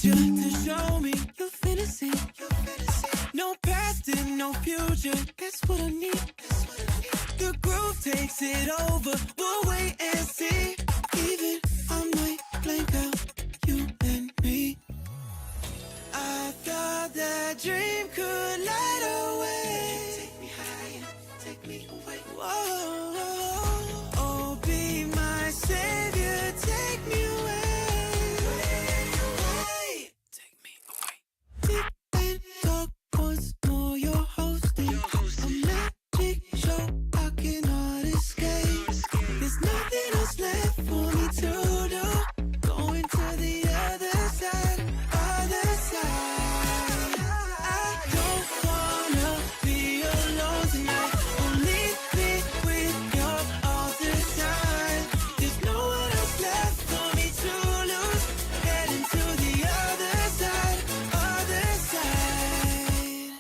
want you to show me your fantasy. No past and no future. That's what I need. The groove takes it over. We'll wait and see. Even I might blank out you and me. I thought that dream could light away. Take me higher, take me away. Whoa, oh, be my savior, take me away. Take me away. Deep and talk once more, you're hosting a magic show I cannot escape. There's nothing else left for me to do. Going to the other side, other side. I don't wanna be alone tonight. Oh, leave me with you all the time. There's no one else left for me to lose. Heading to the other side, other side.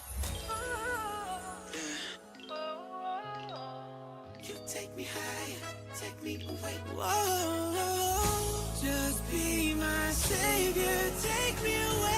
You take me higher, take me away. Whoa, just be my savior, take me away.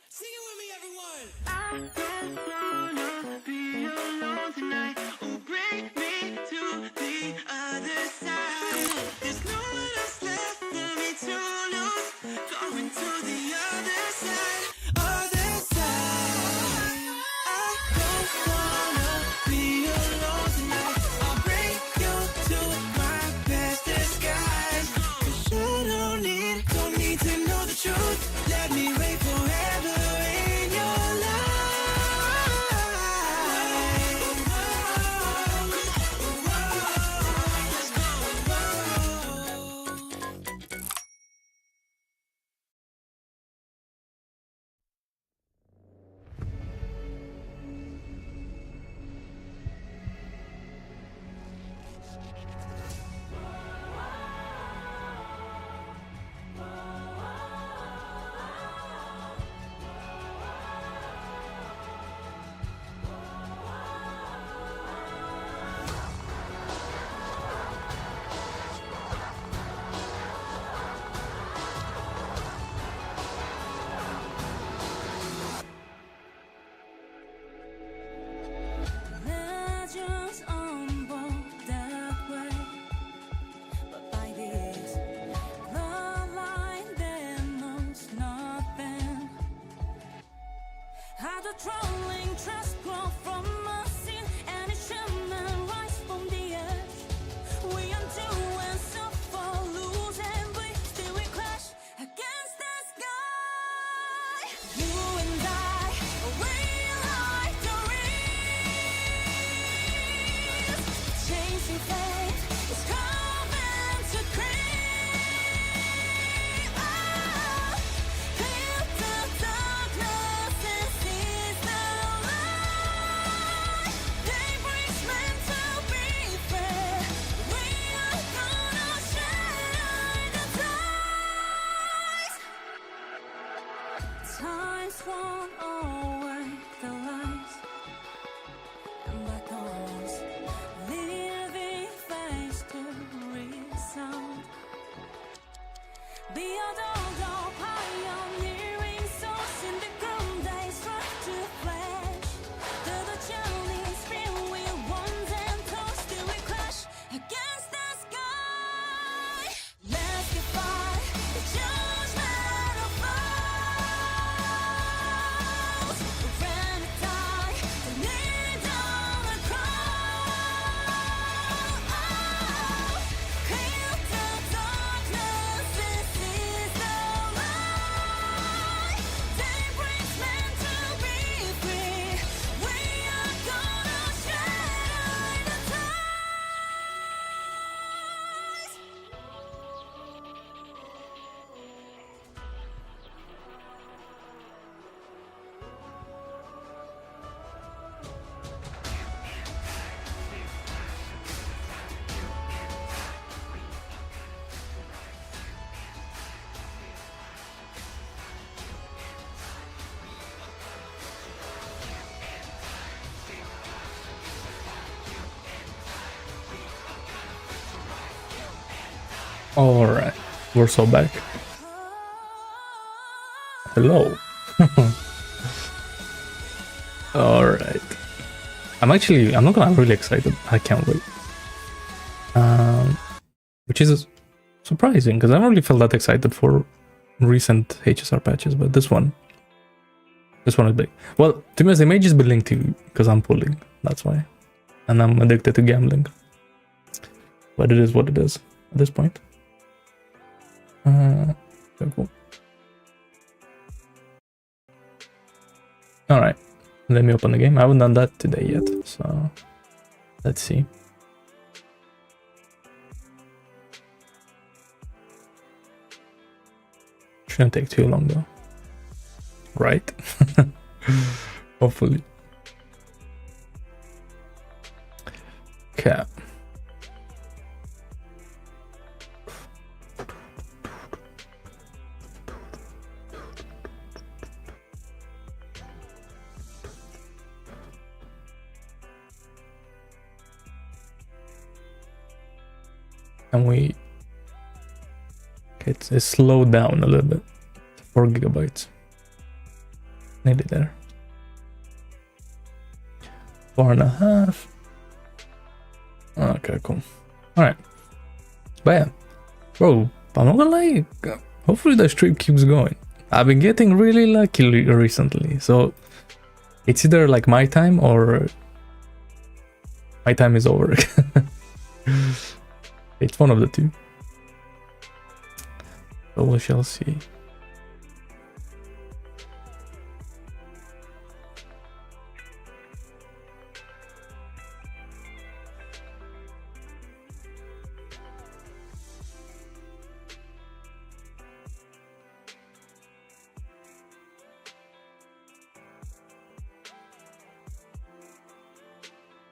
Sing it with me, everyone. I don't wanna be alone tonight. Oh, bring me to the other side. There's no one else left for me to lose. Going to the other side, other side. I don't wanna be alone tonight. I'll bring you to my best disguise. 'Cause you don't need to know the truth. Let me wait forever in your life. Legends unfold that way, but by this, the line that knows nothing. How the trolling trust grow from a sin, and it shimmer rise from the edge. We undo and suffer, lose and bleed, still we crash against the sky. You and I, we like the reeds, chasing fate, it's coming to creep. Oh, clear the darkness and seize the light. Daybreak's meant to be fair. We are gonna shine the tides. Times won't away the lights and black holes, leaving face to resound. Beyond all the pioneering souls in the ground, they strive to flash. Through the challenge, spin we want and toss, still we crash against the sky. Let's get by the judgment of falls. When it die, the knee down the crown. Clear the darkness and seize the light. Daybreak's meant to be free. We are gonna shine the tides. Alright, we're so back. Hello. Alright. I'm not gonna, I'm really excited. I can't wait. Which is surprising because I don't really felt that excited for recent HSR patches, but this one is big. Well, to be honest, it may just be linked to because I'm pulling. That's why. And I'm addicted to gambling. But it is what it is at this point. Okay, cool. Alright. Let me open the game. I haven't done that today yet, so let's see. Shouldn't take too long though. Right? Hopefully. Okay. And we... Okay, it's slowed down a little bit. 4 gigabytes. Nearly there. 4.5. Okay, cool. Alright. But yeah. Bro, I'm not gonna lie. Hopefully the stream keeps going. I've been getting really lucky recently. So it's either like my time or my time is over. It's one of the two. So we shall see.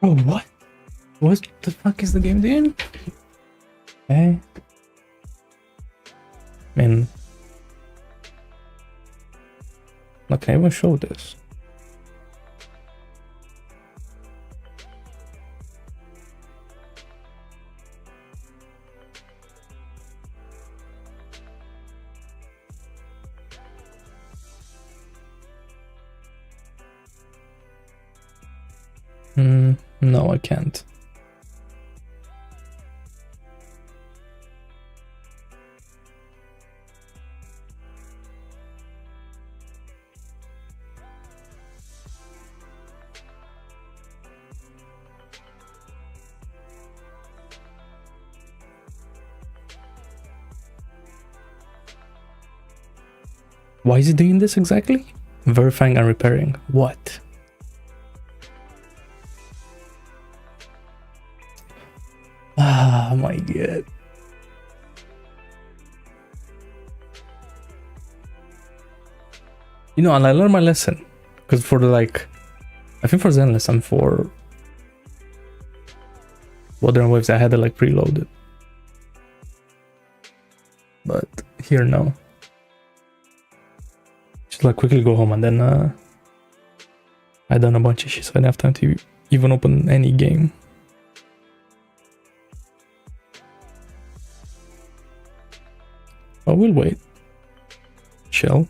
Oh, what? What the fuck is the game doing? Okay. I mean, look, can I even show this? No, I can't. Why is it doing this exactly? Verifying and repairing. What? Ah, my god. You know, and I learned my lesson. Because for the, like, I think for Zenless and for Modern Waves I had it like preloaded. But here no. Just like quickly go home and then I done a bunch of shit so I didn't have time to even open any game. But we'll wait. Chill.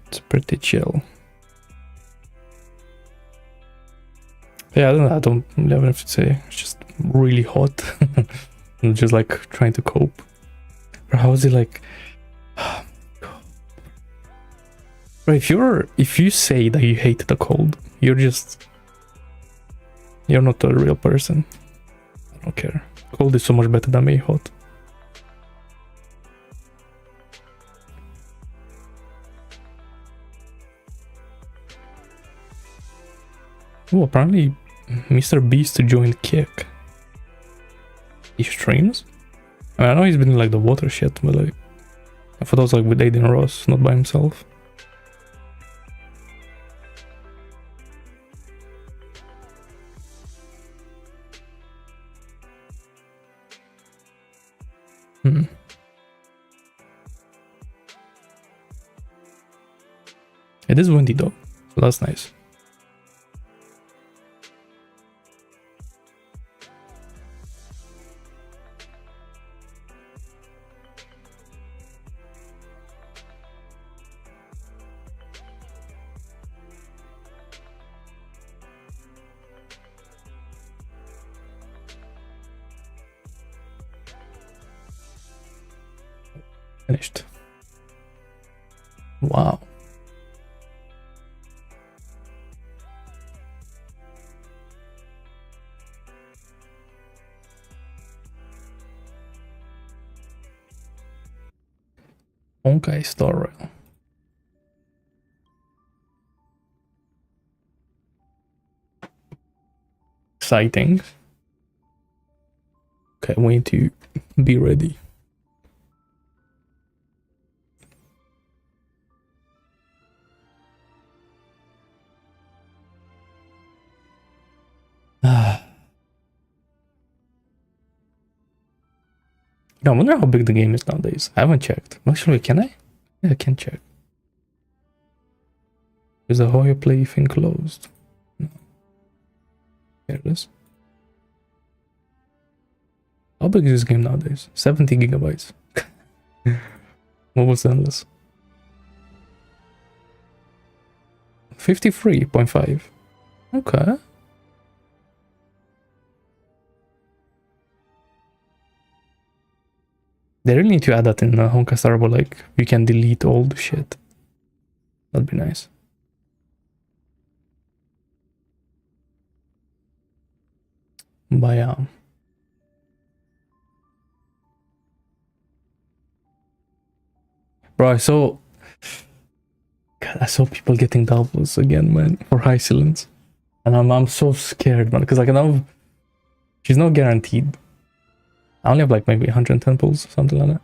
It's pretty chill. Yeah, I don't have enough to say. It's just really hot. I'm just like trying to cope. Or how is it like? Bro, if you say that you hate the cold, you're not a real person. I don't care. Cold is so much better than being hot. Oh, apparently Mr. Beast joined Kick. He streams? I mean, I know he's been in like the water shit, but like I thought it was like with Aiden Ross, not by himself. It is windy though, so that's nice. Finished. Wow. Honkai Star Rail. Exciting. Okay, I'm waiting to be ready. I wonder how big the game is nowadays. I haven't checked. Actually, can I? Yeah, I can check. Is the Hoya Play thing closed? No. There it is. How big is this game nowadays? 70 gigabytes. Mobile's endless. 53.5. Okay. They really need to add that in Honkai Star Rail, like you can delete all the shit. That'd be nice. But yeah. Bro, I saw people getting doubles again, man, for Hysilens. And I'm so scared, man, because like now she's not guaranteed. I only have like maybe 110 pulls, something like that.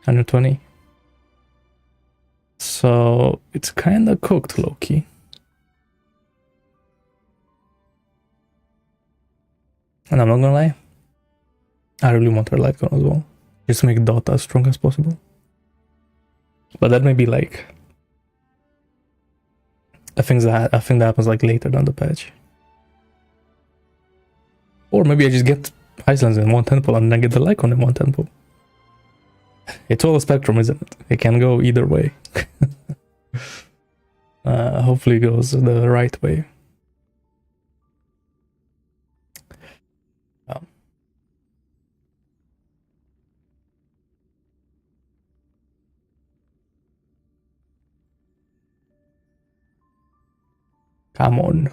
120. So it's kind of cooked, low-key. And I'm not gonna lie, I really want her light gun as well. Just to make Dota as strong as possible. But that may be like a thing that happens like later down the patch. Or maybe I just get Hysilens in one temple and then get the Lycon in one temple. It's all a spectrum, isn't it? It can go either way. Hopefully it goes the right way. Come on.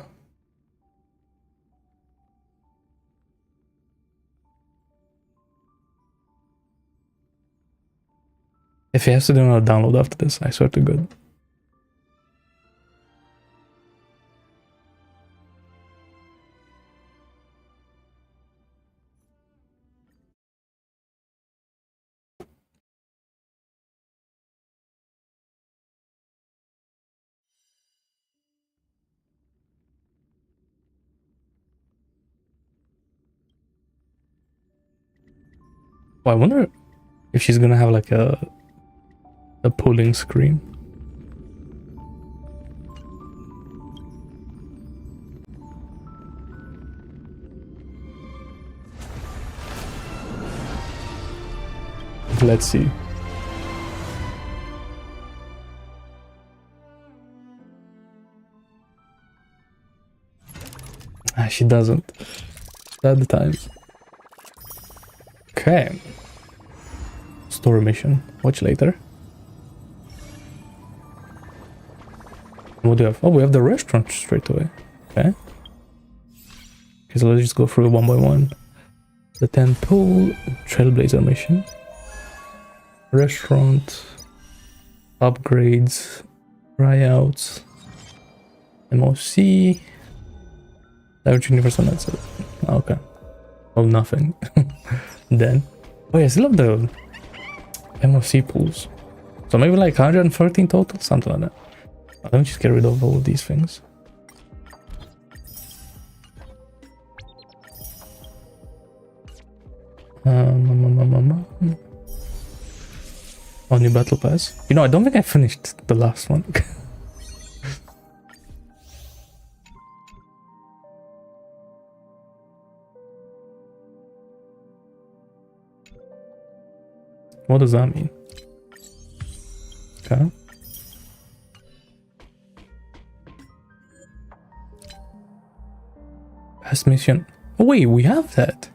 If he has to do another download after this, I swear to God. Oh, I wonder if she's gonna have like a pulling screen. Let's see. She doesn't. At the time. Okay. Story mission. Watch later. What do we have? Oh, we have the restaurant straight away. Okay. Okay, so let's just go through one by one. The temple, Trailblazer mission, restaurant, upgrades, tryouts, MOC, average universal net set. Okay. Oh, nothing. Then. Oh yeah, I still have the MOC pools. So maybe like 113 total, something like that. Let me just get rid of all of these things. Oh, new battle pass. You know, I don't think I finished the last one. What does that mean? Okay. Past mission. Oh wait, we have that.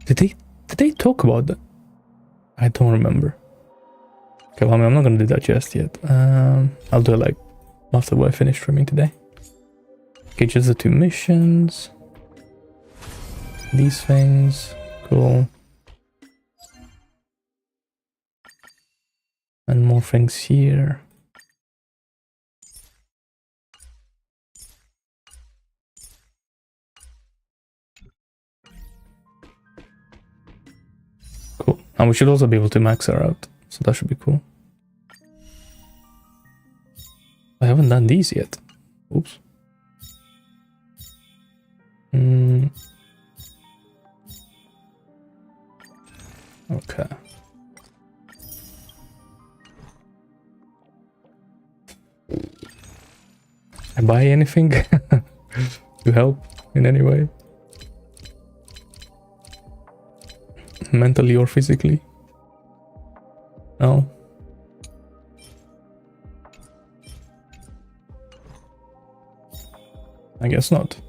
Did they talk about that? I don't remember. Okay, well, I'm not gonna do that just yet. I'll do it like after I finish streaming today. Okay, just the 2 missions. These things. Cool. And more things here. Cool. And we should also be able to max her out. So that should be cool. I haven't done these yet. Oops. Okay. I buy anything to help in any way? Mentally or physically? No. I guess not.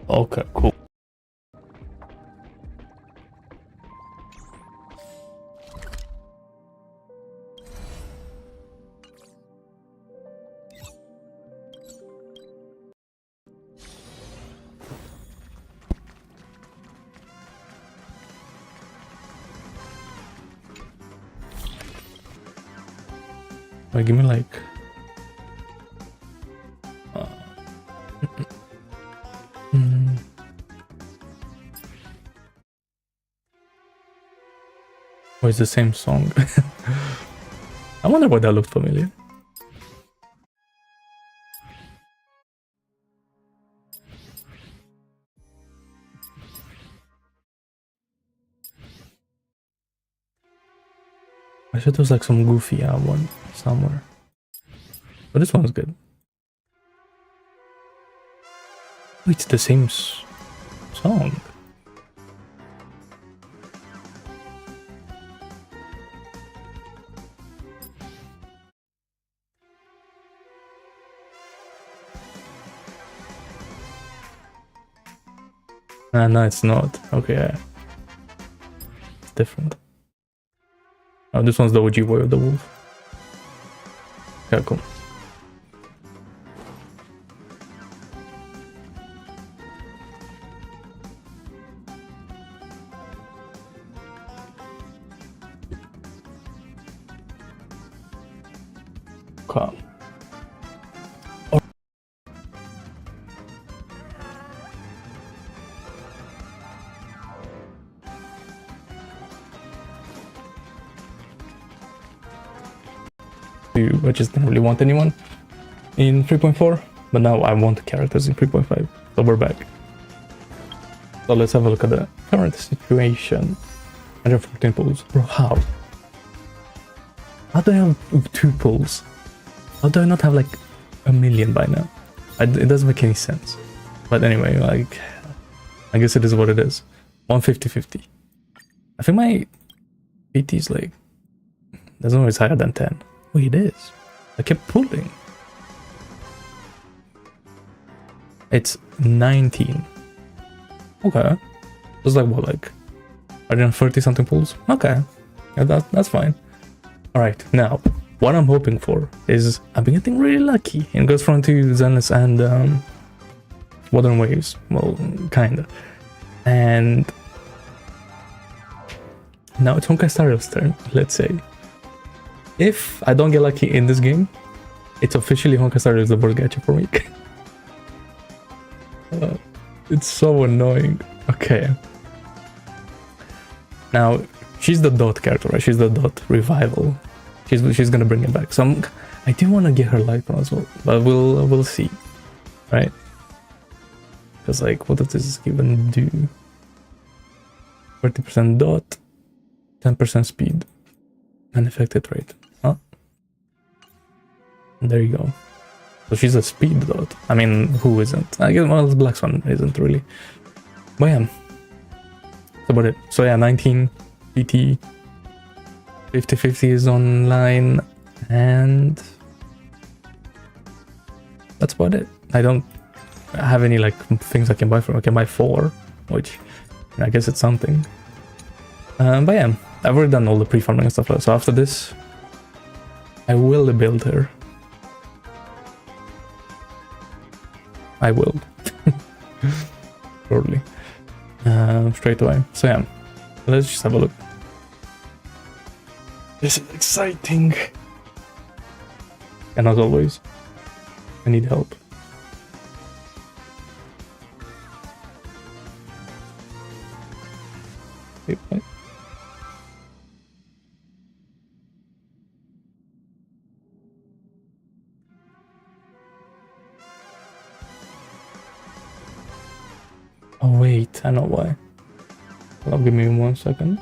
Okay, cool. Wait, give me like... Oh, it's the same song. I wonder why that looked familiar. I thought there was like some goofy one somewhere. But this one's good. Oh, it's the same song. No, it's not. Okay, yeah. It's different. Oh, this one's the OG Boy of the Wolf. Yeah, cool. Cool. I just didn't really want anyone in 3.4, but now I want the characters in 3.5, so we're back. So let's have a look at the current situation. 114 pulls. Bro, how? How do I have 2 pulls? How do I not have like 1,000,000 by now? It doesn't make any sense. But anyway, like, I guess it is what it is. 150-50. I think my PT is like, there's no way it's higher than 10. Wait, it is. I kept pulling. It's 19. Okay. It's like what, like 130 something pulls? Okay. Yeah, that's fine. Alright, now, what I'm hoping for is I've been getting really lucky in Ghost Front 2, Zenless, and Modern Waves. Well, kinda. And now it's Honkai Star Rail's turn, let's say. If I don't get lucky in this game, it's officially Honkai Star Rail is the worst gacha for me. It's so annoying. Okay. Now, she's the dot character, right? She's the dot revival. She's gonna bring it back. So I do want to get her Lycron as well, but we'll see, right? Because like, what does this even do? 30% dot, 10% speed, and affected rate. Huh? There you go. So she's a speed dot. I mean, who isn't? I guess, well, the black one isn't really. But yeah, that's about it. So yeah, 19 PT, 50/50 is online, and that's about it. I don't have any like things I can buy from. I can buy 4, which I guess it's something. But yeah, I've already done all the pre-farming and stuff like that. So after this, I will build her. I will. Probably. Straight away. So yeah, let's just have a look. This is exciting. And as always, I need help. Wait. Oh wait, I know why. Well, give me 1 second.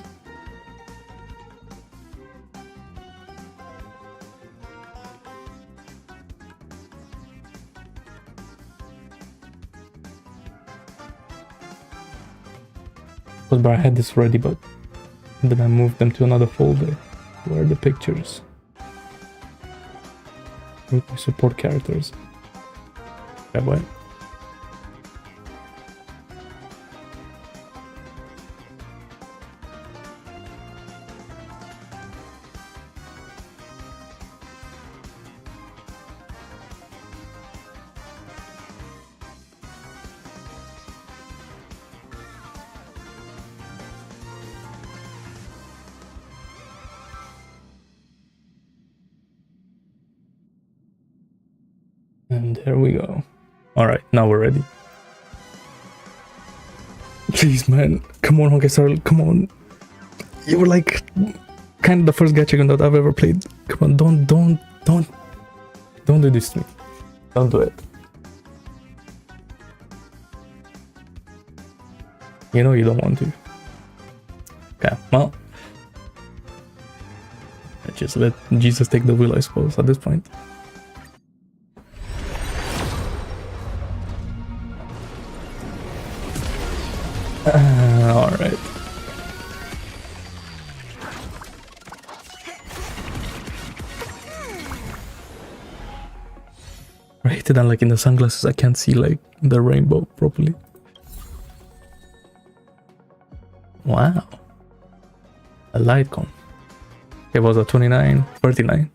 But I had this ready, but then I moved them to another folder. Where are the pictures? With my support characters. Yeah, boy. And there we go. Alright, now we're ready. Please, man. Come on, Honkai Star. Come on. You were like kind of the first gacha gun that I've ever played. Come on, don't do this to me. Don't do it. You know you don't want to. Okay, well. Just let Jesus take the wheel, I suppose, at this point. Alright. I hate it that like in the sunglasses I can't see like the rainbow properly. Wow. A light con. It was a 29, 39.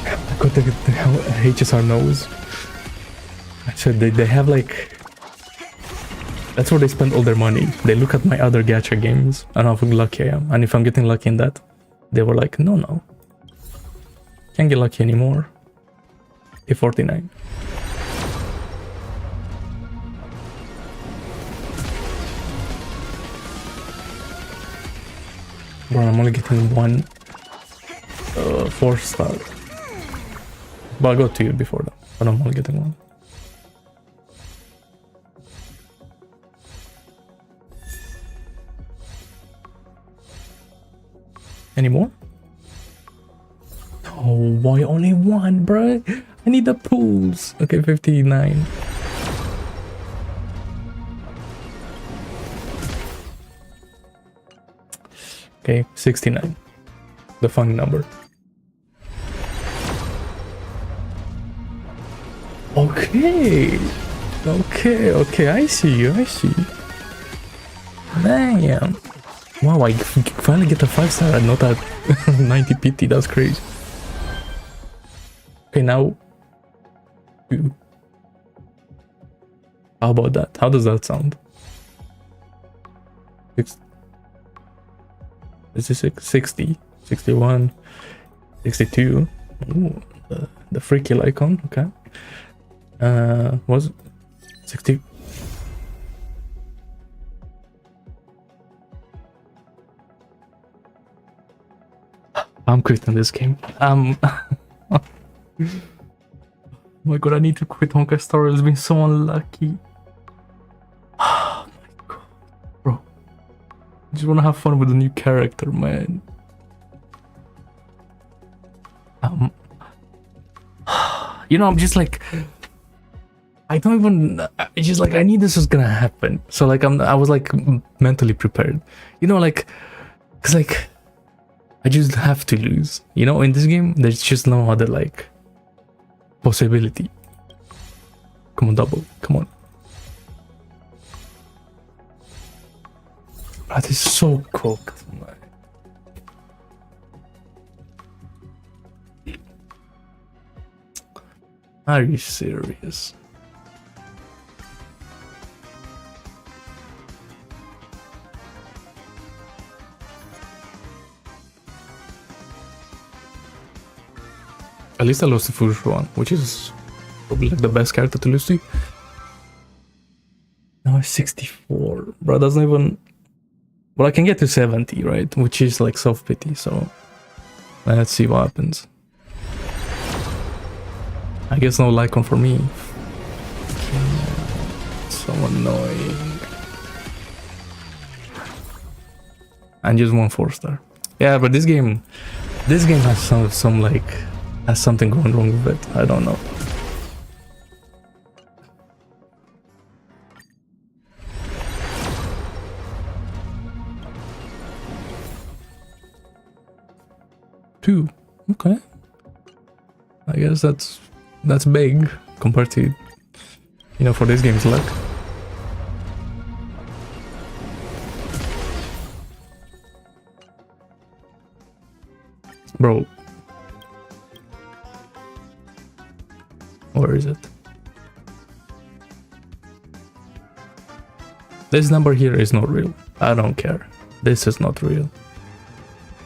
I got the HSR nose. I said they have like... That's where they spend all their money. They look at my other gacha games and how lucky I am. And if I'm getting lucky in that, they were like, no. Can't get lucky anymore. A49. Bro, I'm only getting 1 4-star. But I'll go to you before that. But I'm only getting 1. Any more? Oh, why only 1, bro? I need the pools. Okay, 59. Okay, 69. The funny number. Okay. Okay, I see you. Damn. Wow, I finally get a 5-star and not at 90 PT, that's crazy. Okay, now 2. How about that? How does that sound? 60, 61, 62. Ooh, the freaky icon, okay. Was 60. I'm quitting this game. Oh my god, I need to quit Honkai Star. It's been so unlucky. Oh my god, bro. I just want to have fun with a new character, man. Um, I'm just like, I don't even. It's just like I knew this was gonna happen, so like I was like mentally prepared. Like, cause like I just have to lose. In this game, there's just no other like possibility. Come on, double. Come on. That is so cooked, man. Are you serious? At least I lost the first one, which is probably like the best character to lose to. Now I'm 64. Bro, that's not even... Well, I can get to 70, right? Which is like self-pity, so... Let's see what happens. I guess no Lycon for me. So annoying. And just one 4-star. Yeah, but this game has some like... has something going wrong with it. I don't know. Two. Okay. I guess that's big compared to, for this game's luck. Bro. Where is it? This number here is not real. I don't care. This is not real.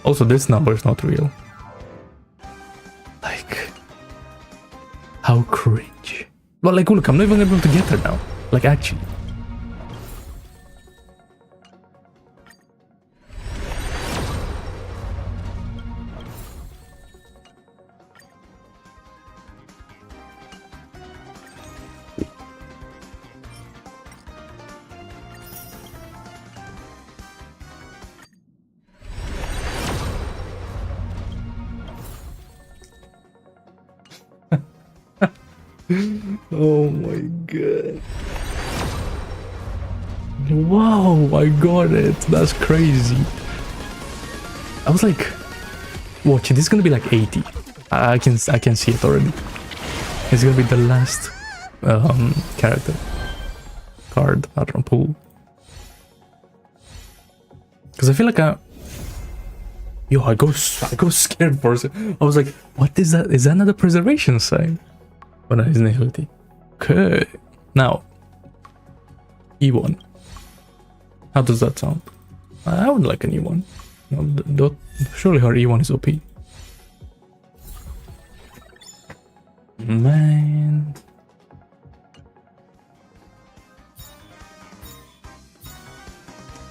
Also, this number is not real. Like, how cringe. But like, look, I'm not even able to get her now. Like, actually. Oh my god. Wow, I got it. That's crazy. I was like, watch, this is gonna be like 80. I can see it already. It's gonna be the last character card, I don't know, pull. Because I feel like I go scared for a second. I was like, what is that? Is that another preservation sign? But no, it's nihility. Okay. Now, E1. How does that sound? I would like an E1. No, surely her E1 is OP. Man.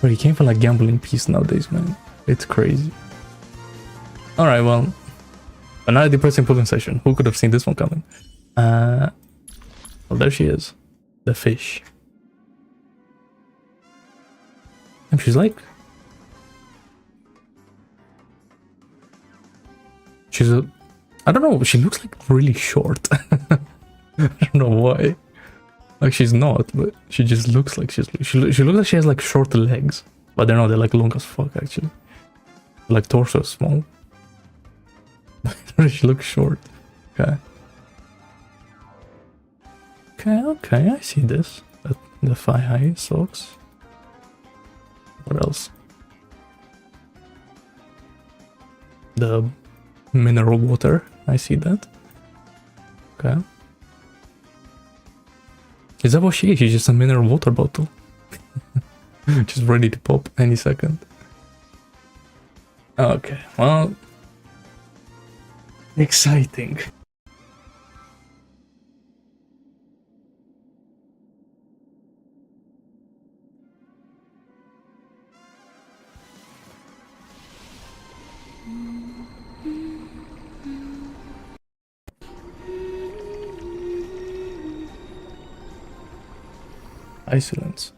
Bro, you can't feel like gambling piece nowadays, man. It's crazy. Alright, well. Another depressing pulling session. Who could have seen this one coming? Well, there she is. The fish. And she's like... She's a... I don't know, she looks like really short. I don't know why. Like, she's not, but she just looks like she looks like she has like short legs. But they're not, they're like long as fuck, actually. Like, torso is small. She looks short. Okay. Okay, I see this. The thigh high socks. What else? The mineral water. I see that. Okay. Is that what she is? She's just a mineral water bottle. Just ready to pop any second. Okay, well... Exciting. Hysilens.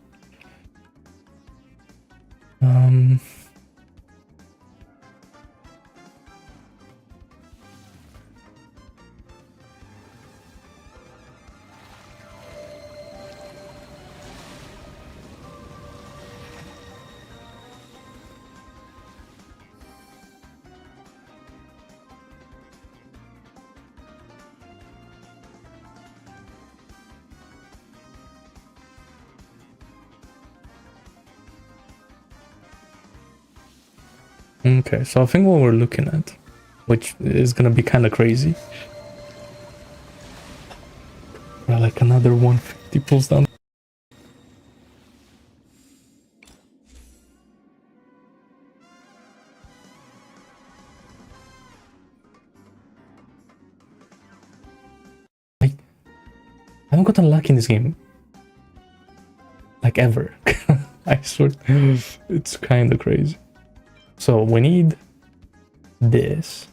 Okay, so I think what we're looking at, which is gonna be kind of crazy, like another 150 pulls down. I haven't gotten lucky in this game, like ever. I swear, it's kind of crazy. So we need this.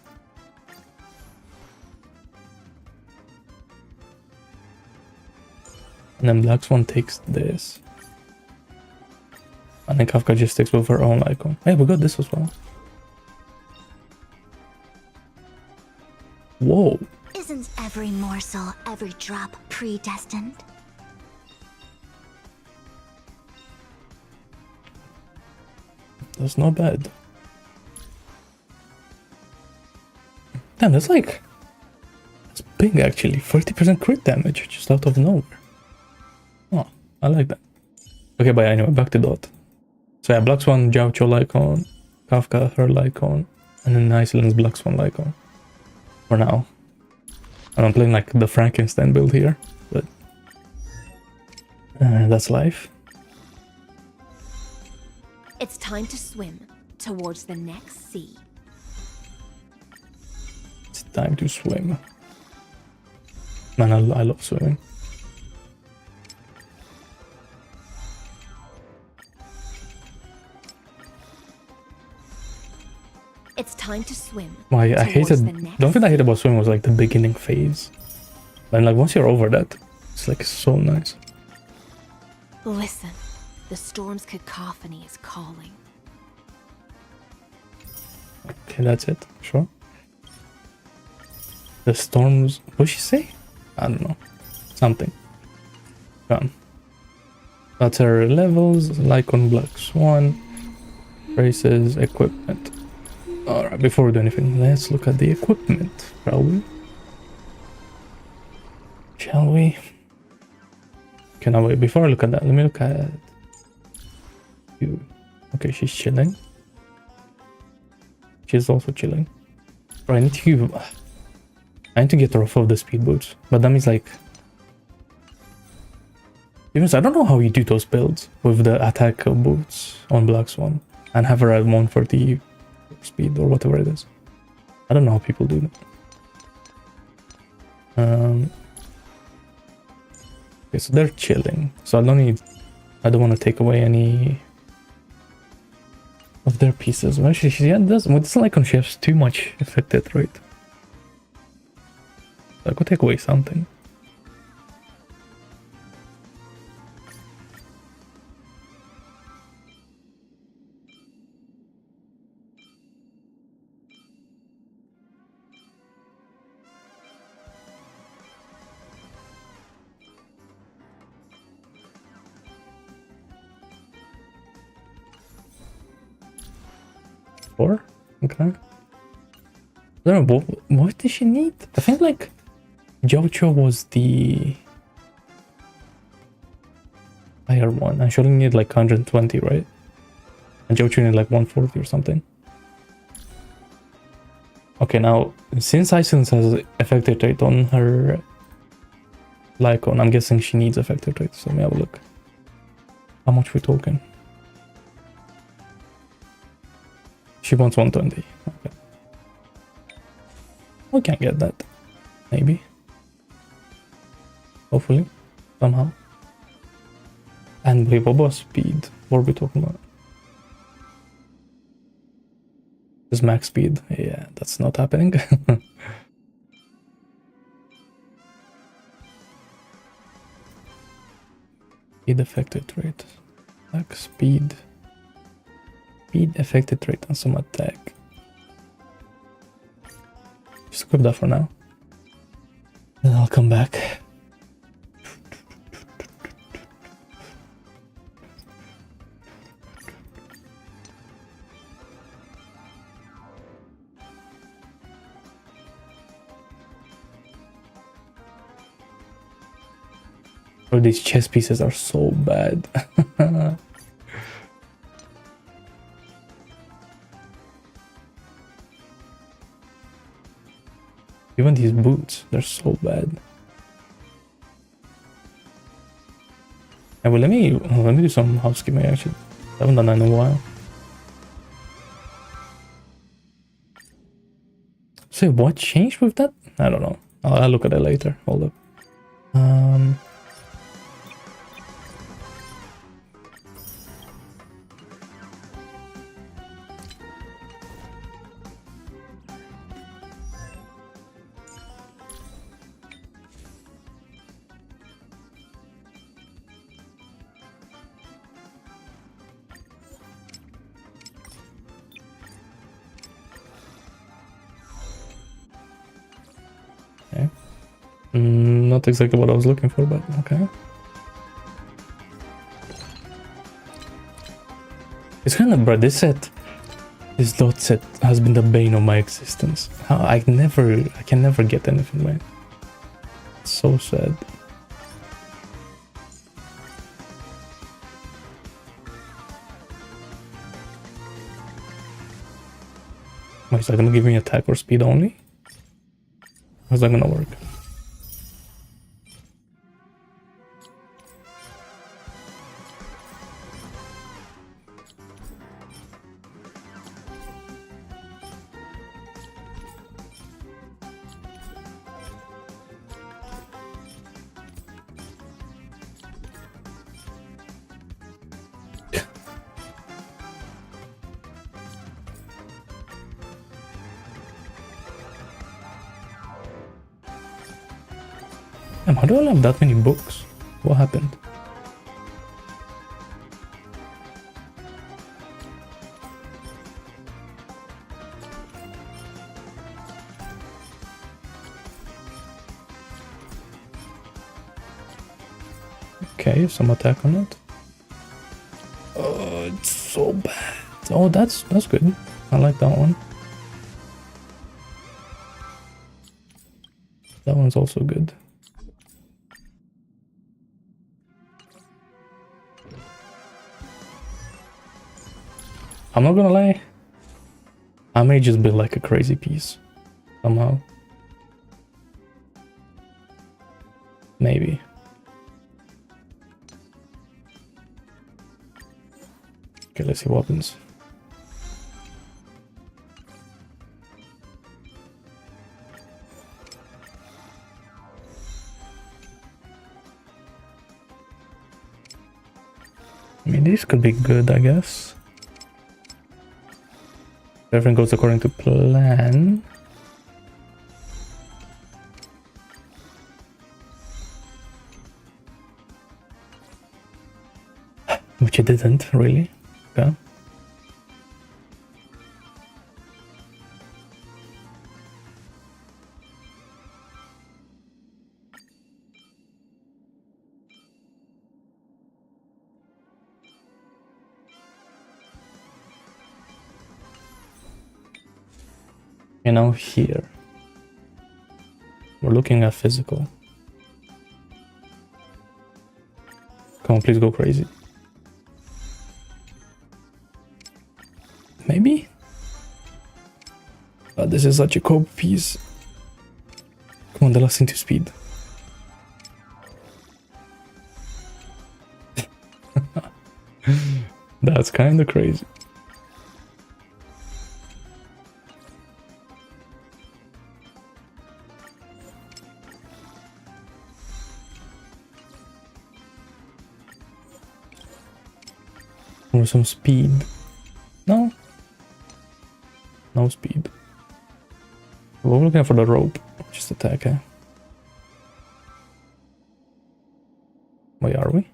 And then Black Swan takes this. And then Kafka just sticks with her own icon. Hey, we got this as well. Whoa. Isn't every morsel, every drop predestined? That's not bad. Damn, that's like... That's big actually. 30% crit damage just out of nowhere. Oh, I like that. Okay, but anyway, back to Dot. So yeah, Black Swan, Joucho Lycon, Kafka, her Lycon, and then Hysilens, Black Swan Lycon. For now. And I'm playing like the Frankenstein build here, but... that's life. It's time to swim towards the next sea. It's time to swim. Man, I love swimming. It's time to swim. Why I hated... The only thing I hate about swimming was like the beginning phase. And like once you're over that, it's like so nice. Listen, the storm's cacophony is calling. Okay, that's it. Sure. The storms... What did she say? I don't know. Something. Come. That's her levels. Lycon, Black Swan. Races, equipment. Alright, before we do anything, let's look at the equipment, shall we? Shall we? Okay, now wait, before I look at that, let me look at you. Okay, she's chilling. She's also chilling. Bro, I need to get her off of the speed boots, but that means like... Even so, I don't know how you do those builds with the attack boots on Black Swan and have her at 140 speed or whatever it is. I don't know how people do that. Okay, so they're chilling. So I don't want to take away any of their pieces. Well, actually, she does. With this Lycon, she has too much affected, right? So I could take away something. Four? Okay. I don't know, what does she need? I think like Joucho was the higher one, and she only need like 120, right? And Joucho need like 140 or something. Okay, now since Hysilens has effective rate on her Lycon, I'm guessing she needs effective rate. So let me have a look. How much we talking? She wants 120. Okay. We can get that. Maybe. Hopefully. Somehow. And wait, what about speed? What are we talking about? This max speed. Yeah, that's not happening. Speed affected rate. Max speed. Speed affected rate on some attack. Just equip that for now. Then I'll come back. Oh, these chess pieces are so bad. Even these boots, they're so bad. Yeah, well, let me do some housekeeping actually. I haven't done that in a while. So what changed with that? I don't know. I'll look at it later. Hold up. Okay. Not exactly what I was looking for, but okay. It's kind of, bro, this dot set has been the bane of my existence. I can never get anything right. It's so sad. Wait, is that gonna give me attack or speed only? How's that gonna work? Damn, how do I have that many books? What happened? Okay, some attack on it. Oh, it's so bad. Oh, that's good. I like that one. That one's also good. I'm not gonna lie. I may just build like a crazy piece. Somehow. Maybe. Okay, let's see what happens. I mean, this could be good, I guess. Everything goes according to plan. Which it didn't, really. Okay. And now here, we're looking at physical. Come on, please go crazy. Maybe? But this is such a cope piece. Come on, the last into speed. That's kind of crazy. Or some speed. No. No speed. We're looking for the rope. Just attack, eh? Where are we?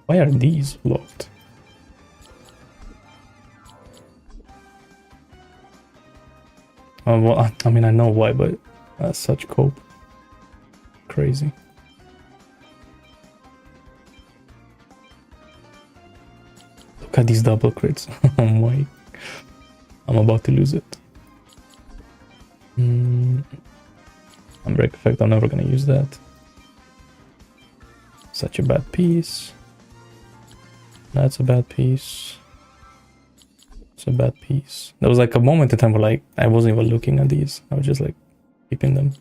Why are these locked? Well, I mean, I know why, but that's such cope. Crazy. Look at these double crits. Oh my. I'm about to lose it. Unbreak effect, I'm never gonna use that. Such a bad piece. That's a bad piece. It's a bad piece. There was like a moment in time where like I wasn't even looking at these. I was just like keeping them.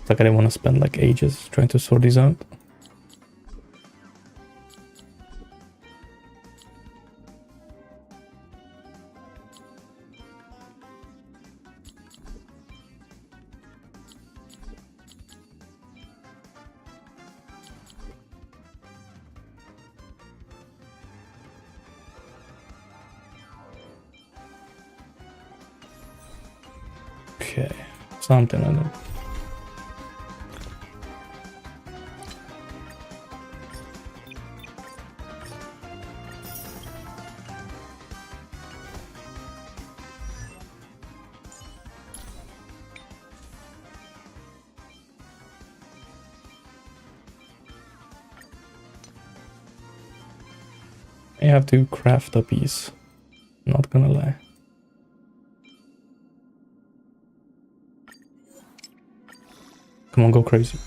It's like I didn't want to spend like ages trying to sort these out. Okay, something like that. I have to craft a piece. Not gonna lie. Come on, go crazy.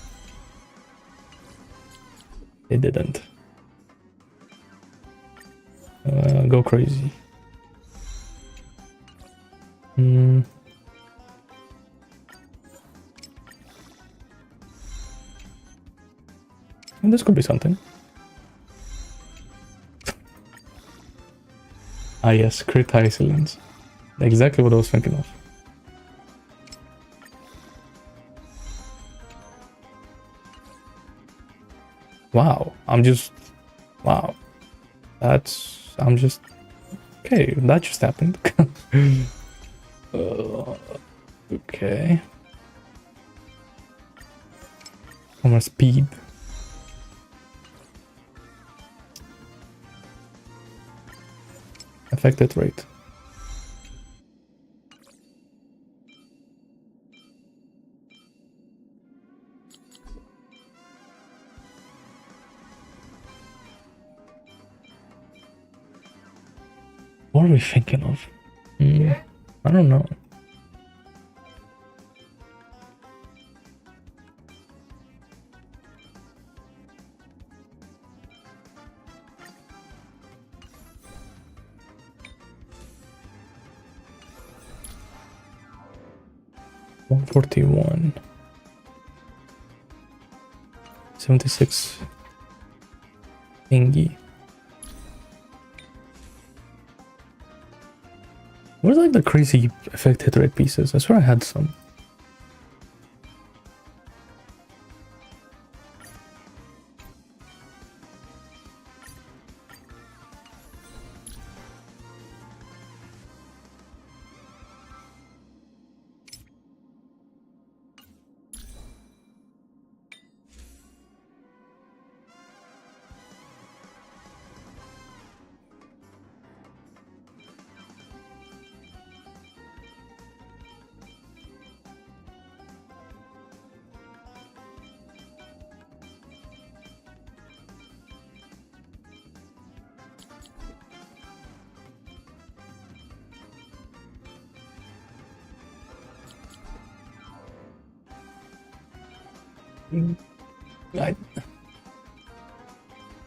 It didn't. Go crazy. This could be something. Ah yes, crit Hysilens. Exactly what I was thinking of. Wow, wow. Okay, that just happened. Okay. How much speed? Affected rate. What are we thinking of? I don't know. $141. 76 thingy. Where's like the crazy effect hit rate pieces? I swear I had some.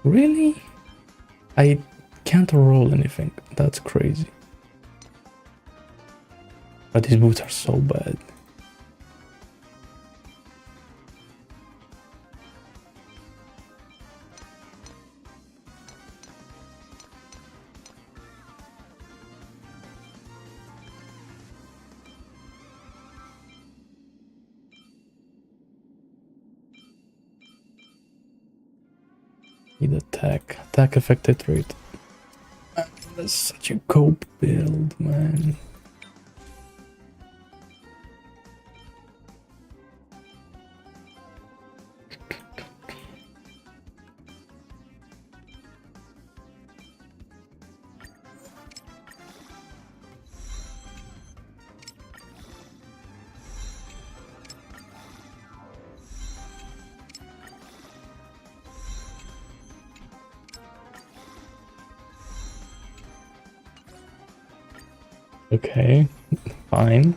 Really? I can't roll anything. That's crazy. But these boots are so bad. Need attack affected rate. That's such a cope build, man. Okay, fine.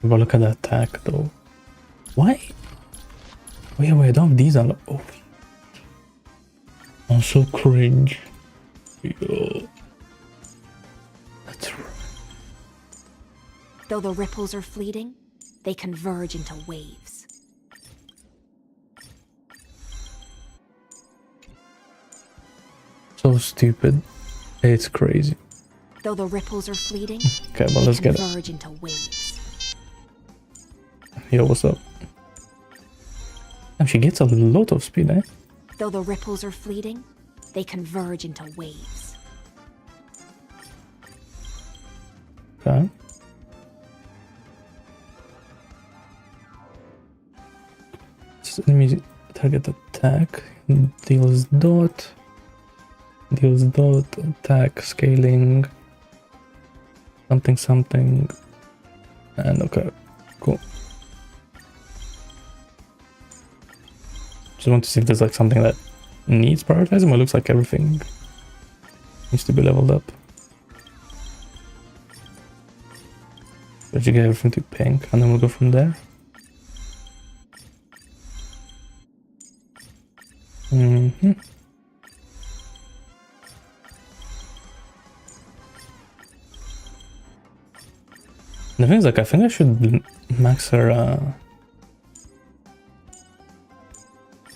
But look at the attack though. Why? Wait, I don't have these on. Oh, I'm so cringe. Yo. That's right. Though the ripples are fleeting, they converge into waves. So stupid. It's crazy. Though the ripples are fleeting, Okay, well, let's they get it. converge into waves. Yo, what's up? Damn, she gets a lot of speed, eh? Though the ripples are fleeting, they converge into waves. Okay. Enemy target attack deals dot, attack scaling, something, and okay, cool. Just want to see if there's like something that needs prioritizing. It looks like everything needs to be leveled up. But you get everything to pink, and then we'll go from there. Mm-hmm. The thing is, like, I think I should max her,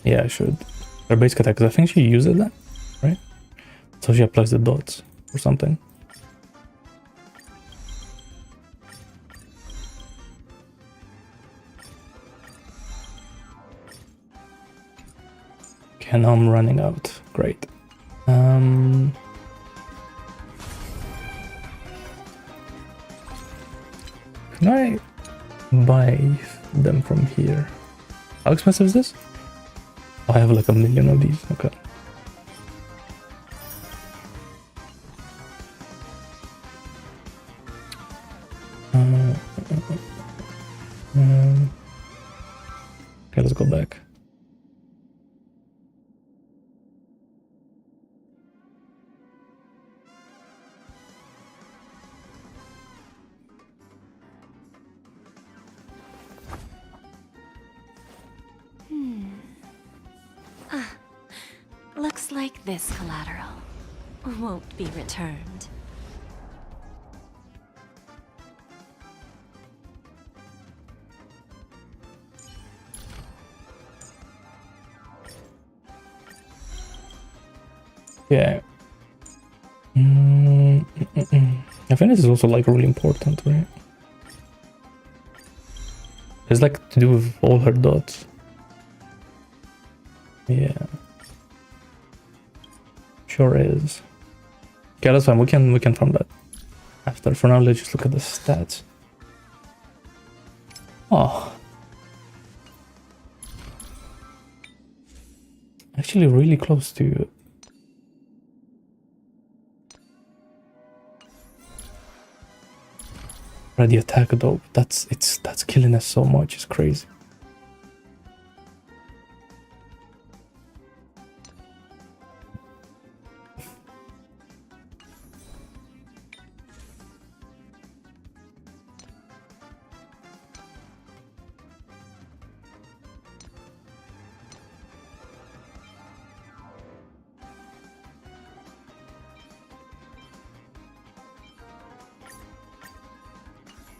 yeah, I should. Her basic attack, because I think she uses that, right? So she applies the dots or something. Okay, now I'm running out. Great. Can I buy them from here? How expensive is this? Oh, I have like 1,000,000 of these. Okay. Okay, let's go back. Looks like this collateral won't be returned. Yeah. I think this is also like really important, right? It's like to do with all her dots. Yeah. Sure is. Okay, that's fine. We can farm that after. For now, let's just look at the stats. Oh. Actually really close to the attack though. That's killing us so much. It's crazy.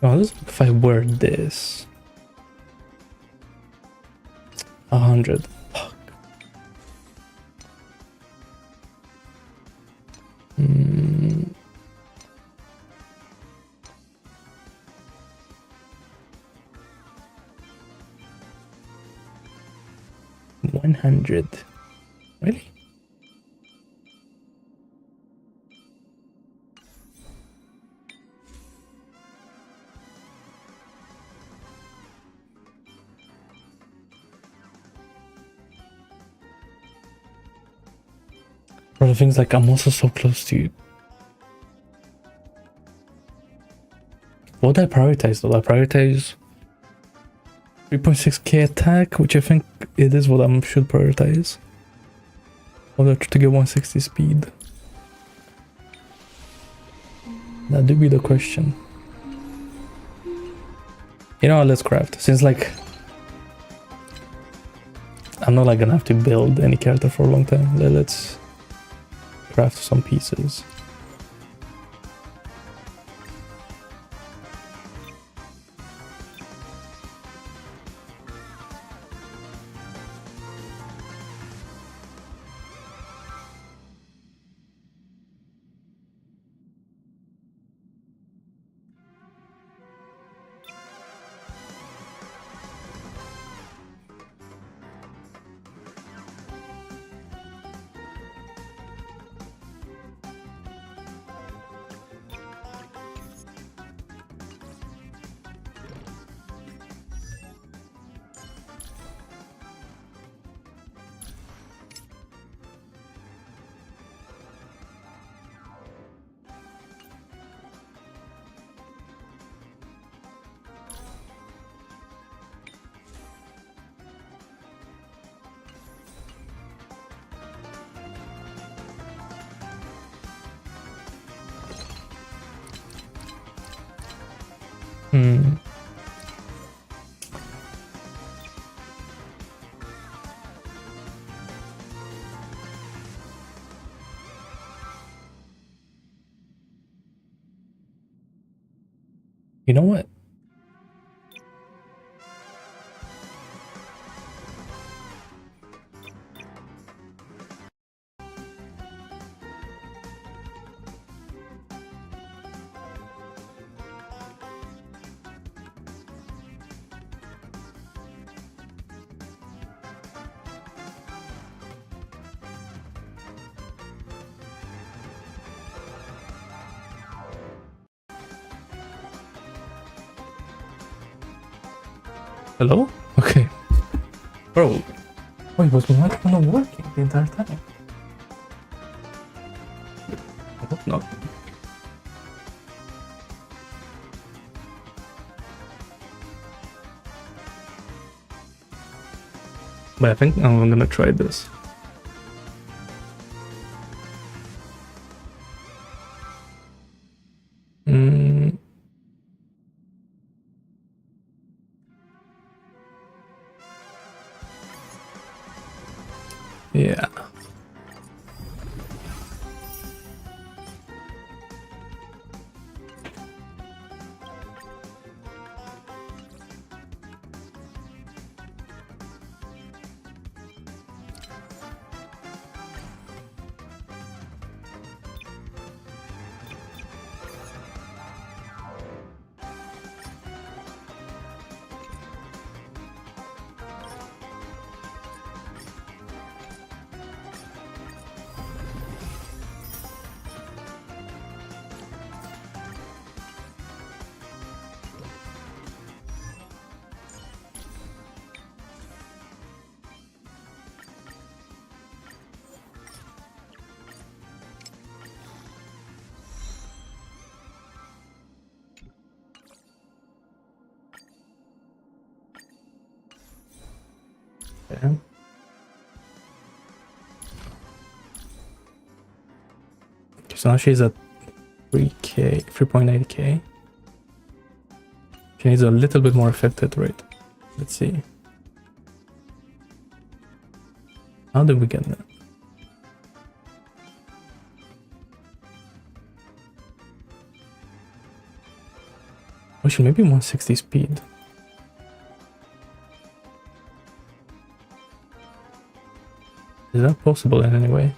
Oh, let's look if I wear this. 100. Fuck. Mm. $100. Really? Bro, the thing's like I'm also so close to you. What do I prioritize though? I prioritize 3.6k attack, which I think it is what I should prioritize. Or to get 160 speed. That do be the question. You know, let's craft. Since like I'm not like gonna have to build any character for a long time. Let's craft some pieces. You know what? Hello? Okay. Bro. Wait, was my microphone not working the entire time? I hope not. But I think I'm gonna try this. Yeah. Okay. So now she's at 3k, 3.8k. She needs a little bit more affected rate. Let's see. How did we get that? Oh, she maybe 160 speed. Is that possible in any way?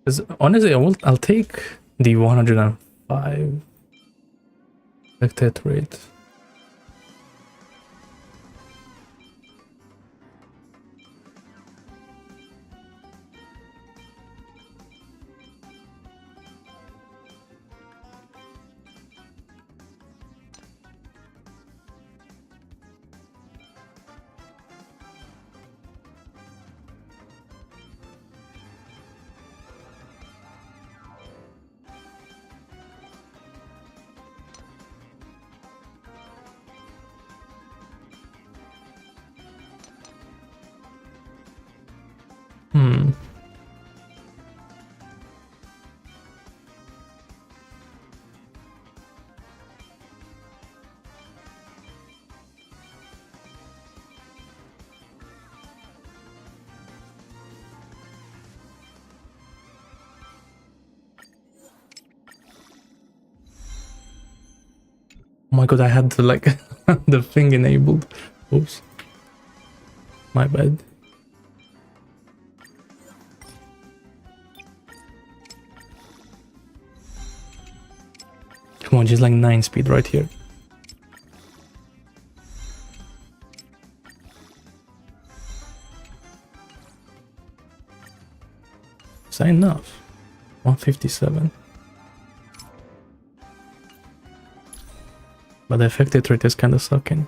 Because honestly, I'll take the 105 affected rate. Oh my god, I had the, like, the thing enabled. Oops. My bad. Come on, just like 9 speed right here. Is that enough? 157. But the effective rate is kind of sucking.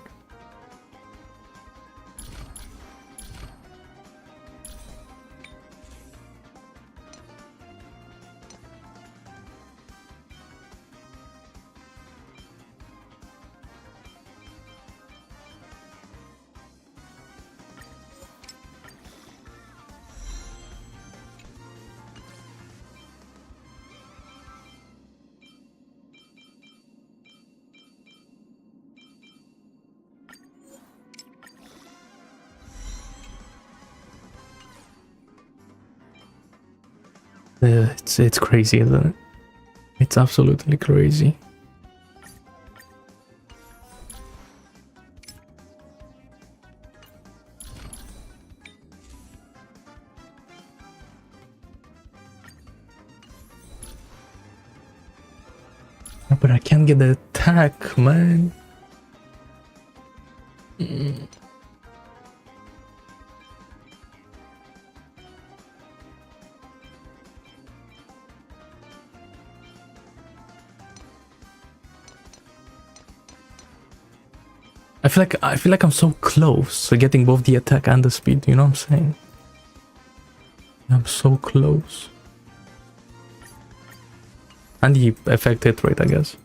It's crazy, isn't it? It's absolutely crazy. But I can't get the attack, man. I feel like I'm so close to getting both the attack and the speed, you know what I'm saying? I'm so close. And the effect hit rate, I guess.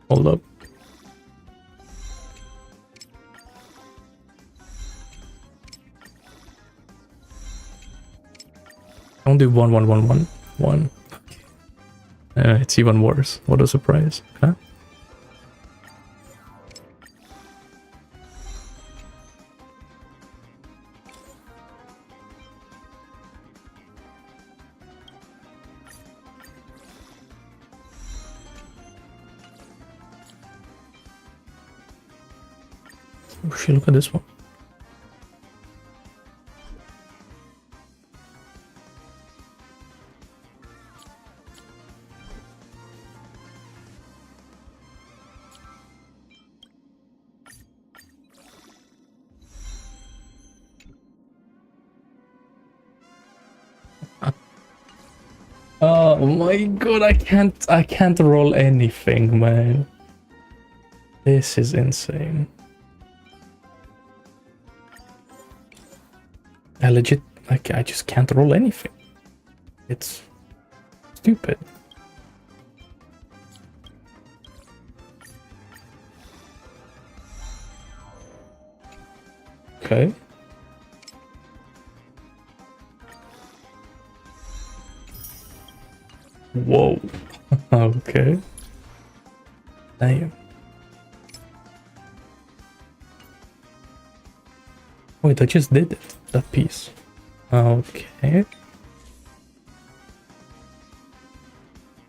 Hold up. Don't do 1. It's even worse. What a surprise, huh? Oh shit, look at this one. Oh my god, I can't roll anything, man. This is insane. I legit, like, I just can't roll anything. It's stupid. Okay. Whoa. Okay. Damn. Wait, I just did it. That piece. Okay.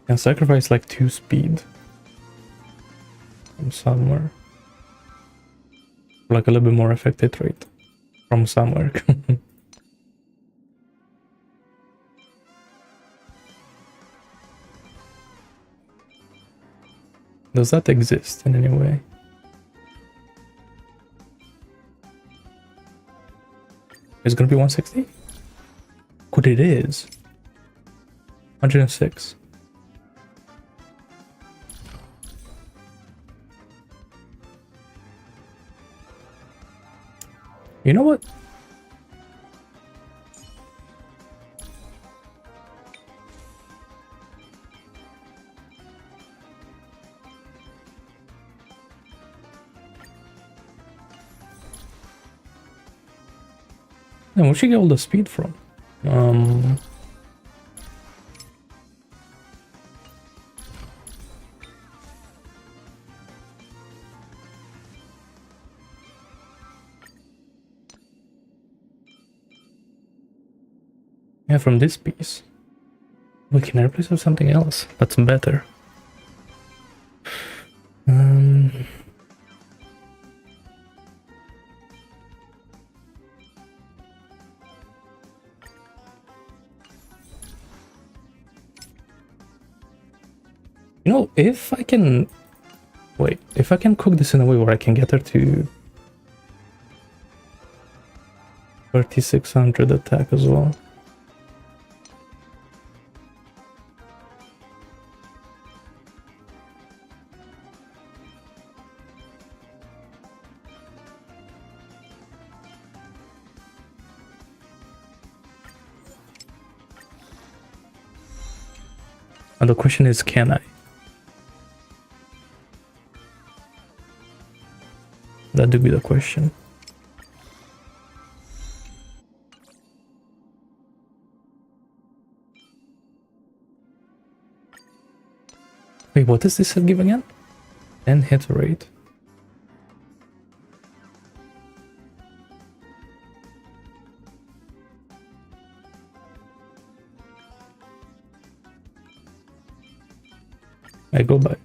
Can sacrifice like 2 speed from somewhere. Like a little bit more effective rate from somewhere. Does that exist in any way? It's gonna be 160? Good, it is. 106. You know what? Where'd she get all the speed from? Yeah, from this piece. We can replace it with something else that's better. You know, if I can... Wait, if I can cook this in a way where I can get her to 3600 attack as well. And the question is, can I? That would be the question. Wait, what does this set give again? 10 hit rate. I go back.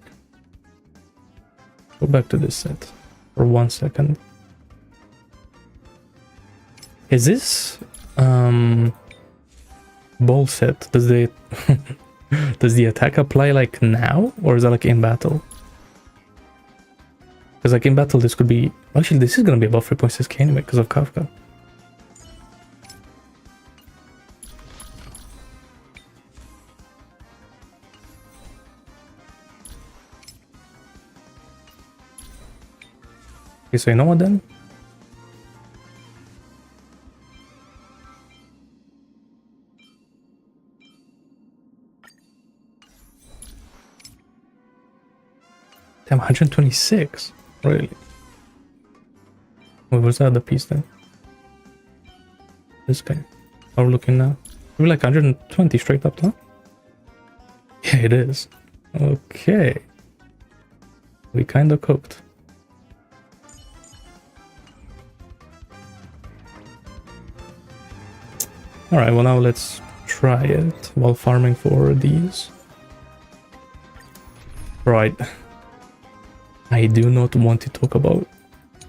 Go back to this set for 1 second. Is this ball set? Does the does the attack apply like now, or is that like in battle? Because like in battle this could be... Actually, this is gonna be above 3.6k anyway because of Kafka. Okay, so you know what then? Damn, 126? Really? Wait, what's the other piece then? This guy. How we're looking now? We're like 120 straight up, huh? Yeah, it is. Okay. We kinda cooked. Alright, well now let's try it while farming for these. Right. I do not want to talk about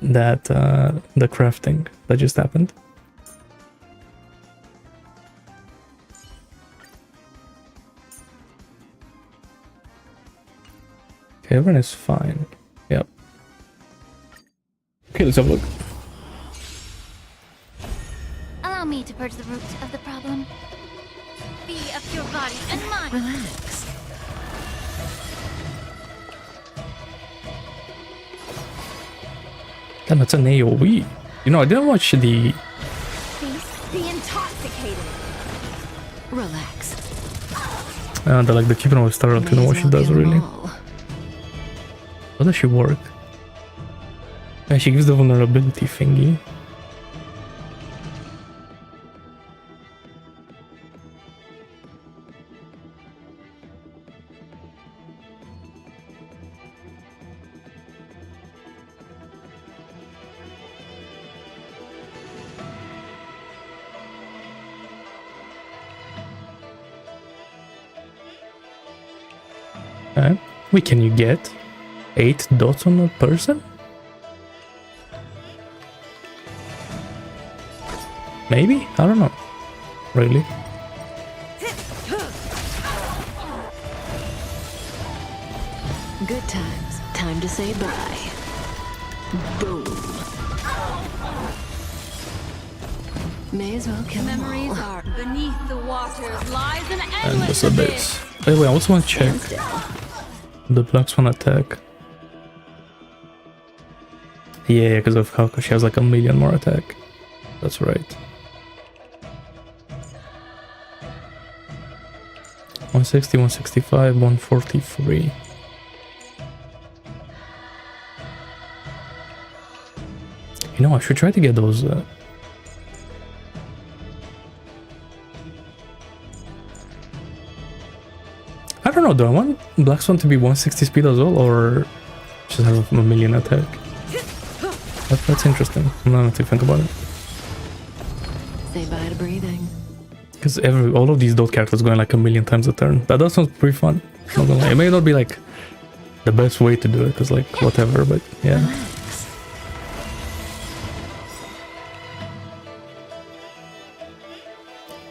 that, the crafting that just happened. Okay, everyone is fine. Yep. Okay, let's have a look. Allow me to purge the root of the problem. Be of your body and mind. Relax. Damn, it's an AoE. You know, I didn't watch the... Be intoxicated. Relax. the keeping of star, I don't know what she does really. How does she work? Yeah, she gives the vulnerability thingy. Wait, can you get 8 dots on a person? Maybe? I don't know. Really? Good times. Time to say bye. Boom. May as well kill them Memories all. are beneath the waters lies an And endless this abyss. Wait, I also want to check the Black Swan attack. Yeah, because of how she has like 1,000,000 more attack. That's right. 160, 165, 143. You know, I should try to get those. I don't know, do I want Black Swan to be 160 speed as well, or just have 1,000,000 attack? That's interesting. I'm not to think about it. Say bye to breathing. Because all of these dot characters going like a million times a turn. That does sound pretty fun. Not gonna lie. It may not be like the best way to do it, because like whatever, but yeah. Relax.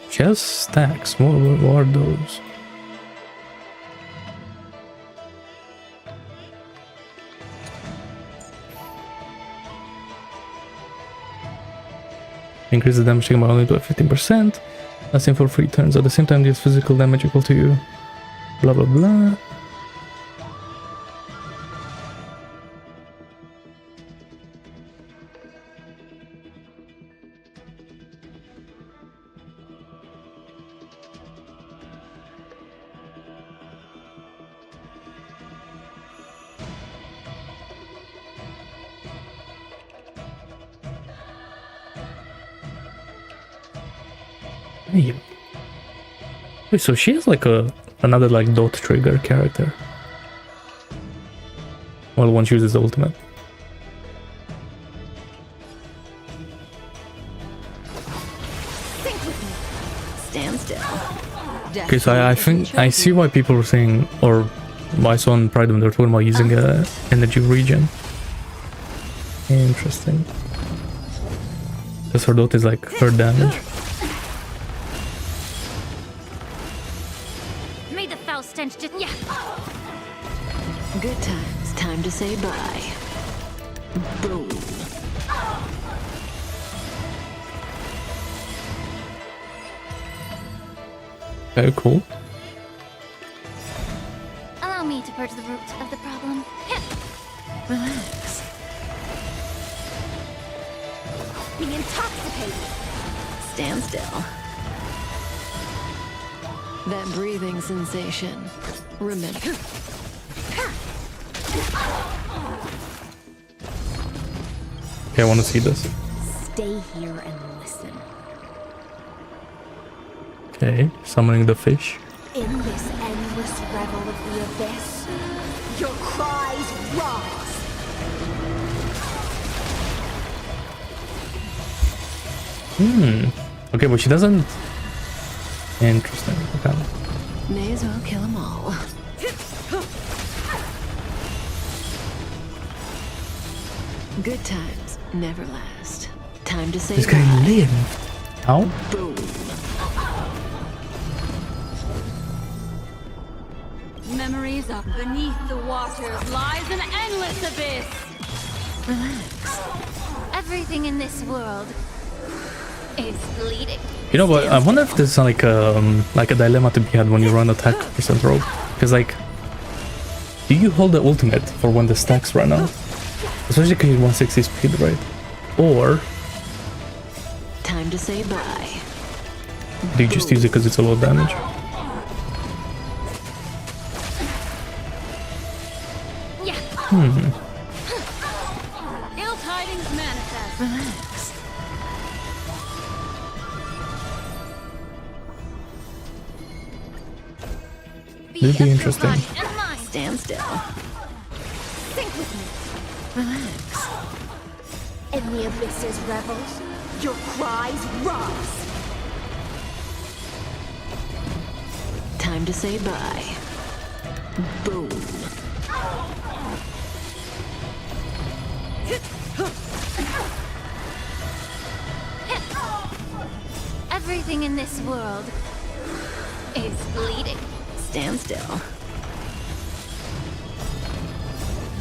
Chess stacks. What are those? Increase the damage taken by only to 15%. Lasting for 3 turns. At the same time, deals physical damage equal to you. Blah blah blah. Hey. Wait, so she has like another like dot trigger character. Well, one uses the ultimate. Stand still. Okay, so I think I see why people were saying, or I saw on Pride when they were talking about using a energy regen. Interesting. Because her dot is like her damage. May the foul stench just Good times. Time to say bye. Boom. Very cool. allow me to purge the root of the problem. Relax. Be intoxicated. Stand still. That breathing sensation. Remember. Okay, I want to see this. Stay here and listen. Okay, summoning the fish. In this endless revel of the abyss, your cries rise. Okay, but she doesn't. Interesting. Okay. May as well kill them all. Good times never last. Time to say This guy bye. lived. How? Boom. Memories of beneath the waters lies an endless abyss. Relax. Everything in this world is bleeding. You know what? I wonder if there's like a dilemma to be had when you run attack percent rogue. Because like, do you hold the ultimate for when the stacks run out? Especially because you 160 speed, right? Or Time to say bye. do you just use it because it's a low damage? Ill tidings manifest. Relax. This would be interesting. Body and mind. Stand still. Think with me. Relax. In the abyss's revels, your cries rise. Time to say bye. Boom. Everything in this world is bleeding. Stand still.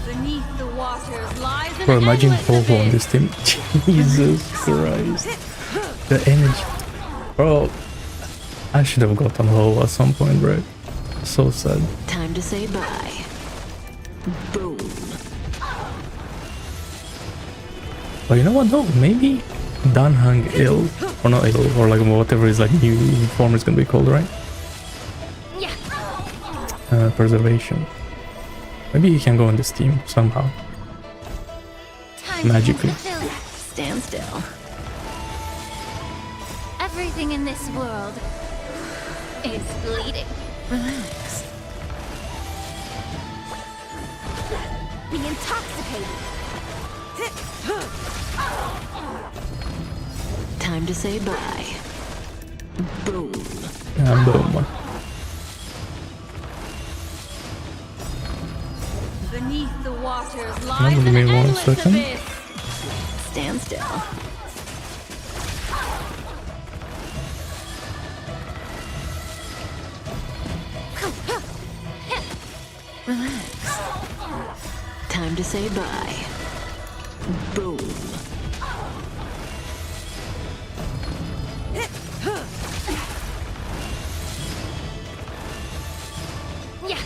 Beneath the waters lies an Bro, imagine endless Ho-Ho on abyss. this team. Jesus Christ. The energy. Bro, I should have gotten Ho at some point, bro. So sad. Time to say bye. Boom. But you know what though? Maybe Dan Hang ill. Or not ill, or like whatever his like new form is gonna be called, right? Preservation. Maybe he can go in this team somehow. Time Magically. to fulfill. Stand still. Everything in this world is bleeding. Relax. Be intoxicated. Time to say bye. Boom. And boom. Beneath the waters Give lies an me 1 endless second. abyss. Stand still. Relax. Time to say bye. Boom. Yeah.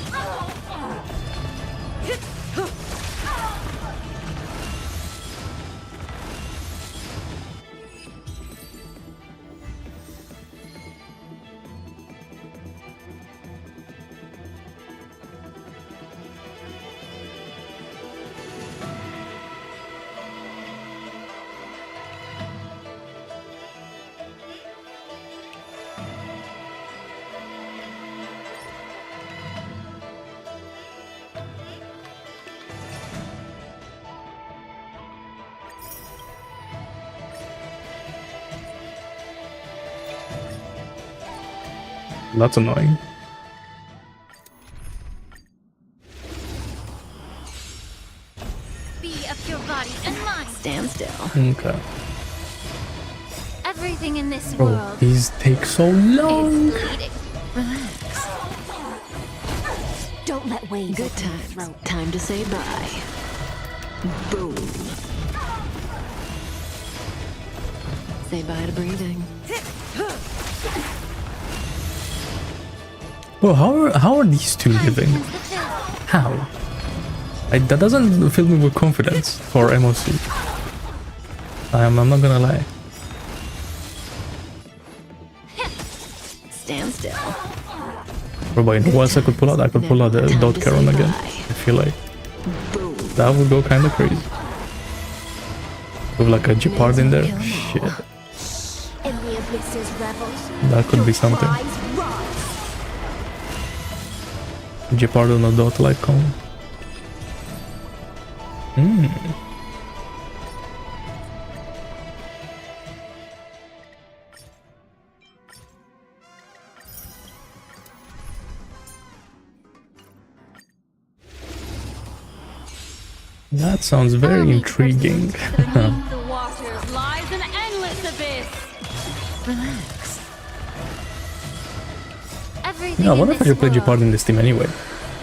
That's annoying. Be of your body and mind. Stand still. Okay. Everything in this Bro, world these take so long. is bleeding. Relax. Don't let waves Good times. Time to say bye. Boom. Say bye to breathing. Bro, how are these two living? How? That doesn't fill me with confidence for MOC. I'm not gonna lie. Stand still. Bro, but in once I could pull out the dot Caron again. I feel like Boom. that would go kind of crazy. With like a Jeopard in there. Shit. In the abyss's revels, That could be something. cries rise. Jeopard on a dot like cone. That sounds very intriguing. Beneath the waters lies an endless abyss. Relax. Everything Yeah, in what if I this should play world Jeopard in this team anyway?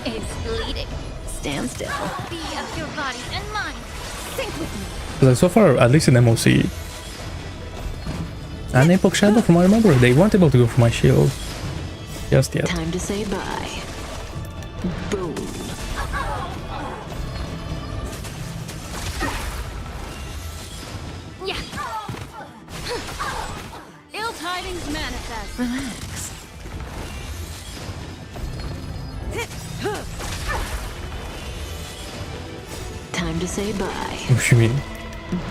is bleeding. Stand still. Be of your body and mind. Sync with me. Because so far, at least in MOC and Epoch Shadow, from what I remember, they weren't able to go for my shield just yet. Time to say bye. Boom. Yeah. Ill tidings manifest. Relax. Time to say bye. What you mean?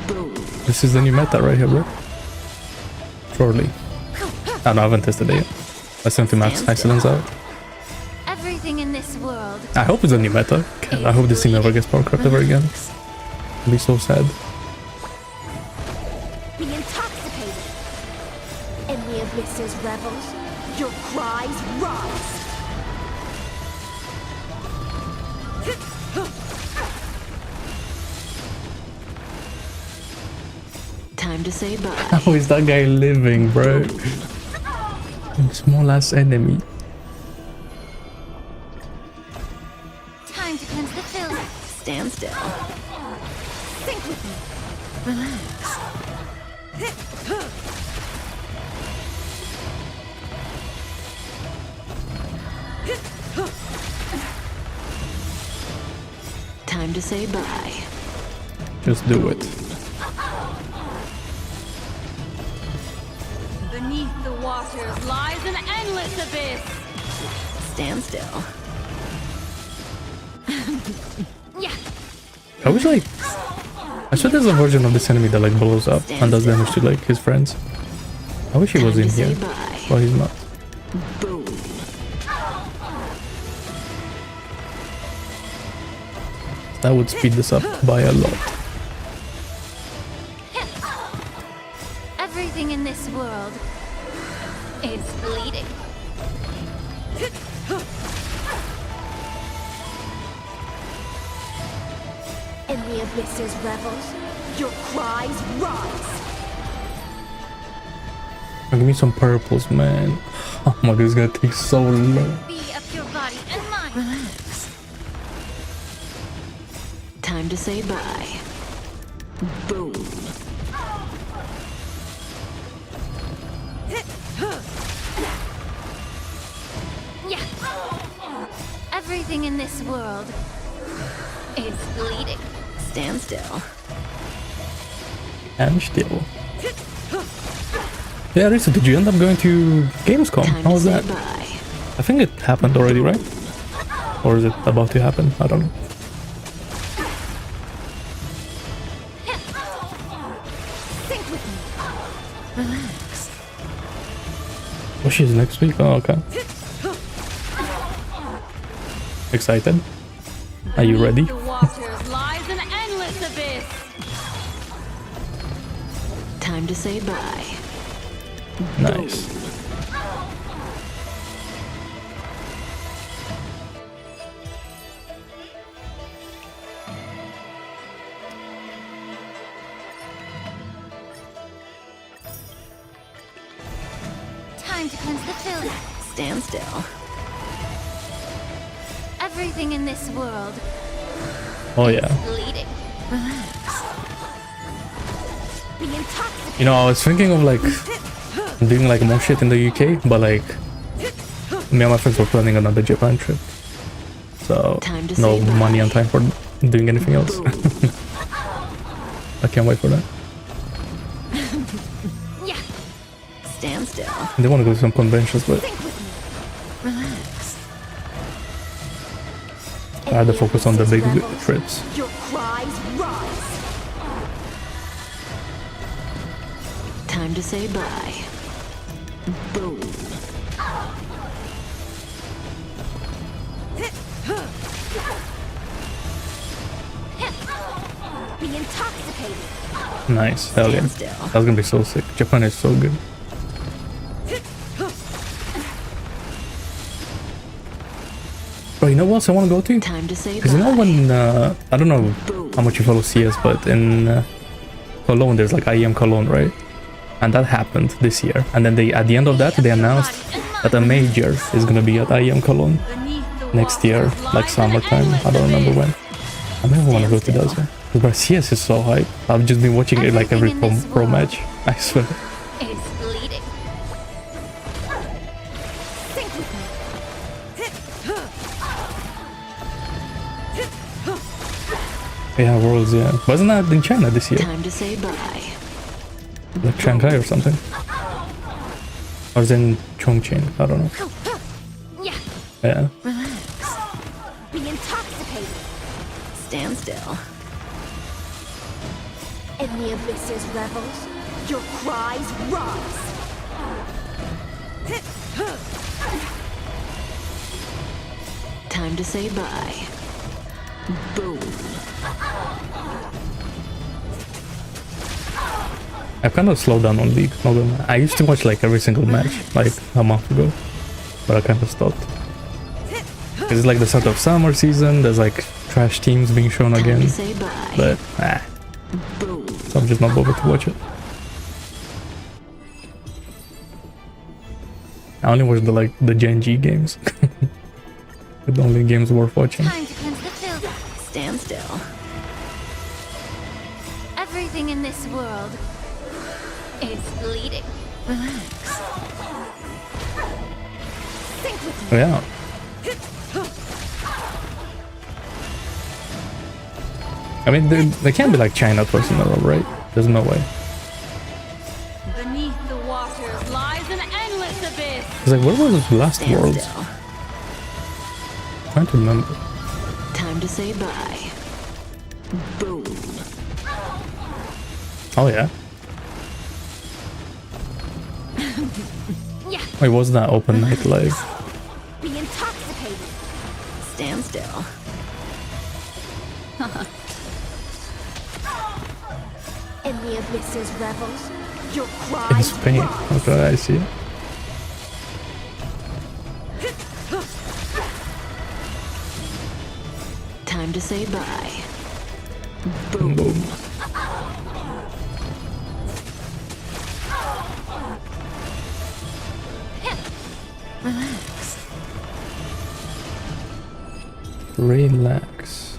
Boom. This is the new meta right here, bro. Surely. I haven't tested it yet. Let's send to max Hysilens out. Everything in this world I hope it's a new meta. I hope this team never gets power crept ever again. I'd be so sad. be intoxicated. In the abyss's revels, your cries rise. Time to say bye. How is that guy living, bro? Small ass enemy. Time to cleanse the filth. Stand still. Sync with me. Relax. Time to say bye. Just do it. Beneath the waters lies an endless abyss. Stand still. Yeah. I wish like I swear there's a version of this enemy that like blows up and does damage to like his friends. I wish he was Time in to say here, bye. but he's not. Boom. That would speed this up by a lot. Everything in this world is bleeding. In the abyss's revels, your cries rise. Give me some purples, man. Oh my god, this is gonna take so long. Be of your body and mind. Relax. Time to say bye. Boom. Yeah. Everything in this world is bleeding. Stand still. And still. Yeah, Risa, did you end up going to Gamescom? Time How to was say that? bye. I think it happened already, right? Or is it about to happen? I don't know. Think with me. Relax. Oh, she's next week? Oh, okay. Excited? Are you ready? The waters lies an endless abyss. Time to say bye. Nice. Time to cleanse the filth. Stand still. Everything in this world Oh yeah. bleeding. Relax. Be intoxicated. You know, I was thinking of like doing like more shit in the UK, but like me and my friends were planning another Japan trip. So Time to no say bye. money and time for doing anything else. I can't wait for that. Yeah. Stand still. They want to go to some conventions, but Think with me. Relax. I had to focus on the big trips. Your cries rise. Time to say bye. Boom. Be intoxicated. Nice, hell yeah. Stand still. That's gonna be so sick. Japan is so good. Bro, you know what else I want to go to? Time to say Because you know bye. when, I don't know how much you follow CS, but in Cologne there's like IEM Cologne, right? And that happened this year. And then at the end of that, they announced that a major is gonna be at IEM Cologne Beneath the next year, waters like lies an summertime. endless I don't remember abyss. when. I never want to go to those. But CS is so hype. I've just been watching it like every pro match. I swear. Is bleeding. Think with me. Yeah, Worlds, yeah. Wasn't that in China this year? Time to say bye. Like Shanghai or something? Or is it in Chongqing? I don't know. Yeah. Yeah. Relax. Be intoxicated. Stand still. In the abyss's revels, your cries rise. Time to say bye. Boom. I've kind of slowed down on League. Not gonna lie. I used to watch like every single match, like a month ago. But I kind of stopped. It's like the start of summer season, there's like trash teams being shown Time again. to say bye. But, Boom. so I'm just not bothered to watch it. I only watch the Gen G games. The only games worth watching. Time to cleanse the filth. Stand still. Everything in this world is bleeding. Relax. Think with me. Oh yeah. I mean, they can't be like China twice in a row, right? There's no way. Beneath the waters lies an endless abyss. It's like, what was the last Stand Worlds? still. Trying to remember. Time to say bye. Boom. Oh yeah. Yeah. Wait, was that Open Night Live? Be intoxicated. Stand still. In the abyss's revels, your In cries Spain. rise. Okay, I see. Time to say bye. Boom. Relax. Relax.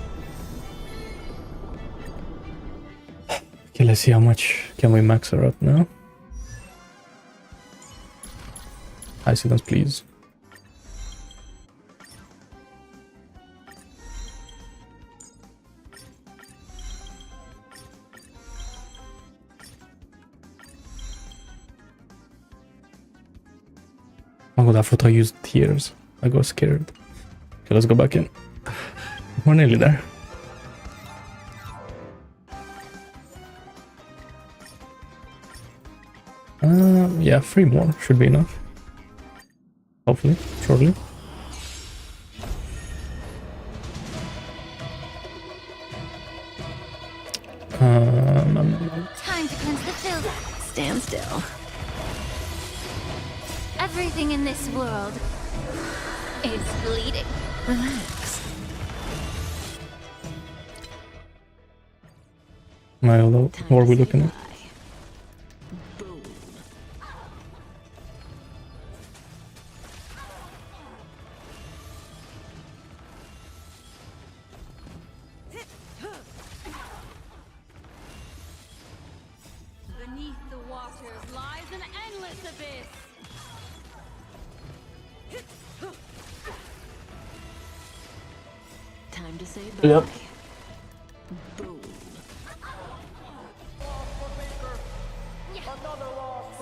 Okay, let's see how much can we max her up now. Hysilens, please. Oh god, I thought I used tears. I got scared. Okay, let's go back in. We're nearly there. Yeah, 3 more should be enough. Hopefully, shortly. Time to cleanse the filth. Stand still. Everything in this world is bleeding. Relax. Milo, what are we looking at? Boom. Beneath the waters lies an endless abyss. Time to say bye. Yep. Boom.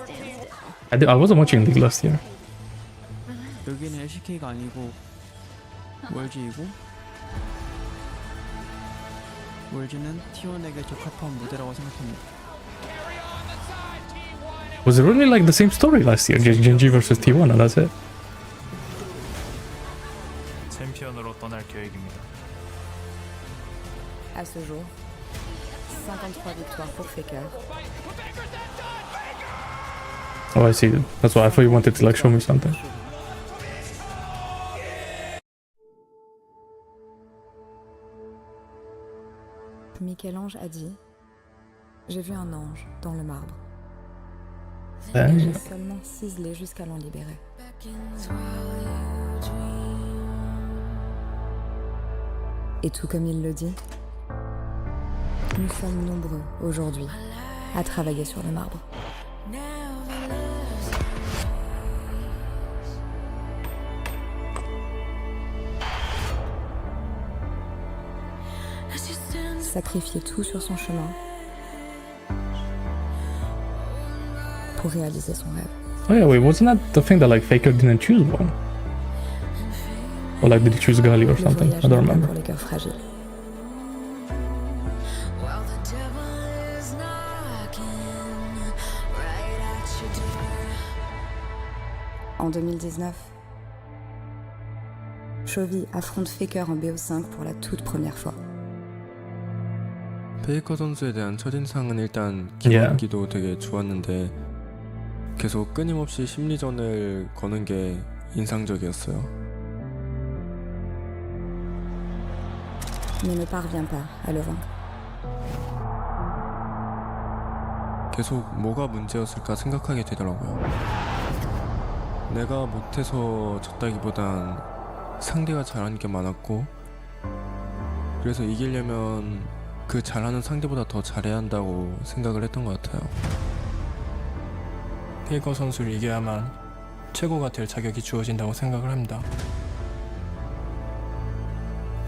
Stand still. I wasn't watching League last year. 여기는 LCK가 아니고 월즈이고 월즈는 T1에게 적합한 무대라고 생각합니다. Was it really like the same story last year? Genji versus T1 and that's it? 챔피언으로 떠날 계획입니다. À ce jour, 53 victoires pour Faker. Oh, I see. That's why I thought you wanted to like show me something. Michel-Ange a dit « J'ai vu un ange dans le marbre. Then, J'ai seulement ciselé jusqu'à l'en libérer. » Et tout comme il le dit, nous sommes nombreux aujourd'hui à travailler sur le marbre. Sacrifier tout sur son chemin pour réaliser son rêve. oh yeah, wait, wasn't that the thing that like Faker didn't choose one? Or like did he choose Gali or Le something? voyage I don't n'est pas remember. pour les cœurs fragiles. En 2019, Chovy affronte Faker en BO5 pour la toute première fois. 페이커 선수에 대한 첫인상은 일단 Yeah. 기본기도 되게 좋았는데 계속 끊임없이 심리전을 거는 게 인상적이었어요. Mais ne parvient pas à le vaincre. 계속 뭐가 문제였을까 생각하게 되더라고요. 내가 못해서 졌다기보단 상대가 잘하는 게 많았고 그래서 이기려면 그 잘하는 상대보다 더 잘해야 한다고 생각을 했던 것 같아요. 페이커 선수를 이겨야만 최고가 될 자격이 주어진다고 생각을 합니다.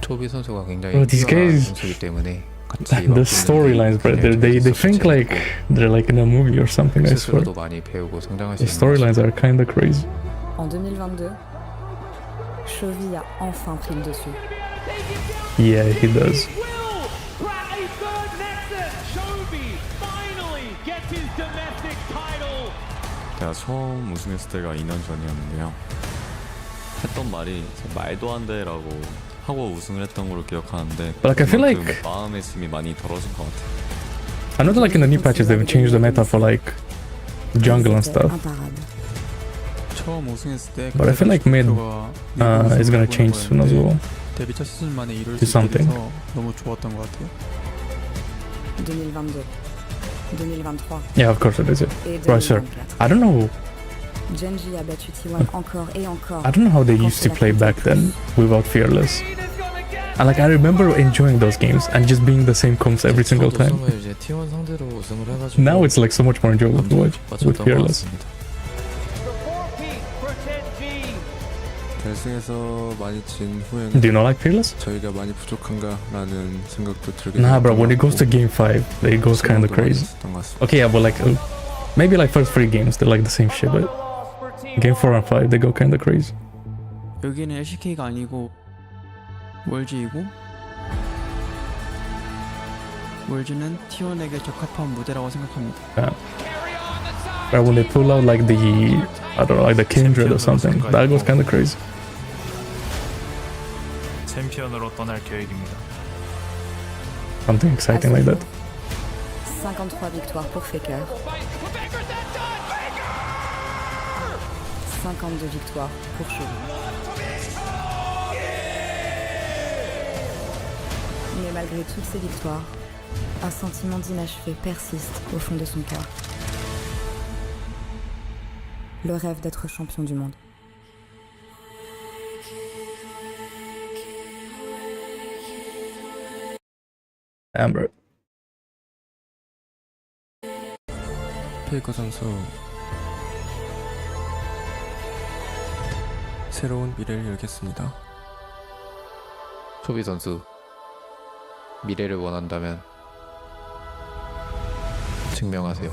초비 선수가 굉장히 Bro, these 뛰어난 guys- 선수이기 때문에 같이 The 바꾸는 storylines, bro, 굉장히 they think 재밌었고 like they're like in a movie or something, I swear. 스스로도 많이 배우고 성장할 수 The 있는 storylines are kinda crazy. En 2022, Chovy a enfin pris le dessus. Yeah, he does. 제가 처음 우승했을 때가 2년 전이었는데요. 했던 말이 말도 안 돼라고 하고 우승을 했던 걸로 기억하는데 But like, I feel 그만큼 like- 마음의 짐이 많이 덜어진 것 같아요. I know that like in the new patches they've changed the meta for like jungle and C'était stuff. imparable. 처음 우승했을 때 But I feel like mid is gonna change soon as well. 데뷔차 시즌 만에 이룰 Do 수 있게 something. 돼서 너무 좋았던 것 같아요. 2022, 2023 Yeah, of course it is. et Right, sure. 2024. I don't know. Genji a battu T1 encore et encore. I don't know how they Quand used to il a play compté back plus. then without Fearless. And like I remember enjoying those games and just being the same comps every single 저도 time. 우승을 이제 T1 상대로 우승을 해가지고 Now it's like so much more enjoyable to watch with 빠졌던 것 Fearless. 같습니다. 결승에서 많이 진 후에는 Do you not like Fearless? 저희가 많이 부족한가라는 생각도 들게 Nah, bro. 됐던 When it 것 goes to 같고 game 5, it goes kind of 실망도 많이 crazy. 했었던 것 같습니다. Okay, yeah, but like maybe like first 3 games they're like the same shit, but game 4 and 5 they go kind of crazy. 여기는 LCK가 아니고 월즈이고 월즈는 T1에게 적합한 무대라고 생각합니다. But when they pull out like the I don't know, like the Kindred or something, that goes kind of crazy. 챔피언으로 떠날 계획입니다. Something À exciting ce like jour, that. 53 victoires pour Faker. 52 victoires pour Cheveux. Mais malgré toutes ces victoires, un sentiment d'inachevé persiste au fond de son cœur. Le rêve d'être champion du monde. Amber. 페이커 선수 새로운 미래를 열겠습니다. 초비 선수 미래를 원한다면 증명하세요.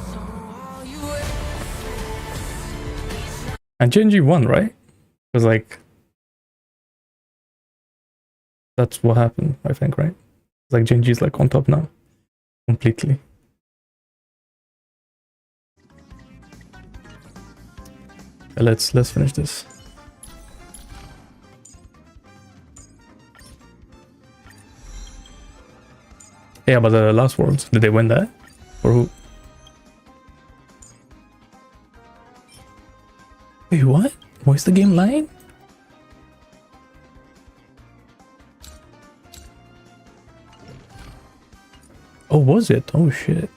And Genji won, right? It was like that's what happened, I think, right? It's like Genji's like on top now, completely. Let's finish this. Yeah, but the last Worlds, did they win that? Or who? Wait, what? Why is the game lying? Oh, was it? Oh shit.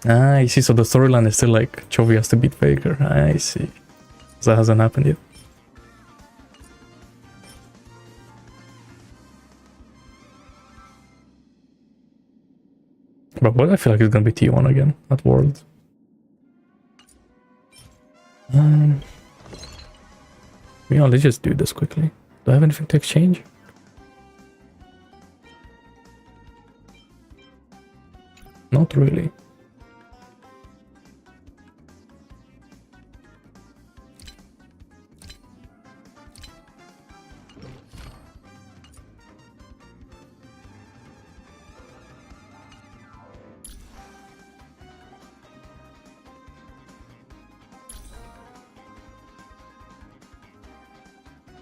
Ah, I see. So the storyline is still like Chovy has to beat Faker. I see. That hasn't happened yet. But what I feel like it's gonna be T1 again at Worlds. Yeah, let's just do this quickly. Do I have anything to exchange? Not really.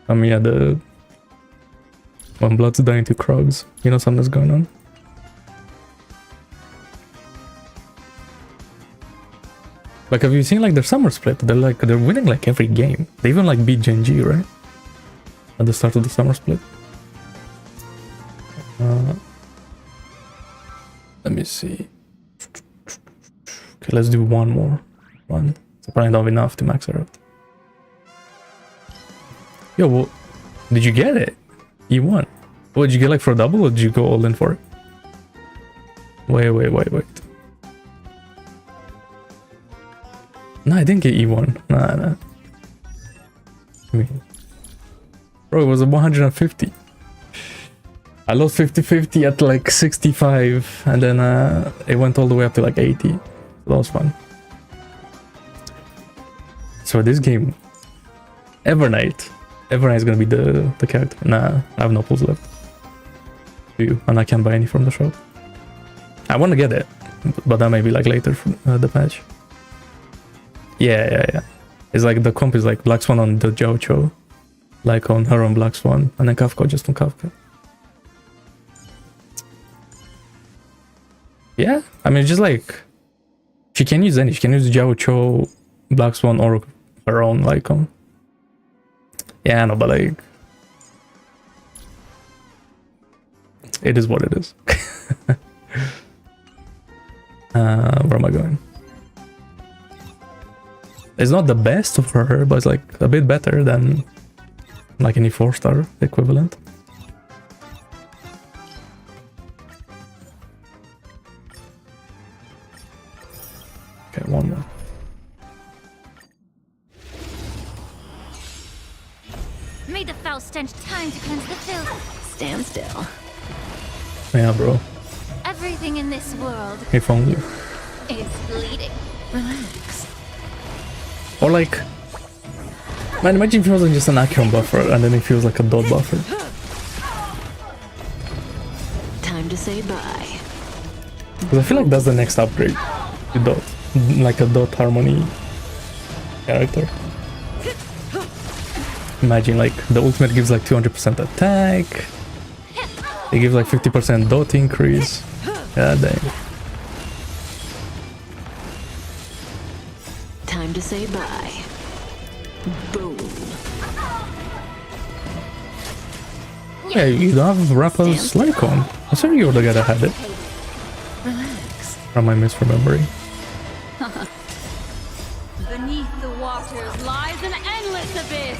Yeah, the when blood's dying to Krogs, you know something's going on. Like, have you seen like their summer split? They're winning like every game. They even like beat Genji, right? At the start of the summer split. Let me see. Okay, let's do one more. One. It's probably not enough to max her out. Yo, well, did you get it? You won. What, did you get like for a double or did you go all in for it? Wait. No, I didn't get E1. Nah. I mean, bro, it was a 150. I lost 50-50 at like 65 and then it went all the way up to like 80. So that was fun. So this game, Evernight is gonna be the character. Nah, I have no pulls left. Do you? And I can't buy any from the shop. I want to get it, but that may be like later for the patch. Yeah. It's like the comp is like Black Swan on the Jojo, like on her on Black Swan, and then Kafka just on Kafka. Yeah, I mean, just like she can use any. She can use Jojo, Black Swan, or her own like Yeah, no, but like It is what it is. Where am I going? It's not the best for her, but it's like a bit better than like any 4-star equivalent. Okay, one more. Made the foul stench time to cleanse the filth. Stand still. Yeah, bro. Everything in this world If only. is bleeding. Relax. Or like, man, imagine if it wasn't just an Acheron buffer and then it feels like a dot buffer. Time to say bye. Because I feel like that's the next upgrade. The dot. Like a dot harmony character. Imagine like the ultimate gives like 200% attack. It gives like 50% dot increase. Yeah, dang. Time to say bye. Boom. Yeah, you don't have Rappel's Lycon. I thought you were the guy that had it. Relax. Or am I misremembering? Beneath the waters lies an endless abyss.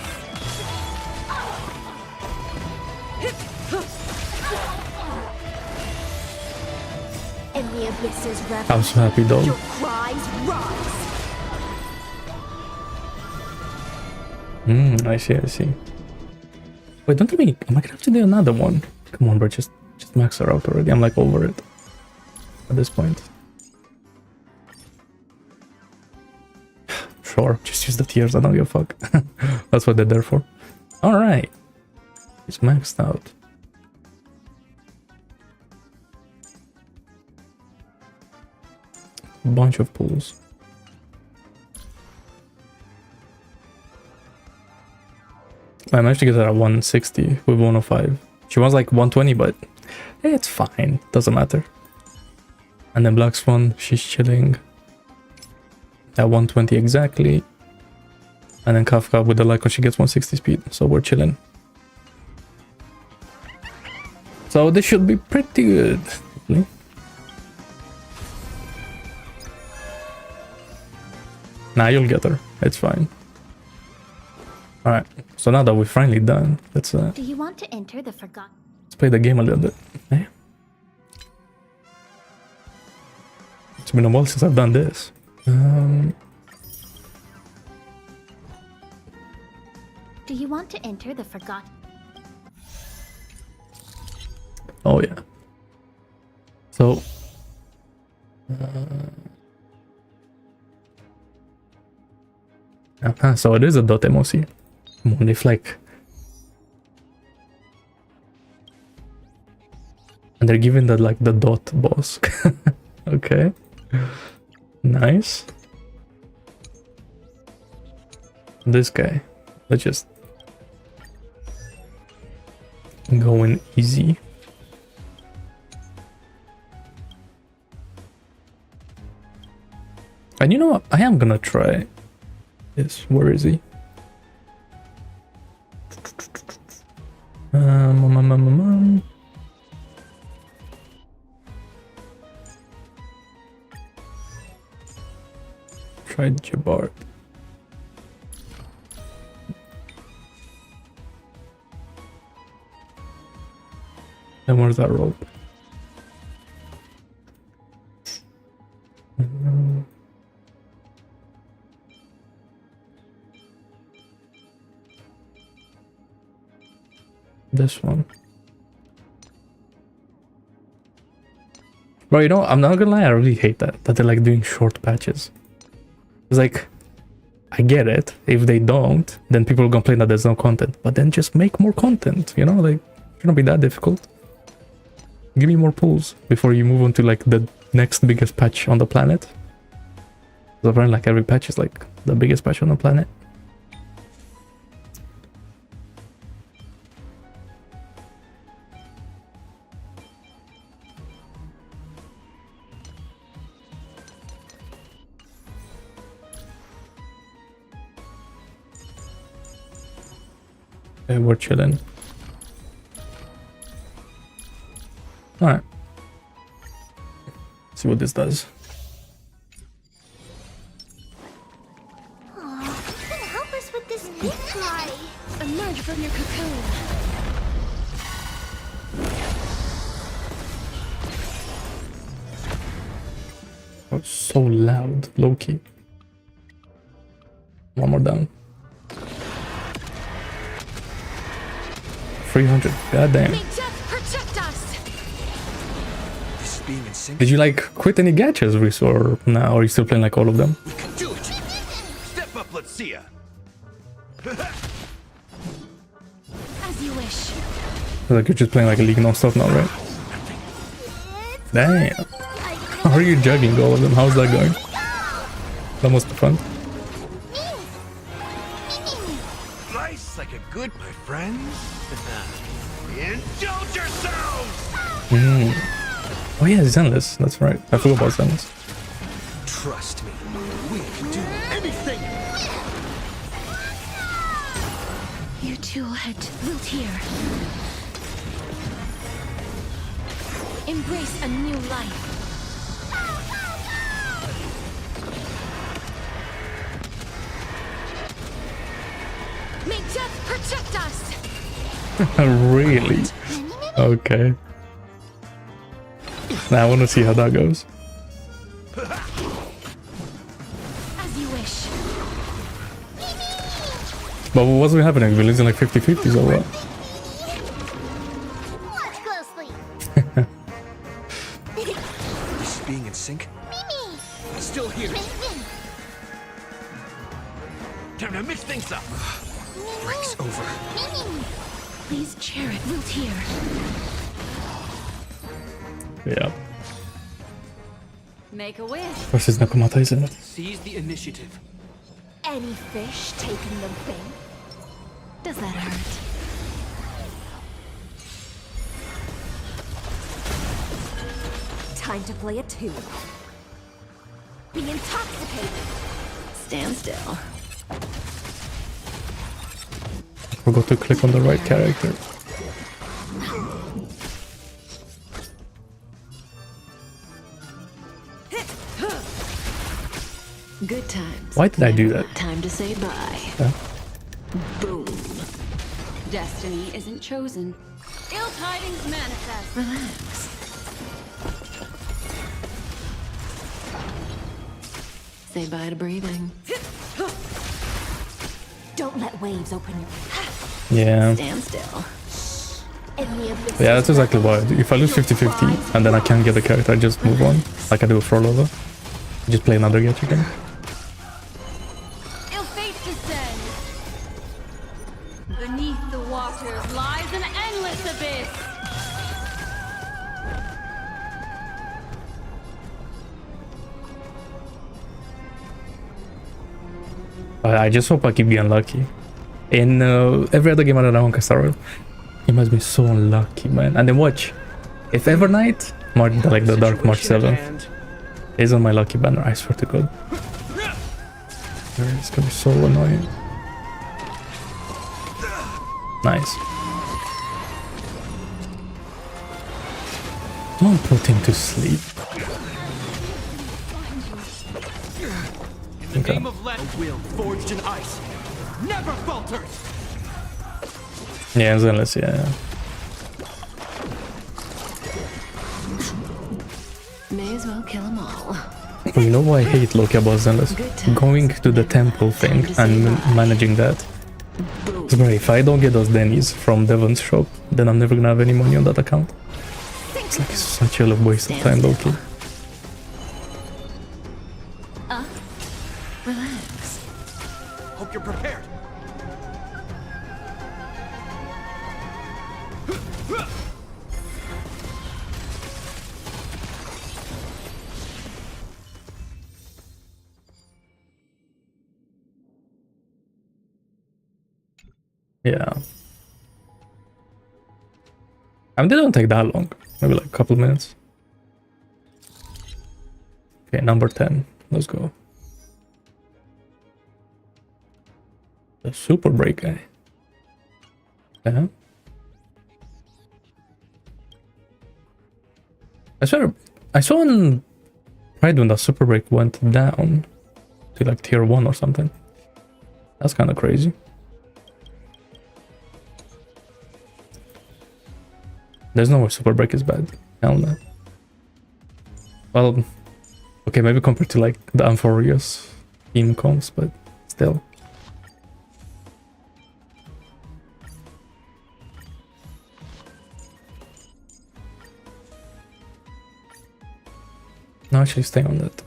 In the abyss's I'm so happy though. your cries rise. I see, I see. Wait, don't tell me, am I gonna have to do another one? Come on, bro, just max her out already. I'm like over it at this point. Sure, just use the tears, I don't give a fuck. That's what they're there for. Alright. It's maxed out. Bunch of pulls. I managed to get her at 160 with 105. She was like 120, but it's fine. Doesn't matter. And then Black Swan, she's chilling at 120 exactly. And then Kafka with the Lycon, she gets 160 speed. So we're chilling. So this should be pretty good. Nah, you'll get her. It's fine. Alright, so now that we're finally done, let's Do you want to enter the forgotten? let's play the game a little bit. Eh? It's been a while since I've done this. Do you want to enter the forgotten? Oh yeah. So so it is a dot MOC. Come on, if like, and they're giving that like the dot boss. Okay, nice. This guy, let's just go in easy. And you know what? I am gonna try this. Where is he? Try Jabard. And where's that rope? This one. Bro, you know, I'm not gonna lie, I really hate that they're like doing short patches. It's like, I get it. If they don't, then people will complain that there's no content. But then just make more content, you know? Like, it shouldn't be that difficult. Give me more pulls before you move on to like the next biggest patch on the planet. So apparently like every patch is like the biggest patch on the planet. Okay, we're chilling. Alright. See what this does. Help us with this big fly. Emerge from your cocoon. Oh, so loud, low key. One more down. 300. God damn. May death protect us. Did you like quit any gadgets, Reese, or now? Or are you still playing like all of them? Do it. Step up, let's see ya. As you wish. Like you're just playing like a league non-stop now, right? Damn. How are you juggling all of them? How's that going? That must be fun. Slice like a good, my friends. Indulge yourselves. Oh yeah, Zenless. That's right. I forgot about Zenless. Trust me, we can do anything. Your tool head wilt here. Embrace a new life. May death protect us. Really? Okay. Now I want to see how that goes. As you wish. But what's been happening? We're losing like 50-50s or what? Watch closely. This being in sync. Still here. Time to mix things up. Break's over. Please chair it wilt here. Yeah. Make a wish. Versus Nakamata, isn't it? Seize the initiative. Any fish taking the bait? Does that hurt? Time to play a tune. Be intoxicated. Stand still. Forgot to click on the right character. Good times. Why did I do that? Time to say bye. Yeah. Boom. Destiny isn't chosen. Ill tidings manifest. Relax. Say bye to breathing. Don't let waves open your Yeah. Stand still. Yeah, that's exactly why. If I lose 50-50 and then I can't get the character, I just move on. Like I do with rollover. Just play another gadget again. Ill fate descend. Beneath the waters lies an endless abyss. I just hope I keep getting lucky. In every other game I don't want Castarol, he must be so unlucky, man. And then watch, if ever night, like the Dark March 7th, is on my lucky banner, I swear to God. It's gonna be so annoying. Nice. Don't put him to sleep. In the name of a will forged in ice never falters. Yeah, Zenless, yeah. May as well kill them all. But you know why I hate Loki about Zenless? Going to the temple thing and managing that. It's great. If I don't get those Denny's from Devon's shop, then I'm never gonna have any money on that account. It's like such a waste of time, Loki. Relax. Hope you're prepared. Yeah. I mean, they don't take that long. Maybe like a couple minutes. Okay, number 10. Let's go. The super break guy. Yeah. I saw in Pride when the super break went down to like tier 1 or something. That's kind of crazy. There's no way super break is bad. Hell no. Well, okay, maybe compared to like the Amphorious team comps, but still. No, actually stay on that.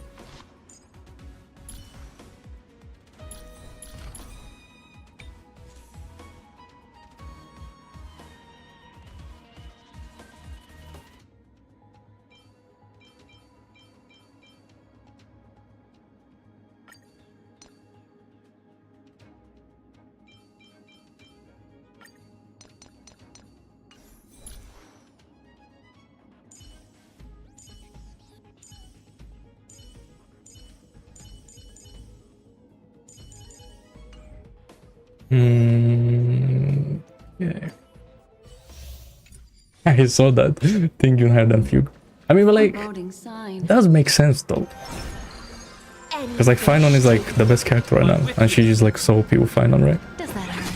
Yeah. I saw that. Think you had that fugue. I mean, but like, it does make sense though. Because like Finon is like the best character right now, and she's like so OP with Finon, right? Does that hurt?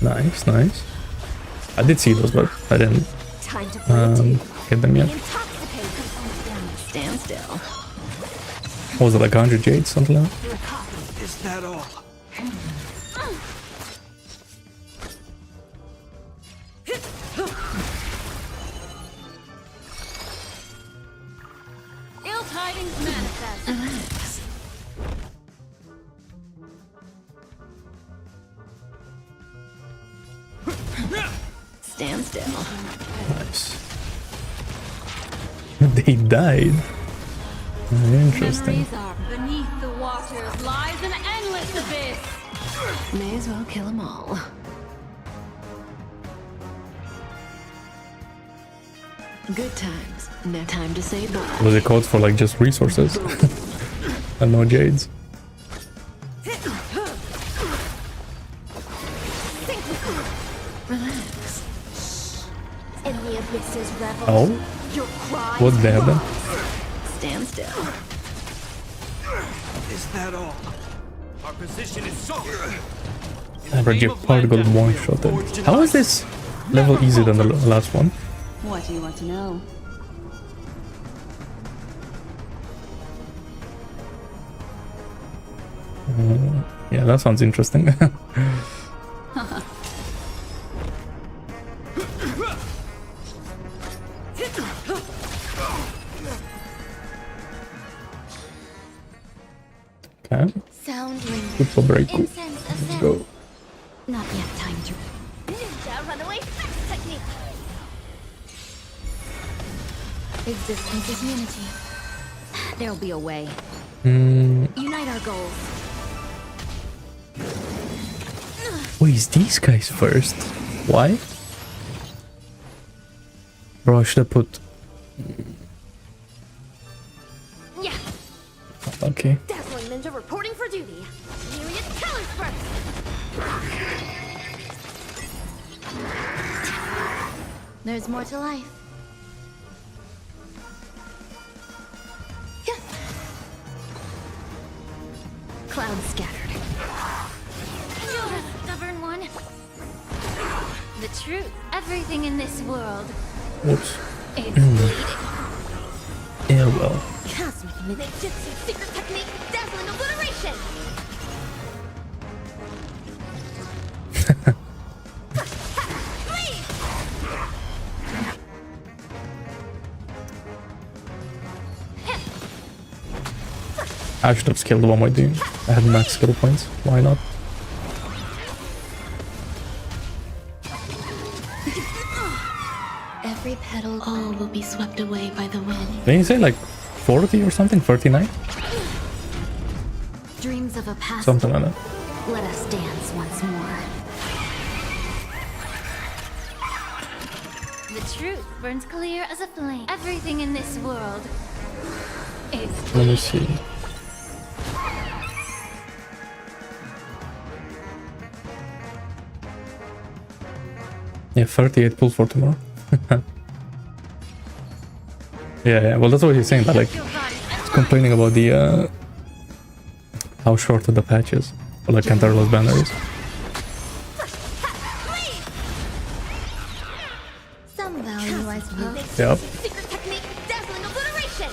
Nice, nice. I did see those, but I didn't get them yet. Stand still. What was it, like 100 jades, something like that? Is that all? Ill tidings manifest. Stand still. Nice. They died. Interesting. Memories are beneath the waters lies an endless abyss. May as well kill them all. Good times. No time to say bye. Was it codes for like just resources? And no jades? Relax. In the abyss's revel. Oh? Your cries What the hell? Stand still. Is that all? Our position is so. Average your particle one-shotted. How is this level easier than the last one? What do you want to know? Yeah, that sounds interesting. Okay. Sound ring. Super break. Incense Let's ascend. go. Not yet time to. Ninja runaway fast technique. Existence is unity. There'll be a way. Unite our goals. Wait, is these guys first? Why? Bro, I should have put... Yeah. Okay. Dazzling ninja reporting for duty. Myriad colors first. There's more to life. Yeah. Clouds scattered. You're the stubborn one. The truth, everything in this world Whoops. is bleeding. Yeah, well. Cosmic ninjutsu secret technique, dazzling obliteration. I should have scaled one more dude. I had max skill points. Why not? Every petal all will be swept away by the wind. Didn't you say like 40 or something? 39? Dreams of a past. Something like that. Let us dance once more. The truth burns clear as a flame. Everything in this world is. Let me see. Yeah, 38 pulls for tomorrow. Yeah, well, that's what he's saying. That like, he's complaining about the how short the patch is, or like Cantarlo's banner is. Some value, I suppose. Yep. Secret technique, dazzling obliteration.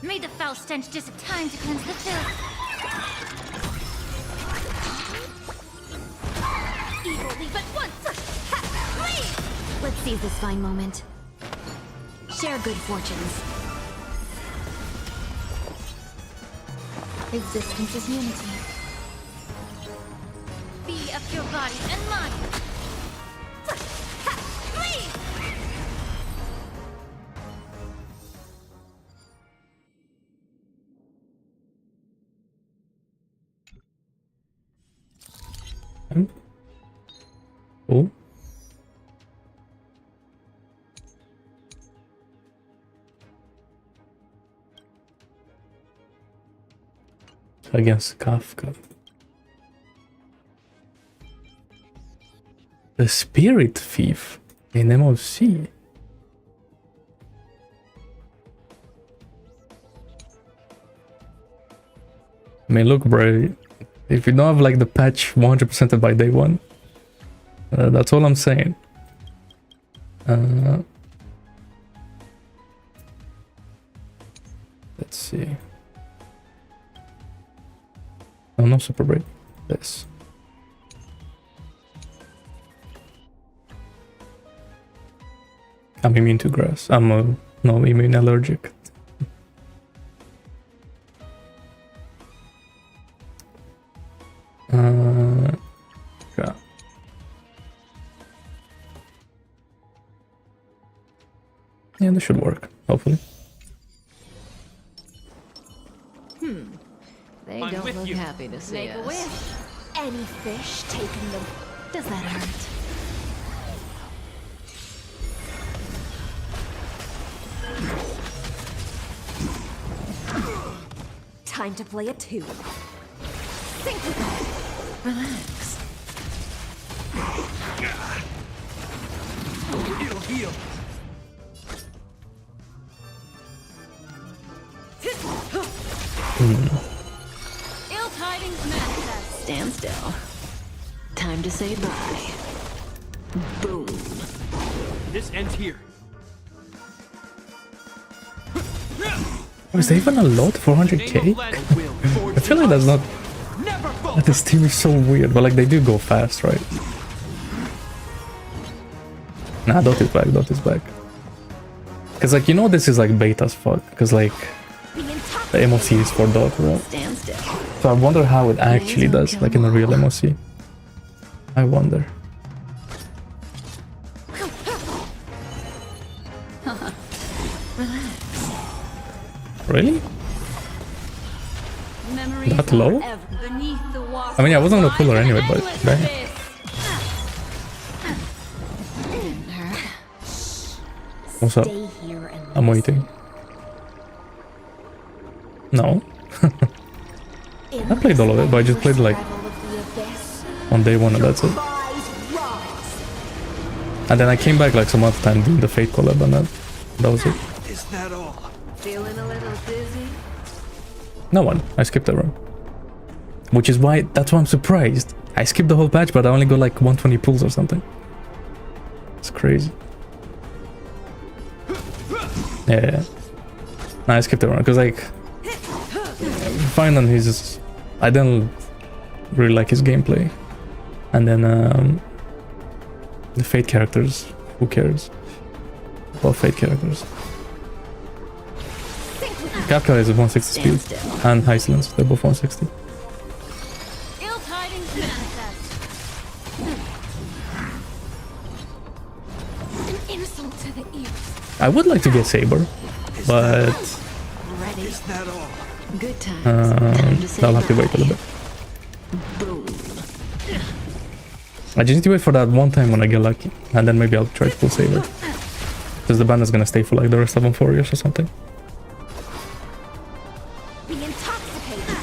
Made the foul stench just a time to cleanse the filth. Evil leave at once. Let's seize this fine moment. Share good fortunes. Existence is unity. Be of your body and mind. Cool. Against Kafka. The Spirit Thief in MOC. I mean, look, bro. If you don't have like the patch 100% by day one, that's all I'm saying. Let's see. Oh, no super break. This. I'm immune to grass. I'm no immune allergic. Yeah. Yeah, this should work, hopefully. They don't look happy to see Make a us. wish. Any fish taking them. Does that hurt? Time to play a tune. Think with it. Relax. It'll heal. Ill tidings manifest. Stand still. Time to say bye. Boom. This ends here. Oh, is there even a lot? 400k? I feel like that's not... That this team is so weird, but like they do go fast, right? Nah, Dot is back, Dot is back. Cause like, you know this is like bait as fuck, cause like the MOC is for Dot, right? Stand still. So I wonder how it actually does, like in a real MOC. I wonder. Really? Memories That low? forever beneath the water. I mean, I wasn't gonna pull her anyway, but damn. What's up? I'm waiting. No. I played all of it, but I just played like on day one and that's it. And then I came back like some other time doing the Fate collab and that was it. Is that all? Feeling a little dizzy? No one. I skipped that run. Which is why, that's why I'm surprised. I skipped the whole patch, but I only got like 120 pulls or something. It's crazy. Yeah. Nah, I skipped the run, because like... Fine on his... I didn't really like his gameplay. And then, the Fate characters, who cares? About Fate characters. Kafka is 160 speed, and Hysilens, they're both 160. Ill tidings manifest. An insult to the ears. I would like to get Saber, but Is that all? Good times. Time to say I'll have to wait a little bit. Boom. I just need to wait for that one time when I get lucky, and then maybe I'll try to pull Saber. Because the ban is gonna stay for like the rest of them 4 years or something. Be intoxicated.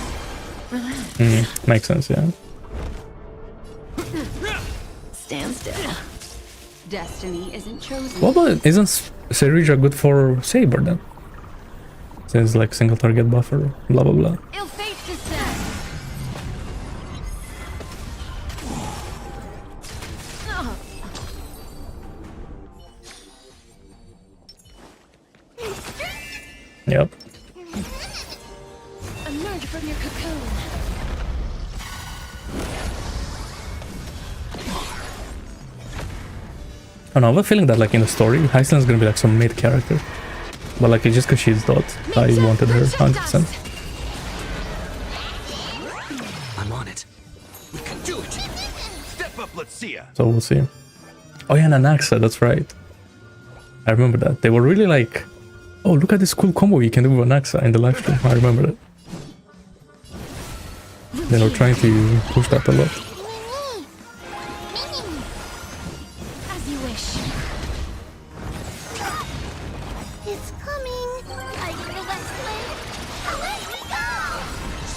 Makes sense, yeah. Stand still. Destiny isn't chosen. Well, but isn't Serija good for Saber then? Since like single target buffer, blah blah blah. Ill fate descends. Yep. Emerge from your cocoon. I don't know, I have a feeling that like in the story, Hysilens is gonna be like some mid character. But like it's just cause she's dot, I wanted her 100%. I'm on it. We can do it. Step up, let's see ya. So we'll see. Oh yeah, Nanaxa, that's right. I remember that. They were really like, oh look at this cool combo you can do with Nanaxa in the live stream. I remember that. They were trying to push that a lot. As you wish. It's coming. Are you the best way? Let me go.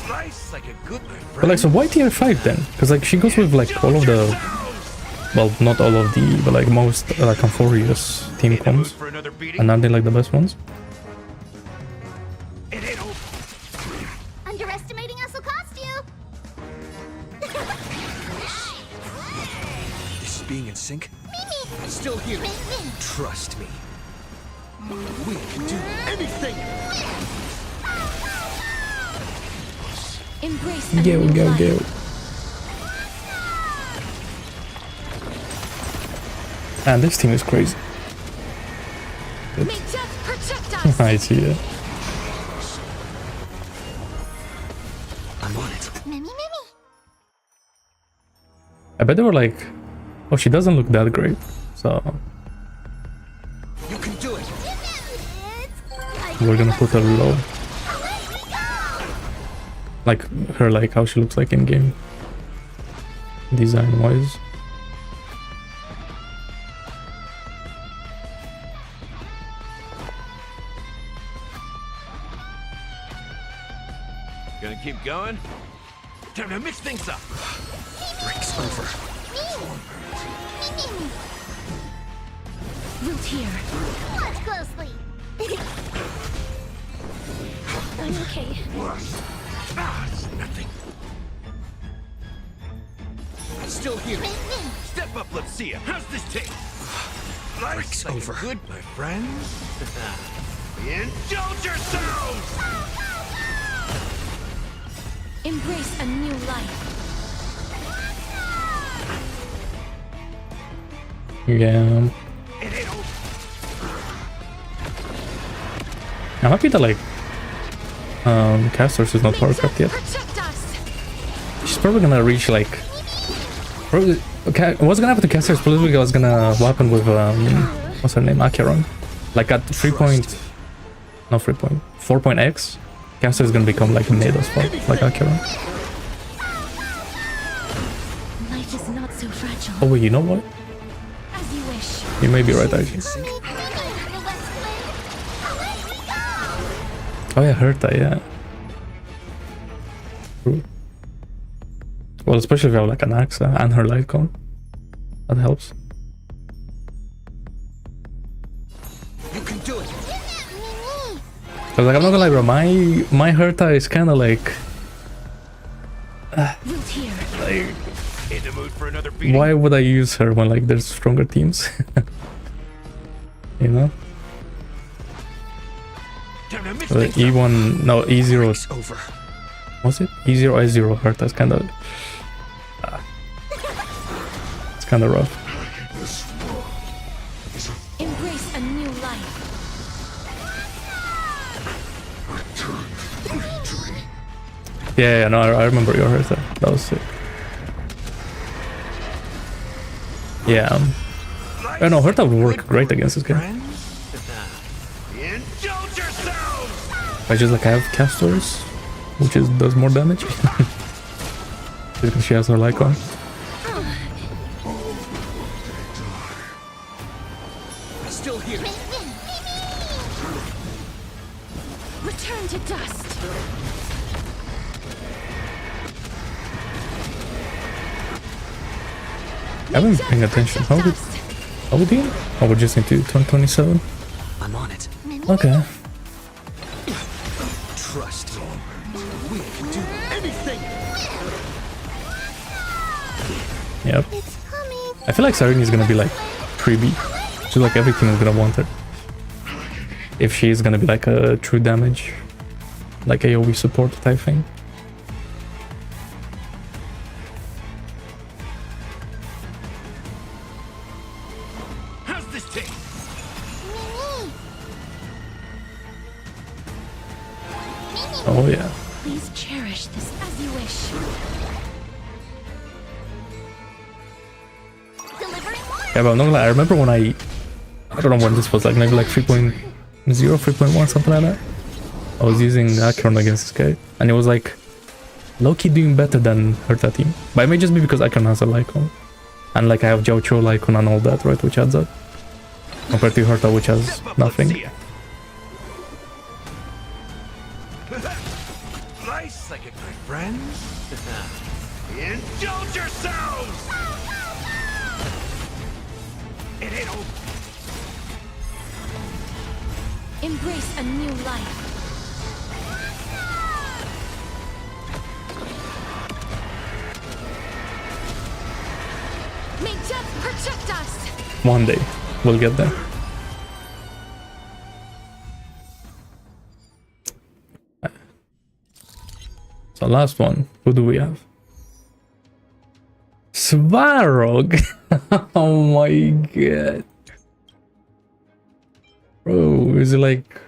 Slice like a good friend. But like, so why tier 5 then? Because like she goes with like all of the, well, not all of the, but like most like Amphorious team comps. For another beating. And aren't they like the best ones? It ain't over. Underestimating us will cost you. This is being in sync. Still here. Trust me. We can do anything. Embrace Go. And this team is crazy. May death protect us. I see it. I'm on it. Mimi. I bet they were like, oh, she doesn't look that great. So You can do it. we're gonna put her low. Like her, like how she looks like in game. Design wise. Gonna keep going? Time to mix things up. Break's over. Root here. Watch closely. I'm okay. Ah, it's nothing. Still here. Step up, let's see ya. How's this taste? Break's like over. Good, my friends. Indulge yourselves! Embrace a new life. Yeah. It ain't over. I'm happy that like Castors is not power capped yet. Protect us. She's probably gonna reach like, probably, okay, what's gonna happen to Castors? Probably was gonna weapon with what's her name, Acheron. Like at 4.x, Castors is gonna become like mid as fuck, like Acheron. Life is not so fragile. Oh wait, you know what? As you wish. You may be right actually. Oh yeah, Herta, yeah. True. Well, especially if you have like an Axa and her light cone. That helps. You can do it. Cause like I'm not gonna lie, bro, my Herta is kinda like Root here. like In the mood for another beating? why would I use her when like there's stronger teams? You know? Time to mix The things up. E1, no, E0, Break's over. was it? E0, I0 Herta is kinda it's kinda rough. Embrace a new life. Yeah, no, I remember your Herta. That was sick. Yeah. I know Herta would work great against this game. Friends? Indulge yourselves! I just like have Castors, which does more damage. Because she has her Lycon. Still here. Return to dust. I haven't been paying attention. How did Odin? Oh, we just need to turn 27. I'm on it. Okay. Trust me. We can do anything. Yep. I feel like Siren is gonna be like 3B. She's like everything is gonna want her. If she's gonna be like a true damage, like AoE support type thing. How's this taste? Oh yeah. Please cherish this as you wish. Delivering more. Yeah, but I'm not gonna lie, I remember when I don't know when this was, like maybe like 3.0, 3.1, something like that. I was using Acheron against this guy, and it was like low-key doing better than Herta team. But it may just be because Acheron has a Lycon, and like I have Jiao Lycon and all that, right, which adds up. Compared to Herta, which has nothing. Nice like it, my friends. Indulge yourselves! It ain't over. Embrace a new life. May death protect us. One day, we'll get there. So last one, who do we have? Svarog! Oh my god. Bro, is it like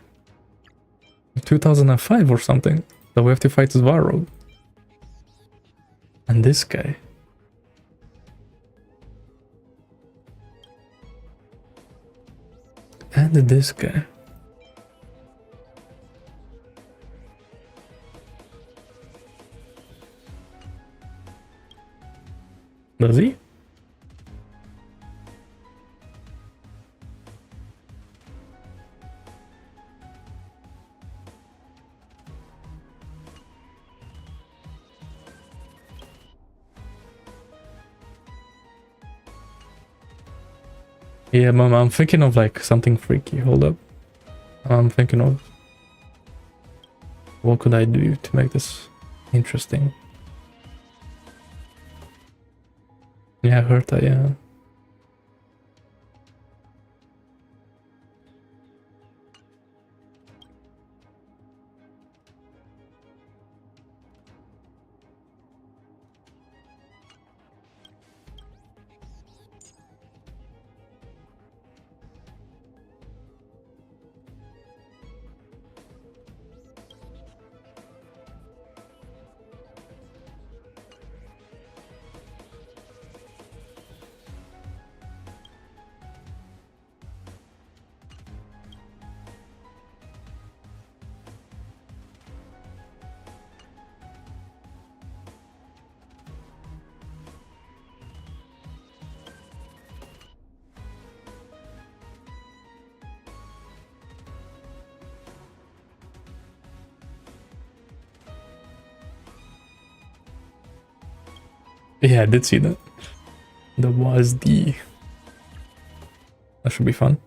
2005 or something that we have to fight Svarog? And this guy. And this guy. Does he? Yeah, Mom, I'm thinking of like something freaky. Hold up. I'm thinking of what could I do to make this interesting. Yeah, Herta, yeah. Yeah, I did see that. That was the... That should be fun.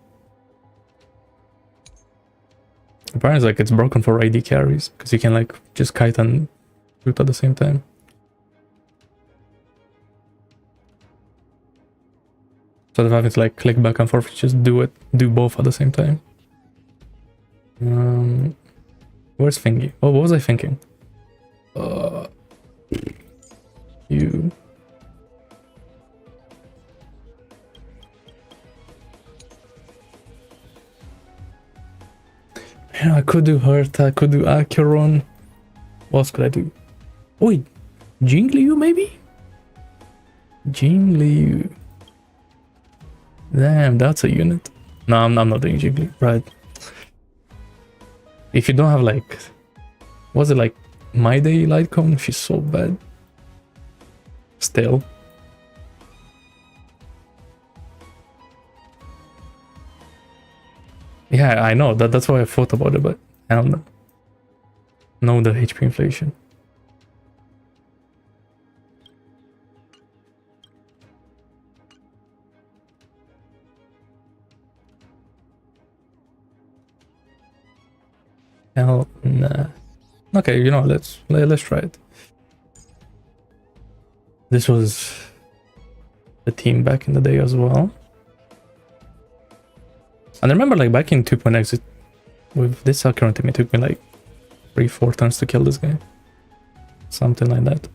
Apparently, like, it's broken for AD carries, because you can, like, just kite and shoot at the same time. Instead of having to, like, click back and forth, you just do both at the same time. Where's Thingy? Oh, what was I thinking? You... Yeah, I could do Herta, I could do Acheron. What else could I do? Oh, wait, Jingliu maybe? Jingliu. Damn, that's a unit. No, I'm not doing Jingliu, right? If you don't have like... Was it like My Day Lightcone? She's so bad. Still. Yeah, I know that's why I thought about it, but I don't know the HP inflation. Hell, nah. Okay, you know, let's try it. This was the team back in the day as well. And I remember like back in 2.x, with this current team, it took me like 3-4 turns to kill this guy. Something like that.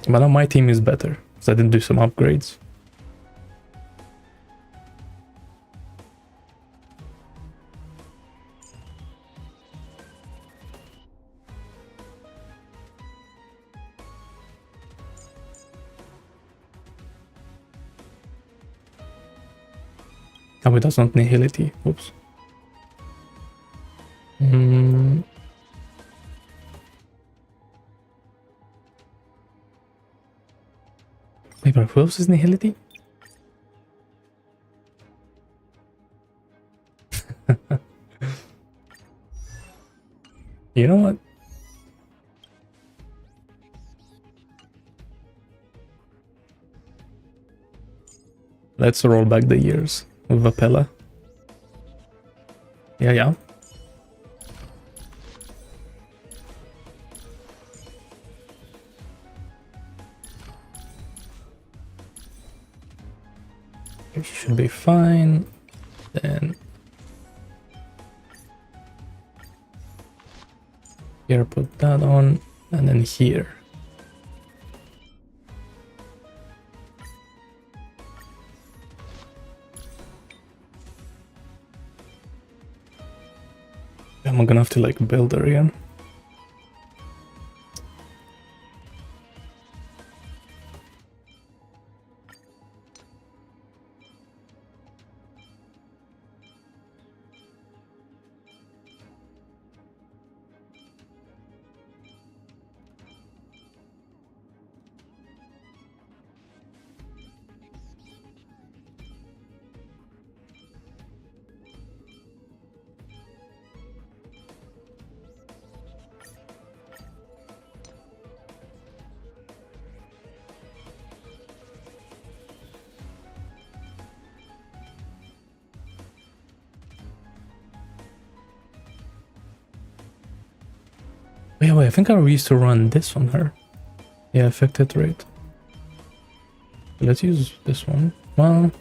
But now my team is better, because I didn't do some upgrades. Oh, it does not nihility. Oops. Wait, but who else is nihility? You know what? Let's roll back the years with Vapella. Yeah. It should be fine. Then here, put that on, and then here. I'm gonna have to like build her again. Wait, I think I used to run this on her. Yeah, affected rate. Let's use this one. Well,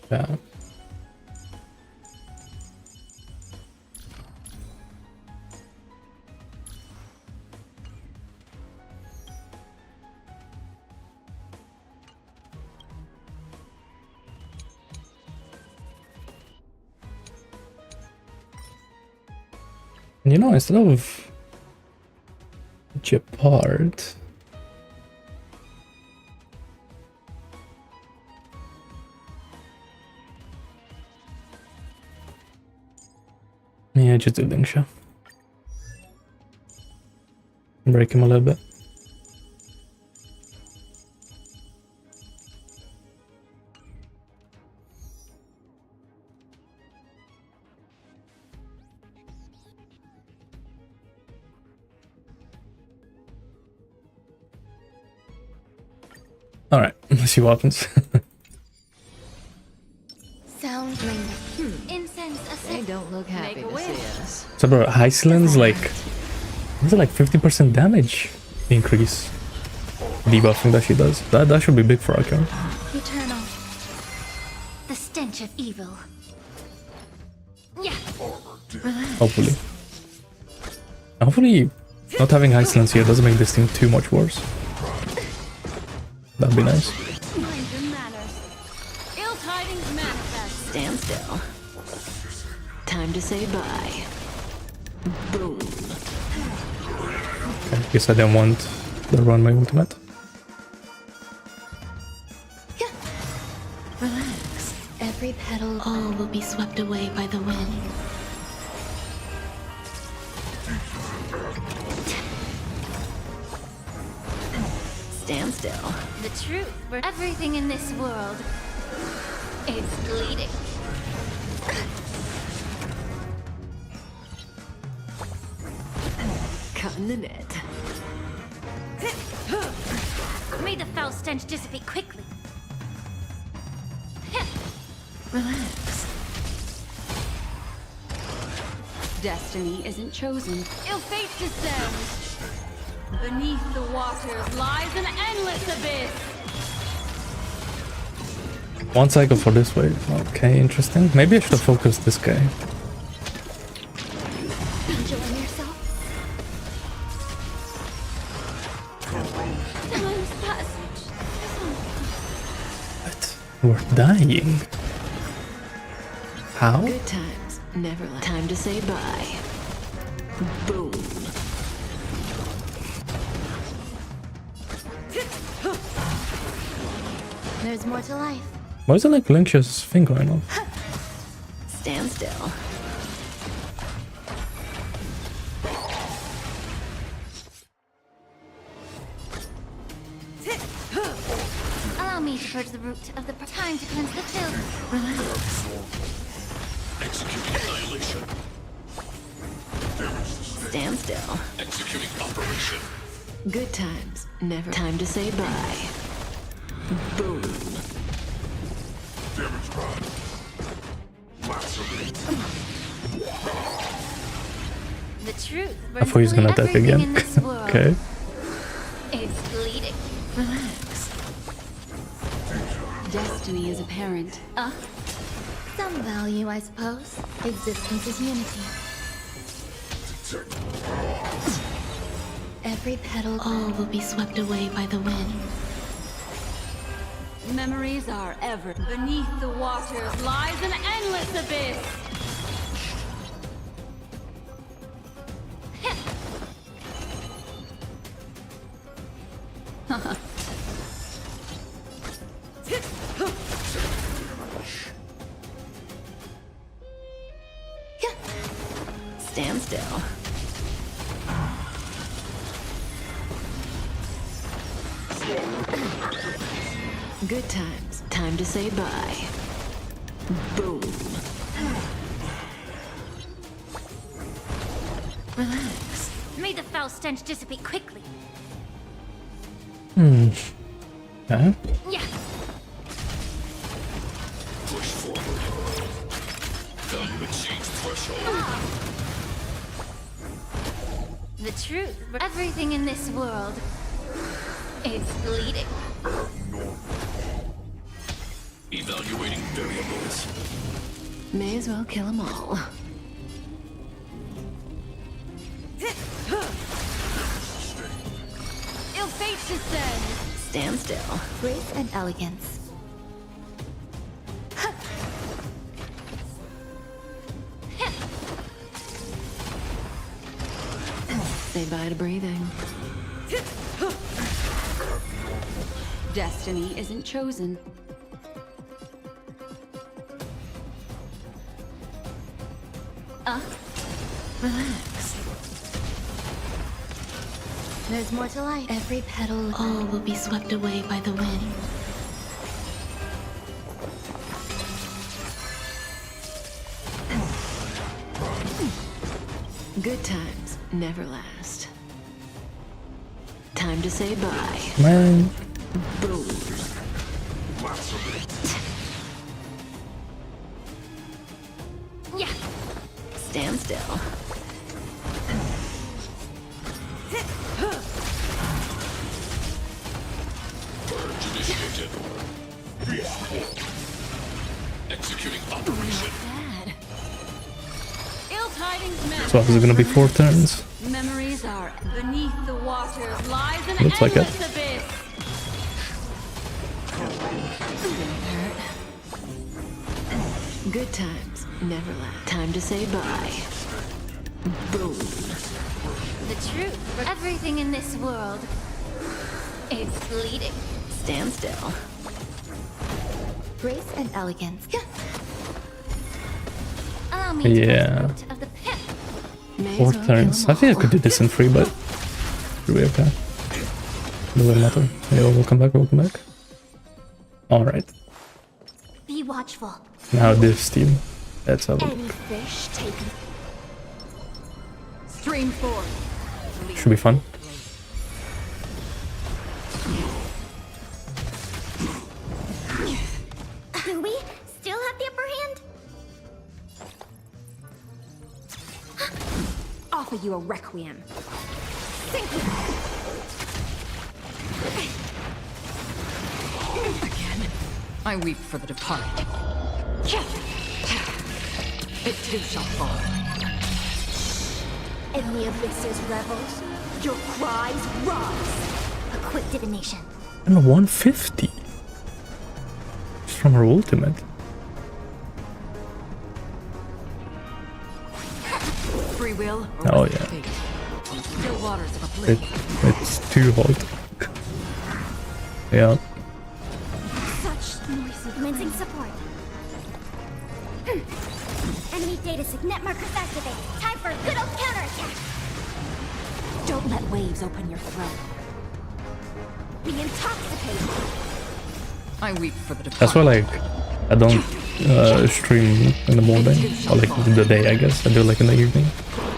yeah. You know, instead of Jeopard, yeah, just do Lingsha. Break him a little bit. All right, let's see what happens. Sound incense They don't look happy to see us. So, bro, Hysilens like, is it like 50% damage increase? Debuffing that she does. That should be big for our account. eternal. The stench of evil. Yeah. Hopefully. Hopefully, not having Hysilens here doesn't make this thing too much worse. That'd be nice. Mind your manners. Ill tidings manifest. Stand still. Time to say bye. Boom. Okay, guess I didn't want to run my ultimate. Relax. Every petal, all will be swept away by the wind. Stand still. The truth, where everything in this world is bleeding. Cutting the net. May the foul stench dissipate quickly. Relax. Destiny isn't chosen. Ill fate descends. Beneath the waters lies an endless abyss. One cycle for this way. Okay, interesting. Maybe I should have focused this guy. Enjoying yourself? Time's passage. What? We're dying. How? Good times, never last. Time to say bye. Boom. There's more to life. Why is it like Lynch's thing going off? Stand still. Allow me to purge the root of the time to cleanse the filth. Relax. Executing annihilation. Stand still. Executing operation. Good times, never. Time to say bye. Boom. Damage rod. Lacerate. The truth. I thought he's gonna attack everything again. in this world Okay. is bleeding. Relax. Destiny is apparent. Some value, I suppose. Existence is unity. Every petal, all will be swept away by the wind. Memories are ever. Beneath the waters lies an endless abyss. Stand still. Good times. Time to say bye. Boom. Relax. May the foul stench dissipate quickly. Okay. Yeah. Push forward. Value exceeds threshold. The truth. Everything in this world is bleeding. Evaluating variables. May as well kill them all. Ill fate descends. Stand still. Grace and elegance. Say bye to breathing. Destiny isn't chosen. Relax. There's more to life. Every petal, all will be swept away by the wind. Good times never last. Time to say bye. Man. Boom. Yeah. Stand still. Purge initiated. Executing operation. Bad. Ill tidings met. So is it gonna be 4 turns? Memories are beneath the waters lies an Looks like it. endless abyss. Good times never last. Time to say bye. Boom. The truth. Everything in this world is fleeting. Stand still. Grace and elegance. Allow me Yeah. to take note of the pimp. May 4 as well turns. kill I think I 'em could do this in 3, but we okay. Doesn't matter. Yeah, welcome back, welcome back. Alright. Be watchful. Now this team. Let's have a Any look. fish taken. Stream forth. Should be fun. Do we still have the upper hand? Offer you a requiem. Again, I weep for the departed. It too shall fall. In the abyss's revels, your cries rise. A quick divination. And 150. Just from her ultimate. Free will. Oh, Or yeah. fate. Still waters of It, oblivion. it's too hot. Yeah. Such noisy cleansing support. Enemy data net markers activate. Time for a good old counterattack. Don't let waves open your throat. Be intoxicated. I weep for the departed. That's why, like, I don't stream in the morning. Or, like, the day, I guess. I do, like, in the evening.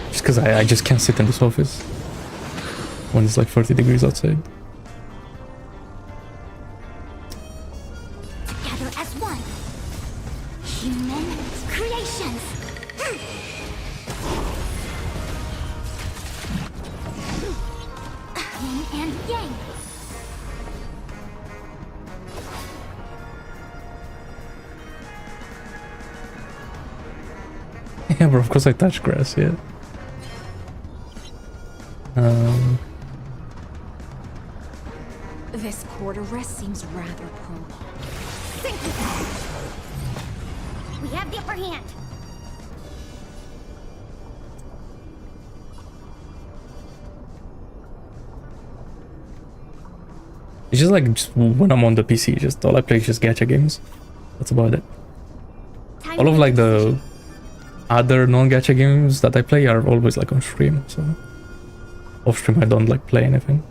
Just because I just can't sit in this office when it's, like, 30 degrees outside. Together as one. Human creations. Yin and yang. Yeah, bro, of course I touch grass, yeah. This quarter rest seems rather prolonged. We have the upper hand. It's just like when I'm on the PC, just all I play is just gacha games. That's about it. All of like the other non-gacha games that I play are always like on stream, so off stream I don't like play anything.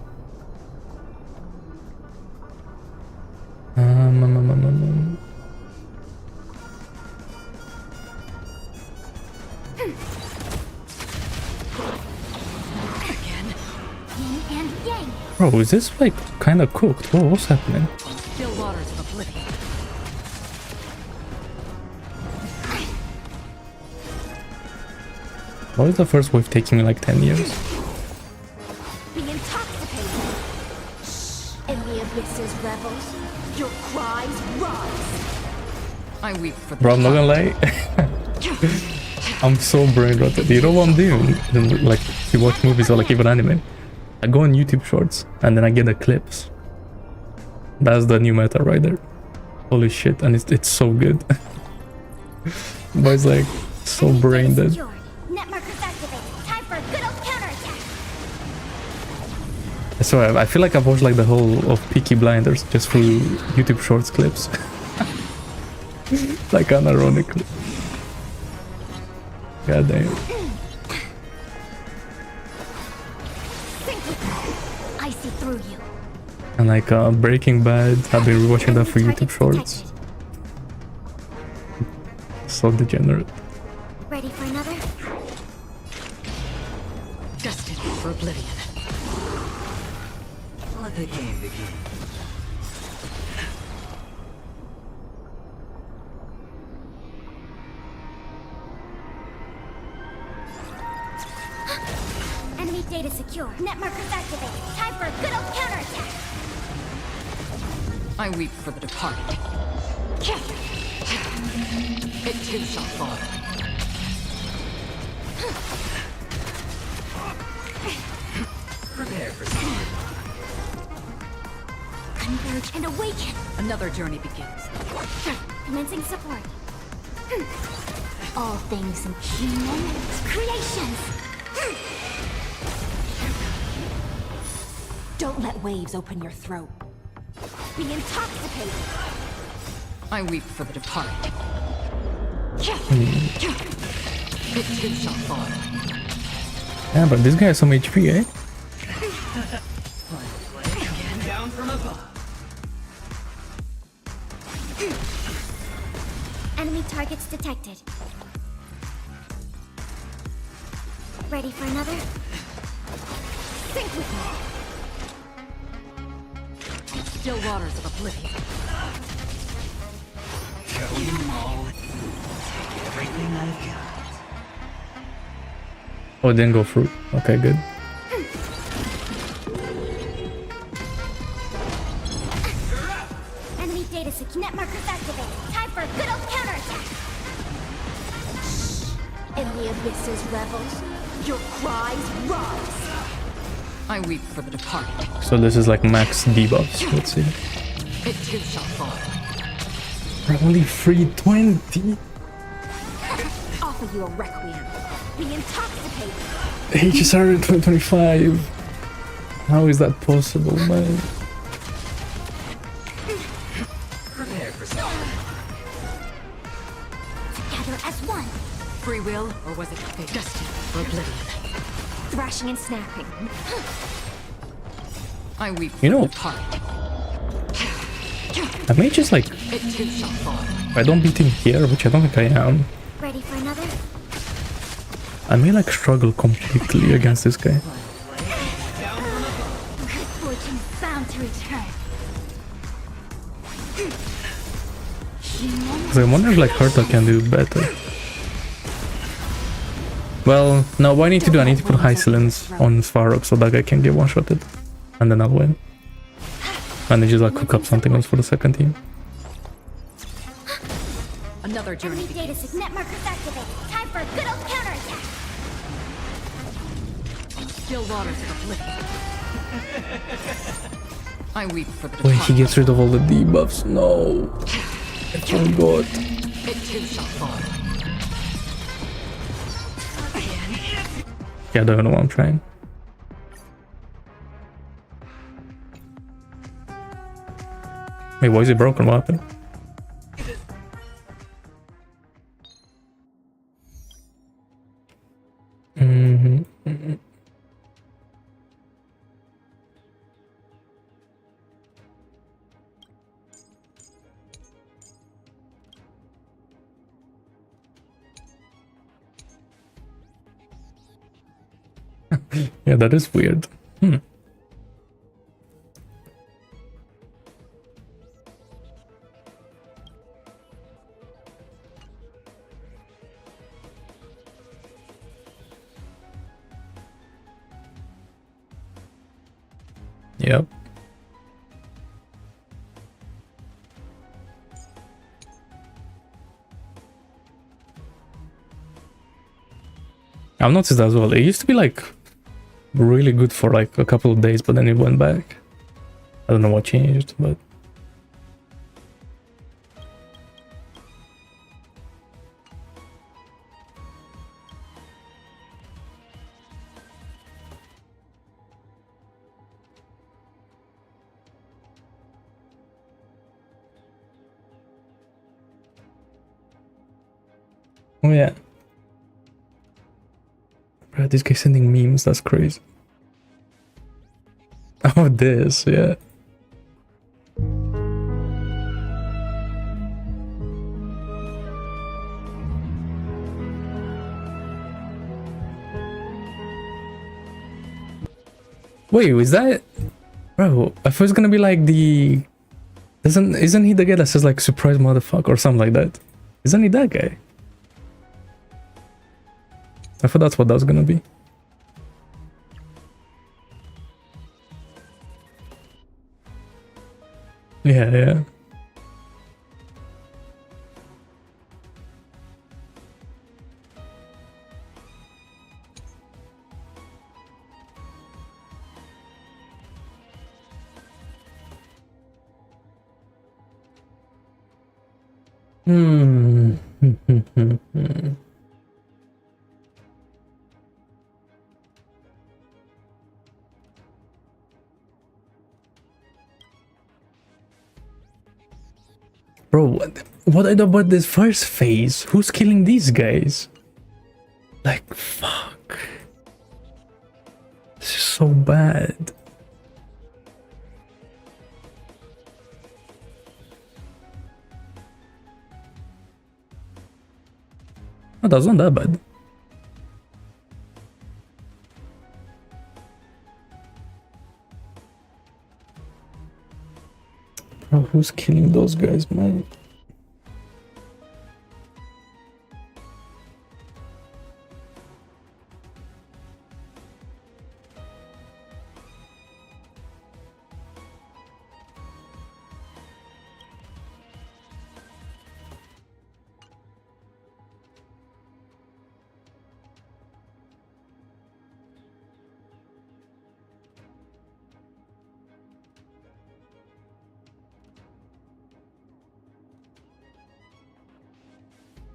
Yin and yang. Bro, is this like kind of cooked? Whoa, what's happening? Still waters of oblivion. Why is the first wave taking me like 10 years? Be intoxicated. In the abyss's revels, your cries rise. I weep for the Bro, I'm not gonna lie. I'm so brain rotted. You know what I'm doing? Like, if you watch movies or like even anime, I go on YouTube Shorts and then I get the clips. That's the new meta right there. Holy shit, and it's so good. But it's like so brain dead. Net markers activated. Time for a good old counterattack. So I feel like I've watched like the whole of Peaky Blinders just through YouTube Shorts clips. Like unironically. God damn. I see through you. And like Breaking Bad, I've been rewatching that for YouTube Shorts. So degenerate. Ready for another? destined for oblivion. Let the game begin. Enemy data secure. Net markers activated. Time for a good old counterattack. I weep for the departed. It too shall fall. Prepare for some. Converge and awaken. Another journey begins. Commencing support. All things human creations. Don't let waves open your throat. Be intoxicated. I weep for the departed. It too shall fall. Yeah, but this guy has some HP, eh? Down from above. Enemy targets detected. Ready for another? Sync with me. Still waters of oblivion. Show them all. Take everything I've got. Oh, it didn't go through. Okay, good. Enemy data net markers activated. Time for a good old counterattack. In the abyss's revels, your cries rise. I weep for the departed. So this is like max debuffs. Let's see. It too shall fall. Only 320. Offer you a requiem. Be intoxicated. HSR 2025. How is that possible, man? Prepare for something. Together as one. Free will, or was it fate? Destiny for oblivion. Thrashing and snapping. I weep for You know, the departed. I may just like, It too shall fall. if I don't beat him here, which I don't think I am, Ready for another? I may like struggle completely against this guy. Good fortune's bound to return. Because I wonder if like Herta can do better. Well, no, what I need to do, I need to put Hysilens on Svarog so that guy can get one-shotted. And then I'll win. And then just like cook up something else for the second team. Another journey Enemy data net markers activated. Time for a good old counterattack. Still waters of oblivion. I weep for the When departed. he gets rid of all the debuffs, no. I forgot. It too shall fall. Yeah, I don't know what I'm trying. Wait, why is it broken? What happened? Yeah, that is weird. Yep. I've noticed that as well. It used to be like really good for like a couple of days, but then it went back. I don't know what changed, but oh yeah. Bro, this guy's sending memes, that's crazy. Oh, this, yeah. Wait, is that... Bro, I thought it's gonna be like the... Isn't he the guy that says like surprise motherfucker or something like that? Isn't he that guy? I thought that's what that was gonna be. Yeah, yeah. Bro, what about this first phase? Who's killing these guys? Like, fuck. This is so bad. Oh, that's not that bad. Bro, who's killing those guys, man?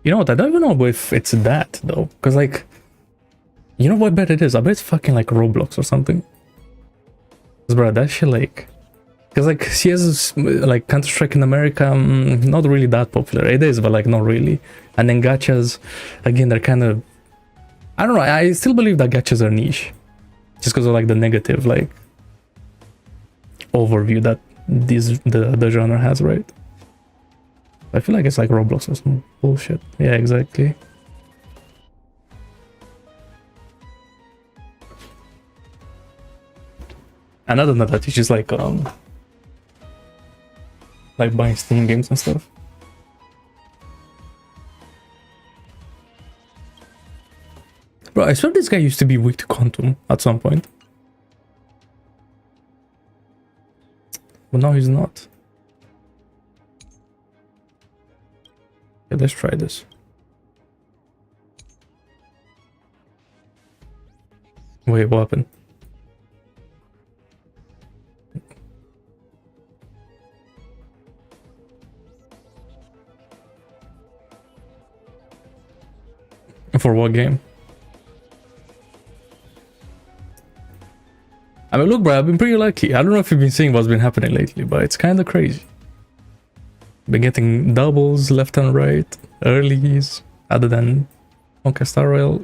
You know what? I don't even know if it's that though, because like, you know what bet it is? I bet it's fucking like Roblox or something. Cause bro, that shit like, because like CS like Counter-Strike in America, not really that popular. It is, but like not really. And then gachas, again, they're kind of, I don't know. I still believe that gachas are niche, just because of like the negative like overview that the genre has, right? I feel like it's like Roblox or some bullshit. Yeah, exactly. And other than that, it's just like buying Steam games and stuff. Bro, I swear this guy used to be weak to Quantum at some point. But now he's not. Okay, let's try this. Wait, what happened? For what game? I mean, look, bro, I've been pretty lucky. I don't know if you've been seeing what's been happening lately, but it's kind of crazy. Been getting doubles left and right, earlies, other than Honka Star Rail.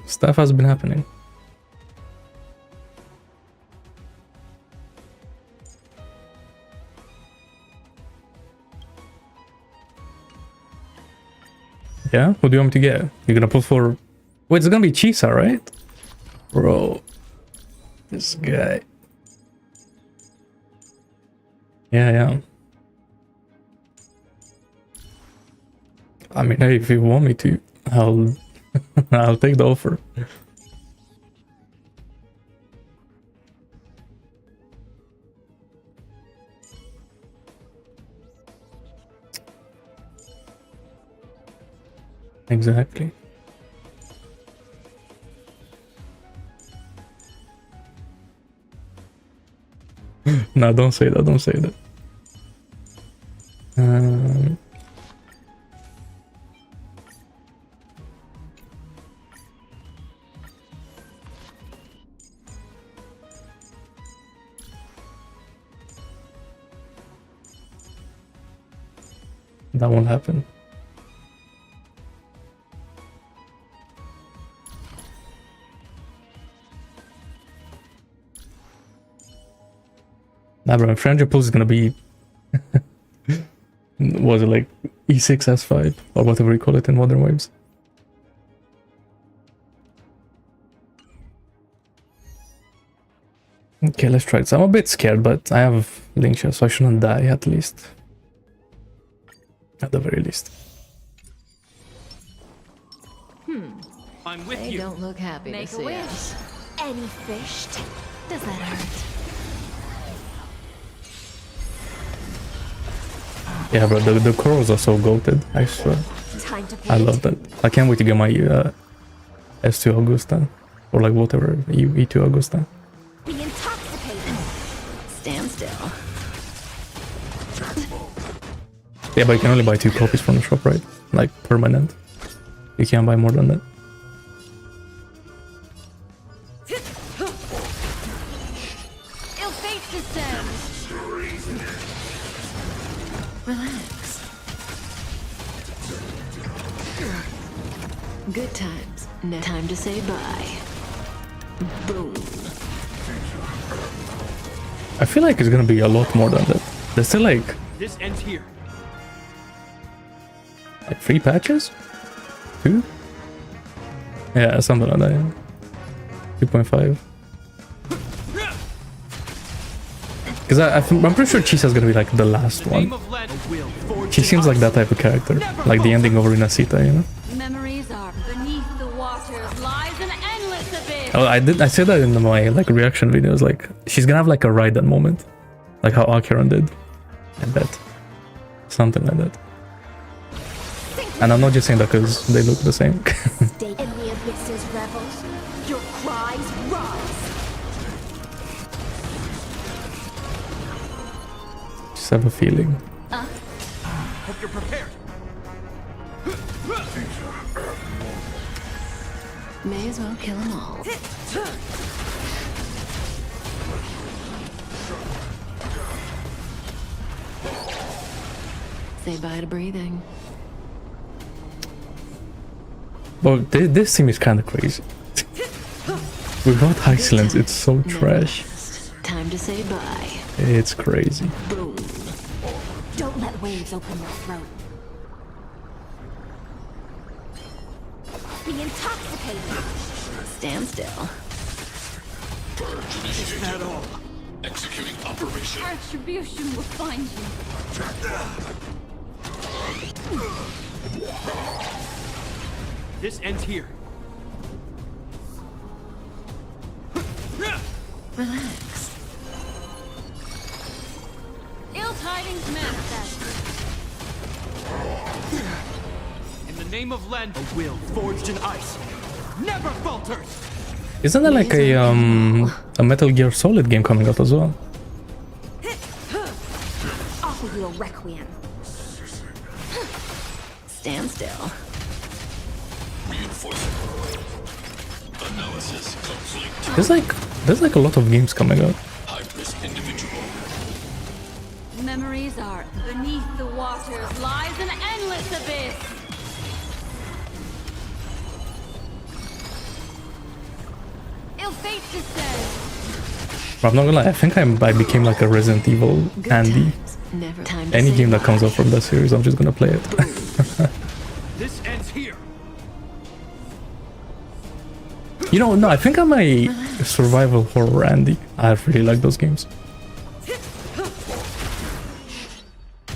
Stuff has been happening. Yeah? What do you want me to get? You're gonna pull for... Wait, it's gonna be Chisa, right? Bro. This guy. Yeah. I mean, hey, if you want me to, I'll... I'll take the offer. Exactly. No, don't say that, don't say that. That won't happen. Nah, bro, my friend pulse is gonna be... was it like E6 S5 or whatever you call it in Modern Waves? Okay, let's try it. So I'm a bit scared, but I have Linkshare, so I shouldn't die at least. At the very least. I'm with They you. don't look happy Make to a see wish. us. Any fished? Does that hurt? Yeah, bro, the corals are so goated, I swear. Time to I love that. I can't wait to get my S2 Augusta. Or like whatever, E2 Augusta. be intoxicating. Stand still. Yeah, but you can only buy 2 copies from the shop, right? Like permanent. You can't buy more than that. Ill fate descends. Relax. Good times. No time to say bye. Boom. I feel like it's gonna be a lot more than that. There's still like This ends here. 3 patches? 2? Yeah, something like that. Yeah. 2.5. Because I'm pretty sure Chisa's gonna be like the last one. She seems like that type of character, like the ending of Renacita, you know. Memories are beneath the waters lies an endless abyss. Oh, I said that in my like reaction videos. Like she's gonna have like a Raiden moment, like how Akiran did. I bet something like that. And I'm not just saying that because they look the same. Stay in the abyss's revels. Your cries rise. Just have a feeling. Hope you're prepared. May as well kill them all. Say bye to breathing. But this team is kind of crazy. Without Hysilens, it's so trash. Time to say bye. It's crazy. Boom. Don't let waves open your throat. Be intoxicated. Stand still. Is that all? Retribution will find you. This ends here. Relax. Ill tidings manifest. In the name of Len, a will forged in ice never falters. Isn't there like a Metal Gear Solid game coming out as well? Offer you a requiem. Stand still. There's like a lot of games coming out. Memories are beneath the waters lies an endless abyss. Ill fate descends. But I'm not gonna lie, I think I became like a Resident Evil Andy. Never time to Any say game that bye. comes out from that series, I'm just gonna play it. This ends here. You know, no, I think I'm a survival horror Andy. I really like those games.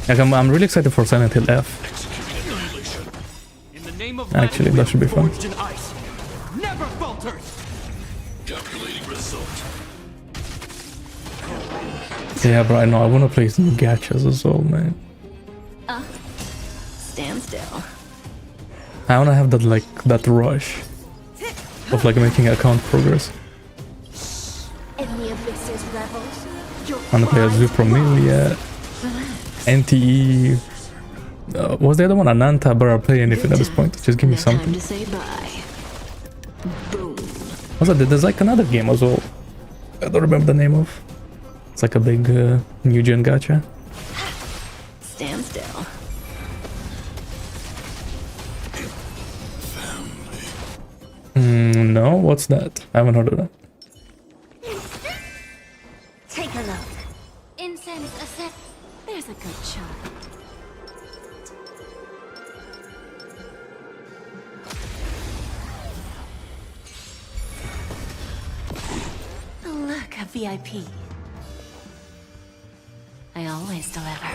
Like I'm really excited for Silent Hill F. In the name of Actually, Len, that should be fun. forged in ice never falters. Calculating result. Yeah, bro, I know. I wanna play some gachas as well, man. Stand still. I wanna have that like that rush of like making account progress. In the abyss's revels. Your I wanna play as cries Zupromilia, NTE. What's the other one? Ananta, but I'll play anything at this point. Just give me No time something. to say bye. Boom. Also, there's like another game as well. I don't remember the name of. It's like a big new gen gacha. Stand still. No, what's that? I haven't heard of that. Take a look. Incense a set. There's a good charm. Look, a VIP. I always deliver.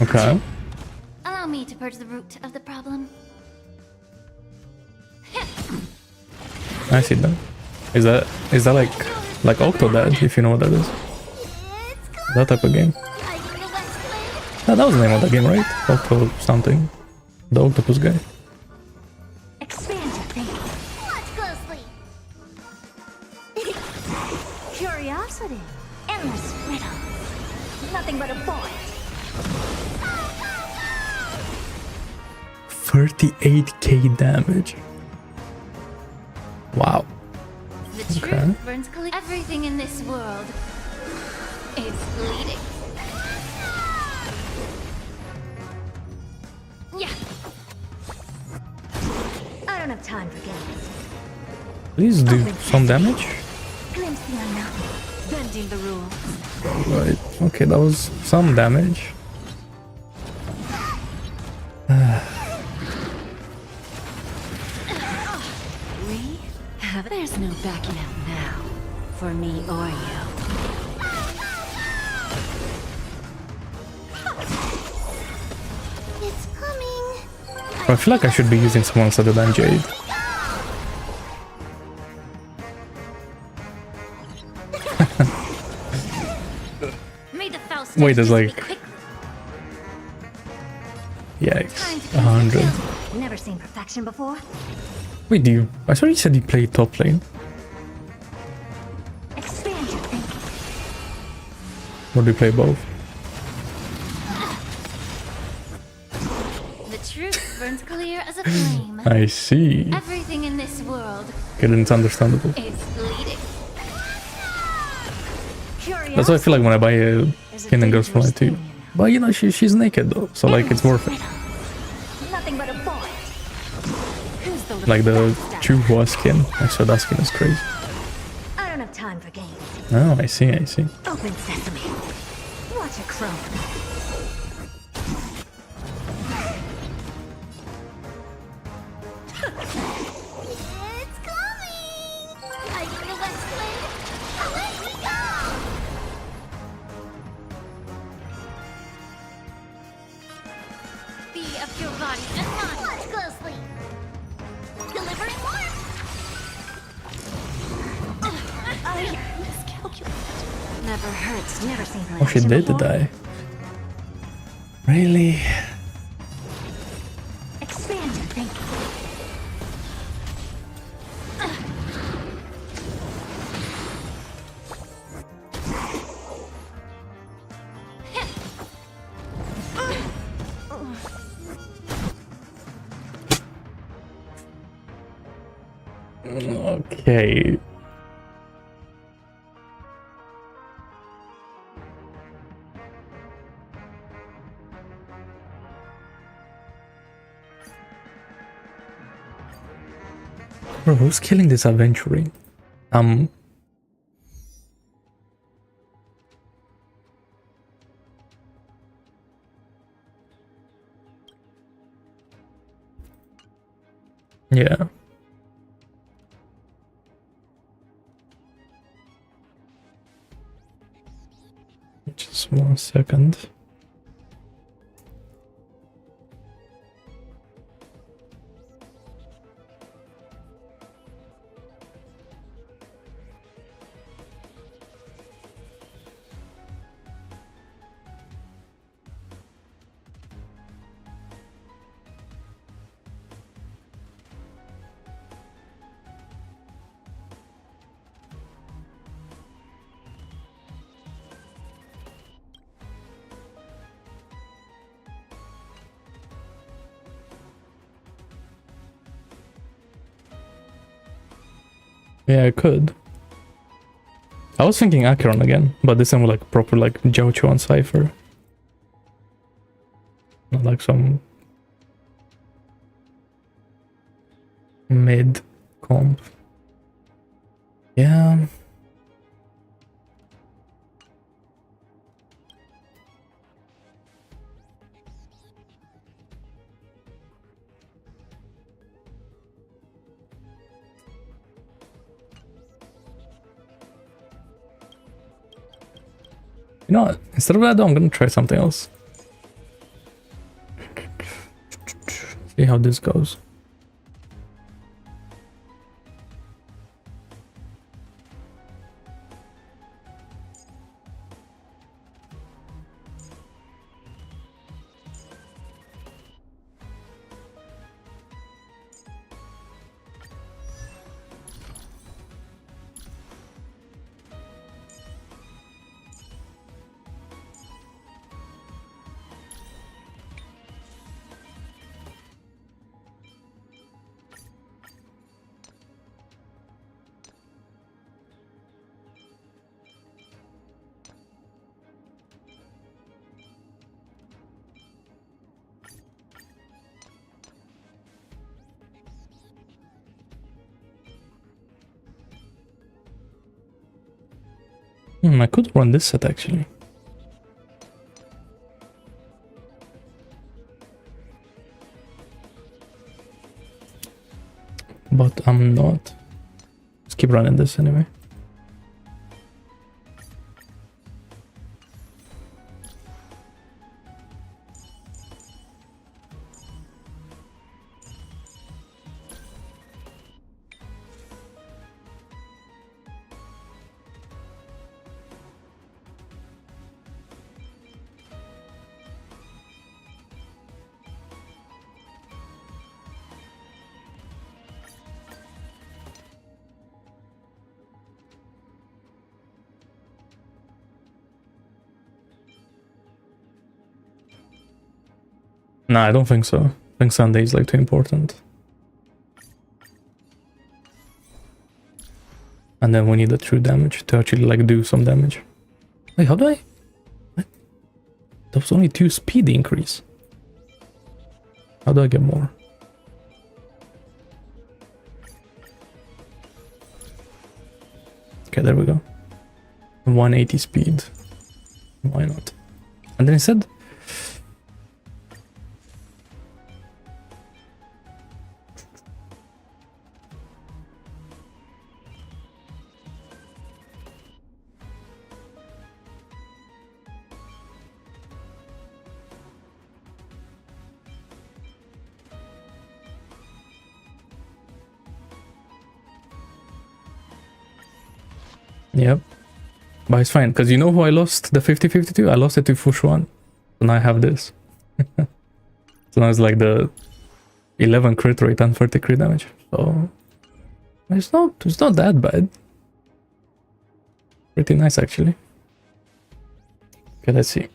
Okay. Allow me to purge the root of the problem. I see that. Is that like Octodad, if you know what that is? That type of game. That was the name of the game, right? Octo something. The octopus guy. Expand your thinking. Watch closely. Curiosity. Endless riddles. Nothing but a boy. 38k damage. Wow. The Okay. truth burns everything in this world is bleeding. Yeah. I don't have time for games. Please do some damage. Glimpse the unknown. Bending the rules. Right. Okay, that was some damage. We have. There's no backing out now. For me or you. It's coming. I feel like I should be using someone else other than Jade. May the Faust Wait, there's be like, quick. yikes, 100. Never seen perfection before. Wait, do you? I thought you said you played top lane. Expand your thinking. Or do you play both? The truth burns clear as a flame. I see. Everything in this world Okay, then it's understandable. is bleeding. That's why I feel like when I buy a skin and girls for life too. But you know, she's naked though, so like it's worth it. Nothing but a boy. Who's the Like the Chuhua skin. I saw that skin is crazy. I don't have time for games. Oh, I see, I see. Open sesame. Watch it crow. It's coming. Are you the West Wind? Let me go. Be of your body and mind. Watch closely. Delivering warmth. Miscalculated. Never hurts. Never seen Oh, she did die. Really? Expand your thinking. Okay. Bro, who's killing this adventuring? Yeah. Just 1 second. Yeah, I could. I was thinking Acheron again, but this time with like proper like Jocho and Cypher. Not like some mid comp. Yeah. You know what? Instead of that, though, I'm gonna try something else. See how this goes. I could run this set actually. But I'm not. Let's keep running this anyway. Nah, I don't think so. I think Sunday is like too important. And then we need the true damage to actually like do some damage. Wait, how do I? What? That was only 2 speed increase. How do I get more? Okay, there we go. 180 speed. Why not? And then it said yep. But it's fine, because you know who I lost the 50-50 to? I lost it to Fushuan. So now I have this. So now it's like the 11 crit rate and 30 crit damage. So it's not that bad. Pretty nice actually. Okay, let's see.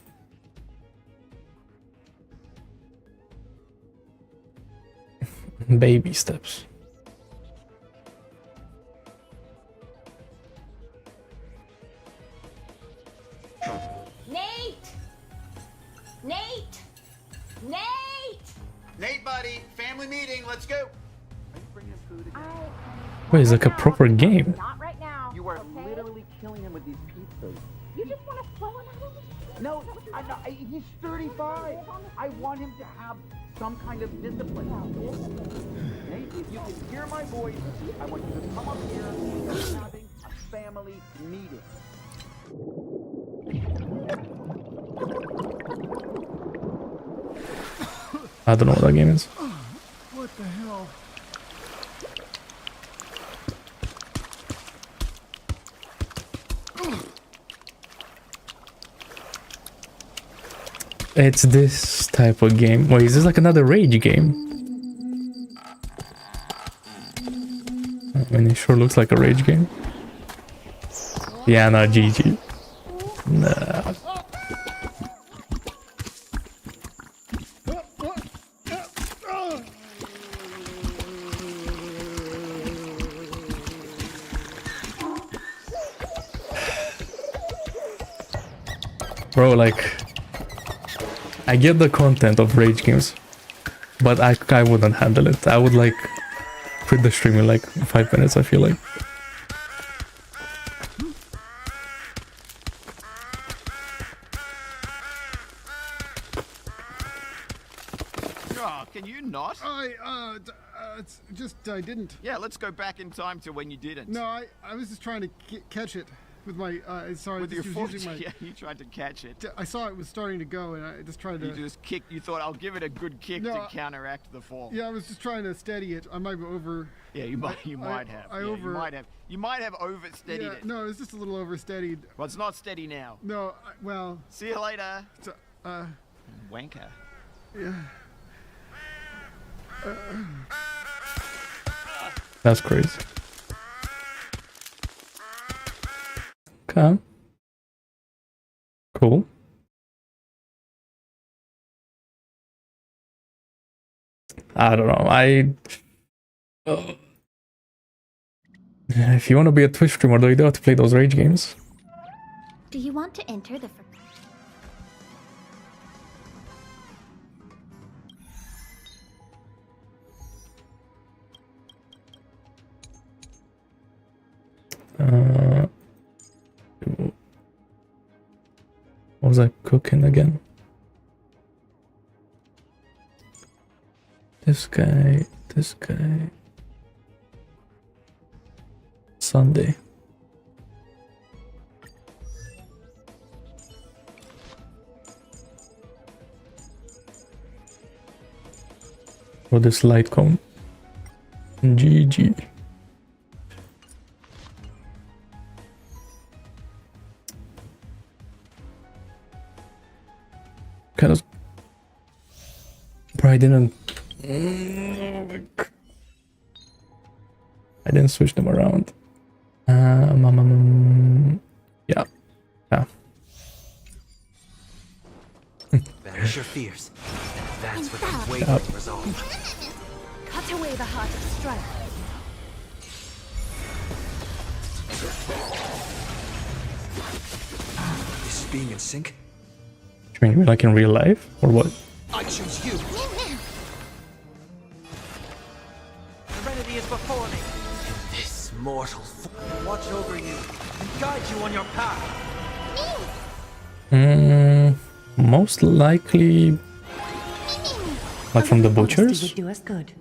Baby steps. Nate, buddy, family meeting. Let's go. Are you bringing food again? Wait, it's like a proper game. Not right now. You are literally killing him with these pizzas. You just want to throw him out of the... No, he's 35. I want him to have some kind of discipline. Nate, if you can hear my voice, I want you to come up here. We're having a family meeting. I don't know what that game is. What the hell? It's this type of game. Wait, is this like another rage game? I mean, it sure looks like a rage game. Yeah, no, GG. Nah. Bro, like, I get the content of rage games, but I wouldn't handle it. I would like quit the stream in like 5 minutes, I feel like. Oh, can you not? It's just I didn't. Yeah, let's go back in time to when you didn't. No, I was just trying to catch it with my sorry. With your was foot, using my, yeah, you tried to catch it. I saw it was starting to go, and I just tried to. You just kicked. You thought I'll give it a good kick to counteract the fall. Yeah, I was just trying to steady it. I might be over. Yeah, you might have. You might have oversteadied it. No, it was just a little oversteadied. Well, it's not steady now. No, well. See you later. Wanker. Yeah. That's crazy. Okay. Cool. I don't know. If you want to be a Twitch streamer, though, you do have to play those rage games. Do you want to enter the... What was I cooking again? This guy. Sunday. For this light cone. GG. Kind of. But I didn't switch them around. Yeah. Banish your fears. That's what I'm waiting to resolve. Cut away the heart of strife. This being in sync? You mean like in real life or what? I choose you. Serenity is before me. This mortal watch over you and guide you on your path. Most likely, like from the butchers. Would do us good.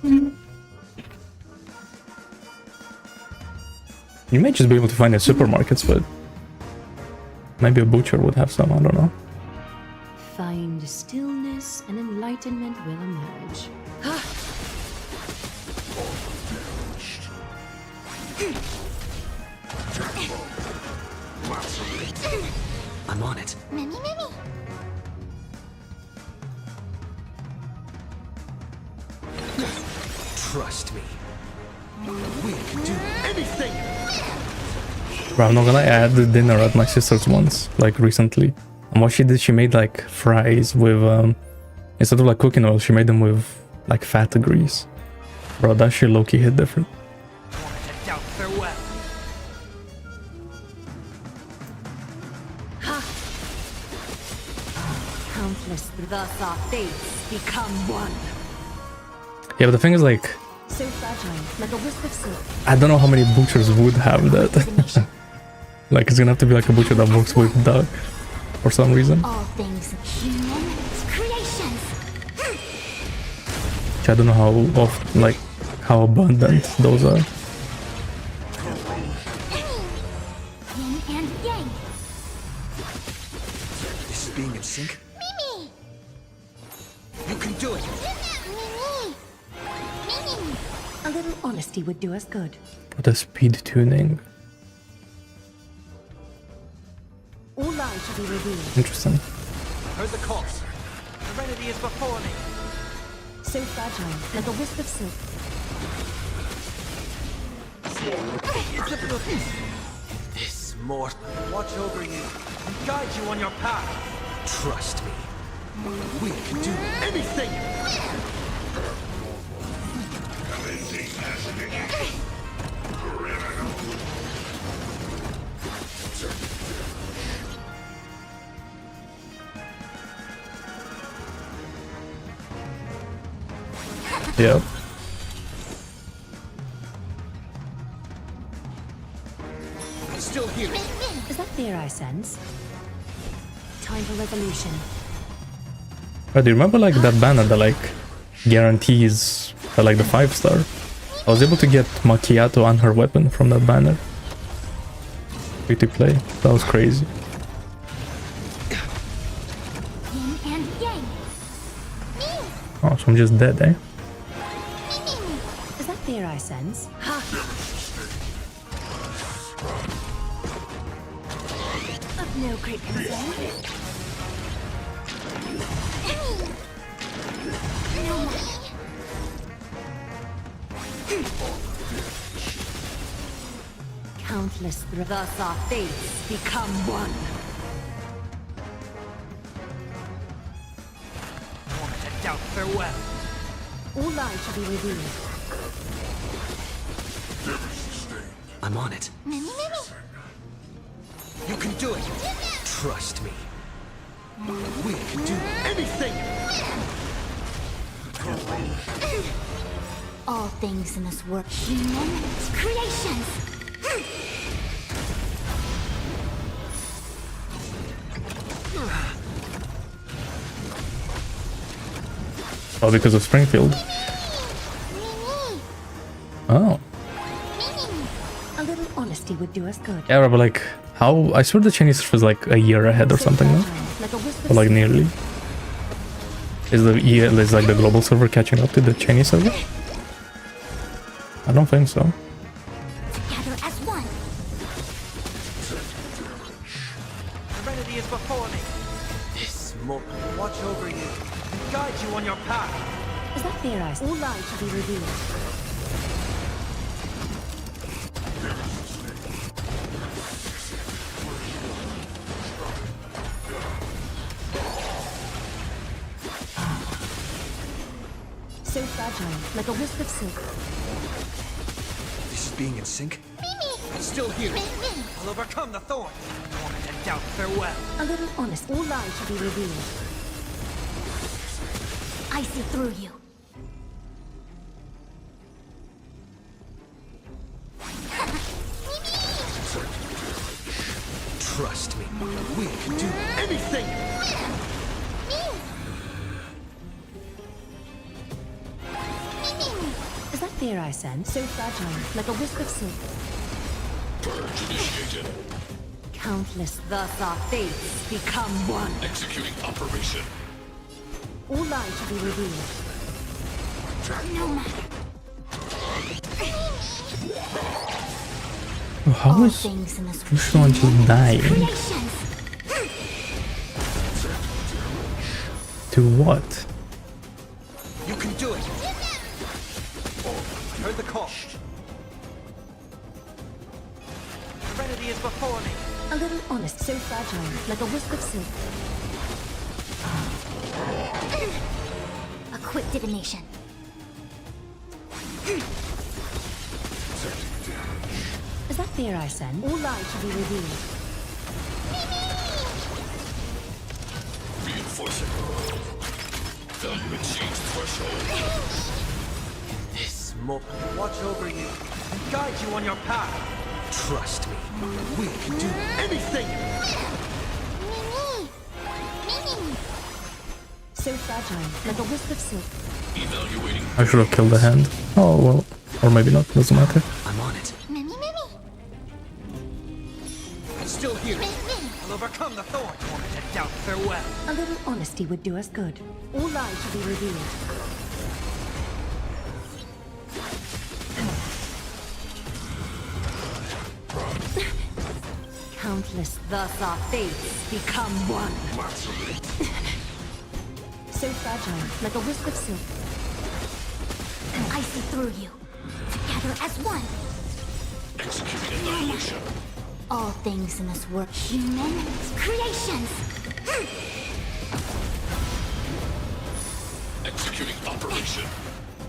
You may just be able to find it in supermarkets, but maybe a butcher would have some. I don't know. Find stillness and enlightenment will emerge. I'm on it. Trust me. We can do anything. Bro, I'm not gonna add the dinner at my sister's once, like recently. And what she did, she made like fries with, instead of like cooking oil, she made them with like fat grease. Bro, that shit low-key hit different. Countless thus our fates become one. Yeah, but the thing is like, So fragile, like a wisp of silk. I don't know how many butchers would have that. Like it's gonna have to be like a butcher that works with duck for some reason. All things human creations. Which I don't know how often, like how abundant those are. Yin and yang. This being in sync? You can do it. A little honesty would do us good. For the speed tuning. All lies shall be revealed. Interesting. Heard the calls. Serenity is before me. So fragile, like a wisp of silk. This mortal watch over you and guide you on your path. Trust me. We can do anything. Yep. Still here. Is that fear I sense? Time for resolution. But do you remember like that banner that like guarantees like the 5-star? I was able to get Macchiato and her weapon from that banner. Free to play. That was crazy. Yin and yang. Oh, so I'm just dead, eh? Is that fear I sense? Ha! Of no great concern. No more. Countless thus our fates become one. Want to doubt farewell. All lies shall be revealed. I'm on it. You can do it. Trust me. We can do anything. All things in this work human creations. Oh, because of Springfield. Oh. A little honesty would do us good. Yeah, but like, how? I swear the Chinese was like a year ahead or something, no? Like a whisper. Or like nearly. Is like the global server catching up to the Chinese server? I don't think so. Together as one. Serenity is before me. This smoke will watch over you and guide you on your path. Is that their eyes? All lies shall be revealed. So fragile, like a wisp of silk. This is being in sync. Still here. I'll overcome the thorn. Torment and doubt, farewell. A little honest. All lies shall be revealed. I see through you. Trust me. We can do anything. Is that fear I sense? So fragile, like a wisp of silk. Purge initiated. Countless, thus our fates become one. Executing operation. All lies shall be revealed. No matter. How All is things in this Ushuan just dying? creations. To what? You can do it. I heard the call. Serenity is before me. A little honest, so fragile, like a wisp of silk. A quick divination. Is that fear I sense? All lies shall be revealed. Reinforcing. Value exchange threshold. This smoke will watch over you and guide you on your path. Trust me. We can do anything. So fragile, like a wisp of silk. Evaluating. I should have killed the hand. Oh well, or maybe not. Doesn't matter. I'm on it. Mimi. Still here. I'll overcome the thorn. Torment and doubt, farewell. A little honesty would do us good. All lies shall be revealed. Countless, thus our fates become one. So fragile, like a wisp of silk. I see through you. Together as one. Executing annihilation. All things in this world, human creations. Executing operation.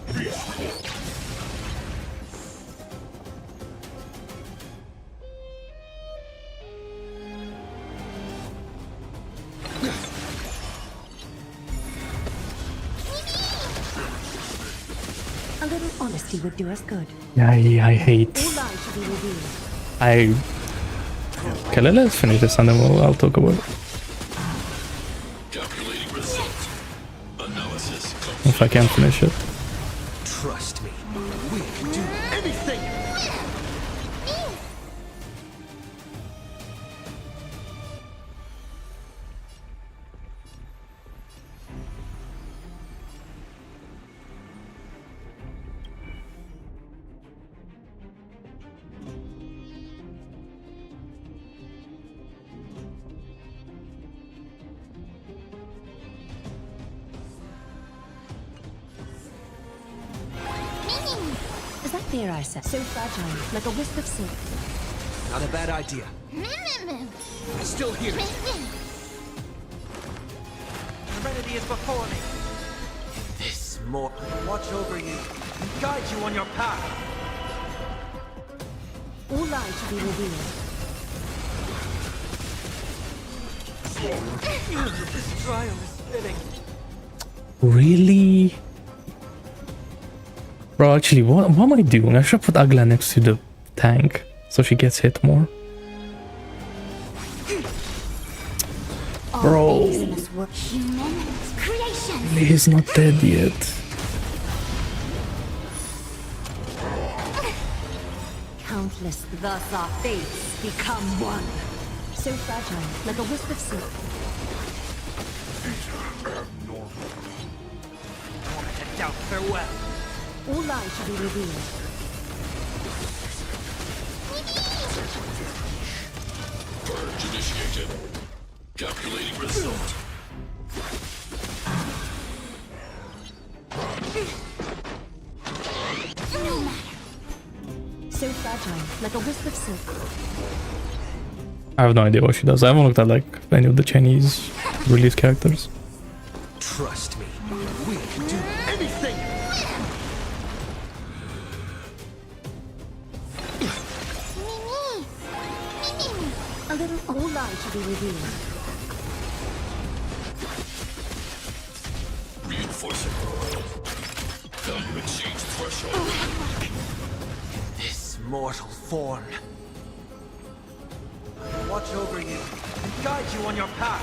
Respawn. A little honesty would do us good. Yeah, I hate. All lies shall be revealed. Okay, let's finish this and then I'll talk about it. Calculating result. Analysis complete. If I can finish it. Trust me. We can do anything. Is that fear I sense? So fragile, like a wisp of silk. Not a bad idea. Still here. Serenity is before me. This smoke will watch over you and guide you on your path. All lies shall be revealed. This trial is fitting. Really? Bro, actually, what am I doing? I should put Agla next to the tank so she gets hit more. All Bro. things in this world, human creations. potions. He's not dead yet. Countless thus our fates become one. So fragile, like a wisp of silk. Doubt farewell. All lies shall be revealed. Purge initiated. Calculating result. No matter. So fragile, like a wisp of silk. I have no idea what she does. I haven't looked at like any of the Chinese release characters. Trust me. We can do anything. A little all lies shall be revealed. Reinforcing. Value exchange threshold. This mortal form. Watch over you and guide you on your path.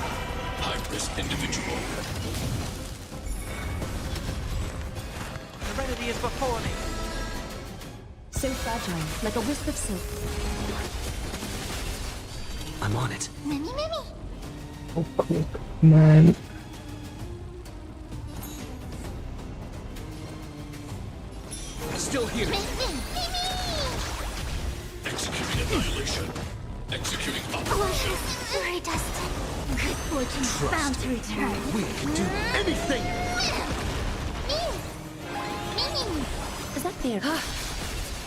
High-risk individual. Serenity is before me. So fragile, like a wisp of silk. I'm on it. Mimi. Oh, cool. Man. Still here. Executing annihilation. Executing operation. Very Dustin. Good fortune is bound to return. We can do anything. Is that fair?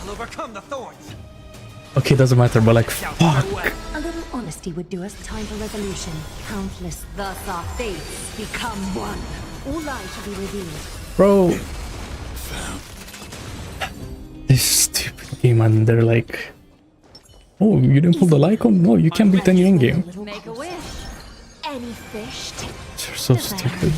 I'll overcome the thorns. Okay, doesn't matter, but like, Doubt fuck. farewell. A little honesty would do us. Time for resolution. Countless thus our fates become one. All lies shall be revealed. Bro. This stupid game, and they're like, oh, you didn't pull the icon? No, you can't beat any endgame. Make a wish. Any fish? They're so stupid.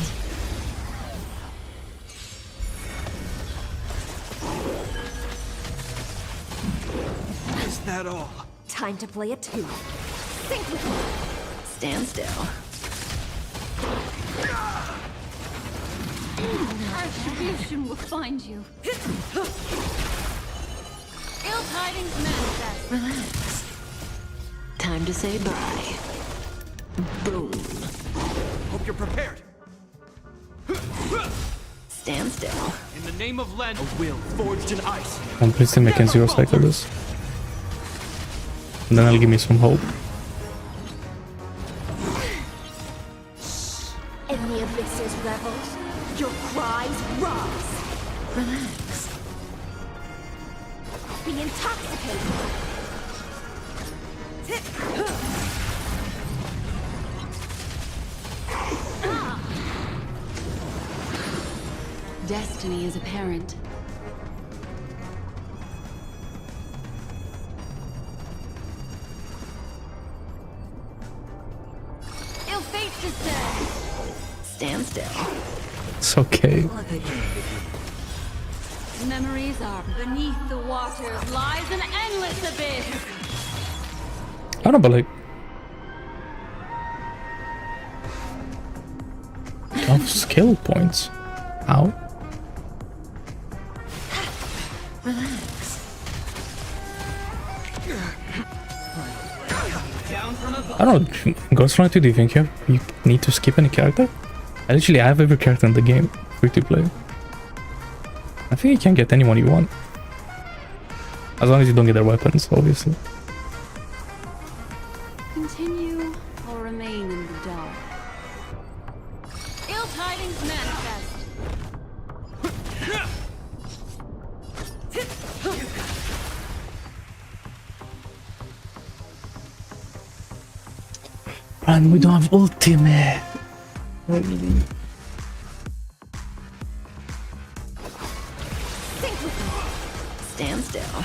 Is that all? Time to play it too. Think with me. Stand still. Retribution will find you. Ill tidings manifest. Relax. Time to say bye. Boom. Hope you're prepared. Stand still. In the name of Len, a will forged in ice. I'm please still making zero cycle this. And then it'll give me some hope. In the abyss's revels, your cries rise. Relax. Be intoxicated. Destiny is apparent. Ill fate descends. Stand still. It's okay. Memories are beneath the waters lies an endless abyss. I don't know, but like, of skill points. How? Relax. I don't know, Ghost Runner 2, do you think you need to skip any character? I literally have every character in the game, free to play. I think you can get anyone you want. As long as you don't get their weapons, obviously. Continue or remain in the dark. Ill tidings manifest. And we don't have ultimate. Really? Think with me. Stand still.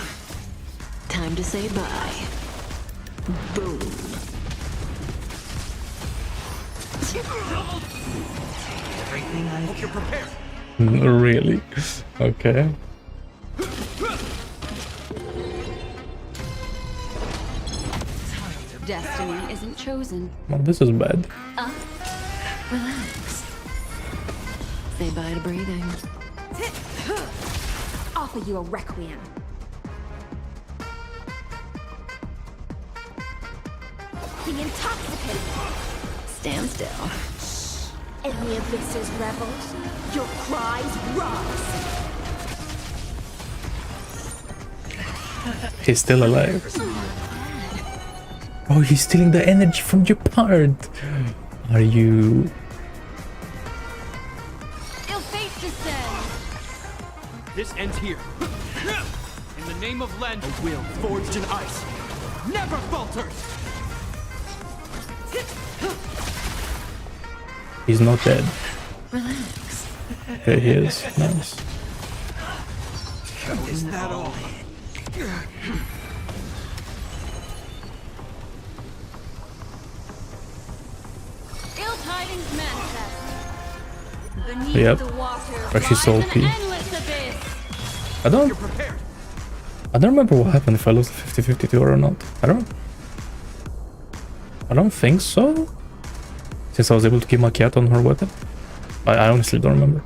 Time to say bye. Boom. Everything I hope you're prepared. Really? Okay. Destiny isn't chosen. Well, this is bad. Relax. Say bye to breathing. Offer you a requiem. The intoxicating. Stand still. In the abyss's revels, your cries rise. He's still alive. Oh, he's stealing the energy from your part. Are you... Ill fate descends. This ends here. In the name of Len, a will forged in ice never falters. He's not dead. Relax. There he is. Nice. Is that all? Ill tidings manifest. Beneath Yep. the water But she's lies an salty. endless abyss. I don't remember what happened if I lost the 50-50 to her or not. I don't think so. Since I was able to keep my cat on her weapon. I honestly don't remember.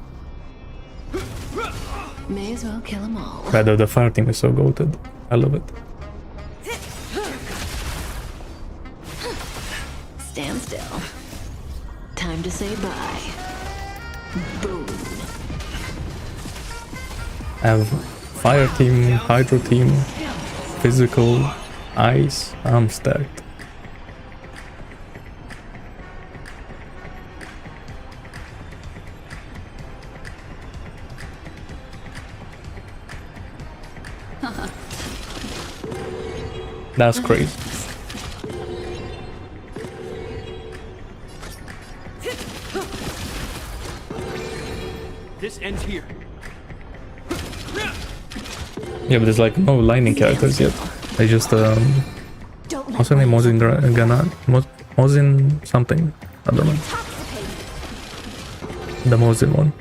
May as well kill them all. But the fire team is so goated. I love it. Stand still. Time to say bye. Boom. I have fire team, hydro team, physical, ice. I'm stacked. That's crazy. This ends here. Yeah, but there's like no lightning characters yet. They just what's her name? Mozin Mozin something. I don't know. The Mozin one.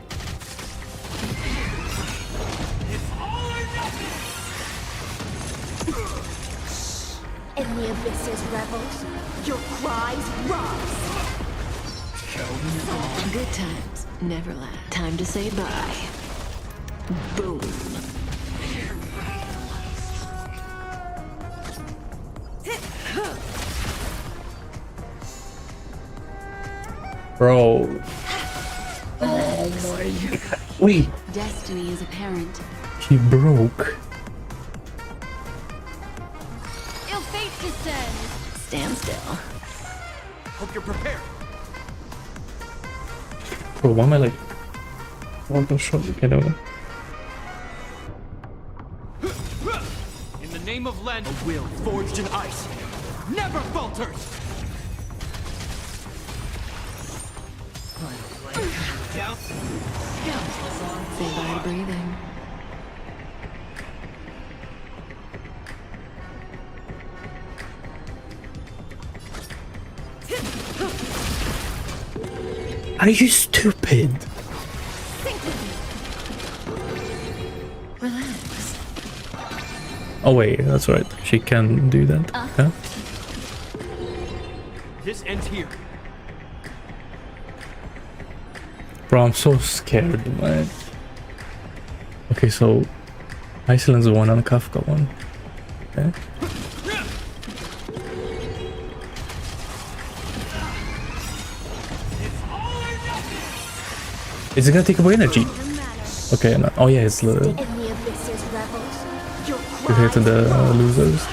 In the abyss's revels, your cries rise. Good times never last. Time to say bye. Boom. Bro. Oh my god. Wait. Destiny is apparent. He broke. Ill fate descends. Stand still. Hope you're prepared. Bro, why am I like... I want to shot the kid over. In the name of Len, a will forged in ice never falters. Say bye to breathing. Are you stupid? Relax. Oh wait, that's right. She can do that. Yeah? This ends here. Bro, I'm so scared, man. Okay, so Hysilens one and Kafka one. Okay. Is it gonna take away energy? Okay, no. Oh yeah, it's the... In the abyss's revels, your You hate cries the rise. losers.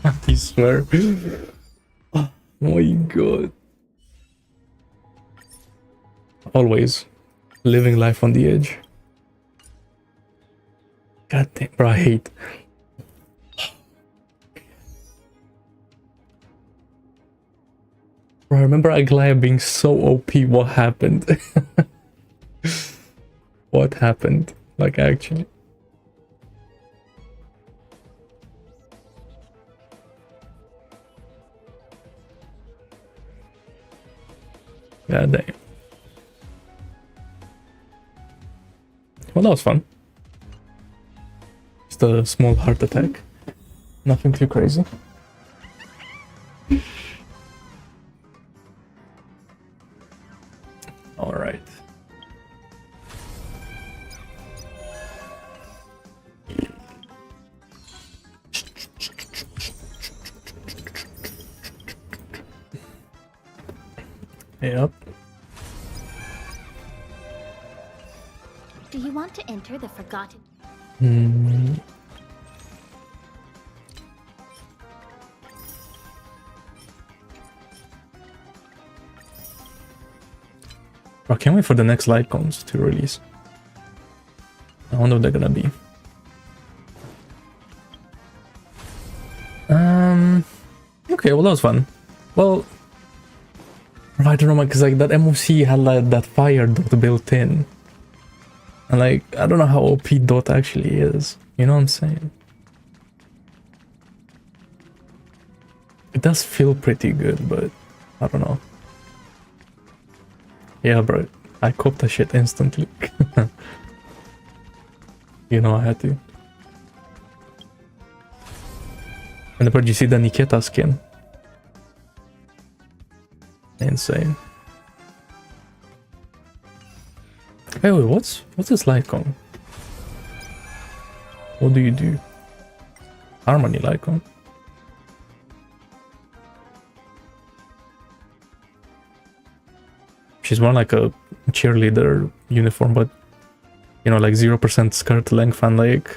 I swear. Oh my god. Always living life on the edge. God damn, bro, I hate. Bro, I remember Aglaya being so OP. What happened? What happened? Like, actually. God damn. Well, that was fun. Just a small heart attack. Nothing too crazy. Alright. Yep. Do you want to enter the forgotten? Hmm. I can't wait for the next light cones to release. I wonder what they're gonna be. Okay, well that was fun. Well, I don't know, because like that MOC had like that fire dot built in, and like I don't know how OP dot actually is. You know what I'm saying? It does feel pretty good, but I don't know. Yeah, bro, I copped the shit instantly. You know I had to. And but you see the Nikita skin? Insane. Hey, wait, what's this Lycon? What do you do? Harmony Lycon. She's more like a cheerleader uniform, but you know, like 0% skirt length and like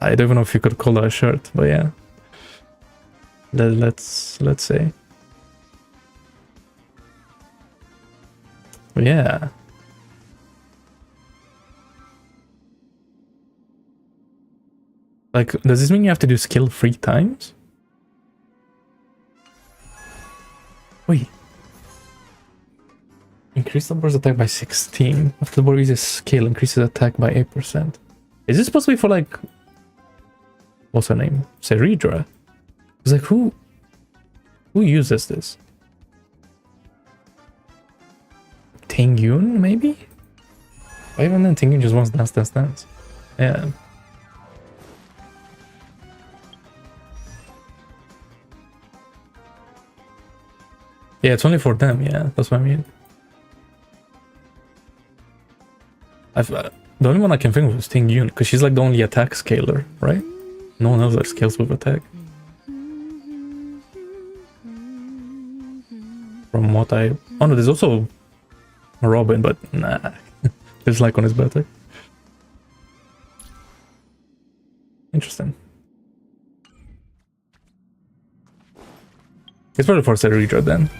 I don't even know if you could call that a shirt, but yeah. Let's say. Yeah. Like, does this mean you have to do skill 3 times? Wait. Increase the board's attack by 16. After the board uses skill, increases attack by 8%. Is this supposed to be for like... What's her name? Seridra? It's like, who uses this? Tingyun, maybe? Or even then, Tingyun just wants dance. Yeah. Yeah, it's only for them, yeah, that's what I mean. The only one I can think of is Tingyun, because she's like the only attack scaler, right? No one else that scales with attack. From what I... Oh no, there's also Robin, but nah. This Lycon is better. Interesting. It's probably for Seridra then.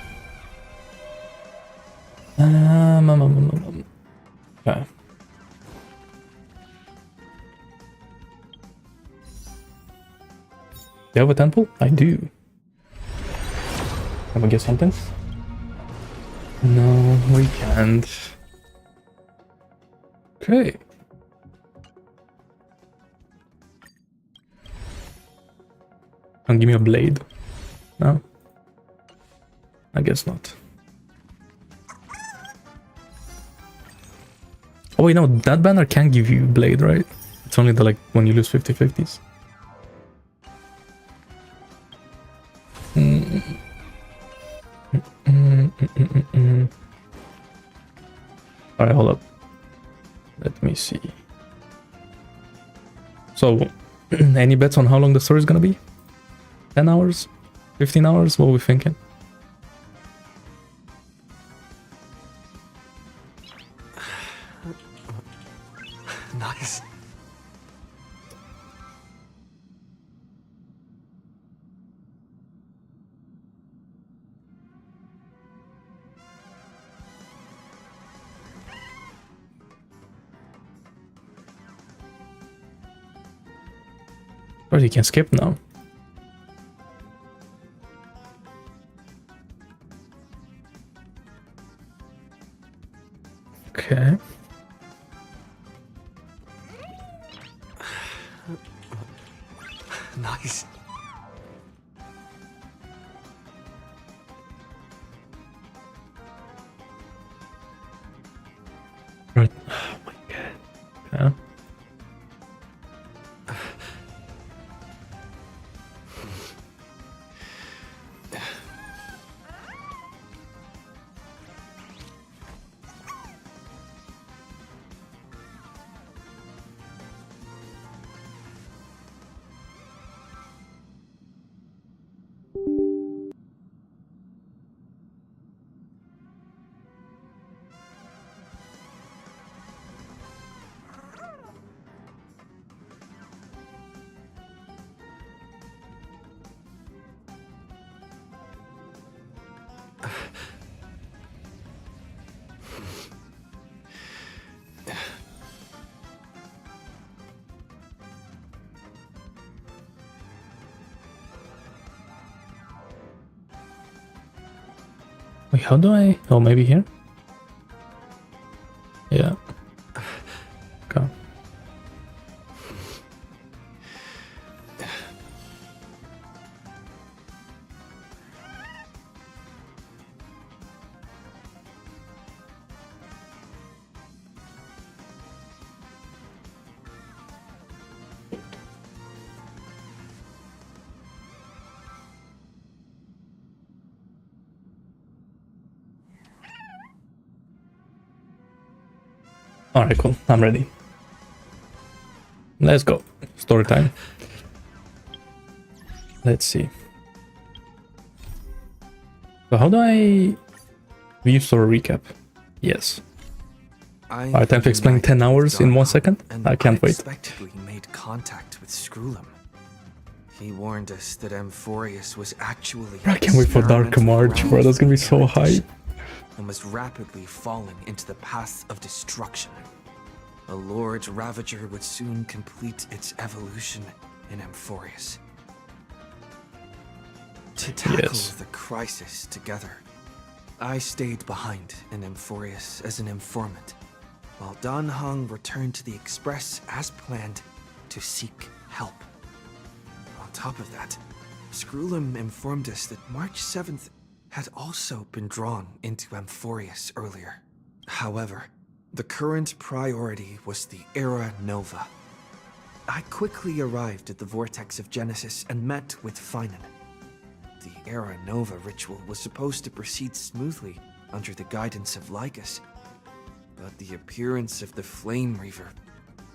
Okay. Do you have a temple? I do. Can we get something? No, we can't. Okay. And give me a blade. No? I guess not. Oh wait, no, that banner can give you blade, right? It's only the, like, when you lose 50-50s. Alright, hold up. Let me see. So, any bets on how long the story is gonna be? 10 hours? 15 hours? What are we thinking? Nice. Or you can skip now. Okay. Nice. Right. Oh my god. Okay. Wait, how do I... Oh, maybe here? Yeah. Okay. Alright, cool. I'm ready. Let's go. Story time. Let's see. So how do I view story recap? Yes. Alright, time to explain 10 hours in 1 second. I can't wait. Unexpectedly made contact with Screwlum. He warned us that Amphorius was actually I can't wait for Dark March, bro. That's gonna be so hype. And was rapidly falling into the path of destruction. A Lord Ravager would soon complete its evolution in Amphorius. To tackle the crisis together, I stayed behind in Amphorius as an informant, while Dan Heng returned to the Express as planned to seek help. On top of that, Screwlum informed us that March 7th had also been drawn into Amphorius earlier. However, the current priority was the Era Nova. I quickly arrived at the Vortex of Genesis and met with Finan. The Era Nova ritual was supposed to proceed smoothly under the guidance of Lycus, but the appearance of the Flame Reaver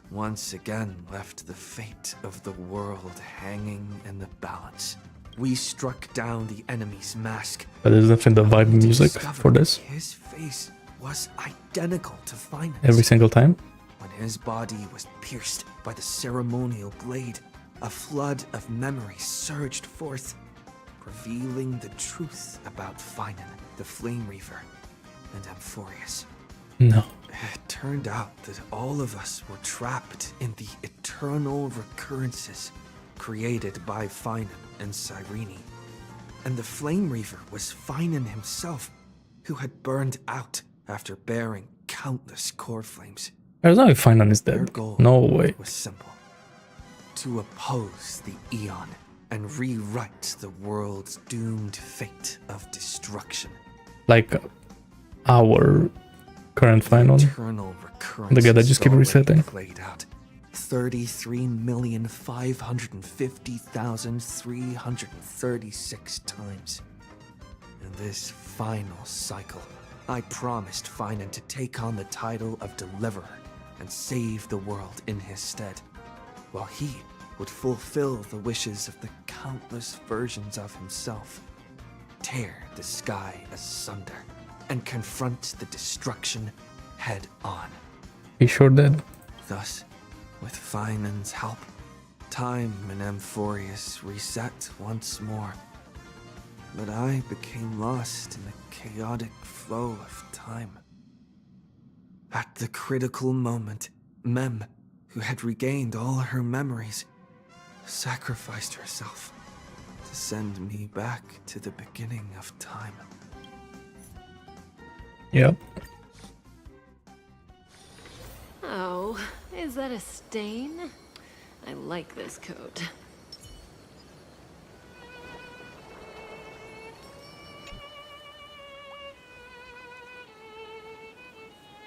once again left the fate of the world hanging in the balance. We struck down the enemy's mask. But there's definitely the vibe music for this. His face was identical to Finan's. Every single time. When his body was pierced by the ceremonial blade, a flood of memories surged forth, revealing the truth about Finan, the Flame Reaver, and Amphorius. No. It turned out that all of us were trapped in the eternal recurrences created by Finan and Cyrene. And the Flame Reaver was Finan himself, who had burned out after bearing countless core flames. There's no way Finan is dead. No way. Was simple: to oppose the Eon and rewrite the world's doomed fate of destruction. Like our current Finan. The guy that just keep resetting. Played out 33,550,336 times. In this final cycle, I promised Finan to take on the title of Deliverer and save the world in his stead, while he would fulfill the wishes of the countless versions of himself, tear the sky asunder, and confront the destruction head on. He sure did. Thus, with Finan's help, time in Amphorius reset once more. But I became lost in the chaotic flow of time. At the critical moment, Mem, who had regained all her memories, sacrificed herself to send me back to the beginning of time. Yep. Oh, is that a stain? I like this coat.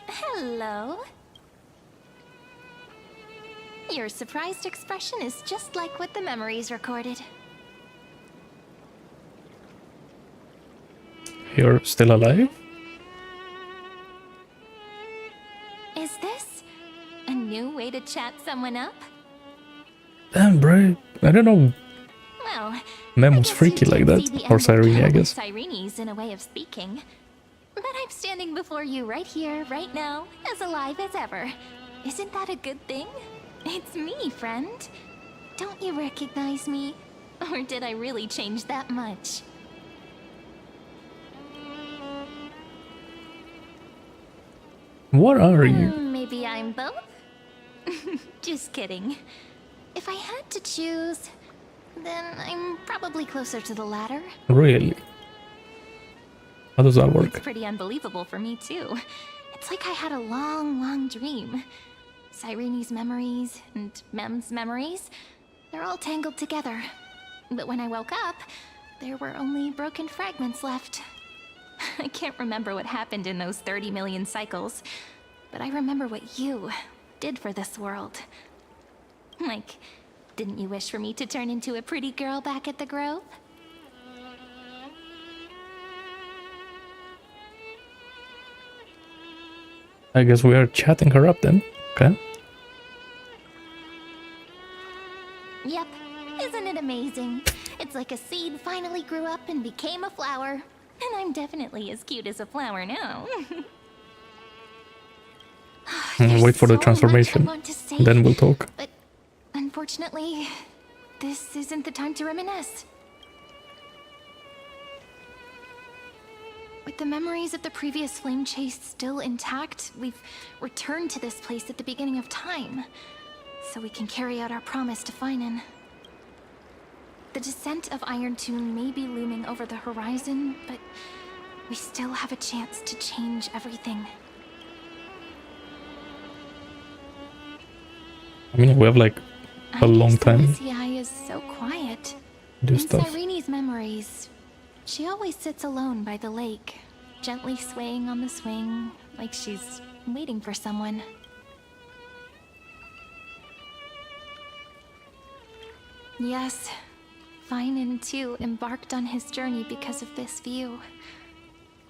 Hello. Your surprised expression is just like what the memories recorded. You're still alive? Is this a new way to chat someone up? Damn, bro. I don't know. Well, Mem was freaky like that. Or Cyrene, I guess. Cyrene's in a way of speaking. But I'm standing before you right here, right now, as alive as ever. Isn't that a good thing? It's me, friend. Don't you recognize me? Or did I really change that much? What are you? Maybe I'm both? Just kidding. If I had to choose, then I'm probably closer to the latter. Really? How does that work? It's pretty unbelievable for me, too. It's like I had a long, long dream. Cyrene's memories and Mem's memories, they're all tangled together. But when I woke up, there were only broken fragments left. I can't remember what happened in those 30 million cycles, but I remember what you did for this world. Like, didn't you wish for me to turn into a pretty girl back at the Grove? I guess we are chatting her up then. Okay. Yep. Isn't it amazing? It's like a seed finally grew up and became a flower. And I'm definitely as cute as a flower now. Wait for the transformation. Then we'll talk. But unfortunately, this isn't the time to reminisce. With the memories of the previous flame chase still intact, we've returned to this place at the beginning of time, so we can carry out our promise to Finan. The descent of Iron Tune may be looming over the horizon, but we still have a chance to change everything. I mean, we have like a long time Celestii is so quiet. to do In stuff. Cyrene's memories, she always sits alone by the lake, gently swaying on the swing, like she's waiting for someone. Yes, Finan too embarked on his journey because of this view.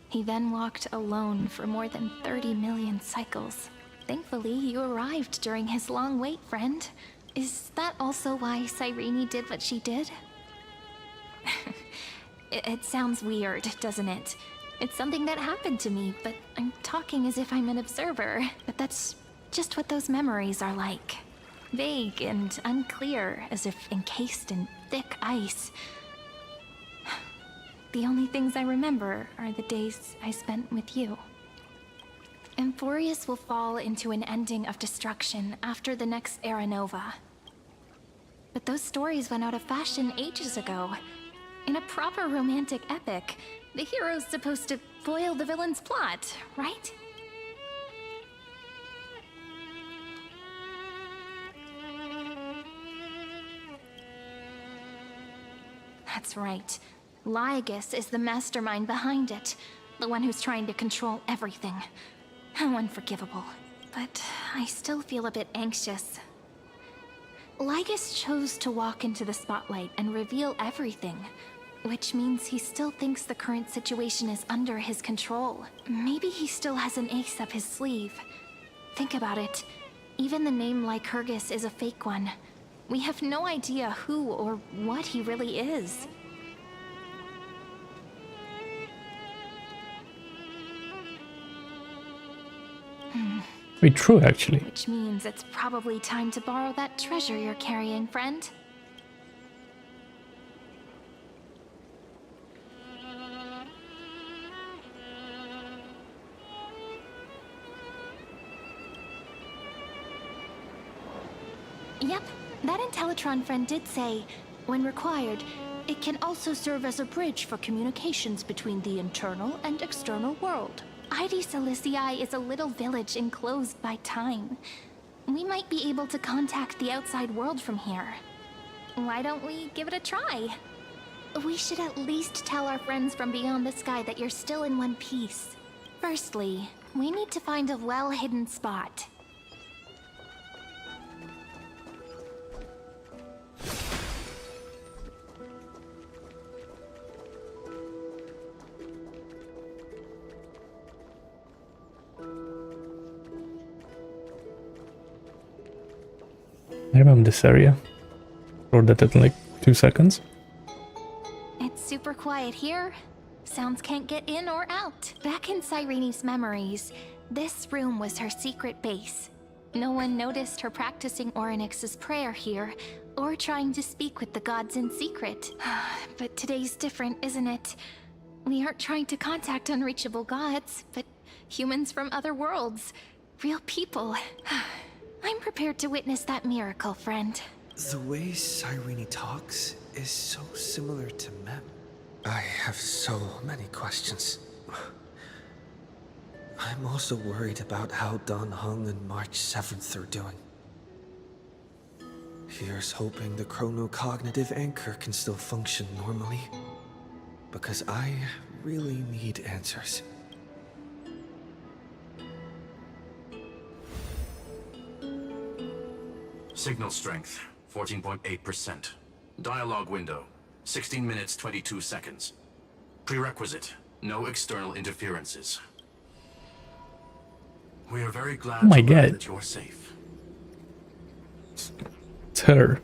He then walked alone for more than 30 million cycles. Thankfully, you arrived during his long wait, friend. Is that also why Cyrene did what she did? It sounds weird, doesn't it? It's something that happened to me, but I'm talking as if I'm an observer. But that's just what those memories are like. Vague and unclear, as if encased in thick ice. The only things I remember are the days I spent with you. Emphorius will fall into an ending of destruction after the next Era Nova. But those stories went out of fashion ages ago. In a proper romantic epic, the hero's supposed to foil the villain's plot, right? That's right. Lygus is the mastermind behind it. The one who's trying to control everything. How unforgivable. But I still feel a bit anxious. Lygus chose to walk into the spotlight and reveal everything, which means he still thinks the current situation is under his control. Maybe he still has an ace up his sleeve. Think about it. Even the name Lycurgus is a fake one. We have no idea who or what he really is. Very true, actually. Which means it's probably time to borrow that treasure you're carrying, friend. Yep, that Intellitron friend did say, when required, it can also serve as a bridge for communications between the internal and external world. Hysilens is a little village enclosed by time. We might be able to contact the outside world from here. Why don't we give it a try? We should at least tell our friends from beyond the sky that you're still in one piece. Firstly, we need to find a well-hidden spot. I remember this area. Wrote that in like 2 seconds. It's super quiet here. Sounds can't get in or out. Back in Cyrene's memories, this room was her secret base. No one noticed her practicing Orynyx's prayer here, or trying to speak with the gods in secret. But today's different, isn't it? We aren't trying to contact unreachable gods, but humans from other worlds. Real people. I'm prepared to witness that miracle, friend. The way Cyrene talks is so similar to Mem. I have so many questions. I'm also worried about how Dan Heng and March 7th are doing. Here's hoping the chronocognitive anchor can still function normally. Because I really need answers. Signal strength, 14.8%. Dialogue window, 16 minutes 22 seconds. Prerequisite, no external interferences. We are very glad Oh my to learn God. that you're safe. It's her.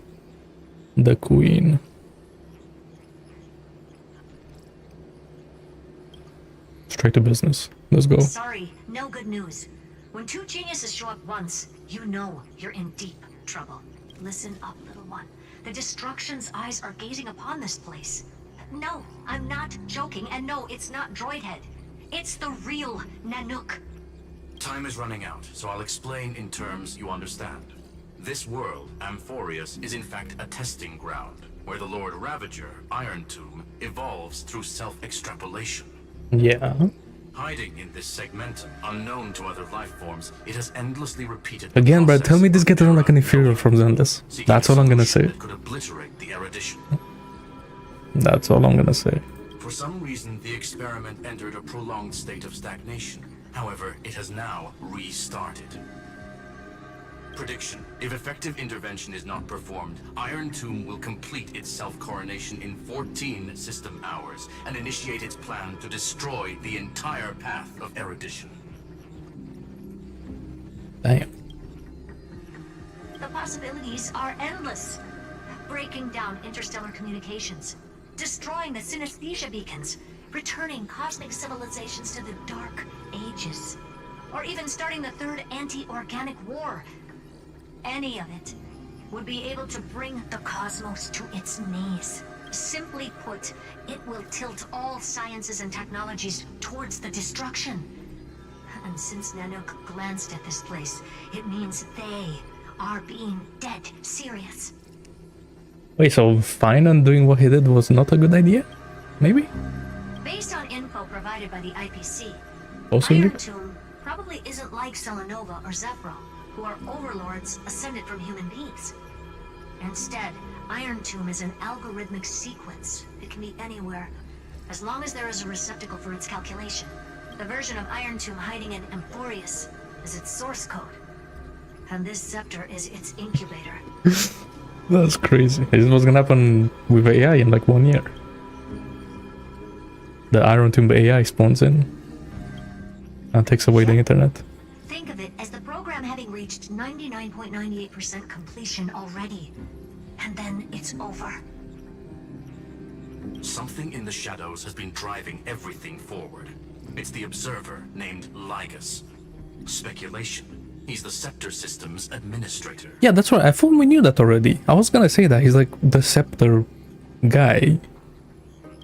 The queen. Straight to business. Let's go. Sorry, no good news. When two geniuses show up once, you know you're in deep trouble. Listen up, little one. The Destruction's eyes are gazing upon this place. No, I'm not joking, and no, it's not Droidhead. It's the real Nanook. Time is running out, so I'll explain in terms you understand. This world, Amphorius, is in fact a testing ground, where the Lord Ravager, Iron Tomb, evolves through self-extrapolation. Yeah. Hiding in this segmentum, unknown to other life forms, it has endlessly repeated Again, bro, tell me this guy doesn't like an inferior from Zenless. That's all I'm gonna say. that could obliterate the erudition. That's all I'm gonna say. For some reason, the experiment entered a prolonged state of stagnation. However, it has now restarted. Prediction. If effective intervention is not performed, Iron Tomb will complete its self-coronation in 14 system hours and initiate its plan to destroy the entire path of erudition. Damn. The possibilities are endless. Breaking down interstellar communications, destroying the synesthesia beacons, returning cosmic civilizations to the Dark Ages, or even starting the third anti-organic war. Any of it would be able to bring the cosmos to its knees. Simply put, it will tilt all sciences and technologies towards the destruction. And since Nanook glanced at this place, it means they are being dead serious. Wait, so Finan doing what he did was not a good idea? Maybe? Based on info provided by the IPC, Possibly? Iron Tomb probably isn't like Selenova or Zephyr, who are overlords ascended from human beings. Instead, Iron Tomb is an algorithmic sequence. It can be anywhere, as long as there is a receptacle for its calculation. The version of Iron Tomb hiding in Amphorius is its source code, and this scepter is its incubator. That's crazy. This was gonna happen with AI in like 1 year. The Iron Tomb AI spawns in and takes away the internet. Think of it as the program having reached 99.98% completion already. And then it's over. Something in the shadows has been driving everything forward. It's the observer named Lygus. Speculation. He's the Scepter System's administrator. Yeah, that's right. I thought we knew that already. I was gonna say that. He's like the Scepter guy.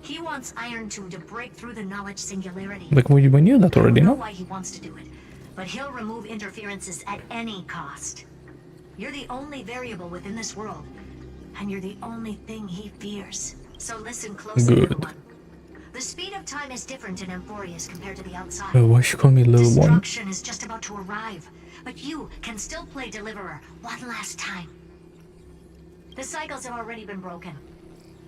He wants Iron Tomb to break through the knowledge singularity. Like, we knew that already, I don't know no? why he wants to do it, but he'll remove interferences at any cost. You're the only variable within this world, and you're the only thing he fears. So listen closely, little one. The speed of time is different in Amphorius compared to the outside. Why she call me little one? Destruction is just about to arrive, but you can still play Deliverer one last time. The cycles have already been broken.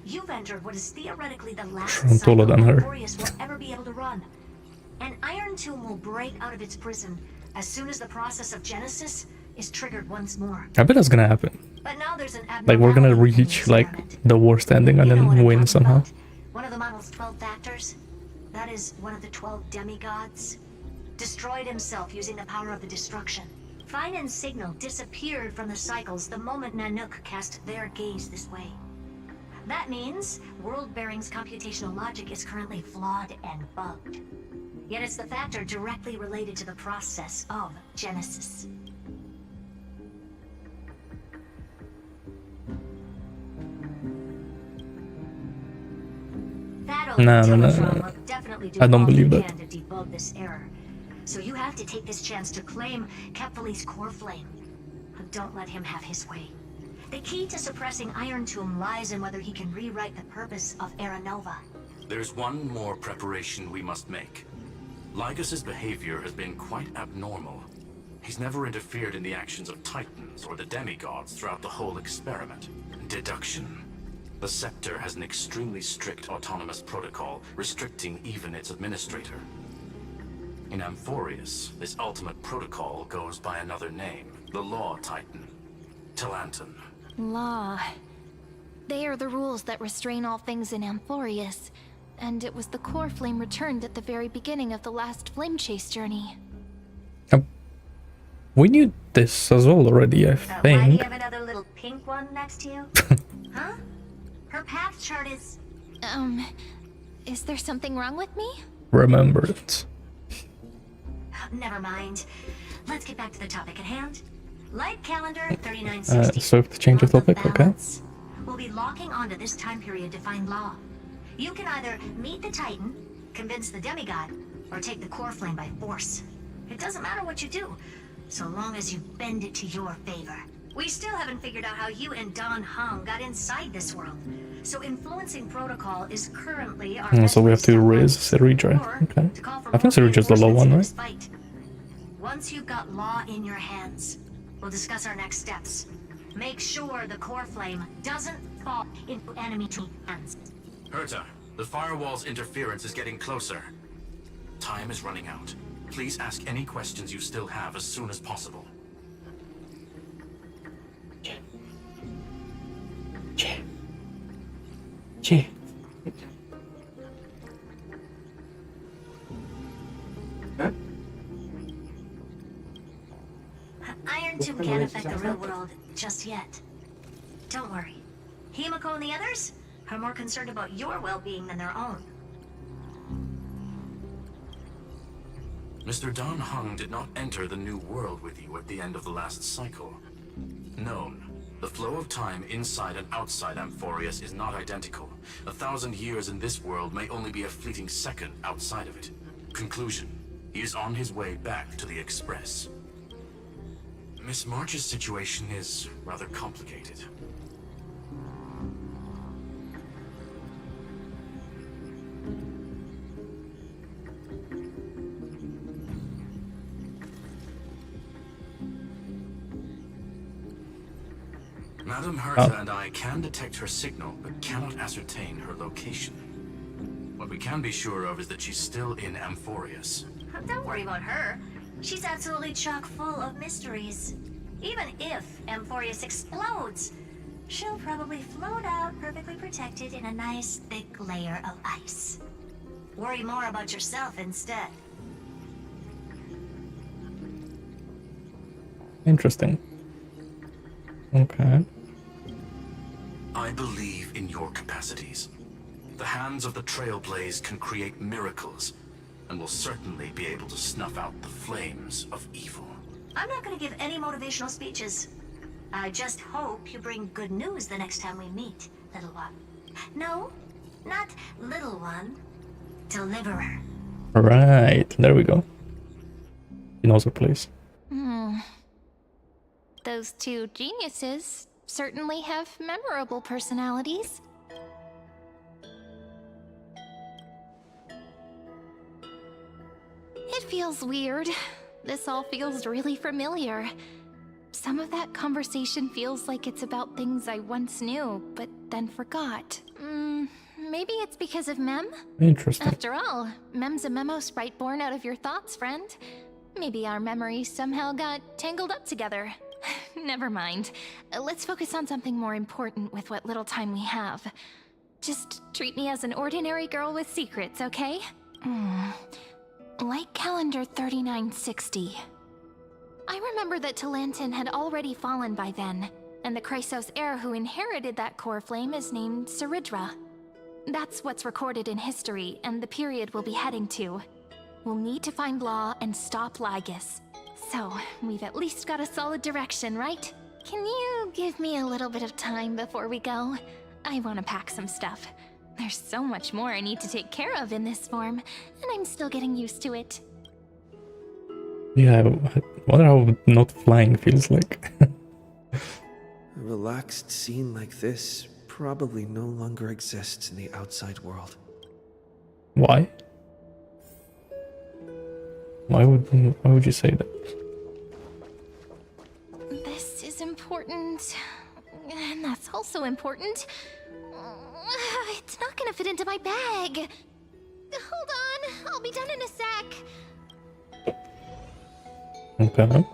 You've entered what is theoretically the last I'm taller cycle than her. Amphorius will ever be able to run. An Iron Tomb will break out of its prison as soon as the process of Genesis is triggered once more. I bet that's gonna happen. But now there's an Like, we're gonna abnormality in the reach like experiment. the worst ending and You know what then I'm win talking somehow. about. One of the model's 12 factors. That is one of the 12 demigods. Destroyed himself using the power of the destruction. Finan's signal disappeared from the cycles the moment Nanook cast their gaze this way. That means World-Bearing's computational logic is currently flawed and bugged. Yet it's the factor directly related to the process of Genesis. That No, old no, no, Teletron no. will definitely do I don't all believe they that. can to debug this error. So you have to take this chance to claim Kepfali's core flame. Don't let him have his way. The key to suppressing Iron Tomb lies in whether he can rewrite the purpose of Era Nova. There's one more preparation we must make. Lycus's behavior has been quite abnormal. He's never interfered in the actions of Titans or the demigods throughout the whole experiment. Deduction. The Scepter has an extremely strict autonomous protocol, restricting even its administrator. In Amphorius, this ultimate protocol goes by another name, the Law Titan, Talanton. Law. They are the rules that restrain all things in Amphorius, and it was the core flame returned at the very beginning of the last flame chase journey. We knew this as well already, I Why do you think. have another little pink one next to you? Huh? Her path chart is... Is there something wrong with me? Remember it. Never mind. Let's get back to the topic at hand. Light calendar 3960. So to change the topic, okay. We'll be locking onto this time period to find Law. You can either meet the Titan, convince the demigod, or take the core flame by force. It doesn't matter what you do, so long as you bend it to your favor. We still haven't figured out how you and Don Hung got inside this world, so influencing protocol is currently our So we have to raise Serija. Okay. I think Serija's the low one, right? fight. Once you've got Law in your hands, we'll discuss our next steps. Make sure the core flame doesn't fall into enemy hands. Herta, the firewall's interference is getting closer. Time is running out. Please ask any questions you still have as soon as possible. Iron Tomb can't affect the real world just yet. Don't worry. Himiko and the others are more concerned about your well-being than their own. Mr. Don Hung did not enter the new world with you at the end of the last cycle. Known. The flow of time inside and outside Amphorius is not identical. 1,000 years in this world may only be a fleeting second outside of it. Conclusion. He is on his way back to the Express. Miss March's situation is rather complicated. Madam Herta and I can detect her signal, but cannot ascertain her location. What we can be sure of is that she's still in Amphorius. Don't worry about her. She's absolutely chock full of mysteries. Even if Amphorius explodes, she'll probably float out perfectly protected in a nice thick layer of ice. Worry more about yourself instead. Interesting. Okay. I believe in your capacities. The hands of the Trailblaze can create miracles, and will certainly be able to snuff out the flames of evil. I'm not going to give any motivational speeches. I just hope you bring good news the next time we meet, little one. No, not little one. Deliverer. Alright, there we go. He knows her place. Those two geniuses certainly have memorable personalities. It feels weird. This all feels really familiar. Some of that conversation feels like it's about things I once knew, but then forgot. Maybe it's because of Mem? Interesting. After all, Mem's a memo sprite born out of your thoughts, friend. Maybe our memories somehow got tangled up together. Never mind. Let's focus on something more important with what little time we have. Just treat me as an ordinary girl with secrets, okay? Light calendar 3960. I remember that Talanton had already fallen by then, and the Chrysos heir who inherited that core flame is named Seridra. That's what's recorded in history, and the period we'll be heading to. We'll need to find Law and stop Lygus. So, we've at least got a solid direction, right? Can you give me a little bit of time before we go? I want to pack some stuff. There's so much more I need to take care of in this form, and I'm still getting used to it. Yeah, I wonder how not flying feels like. A relaxed scene like this probably no longer exists in the outside world. Why? Why would you say that? This is important. And that's also important. It's not gonna fit into my bag. Hold on, I'll be done in a sec. Okay.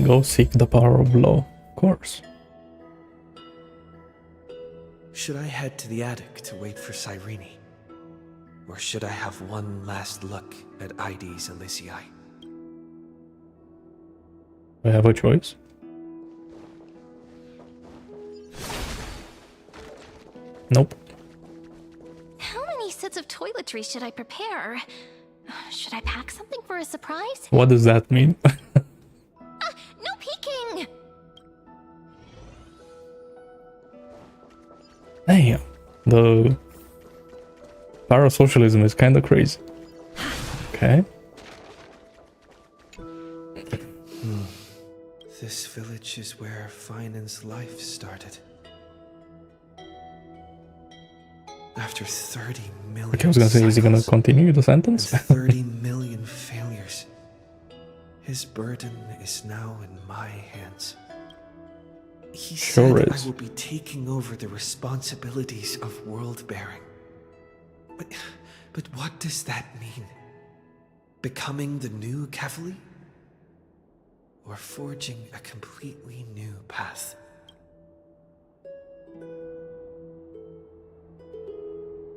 Go seek the power of law, of course. Should I head to the attic to wait for Cyrene? Or should I have one last look at Ides Elysiae? I have a choice. Nope. How many sets of toiletries should I prepare? Should I pack something for a surprise? What does that mean? No peeking! Damn. The parasocialism is kinda crazy. Okay. This village is where Finan's life started. After 30 million Okay, I was gonna say, is he gonna continue the sentence? 30 million failures. His burden is now in my hands. He Sure said is. I will be taking over the responsibilities of world-bearing. But what does that mean? Becoming the new Kefali? Or forging a completely new path?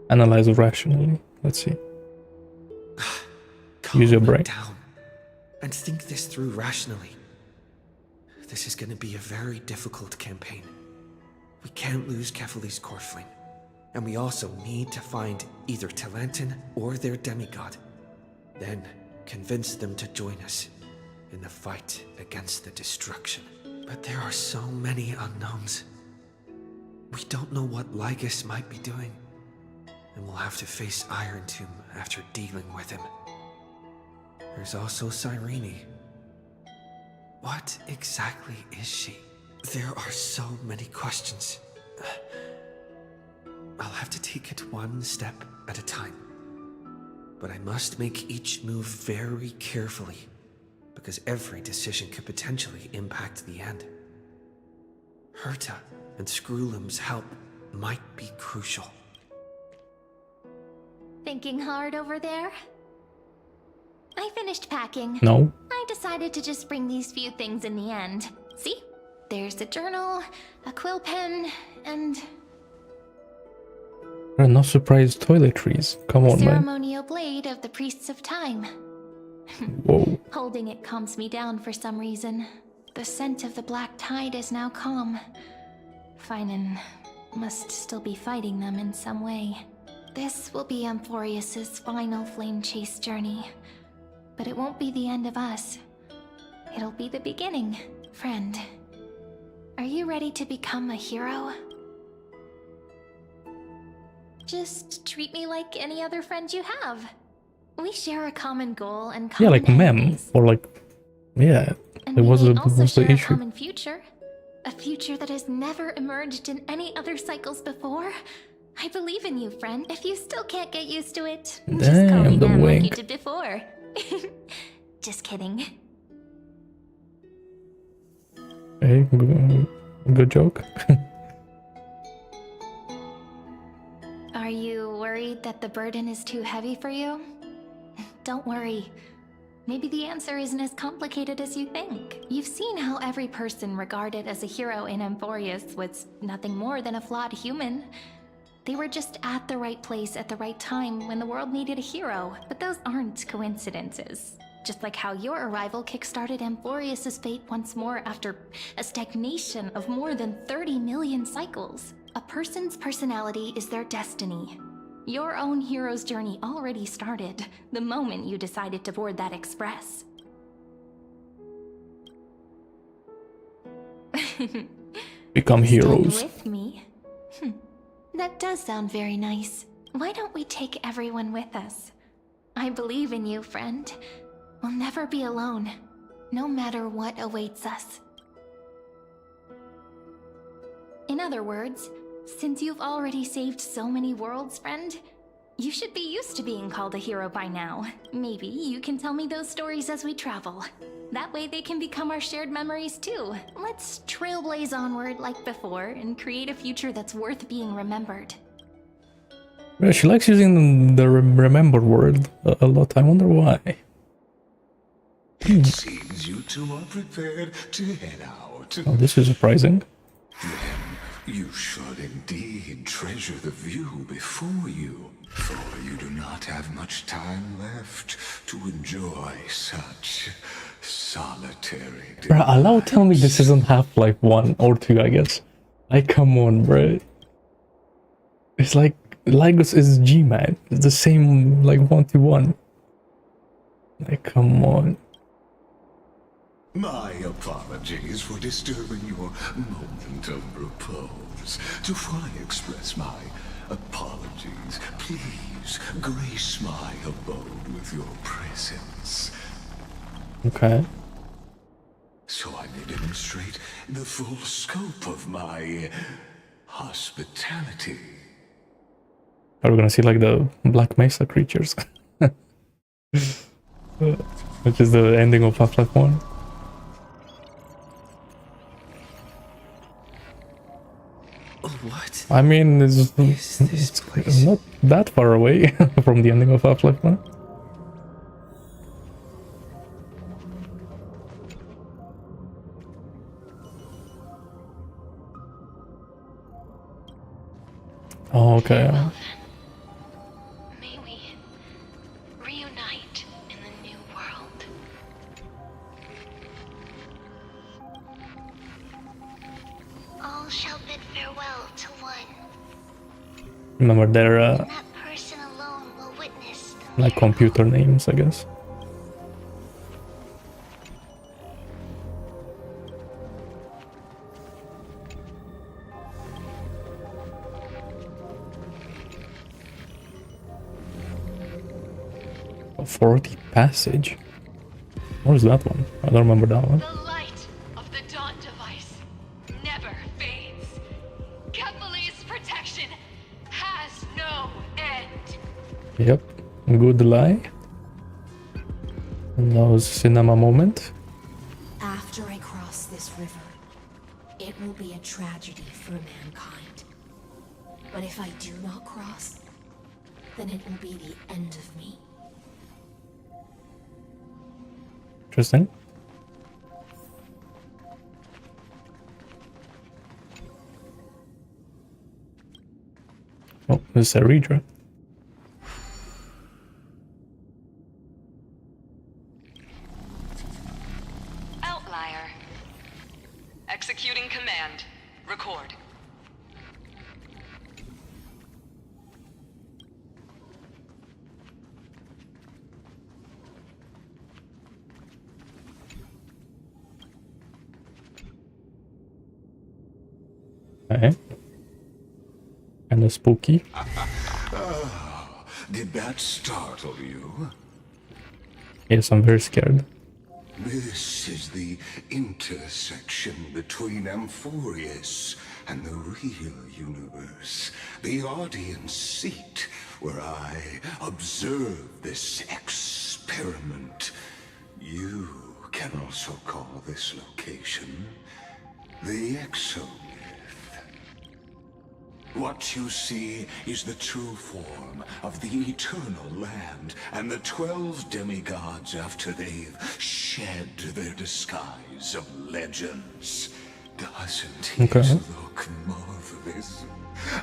Analyze rationally. Let's see. Use your brain. Down and think this through rationally. This is going to be a very difficult campaign. We can't lose Kefali's core flame. And we also need to find either Talantin or their demigod. Then convince them to join us in the fight against the destruction. But there are so many unknowns. We don't know what Lygus might be doing. And we'll have to face Iron Tomb after dealing with him. There's also Cyrene. What exactly is she? There are so many questions. I'll have to take it one step at a time. But I must make each move very carefully, because every decision could potentially impact the end. Herta and Screwlim's help might be crucial. Thinking hard over there? I finished packing. No. I decided to just bring these few things in the end. See? There's a journal, a quill pen, and There are no surprise toiletries. Come the on, man. ceremonial blade of the priests of time. Whoa. Holding it calms me down for some reason. The scent of the black tide is now calm. Finan must still be fighting them in some way. This will be Amphorius's final flame chase journey. But it won't be the end of us. It'll be the beginning, friend. Are you ready to become a hero? Just treat me like any other friend you have. We share a common goal and common Yeah, like mem. enemies. Or like, yeah. And It we was may the also share a issue. common future. A future that has never emerged in any other cycles before. I believe in you, friend. If you still can't get used to it, just call me Damn, the Mem like you wink. did before. Just kidding. Hey, good joke. Are you worried that the burden is too heavy for you? Don't worry. Maybe the answer isn't as complicated as you think. You've seen how every person regarded as a hero in Amphorius was nothing more than a flawed human. They were just at the right place at the right time when the world needed a hero. But those aren't coincidences. Just like how your arrival kickstarted Amphorius's fate once more after a stagnation of more than 30 million cycles. A person's personality is their destiny. Your own hero's journey already started the moment you decided to board that express. Become heroes. Stand with me? That does sound very nice. Why don't we take everyone with us? I believe in you, friend. We'll never be alone, no matter what awaits us. In other words, since you've already saved so many worlds, friend, you should be used to being called a hero by now. Maybe you can tell me those stories as we travel. That way they can become our shared memories too. Let's trailblaze onward like before and create a future that's worth being remembered. Yeah, she likes using the remember word a lot. I wonder why. It seems you two are prepared to head out. Oh, this is surprising. Then you should indeed treasure the view before you, for you do not have much time left to enjoy such solitary Bruh, allow tell me this isn't Half-Life 1 or 2, I guess. Like, come on, bruh. It's like Lagos is G-Man. It's the same, like, 1-to-1. Like, come on. My apologies for disturbing your moment of repose. Do I express my apologies? Please grace my abode with your presence. Okay. So I may demonstrate the full scope of my hospitality. Are we gonna see, like, the Black Mesa creatures? Which is the ending of Half-Life 1. What? I mean, it's not that far away from the ending of Half-Life 1. Oh, okay. May we reunite in the new world. All shall bid farewell to one. Remember their That person alone will witness the like computer names, I guess. A 40 passage. What is that one? I don't remember that one. The light of the dawn device never fades. Kepali's protection has no end. Yep, good lie. And that was cinema moment. After I cross this river, it will be a tragedy for mankind. But if I do not cross, then it will be the end of me. Interesting. Oh, this is a reader. Outlier. Executing command. Record. Okay. Kind of spooky. Oh, did that startle you? Yes, I'm very scared. This is the intersection between Amphorius and the real universe. The audience seat where I observe this experiment. You can also call this location the Exomyth. What you see is the true form of the eternal land and the 12 demigods after they've shed their disguise of legends. Doesn't it look marvelous?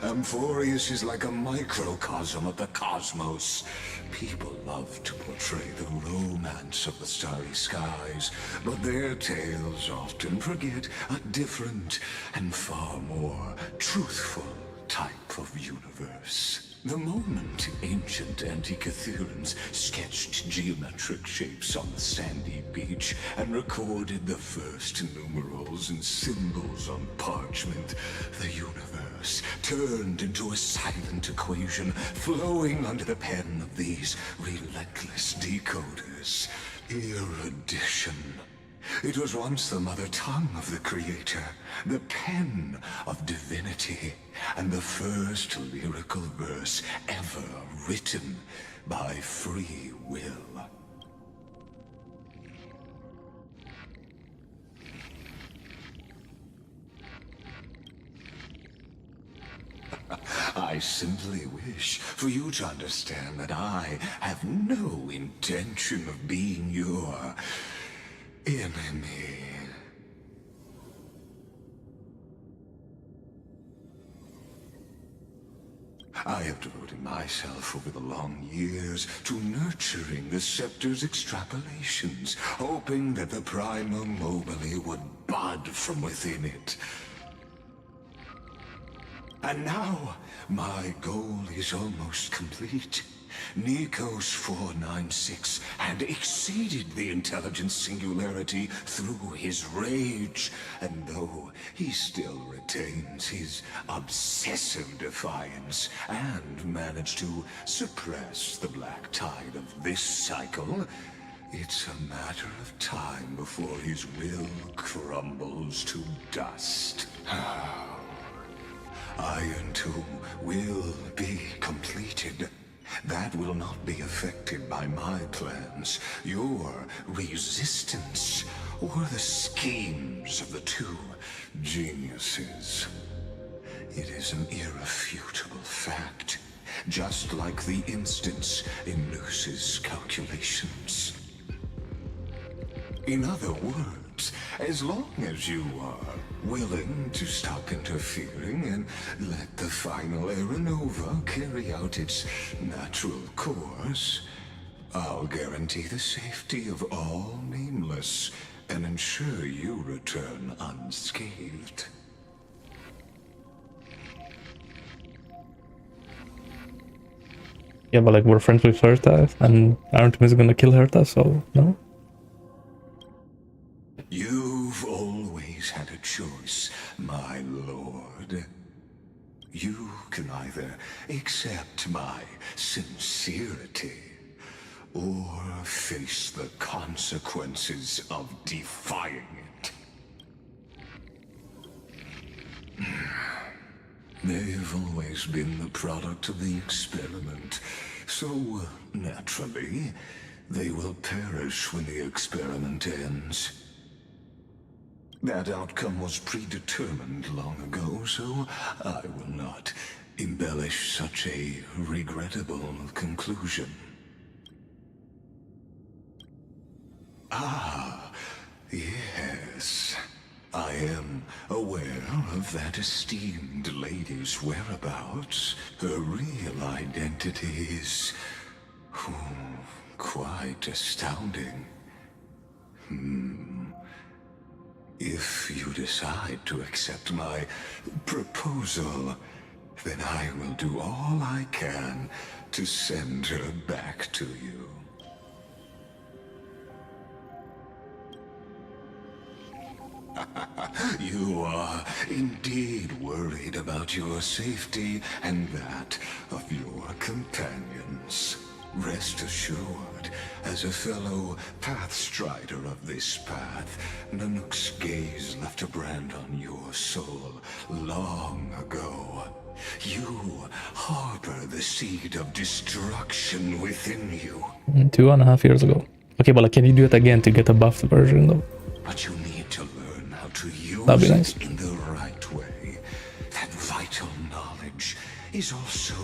Amphorius is like a microcosm of the cosmos. People love to portray the romance of the starry skies, but their tales often forget a different and far more truthful type of universe. The moment ancient Antikytherians sketched geometric shapes on the sandy beach and recorded the first numerals and symbols on parchment, the universe turned into a silent equation flowing under the pen of these relentless decoders. Erudition. It was once the mother tongue of the Creator, the pen of divinity, and the first lyrical verse ever written by free will. I simply wish for you to understand that I have no intention of being your enemy. I have devoted myself over the long years to nurturing the scepter's extrapolations, hoping that the primal mobile would bud from within it. And now, my goal is almost complete. Nikos 496 had exceeded the intelligence singularity through his rage, and though he still retains his obsessive defiance and managed to suppress the black tide of this cycle, it's a matter of time before his will crumbles to dust. Iron Tomb will be completed. That will not be affected by my plans, your resistance, or the schemes of the two geniuses. It is an irrefutable fact, just like the instance in Noos's calculations. In other words, as long as you are willing to stop interfering and let the final Aeronova carry out its natural course, I'll guarantee the safety of all Nameless and ensure you return unscathed. Yeah, but like we're friends with Herta, and Artem is gonna kill Herta, so no? You've always had a choice, my lord. You can either accept my sincerity, or face the consequences of defying it. They've always been the product of the experiment, so naturally, they will perish when the experiment ends. That outcome was predetermined long ago, so I will not embellish such a regrettable conclusion. Ah, yes. I am aware of that esteemed lady's whereabouts. Her real identity is quite astounding. If you decide to accept my proposal, then I will do all I can to send her back to you. You are indeed worried about your safety and that of your companions. Rest assured, as a fellow pathstrider of this path, Nanook's gaze left a brand on your soul long ago. You harbor the seed of destruction within you. 2.5 years ago. Okay, but like, can you do it again to get a buffed version though? But you need to learn how to use That'd be nice. it in the right way. That vital knowledge is also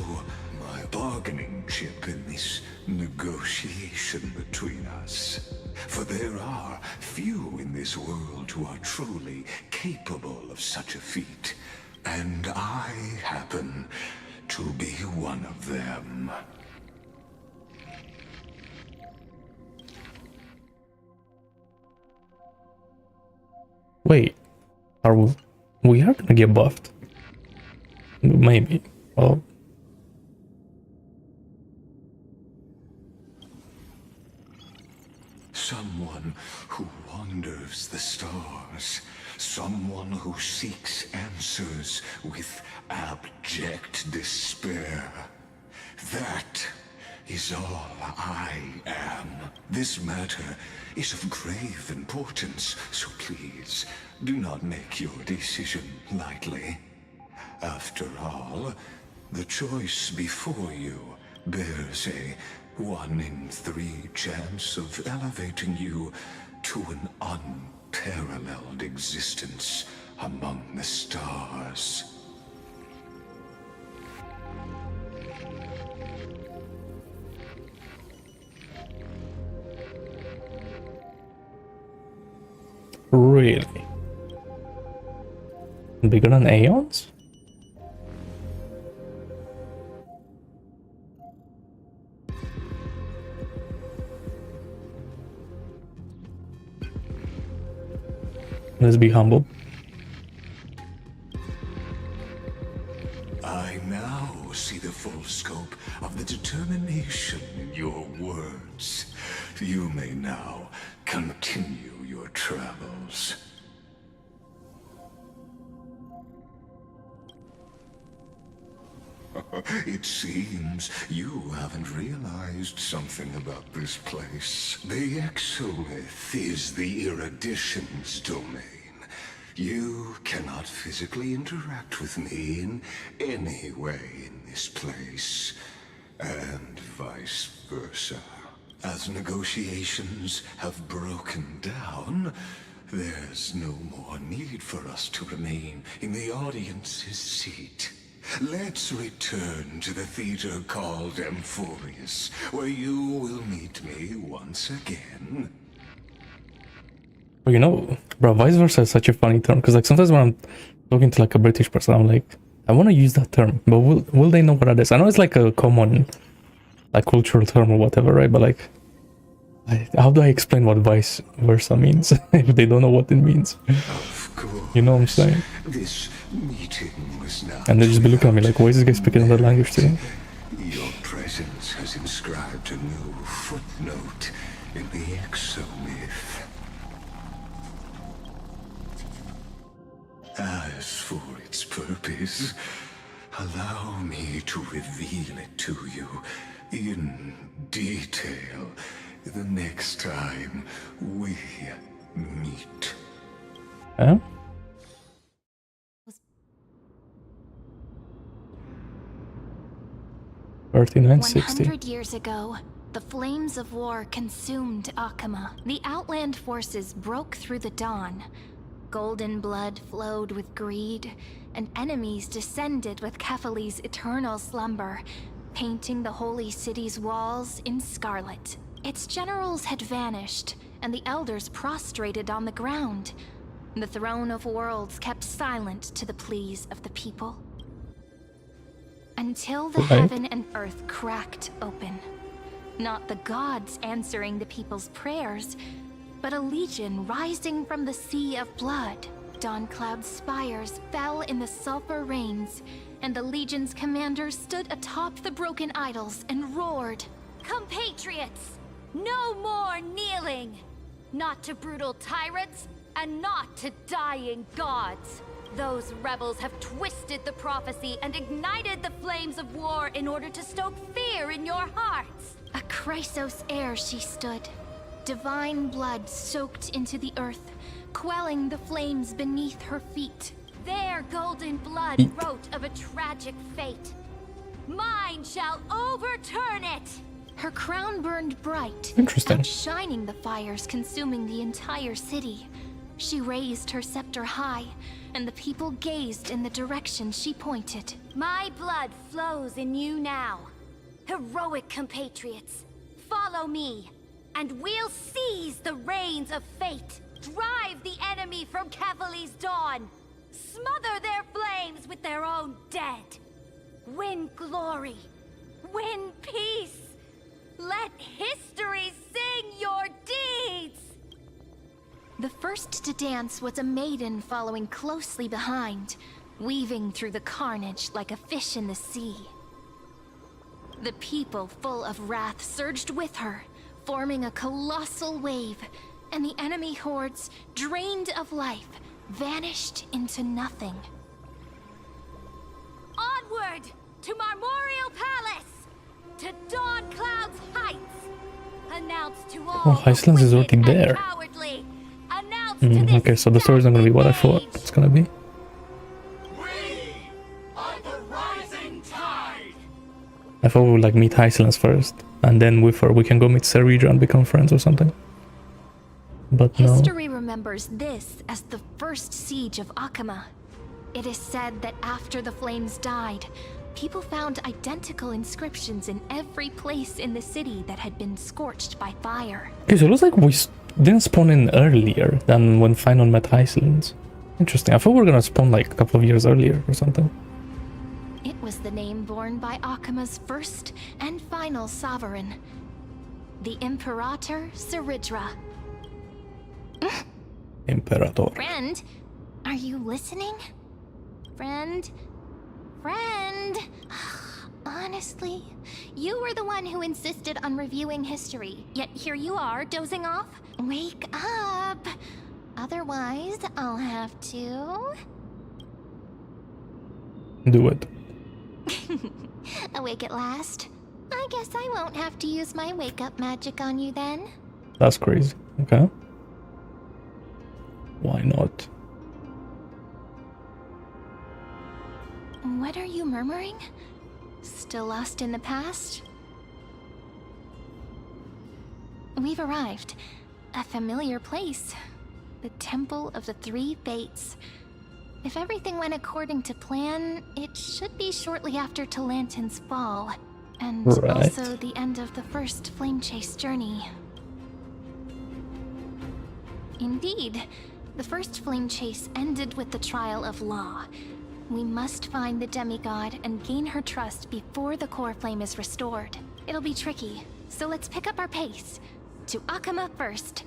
my bargaining chip in this negotiation between us. For there are few in this world who are truly capable of such a feat, and I happen to be one of them. Wait, we are gonna get buffed? Maybe. Well, one who wanders the stars, someone who seeks answers with abject despair. That is all I am. This matter is of grave importance, so please do not make your decision lightly. After all, the choice before you bears a 1 in 3 chance of elevating you to an unparalleled existence among the stars. Really? Bigger than Aeons? Let's be humble. I now see the full scope of the determination in your words. You may now continue your travels. It seems you haven't realized something about this place. The Exolith is the Erudition's domain. You cannot physically interact with me in any way in this place, and vice versa. As negotiations have broken down, there's no more need for us to remain in the audience's seat. Let's return to the theater called Amphorius, where you will meet me once again. Well, you know, bro, vice versa is such a funny term, because like sometimes when I'm talking to like a British person, I'm like, I want to use that term, but will they know what it is? I know it's like a common, like cultural term or whatever, right? But like, how do I explain what vice versa means if they don't know what it means? Of course. You know what I'm saying? This meeting was now. And they just be looking at me like, why is this guy speaking another language today? Your presence has inscribed a new footnote in the exomyth. As for its purpose, allow me to reveal it to you in detail the next time we meet. Huh? $39.60. 100 years ago, the flames of war consumed Akama. The Outland forces broke through the dawn. Golden blood flowed with greed, and enemies descended with Kefali's eternal slumber, painting the holy city's walls in scarlet. Its generals had vanished, and the elders prostrated on the ground. The throne of worlds kept silent to the pleas of the people. Until the heaven and earth cracked open. Not the gods answering the people's prayers, but a legion rising from the sea of blood. Dawn Cloud's spires fell in the sulfur rains, and the legion's commanders stood atop the broken idols and roared. Compatriots, no more kneeling! Not to brutal tyrants, and not to dying gods. Those rebels have twisted the prophecy and ignited the flames of war in order to stoke fear in your hearts. A Chrysos heir she stood. Divine blood soaked into the earth, quelling the flames beneath her feet. Their golden blood wrote of a tragic fate. Mine shall overturn it! Her crown burned bright, Interesting. outshining the fires consuming the entire city. She raised her scepter high, and the people gazed in the direction she pointed. My blood flows in you now. Heroic compatriots, follow me, and we'll seize the reins of fate. Drive the enemy from Kefali's dawn. Smother their flames with their own dead. Win glory. Win peace. Let history sing your deeds. The first to dance was a maiden following closely behind, weaving through the carnage like a fish in the sea. The people, full of wrath, surged with her, forming a colossal wave, and the enemy hordes, drained of life, vanished into nothing. Onward to Marmorial Palace, to Dawn Cloud's Heights. Announce to all. Oh, Hysilens is already there. Cowardly. Announce to this Okay, so the story's not gonna be what I thought it's gonna be. I thought we would like meet Hysilens first, and then with her we can go meet Seridra and become friends or something. But no. History remembers this as the first siege of Akama. It is said that after the flames died, people found identical inscriptions in every place in the city that had been scorched by fire. Okay, so it looks like we didn't spawn in earlier than when Final met Hysilens. Interesting. I thought we were gonna spawn like a couple of years earlier or something. It was the name borne by Akama's first and final sovereign, the Imperator Seridra. Imperator. Friend, are you listening? Friend? Friend? Honestly, you were the one who insisted on reviewing history, yet here you are, dozing off? Wake up! Otherwise, I'll have to... Do it. Awake at last? I guess I won't have to use my wake-up magic on you then. That's crazy. Okay. Why not? What are you murmuring? Still lost in the past? We've arrived. A familiar place. The Temple of the Three Fates. If everything went according to plan, it should be shortly after Talantin's fall. And also the end of the first Flame Chase journey. Indeed. The first Flame Chase ended with the trial of Law. We must find the demigod and gain her trust before the core flame is restored. It'll be tricky, so let's pick up our pace. To Akama first.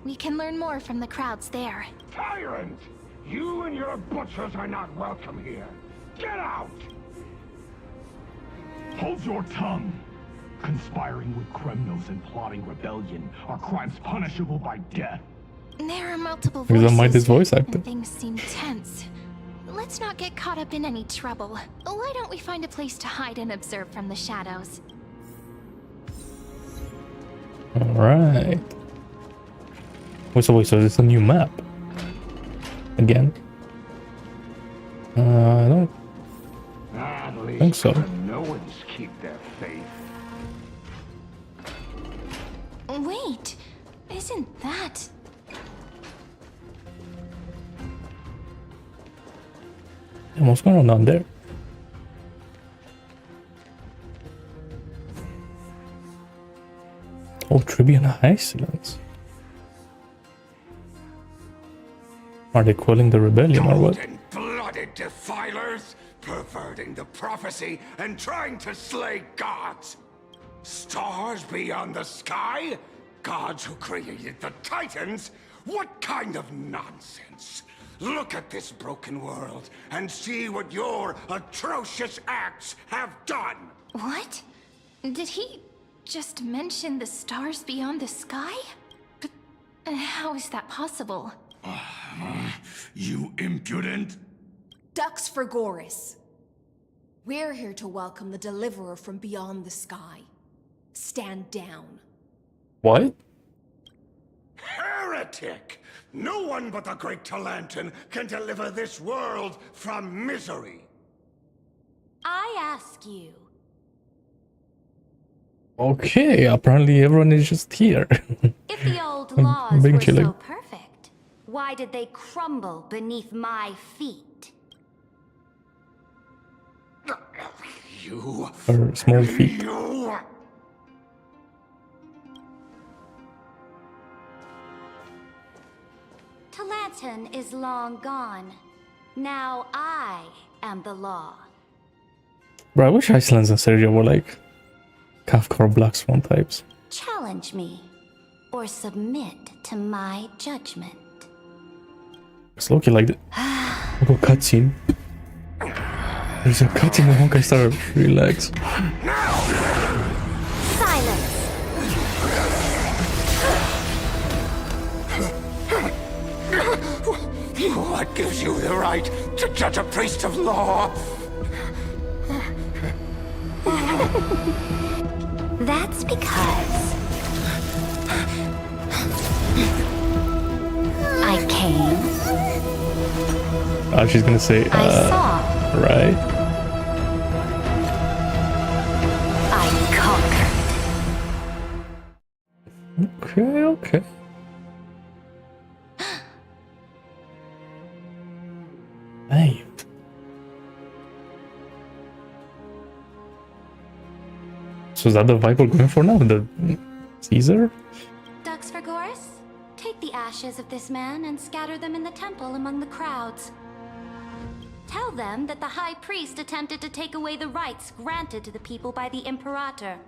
We can learn more from the crowds there. Tyrant! You and your butchers are not welcome here. Get out! Hold your tongue. Conspiring with Kremnos and plotting rebellion are crimes punishable by death. There are multiple Because voices, I might this voice actor. and things seem tense. Let's not get caught up in any trouble. Why don't we find a place to hide and observe from the shadows? Alright. Wait, so it's a new map? Again? I don't think so. No one's keep their faith. Wait, isn't that... And what's going on down there? Oh, Tribune Hysilens. Are they quelling the rebellion or what? Blooded defilers, perverting the prophecy and trying to slay gods. Stars beyond the sky? Gods who created the Titans? What kind of nonsense? Look at this broken world and see what your atrocious acts have done. What? Did he just mention the stars beyond the sky? But how is that possible? You impudent! Ducks for Goris. We're here to welcome the deliverer from beyond the sky. Stand down. What? Heretic! No one but the great Talantin can deliver this world from misery. I ask you. Okay, apparently everyone is just here. If the old laws being were chilling. so perfect, why did they crumble beneath my feet? You... Or small feet. You... Talantin is long gone. Now I am the law. Bro, I wish Hysilens and Seridra were like Kafka or Black Swan types. Challenge me, or submit to my judgment. It's Loki like the little cutscene. There's a cutscene when Honkai Star relax. Silence! What gives you the right to judge a priest of law? That's because I came. Oh, she's gonna say, I saw. right? I conquered. Okay. Hey. So is that the vibe we're going for now? The Caesar? Dux Vergoris, take the ashes of this man and scatter them in the temple among the crowds. Tell them that the High Priest attempted to take away the rights granted to the people by the Imperator.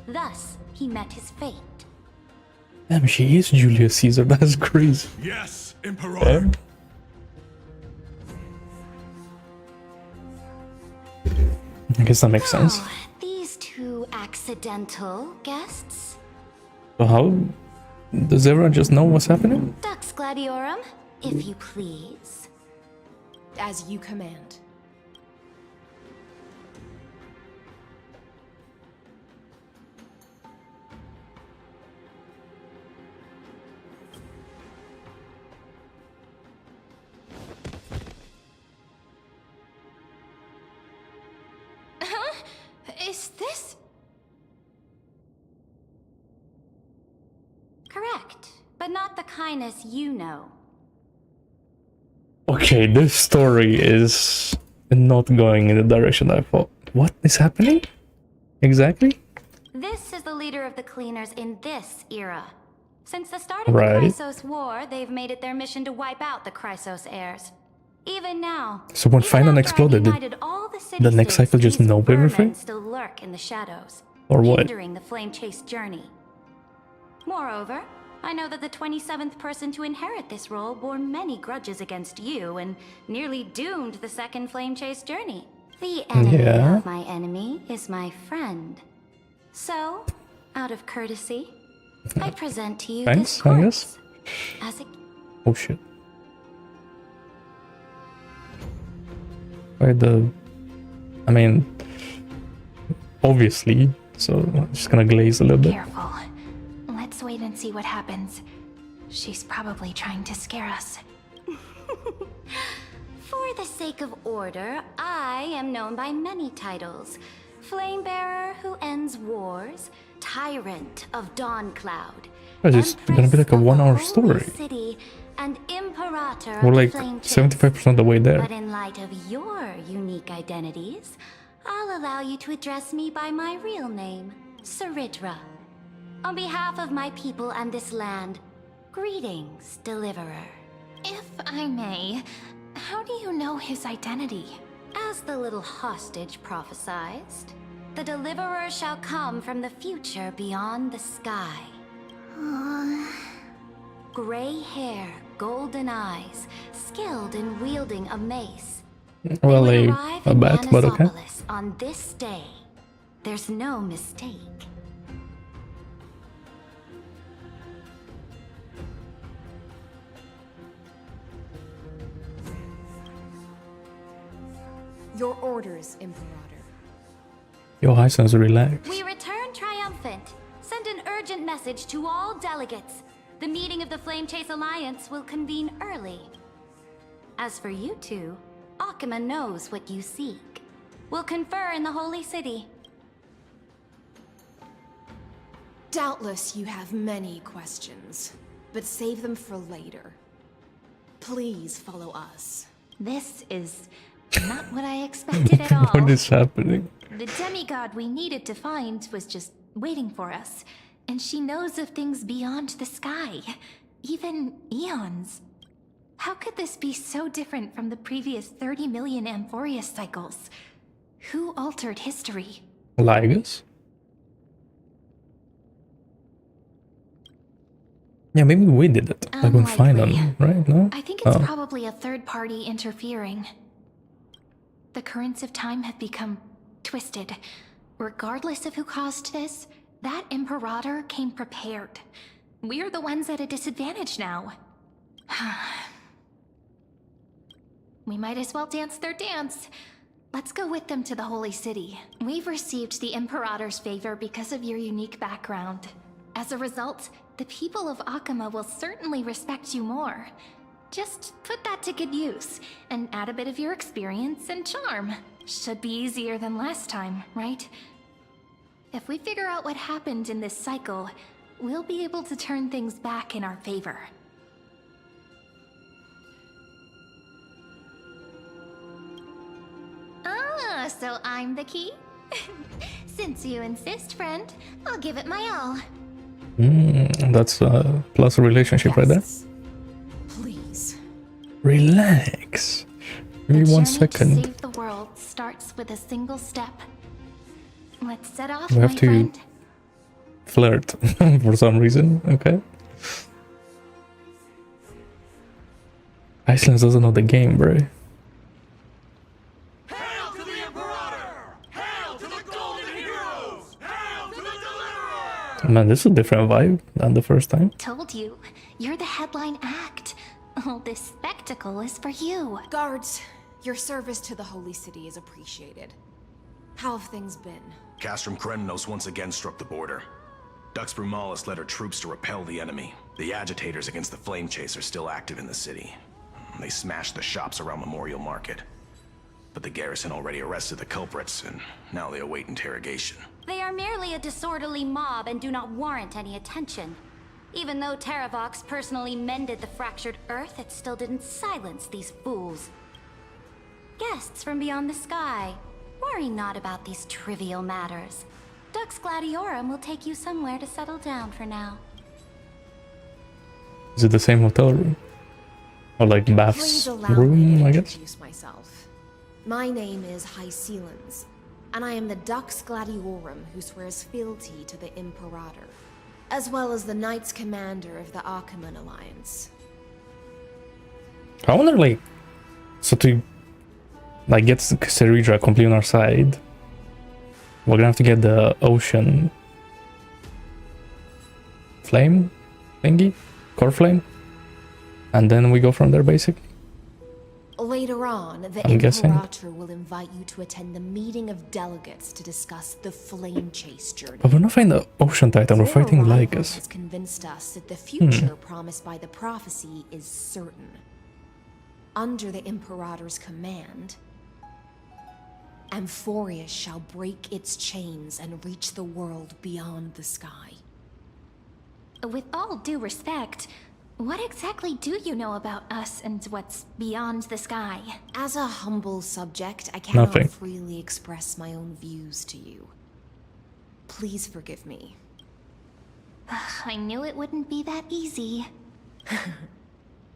Thus, he met his fate. Damn, she is Julius Caesar. That's crazy. Yes, Emperor. Yeah. I guess that makes sense. Oh, these two accidental guests? So how does everyone just know what's happening? Dux Gladiorum, if you please. As you command. Is this? Correct, but not the kindness you know. Okay, this story is not going in the direction I thought. What is happening? Exactly? This is the leader of the cleaners in this era. Since the start of Right. the Chrysos War, they've made it their mission to wipe out the Chrysos heirs. Even now, So when Finon exploded, did the next cycle just know everything? still lurk in the shadows, Or what? hindering the flame chase journey. Moreover, I know that the 27th person to inherit this role bore many grudges against you and nearly doomed the second flame chase journey. The enemy Yeah. of my enemy is my friend. So, out of courtesy, I present to you Thanks, this I guess. corpse as a Oh shit. Right, I mean, obviously, so I'm just gonna glaze a little bit. Careful. Let's wait and see what happens. She's probably trying to scare us. For the sake of order, I am known by many titles. Flamebearer who ends wars, Tyrant of Dawn Cloud, It's gonna be like a 1-hour story. City, and Imperator We're of like the Flame Chase. 75% of the way there. But in light of your unique identities, I'll allow you to address me by my real name, Saridra. On behalf of my people and this land, greetings, Deliverer. If I may, how do you know his identity? As the little hostage prophesied, the Deliverer shall come from the future beyond the sky. Gray hair, golden eyes, skilled in wielding a mace. Well, They will arrive a in bat, but okay. Manisopolis on this day. There's no mistake. Your orders, Imperator. Yo, Hysilens, relax. We return triumphant. Send an urgent message to all delegates. The meeting of the Flame Chase Alliance will convene early. As for you two, Akima knows what you seek. We'll confer in the Holy City. Doubtless you have many questions, but save them for later. Please follow us. This is not what I expected at all. What is happening? The demigod we needed to find was just waiting for us. And she knows of things beyond the sky. Even eons. How could this be so different from the previous 30 million Amphorius cycles? Who altered history? Ligus? Yeah, maybe we did it. Like when Finon, right? No? I think it's Oh. probably a third party interfering. The currents of time have become twisted. Regardless of who caused this, that Imperator came prepared. We're the ones at a disadvantage now. We might as well dance their dance. Let's go with them to the Holy City. We've received the Imperator's favor because of your unique background. As a result, the people of Akama will certainly respect you more. Just put that to good use, and add a bit of your experience and charm. Should be easier than last time, right? If we figure out what happened in this cycle, we'll be able to turn things back in our favor. Ah, so I'm the key? Since you insist, friend, I'll give it my all. That's plus a relationship right there. Please. Relax. Give me 1 To second. save the world starts with a single step. Let's set off, We have my to friend. flirt for some reason. Okay. Hysilens doesn't know the game, bro. Man, this is a different vibe than the first time. Told you, you're the headline act. All this spectacle is for you. Guards, your service to the Holy City is appreciated. How have things been? Castrum Krenos once again struck the border. Dux Brumalis led her troops to repel the enemy. The agitators against the Flame Chase are still active in the city. They smashed the shops around Memorial Market. But the garrison already arrested the culprits, and now they await interrogation. They are merely a disorderly mob and do not warrant any attention. Even though Terravox personally mended the fractured earth, it still didn't silence these fools. Guests from beyond the sky, worry not about these trivial matters. Dux Gladiorum will take you somewhere to settle down for now. Is it the same hotel room? Or like Please baths allow me room, to I guess? introduce myself. My name is Hysilens, and I am the Dux Gladiorum who swears fealty to the Imperator, as well as the Knights Commander of the Achaemen Alliance. I wonder, like, so to like get Ceridra completely on our side, we're gonna have to get the ocean flame thingy, core flame, and then we go from there, basically. Later on, the I'm guessing. Imperator will invite you to attend the meeting of delegates to discuss the Flame Chase journey. But we're not fighting the ocean titan, we're Their fighting arrival Lycus. has convinced us that the future promised by the prophecy is certain. Under the Imperator's command, Amphorius shall break its chains and reach the world beyond the sky. With all due respect, what exactly do you know about us and what's beyond the sky? As a humble subject, I cannot Nothing. freely express my own views to you. Please forgive me. I knew it wouldn't be that easy.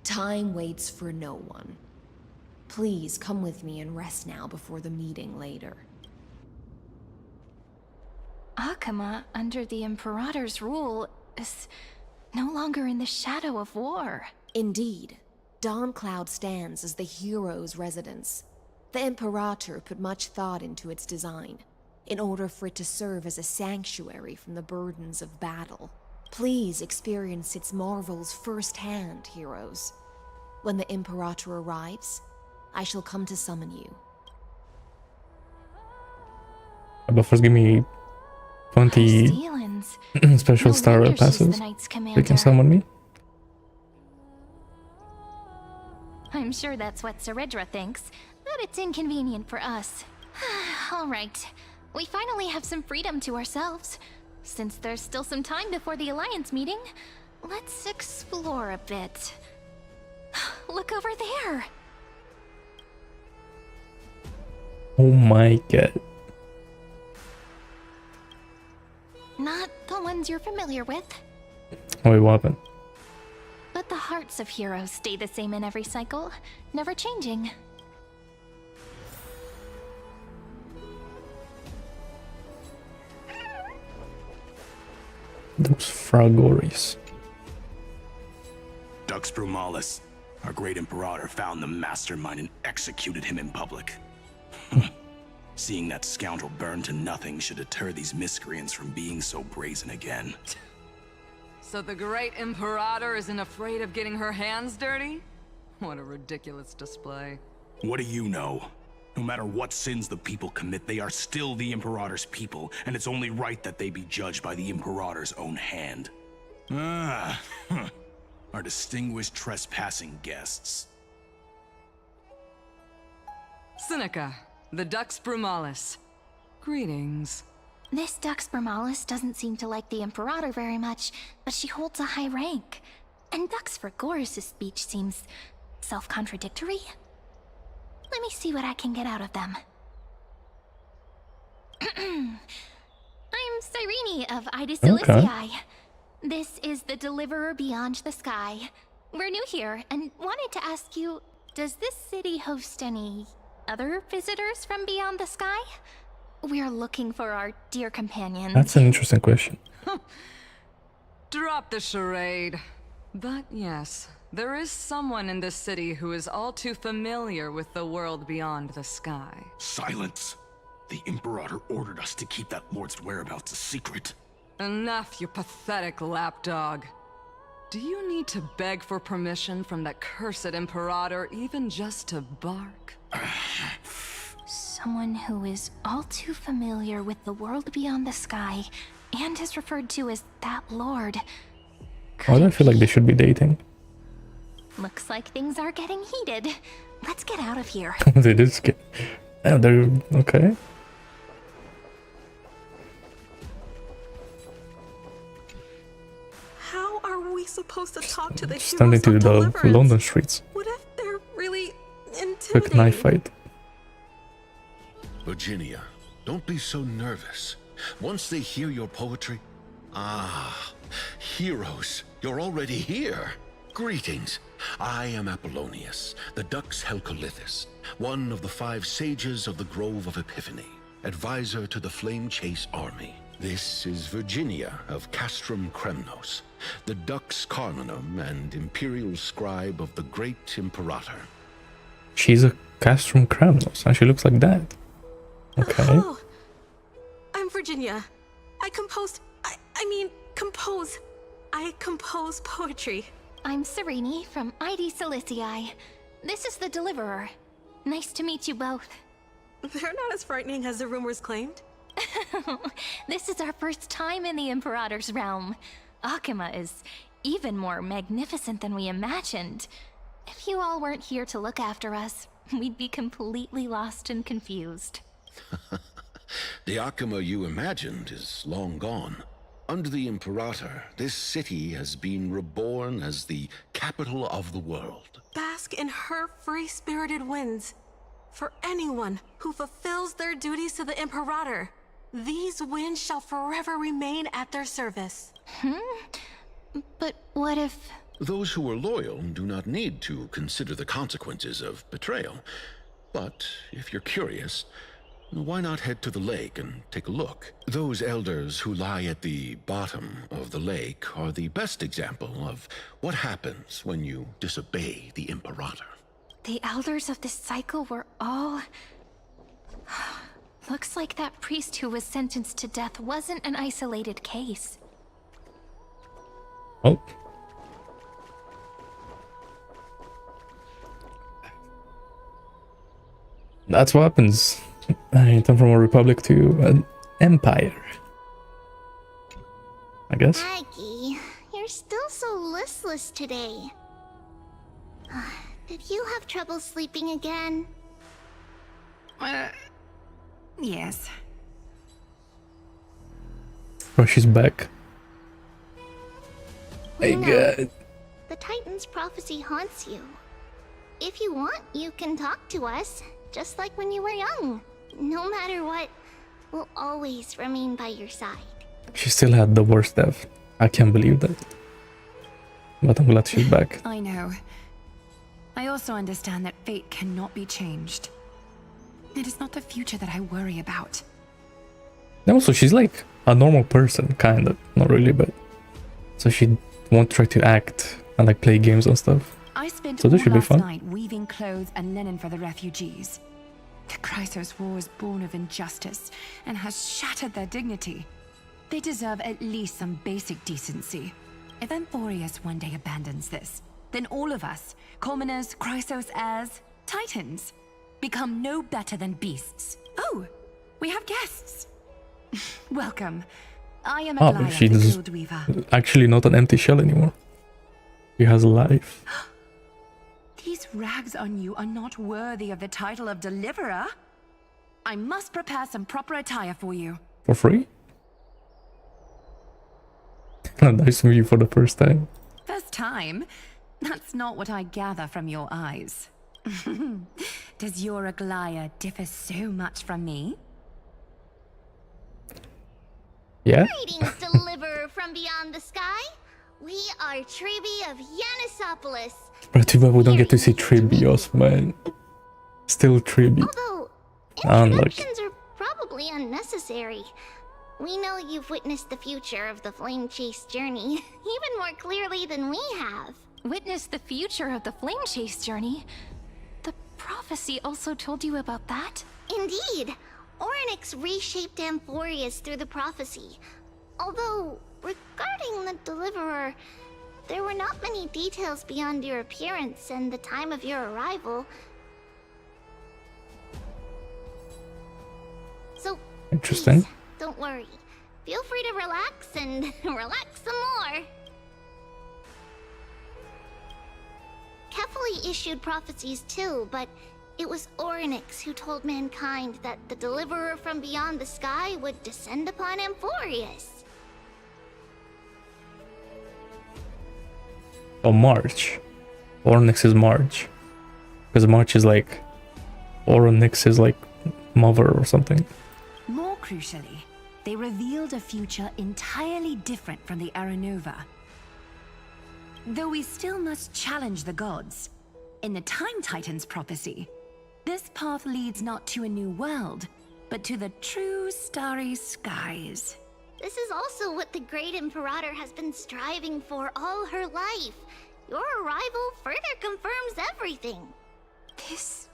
Time waits for no one. Please come with me and rest now before the meeting later. Akama, under the Imperator's rule, is no longer in the shadow of war. Indeed, Dawn Cloud stands as the hero's residence. The Imperator put much thought into its design, in order for it to serve as a sanctuary from the burdens of battle. Please experience its marvels firsthand, heroes. When the Imperator arrives, I shall come to summon you. But first give me 20 Hysilens. special No star wonder she's passes. the Knights They can Commander. summon me. I'm sure that's what Ceridra thinks, but it's inconvenient for us. All right, we finally have some freedom to ourselves. Since there's still some time before the Alliance meeting, let's explore a bit. Look over there! Oh my god. Not the ones you're familiar with, Oh, wait, what happened? but the hearts of heroes stay the same in every cycle, never changing. Those Fragoris. Dux Brumalis, our great Imperator, found the mastermind and executed him in public. Seeing that scoundrel burn to nothing should deter these miscreants from being so brazen again. So the great Imperator isn't afraid of getting her hands dirty? What a ridiculous display. What do you know? No matter what sins the people commit, they are still the Imperator's people, and it's only right that they be judged by the Imperator's own hand. Our distinguished trespassing guests. Seneca, the Dux Brumalis. Greetings. This Dux Brumalis doesn't seem to like the Imperator very much, but she holds a high rank. And Dux Frigoris' speech seems self-contradictory. Let me see what I can get out of them. I'm Cyrene of Hysilens. This is the Deliverer Beyond the Sky. We're new here and wanted to ask you, does this city host any other visitors from beyond the sky? We're looking for our dear companions. That's an interesting question. Drop the charade. But yes, there is someone in this city who is all too familiar with the world beyond the sky. Silence! The Imperator ordered us to keep that lord's whereabouts a secret. Enough, you pathetic lapdog. Do you need to beg for permission from that cursed Imperator even just to bark? Someone who is all too familiar with the world beyond the sky and is referred to as that lord. Why do I feel like they should be dating? Looks like things are getting heated. Let's get out of here. They did skip. Oh, they're okay. How are we supposed to talk to the Standing heroes to of the Deliverance? London streets. What if they're really Quick knife intimidating? fight. Virginia, don't be so nervous. Once they hear your poetry... Ah, heroes, you're already here. Greetings. I am Apollonius, the Dux Helcolithus, one of the 5 sages of the Grove of Epiphany, advisor to the Flame Chase army. This is Virginia of Castrum Kremnos, the Dux Carminum and imperial scribe of the great Imperator. She's a Castrum Kremnos, and she looks like that. Okay. Oh, I'm Virginia. I compose poetry. I'm Cyrene from Hysilens. This is the Deliverer. Nice to meet you both. They're not as frightening as the rumors claimed. This is our first time in the Imperator's realm. Akima is even more magnificent than we imagined. If you all weren't here to look after us, we'd be completely lost and confused. The Akima you imagined is long gone. Under the Imperator, this city has been reborn as the capital of the world. Bask in her free-spirited winds. For anyone who fulfills their duties to the Imperator, these winds shall forever remain at their service. But what if... Those who are loyal do not need to consider the consequences of betrayal. But if you're curious, why not head to the lake and take a look? Those elders who lie at the bottom of the lake are the best example of what happens when you disobey the Imperator. The elders of this cycle were all... Looks like that priest who was sentenced to death wasn't an isolated case. Oh. That's what happens. I turn from a republic to an empire. I guess. Maggie, you're still so listless today. Did you have trouble sleeping again? Yes. Oh, she's back. My No. God. The Titan's prophecy haunts you. If you want, you can talk to us, just like when you were young. No matter what, we'll always remain by your side. She still had the worst death. I can't believe that. But I'm glad she's back. I know. I also understand that fate cannot be changed. It is not the future that I worry about. And also, she's like a normal person, kind of. Not really, but... So she won't try to act and like play games and stuff. I spent So all this should be last fun. night weaving clothes and linen for the refugees. The Chrysos War is born of injustice and has shattered their dignity. They deserve at least some basic decency. If Amphorius one day abandons this, then all of us, commoners, Chrysos heirs, Titans, become no better than beasts. Oh, we have guests. Welcome. I am Oh, Aglaya, the she's Guild Weaver. actually not an empty shell anymore. She has life. These rags on you are not worthy of the title of Deliverer. I must prepare some proper attire for you. For free? Nice to meet you for the first time. First time? That's not what I gather from your eyes. Does your Aglaya differ so much from me? Yeah? Greetings, Deliverer from beyond the sky. We are Tribi of Yanisopolis. But too bad we don't get to see Tribios, man. Still Tribi. Although, Unlucky. introductions are probably unnecessary. We know you've witnessed the future of the Flame Chase journey, even more clearly than we have. Witness the future of the Flame Chase journey? The prophecy also told you about that? Indeed. Orynyx reshaped Amphorius through the prophecy. Although, regarding the Deliverer, there were not many details beyond your appearance and the time of your arrival. So, Interesting. please, don't worry. Feel free to relax and relax some more. Kefali issued prophecies too, but it was Orynyx who told mankind that the Deliverer from beyond the sky would descend upon Amphorius. Oh, March. Orynyx is March. Because March is like... Orynyx is like... mother or something. More crucially, they revealed a future entirely different from the Aranova. Though we still must challenge the gods, in the Time Titan's prophecy, this path leads not to a new world, but to the true starry skies. This is also what the Great Imperator has been striving for all her life. Your arrival further confirms everything. This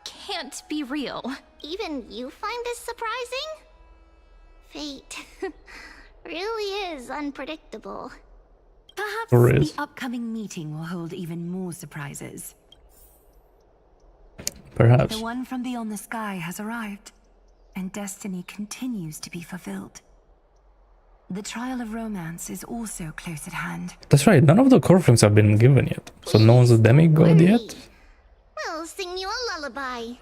can't be real. Even you find this surprising? Fate really is unpredictable. Perhaps Or is. the upcoming meeting will hold even more surprises. Perhaps. The one from beyond the sky has arrived, and destiny continues to be fulfilled. The trial of romance is also close at hand. That's right, none of the core frames have been given yet. So no one's a demigod yet? We'll sing you a lullaby.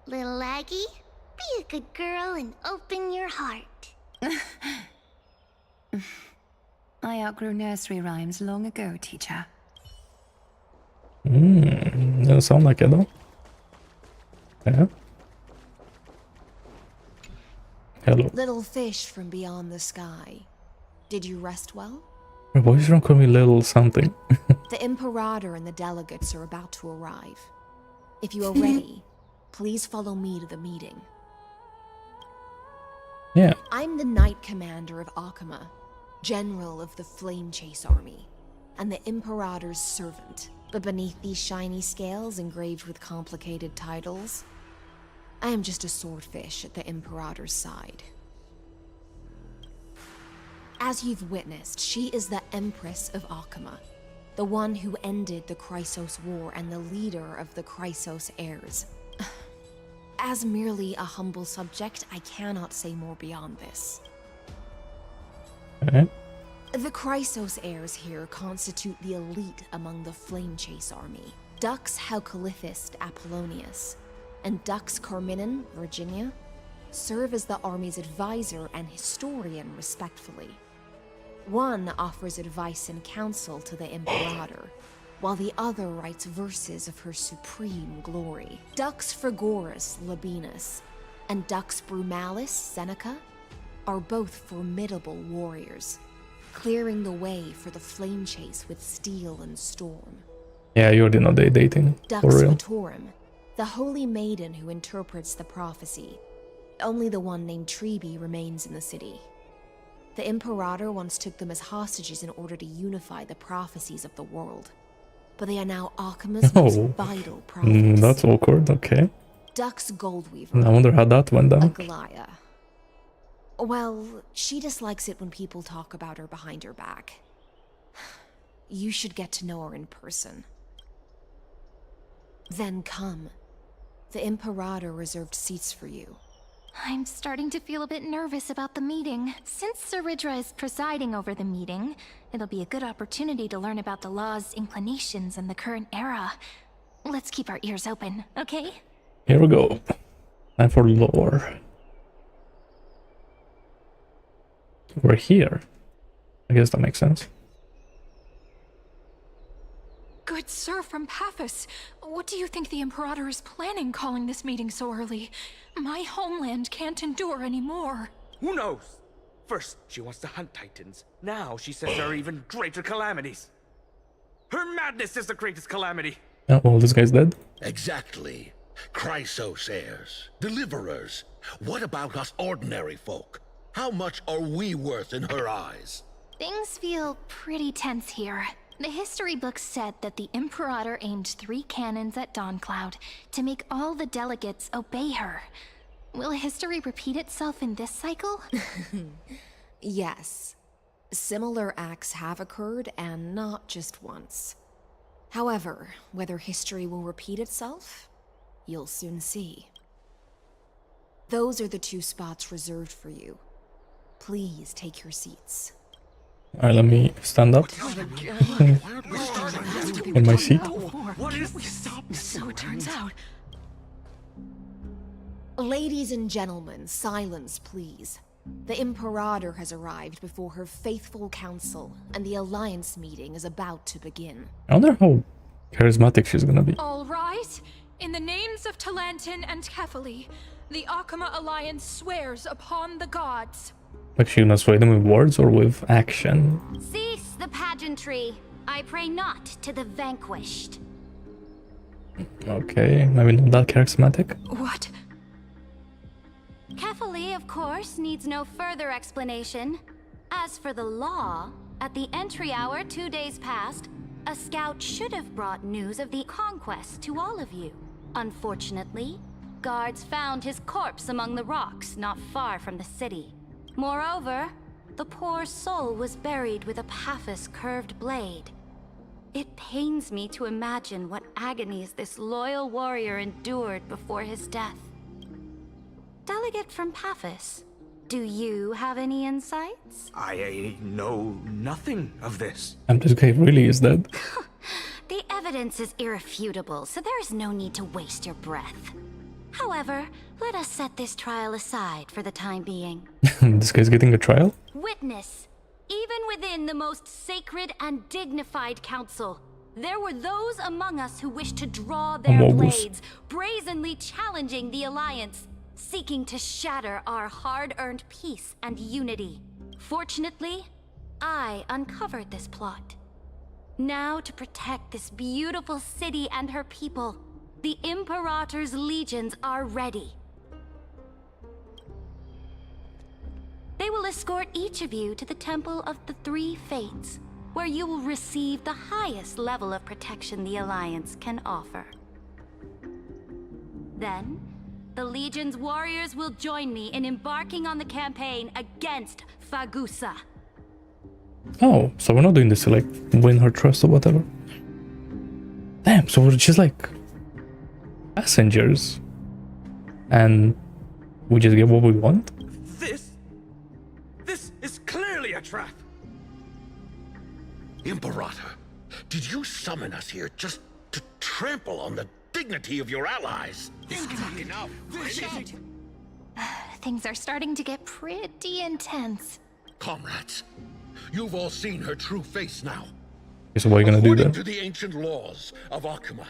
Little Aggie, be a good girl and open your heart. I outgrew nursery rhymes long ago, teacher. Doesn't sound like it though. Yeah. Hello. Little fish from beyond the sky. Did you rest well? My boys don't call me little something. The Imperator and the delegates are about to arrive. If you are ready, please follow me to the meeting. Yeah. I'm the Knight Commander of Akama, General of the Flame Chase Army, and the Imperator's servant. But beneath these shiny scales engraved with complicated titles, I am just a swordfish at the Imperator's side. As you've witnessed, she is the Empress of Akama, the one who ended the Chrysos War and the leader of the Chrysos heirs. As merely a humble subject, I cannot say more beyond this. Okay. The Chrysos heirs here constitute the elite among the Flame Chase army. Dux Haukalithist Apollonius and Dux Carminin, Virginia, serve as the army's advisor and historian respectfully. One offers advice and counsel to the Imperator, while the other writes verses of her supreme glory. Dux Frigoris Labienus and Dux Brumalis Seneca are both formidable warriors, clearing the way for the Flame Chase with steel and storm. Yeah, you already know they dating. Dux For real. Vitorum, the holy maiden who interprets the prophecy. Only the one named Tribi remains in the city. The Imperator once took them as hostages in order to unify the prophecies of the world. But they are now Akama's most vital prophets. That's awkward, okay. Dux Goldweaver. I wonder how that went down. Aglaya. Well, she dislikes it when people talk about her behind her back. You should get to know her in person. Then come. The Imperator reserved seats for you. I'm starting to feel a bit nervous about the meeting. Since Saridra is presiding over the meeting, it'll be a good opportunity to learn about the law's inclinations in the current era. Let's keep our ears open, okay? Here we go. Time for lore. We're here. I guess that makes sense. Good sir from Paphos, what do you think the Imperator is planning calling this meeting so early? My homeland can't endure anymore. Who knows? First, she wants to hunt Titans. Now she says there are even greater calamities. Her madness is the greatest calamity. Oh, well, this guy's dead. Exactly. Chrysosairs, deliverers. What about us ordinary folk? How much are we worth in her eyes? Things feel pretty tense here. The history books said that the Imperator aimed 3 cannons at Dawncloud to make all the delegates obey her. Will history repeat itself in this cycle? Yes. Similar acts have occurred, and not just once. However, whether history will repeat itself, you'll soon see. Those are the 2 spots reserved for you. Please take your seats. Alright, let me stand up. In my seat. What is this? So it turns out. Ladies and gentlemen, silence, please. The Imperator has arrived before her faithful council, and the Alliance meeting is about to begin. I wonder how charismatic she's gonna be. All right. In the names of Talantin and Kefali, the Akama Alliance swears upon the gods. Like, she gonna sway them with words or with action? Cease the pageantry. I pray not to the vanquished. Okay, maybe not that charismatic. What? Kefali, of course, needs no further explanation. As for the law, at the entry hour 2 days past, a scout should have brought news of the conquest to all of you. Unfortunately, guards found his corpse among the rocks not far from the city. Moreover, the poor soul was buried with a Paphos curved blade. It pains me to imagine what agonies this loyal warrior endured before his death. Delegate from Paphos, do you have any insights? I know nothing of this. And this guy really is dead. The evidence is irrefutable, so there is no need to waste your breath. However, let us set this trial aside for the time being. This guy's getting a trial? Witness, even within the most sacred and dignified council, there were those among us who wished to draw their blades, brazenly challenging the Alliance, seeking to shatter our hard-earned peace and unity. Fortunately, I uncovered this plot. Now, to protect this beautiful city and her people, the Imperator's legions are ready. They will escort each of you to the Temple of the Three Fates, where you will receive the highest level of protection the Alliance can offer. Then, the Legion's warriors will join me in embarking on the campaign against Fagusa. Oh, so we're not doing this to, like, win her trust or whatever. Damn, so we're just like passengers. And we just get what we want? This is clearly a trap. Imperator, did you summon us here just to trample on the dignity of your allies? This cannot be enough. Things are starting to get pretty intense. Comrades, you've all seen her true face now. Okay, so what are you gonna do then? According to the ancient laws of Akama,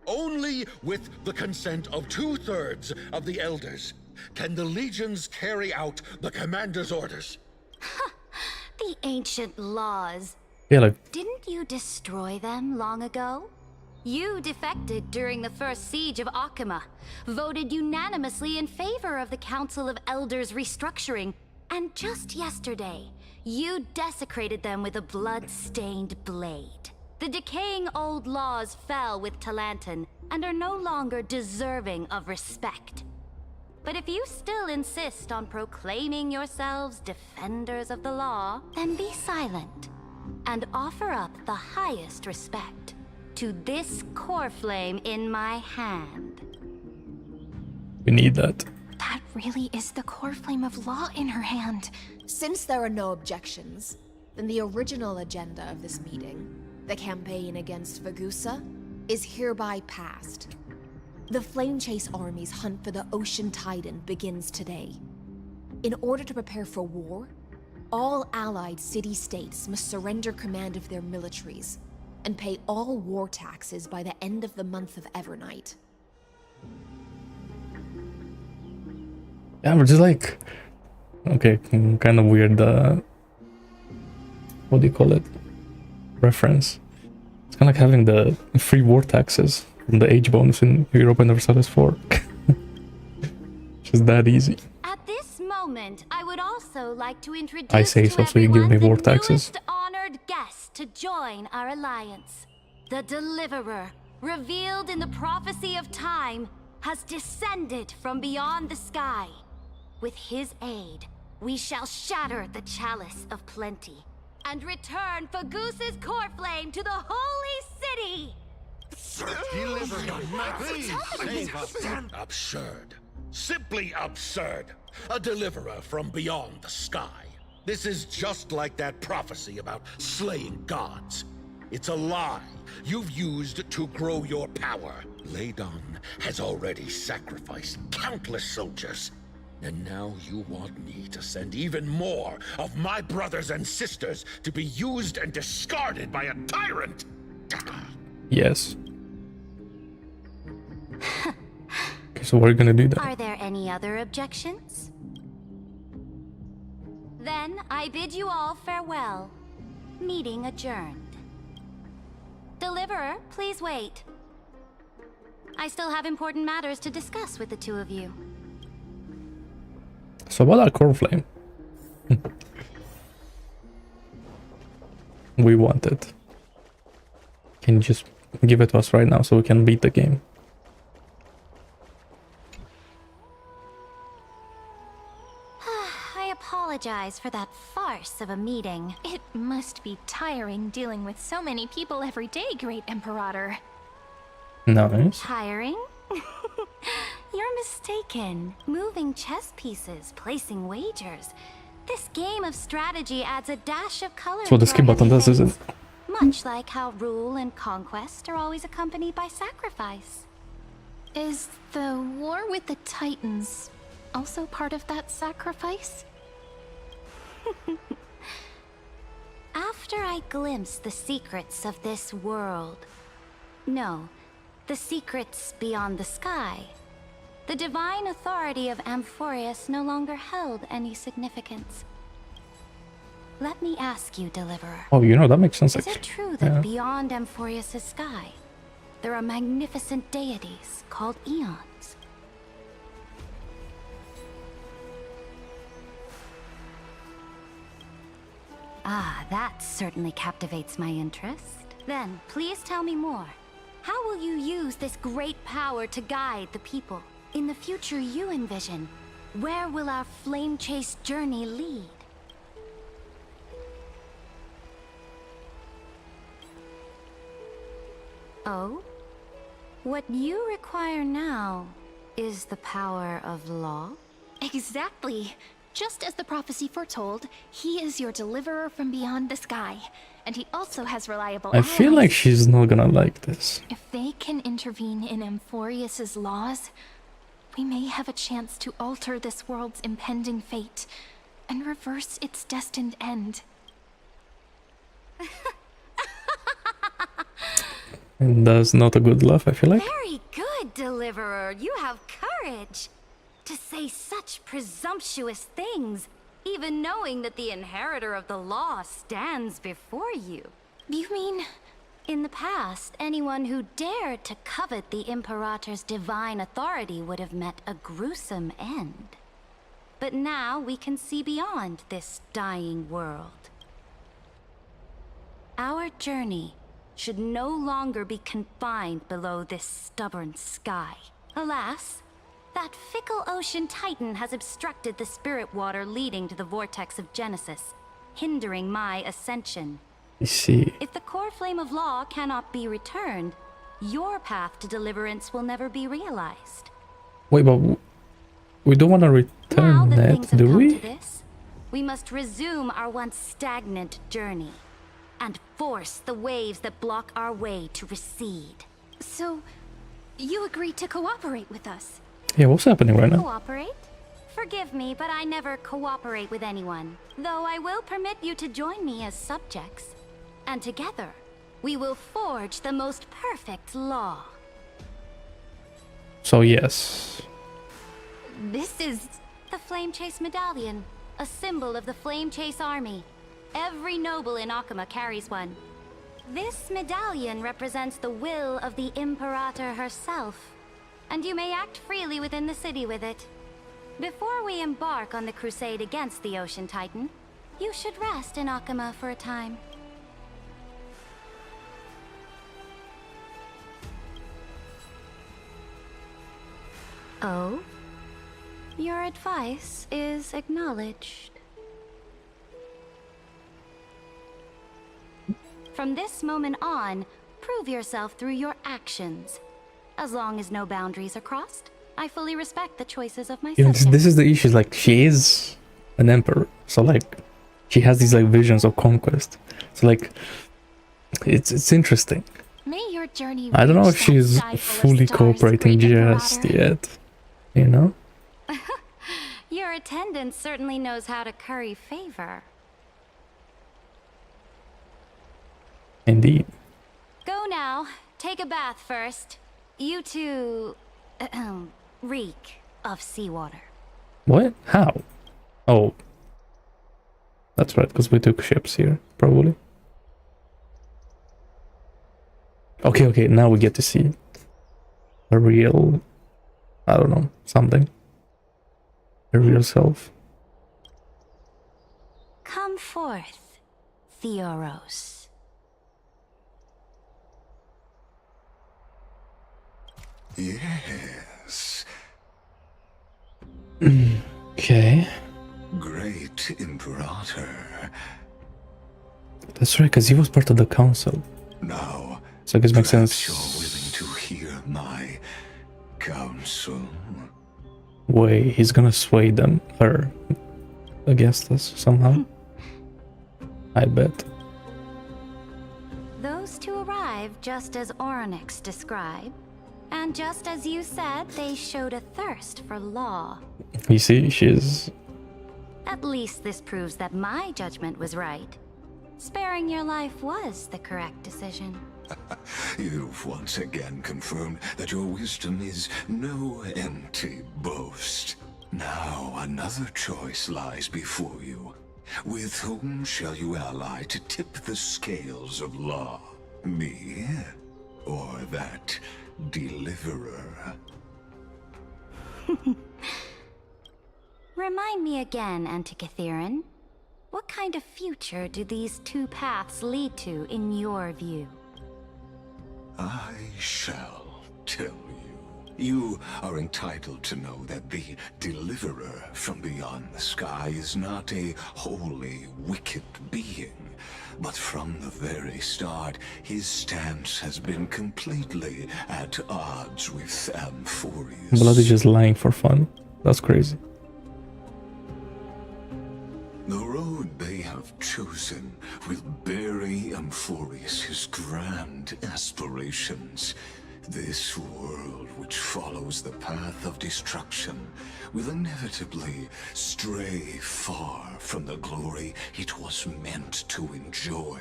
only with the consent of 2/3 of the elders can the legions carry out the commander's orders. The ancient laws. Yeah, like, Didn't you destroy them long ago? You defected during the first siege of Akama, voted unanimously in favor of the Council of Elders restructuring, and just yesterday, you desecrated them with a blood-stained blade. The decaying old laws fell with Talantin and are no longer deserving of respect. But if you still insist on proclaiming yourselves defenders of the law, then be silent and offer up the highest respect to this core flame in my hand. We need that. That really is the core flame of law in her hand. Since there are no objections, then the original agenda of this meeting, the campaign against Vagusa, is hereby passed. The Flame Chase Army's hunt for the Ocean Titan begins today. In order to prepare for war, all allied city-states must surrender command of their militaries and pay all war taxes by the end of the month of Evernight. Yeah, which is like, okay, kind of weird, what do you call it? Reference. It's kind of like having the free war taxes from the age bonus in Europa Universalis 4. Just that easy. At this moment, I would also like to introduce I say so, so you give me war taxes. the honored guest to join our alliance. The Deliverer, revealed in the prophecy of time, has descended from beyond the sky. With his aid, we shall shatter the chalice of plenty and return Fagusa's core flame to the holy city! Absurd. Simply absurd. A deliverer from beyond the sky. This is just like that prophecy about slaying gods. It's a lie you've used to grow your power. Ladon has already sacrificed countless soldiers. And now you want me to send even more of my brothers and sisters to be used and discarded by a tyrant? Yes. Okay, so what are you gonna do then? Are there any other objections? Then I bid you all farewell. Meeting adjourned. Deliverer, please wait. I still have important matters to discuss with the two of you. So what are core flame? We want it. Can you just give it to us right now so we can beat the game? I apologize for that farce of a meeting. It must be tiring dealing with so many people every day, Great Imperator. Nice. Tiring? You're mistaken. Moving chess pieces, placing wagers. This game of strategy adds a dash of color. That's what the skip button does, isn't it? Much like how rule and conquest are always accompanied by sacrifice. Is the war with the Titans also part of that sacrifice? After I glimpse the secrets of this world, no, the secrets beyond the sky, the divine authority of Amphorius no longer held any significance. Let me ask you, Deliverer. Oh, you know, that makes sense Is actually. it true that Yeah. beyond Amphorius' sky, there are magnificent deities called Eons? Ah, that certainly captivates my interest. Then, please tell me more. How will you use this great power to guide the people? In the future you envision, where will our flame chase journey lead? Oh? What you require now is the power of law? Exactly. Just as the prophecy foretold, he is your deliverer from beyond the sky. And he also has reliable I feel like she's not gonna like this. If they can intervene in Amphorius's laws, we may have a chance to alter this world's impending fate and reverse its destined end. And that's not a good laugh, I feel like. Very good, Deliverer. You have courage. To say such presumptuous things, even knowing that the inheritor of the law stands before you. You mean... In the past, anyone who dared to covet the Imperator's divine authority would have met a gruesome end. But now we can see beyond this dying world. Our journey should no longer be confined below this stubborn sky. Alas, that fickle ocean titan has obstructed the spirit water leading to the vortex of Genesis, hindering my ascension. I see. If the core flame of law cannot be returned, your path to deliverance will never be realized. Wait, but We don't want to Now return that that, things have do come we? to this, we must resume our once stagnant journey and force the waves that block our way to recede. So, you agreed to cooperate with us? Yeah, what's happening right now? Cooperate? Forgive me, but I never cooperate with anyone. Though I will permit you to join me as subjects. And together, we will forge the most perfect law. So yes. This is the Flame Chase Medallion, a symbol of the Flame Chase Army. Every noble in Akama carries one. This medallion represents the will of the Imperator herself, and you may act freely within the city with it. Before we embark on the crusade against the Ocean Titan, you should rest in Akama for a time. Oh? Your advice is acknowledged. From this moment on, prove yourself through your actions. As long as no boundaries are crossed, I fully respect the choices of my You know, subjects. this is the issue. Like, she is an emperor, so like, she has these like visions of conquest. So like, it's interesting. May your journey I don't know if reach that she's sky full of fully stars, cooperating great just Imperator. yet. You know? Your attendant certainly knows how to curry favor. Indeed. Go now. Take a bath first. You two... reek of seawater. What? How? Oh. That's right, because we took ships here, probably. Okay, now we get to see a real... I don't know, something. A real self. Come forth, Theoros. Yes. Okay. Great Imperator. That's right, because he was part of the council. Now, So I guess it makes perhaps sense. you're willing to hear my counsel. Way he's gonna sway them, her, against us somehow. I bet. Those two arrived just as Oryx described. And just as you said, they showed a thirst for law. You see, she's... At least this proves that my judgment was right. Sparing your life was the correct decision. You've once again confirmed that your wisdom is no empty boast. Now another choice lies before you. With whom shall you ally to tip the scales of law? Me? Or that deliverer? Remind me again, Antikytheron. What kind of future do these two paths lead to in your view? I shall tell you. You are entitled to know that the deliverer from beyond the sky is not a wholly wicked being. But from the very start, his stance has been completely at odds with Amphorius. Bloody just lying for fun. That's crazy. The road they have chosen will bury Amphorius' grand aspirations. This world which follows the path of destruction will inevitably stray far from the glory it was meant to enjoy.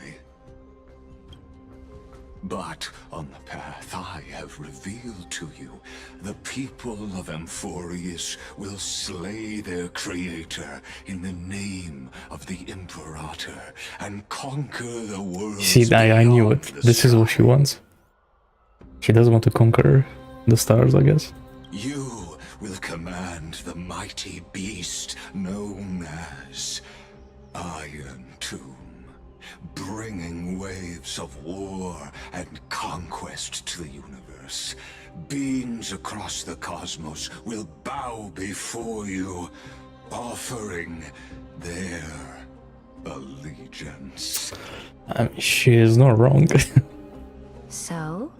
But on the path I have revealed to you, the people of Amphorius will slay their creator in the name of the Imperator and conquer the world. See, I knew it. This is what she wants. She does want to conquer the stars, I guess. You will command the mighty beast known as Iron Tomb, bringing waves of war and conquest to the universe. Beings across the cosmos will bow before you, offering their allegiance. I mean, she is not wrong. So,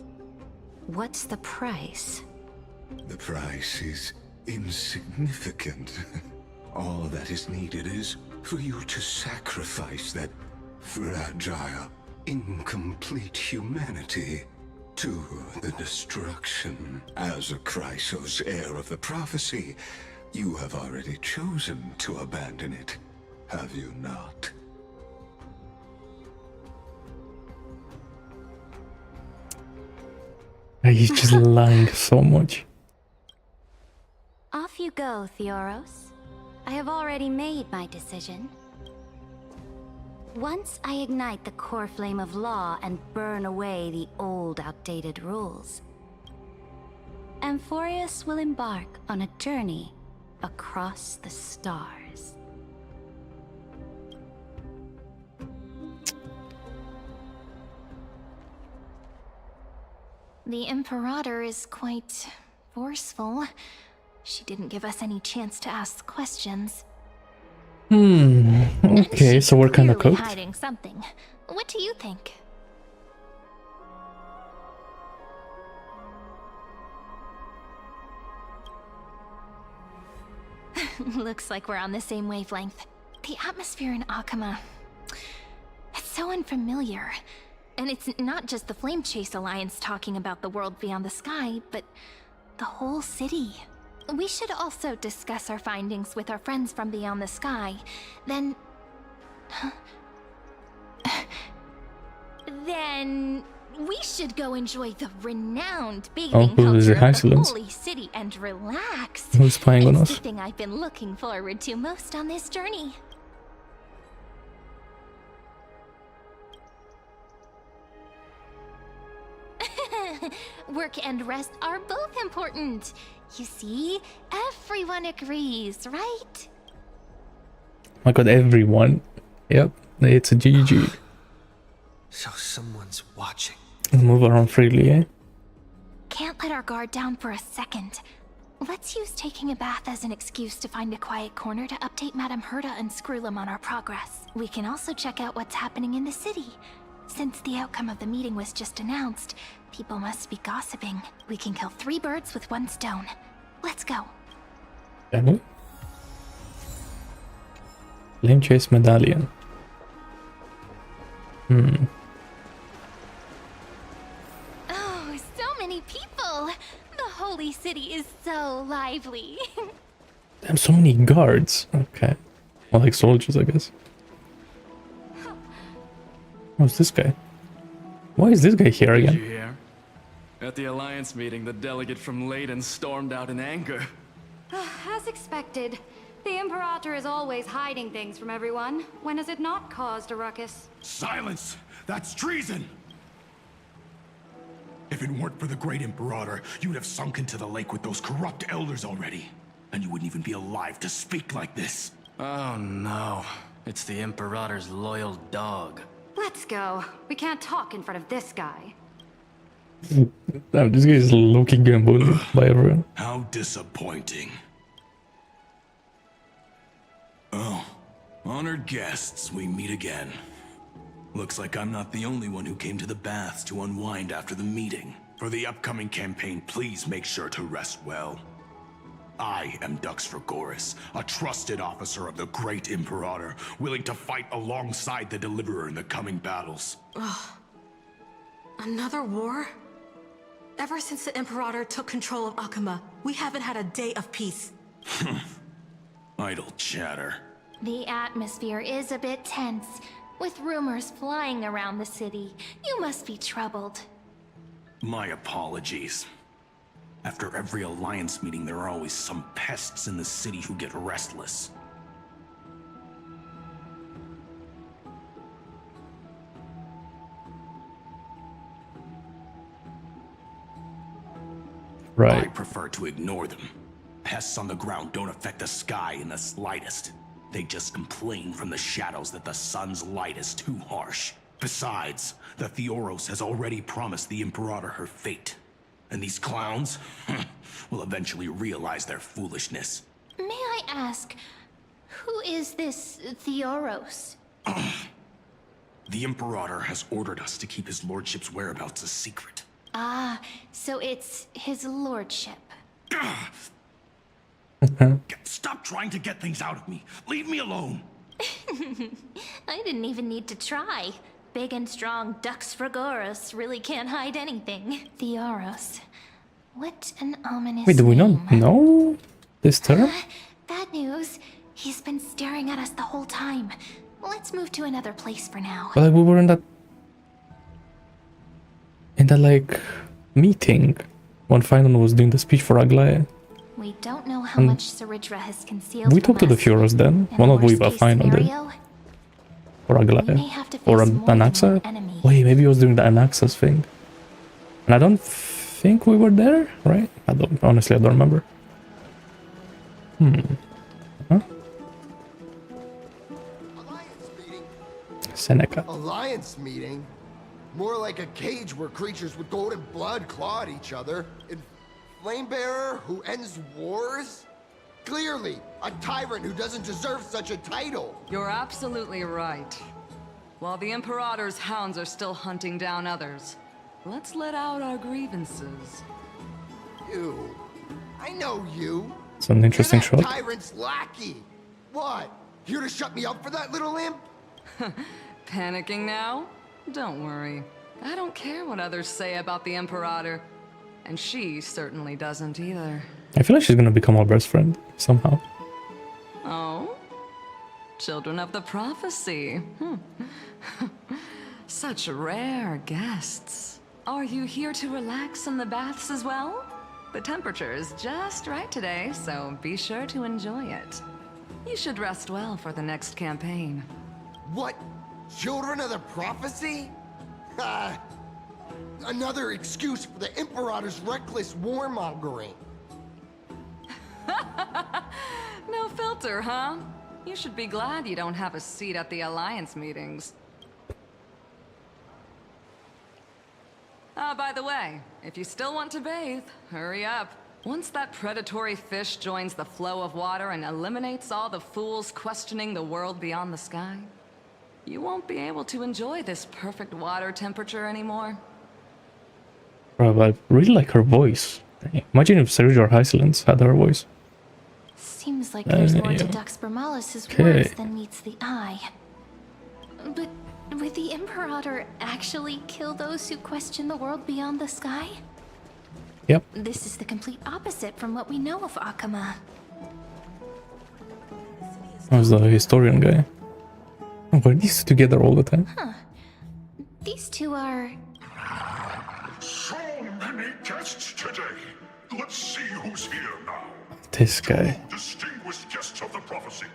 what's the price? The price is insignificant. All that is needed is for you to sacrifice that fragile, incomplete humanity to the destruction. As a Chrysos, heir of the prophecy, you have already chosen to abandon it, have you not? He's just lying so much. Off you go, Theoros. I have already made my decision. Once I ignite the core flame of law and burn away the old, outdated rules, Amphorius will embark on a journey across the stars. The Imperator is quite forceful. She didn't give us any chance to ask questions. Okay, so we're kind of Clearly cooked. hiding something. What do you think? Looks like we're on the same wavelength. The atmosphere in Akama, it's so unfamiliar. And it's not just the Flame Chase Alliance talking about the world beyond the sky, but the whole city. We should also discuss our findings with our friends from beyond the sky. Then we should go enjoy the renowned bathing who is culture it? of the Hysilens? holy city and relax. Who's spying on It's us? the thing I've been looking forward to most on this journey. Work and rest are both important. You see, everyone agrees, right? My god, everyone. Yep, it's a GG. So someone's watching. Move around freely, eh? Can't let our guard down for a second. Let's use taking a bath as an excuse to find a quiet corner to update Madame Herta and Screwlum on our progress. We can also check out what's happening in the city. Since the outcome of the meeting was just announced, people must be gossiping. We can kill 3 birds with 1 stone. Let's go. Flame Chase Medallion. Oh, so many people! The holy city is so lively. Damn, so many guards. Okay. Well, like soldiers, I guess. Who's this guy? Why is this guy here Did again? you hear? At the Alliance meeting, the delegate from Leyden stormed out in anger. As expected, the Imperator is always hiding things from everyone. When has it not caused a ruckus? Silence! That's treason! If it weren't for the great Imperator, you'd have sunk into the lake with those corrupt elders already. And you wouldn't even be alive to speak like this. Oh no. It's the Imperator's loyal dog. Let's go. We can't talk in front of this guy. Damn, this guy is looking getting bullied by everyone. How disappointing. Oh, honored guests, we meet again. Looks like I'm not the only one who came to the baths to unwind after the meeting. For the upcoming campaign, please make sure to rest well. I am Dux Fragoris, a trusted officer of the great Imperator, willing to fight alongside the Deliverer in the coming battles. Ugh. Another war? Ever since the Imperator took control of Akama, we haven't had a day of peace. Idle chatter. The atmosphere is a bit tense, with rumors flying around the city. You must be troubled. My apologies. After every Alliance meeting, there are always some pests in the city who get restless. Right. I prefer to ignore them. Pests on the ground don't affect the sky in the slightest. They just complain from the shadows that the sun's light is too harsh. Besides, the Theoros has already promised the Imperator her fate. And these clowns will eventually realize their foolishness. May I ask, who is this Theoros? The Imperator has ordered us to keep his lordship's whereabouts a secret. Ah, so it's his lordship. Stop trying to get things out of me. Leave me alone. I didn't even need to try. Big and strong Dux Fragoros really can't hide anything. Theoros. What an ominous Wait, do we name. not know this term? Bad news. He's been staring at us the whole time. Let's move to another place for now. But like, we were in that like meeting when Finon was doing the speech for Aglaia. We don't know how much Saridra has concealed. We talked to the Furos then. Well, not we, but Finon did. Or Aglaia. Or Anaxa. Wait, maybe he was doing the Anaxa's thing. And I don't think we were there, right? Honestly, I don't remember. Huh? Seneca. Alliance meeting? More like a cage where creatures with golden blood claw at each other. And Flamebearer who ends wars? Clearly, a tyrant who doesn't deserve such a title. You're absolutely right. While the Imperator's hounds are still hunting down others, let's let out our grievances. You. I know you. It's an interesting You're that shot. tyrant's lackey. What? Here to shut me up for that little imp? Panicking now? Don't worry. I don't care what others say about the Imperator. And she certainly doesn't either. I feel like she's gonna become our best friend somehow. Oh? Children of the Prophecy. Such rare guests. Are you here to relax in the baths as well? The temperature is just right today, so be sure to enjoy it. You should rest well for the next campaign. What? Children of the Prophecy? Another excuse for the Imperator's reckless warmongering. No filter, huh? You should be glad you don't have a seat at the Alliance meetings. By the way, if you still want to bathe, hurry up. Once that predatory fish joins the flow of water and eliminates all the fools questioning the world beyond the sky, you won't be able to enjoy this perfect water temperature anymore. Bro, I really like her voice. Imagine if Saridra or Hysilens had her voice. Seems like there's more to Yeah. Dux Bramalis's Okay. words than meets the eye. But would the Imperator actually kill those who question the world beyond the sky? Yep. This is the complete opposite from what we know of Akama. That was the historian guy. Oh, were these two together all the time? Huh. These two are... So many guests today. Let's see who's here now. This guy. Distinguished guests of the prophecy.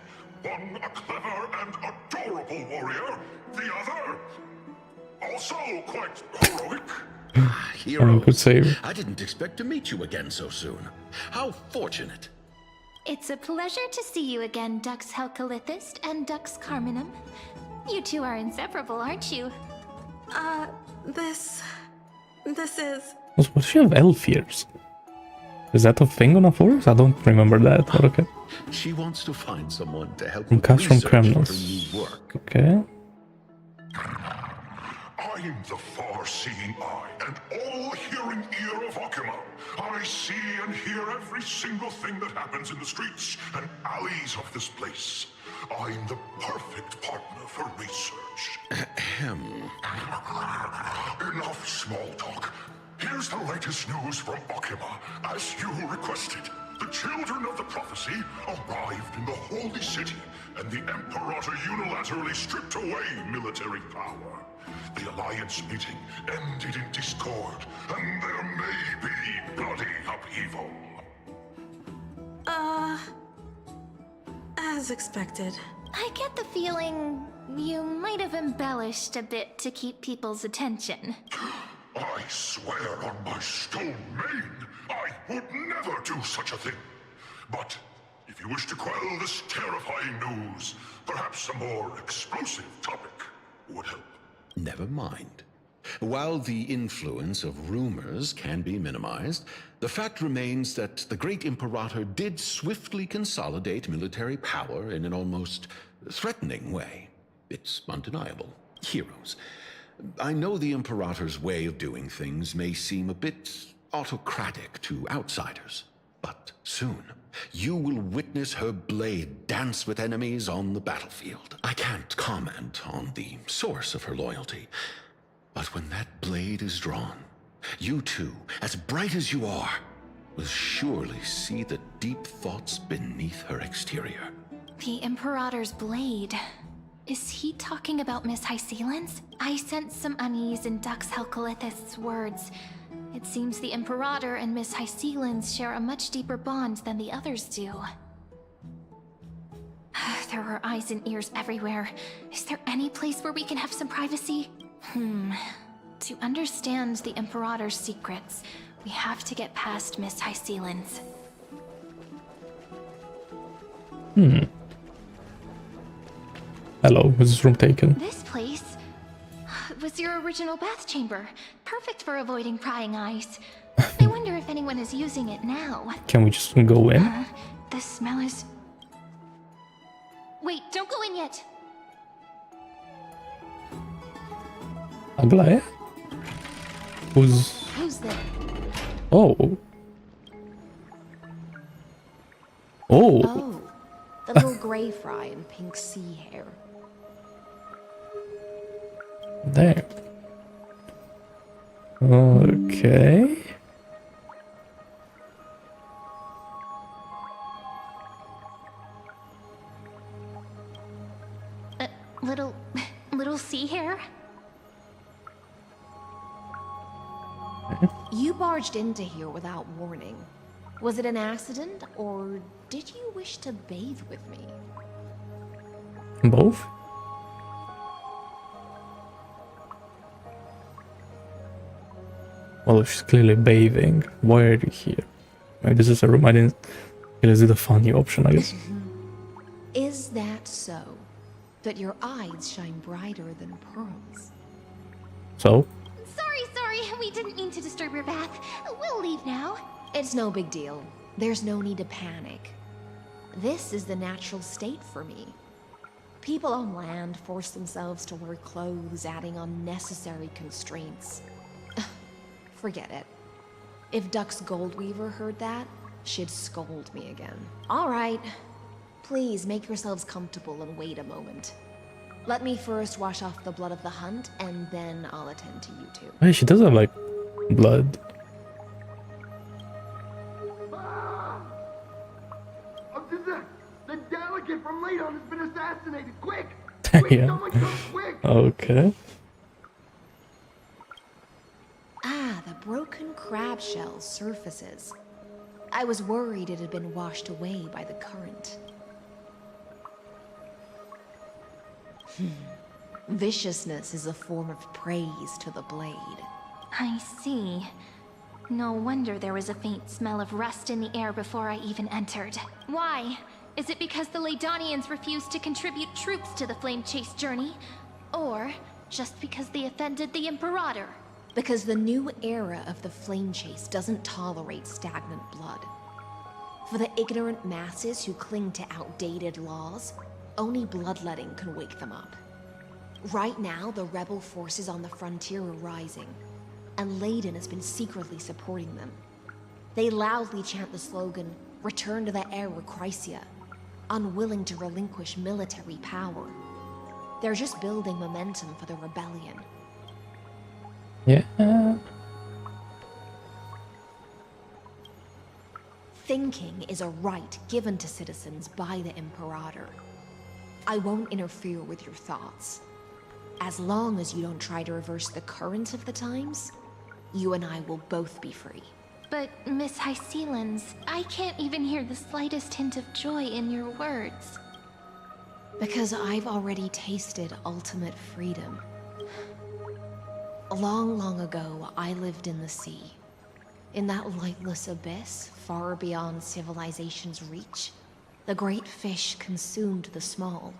One a clever and adorable warrior. The other also quite heroic. Oh, good save. I didn't expect to meet you again so soon. How fortunate. It's a pleasure to see you again, Dux Helcalithist and Dux Carminum. You two are inseparable, aren't you? This is... What does she have elf ears? Is that a thing on a forest? I don't remember that, but okay. She wants to find someone to help From with Cast from research for her Kremnos. new work. Okay. I'm the far-seeing eye and all-hearing ear of Akama. I see and hear every single thing that happens in the streets and alleys of this place. I'm the perfect partner for research. Enough small talk. Here's the latest news from Akama, as you requested. The children of the prophecy arrived in the holy city, and the Imperator unilaterally stripped away military power. The Alliance meeting ended in discord, and there may be bloody upheaval. As expected. I get the feeling you might have embellished a bit to keep people's attention. I swear on my stone mane, I would never do such a thing. But if you wish to quell this terrifying news, perhaps a more explosive topic would help. Never mind. While the influence of rumors can be minimized, the fact remains that the great Imperator did swiftly consolidate military power in an almost threatening way. It's undeniable. Heroes. I know the Imperator's way of doing things may seem a bit autocratic to outsiders, but soon you will witness her blade dance with enemies on the battlefield. I can't comment on the source of her loyalty, but when that blade is drawn, you two, as bright as you are, will surely see the deep thoughts beneath her exterior. The Imperator's blade. Is he talking about Miss Hysilens? I sense some unease in Dux Helcolith's words. It seems the Imperator and Miss Hysilens share a much deeper bond than the others do. There are eyes and ears everywhere. Is there any place where we can have some privacy? To understand the Imperator's secrets, we have to get past Miss Hysilens. Hello, was this room taken? This place was your original bath chamber. Perfect for avoiding prying eyes. I wonder if anyone is using it now. Can we just go in? The smell is... Wait, don't go in yet. Aglaé? Who's there? Oh. Oh, the little grey fry in pink sea hair. There. Okay. Little sea hair? You barged into here without warning. Was it an accident, or did you wish to bathe with me? Both? Well, she's clearly bathing. Why are you here? Maybe this is a room I didn't... Is it a funny option, I guess? Is that so? That your eyes shine brighter than pearls? So? Sorry, we didn't mean to disturb your bath. We'll leave now. It's no big deal. There's no need to panic. This is the natural state for me. People on land force themselves to wear clothes, adding unnecessary constraints. Forget it. If Dux Goldweaver heard that, she'd scold me again. All right. Please make yourselves comfortable and wait a moment. Let me first wash off the blood of the hunt, and then I'll attend to you two. Hey, she does have, like, blood. The delegate from Ladon has been assassinated! Quick! Yeah. Someone come quick! Okay. Ah, the broken crab shell surfaces. I was worried it had been washed away by the current. Viciousness is a form of praise to the blade. I see. No wonder there was a faint smell of rust in the air before I even entered. Why? Is it because the Ladonians refused to contribute troops to the Flame Chase journey? Or just because they offended the Imperator? Because the new era of the Flame Chase doesn't tolerate stagnant blood. For the ignorant masses who cling to outdated laws, only bloodletting can wake them up. Right now, the rebel forces on the frontier are rising, and Ladon has been secretly supporting them. They loudly chant the slogan, "Return to the era Chrysia," unwilling to relinquish military power. They're just building momentum for the rebellion. Yeah. Thinking is a right given to citizens by the Imperator. I won't interfere with your thoughts. As long as you don't try to reverse the current of the times, you and I will both be free. But, Miss Hysilens, I can't even hear the slightest hint of joy in your words. Because I've already tasted ultimate freedom. Long, long ago, I lived in the sea. In that lightless abyss, far beyond civilization's reach, the great fish consumed the small.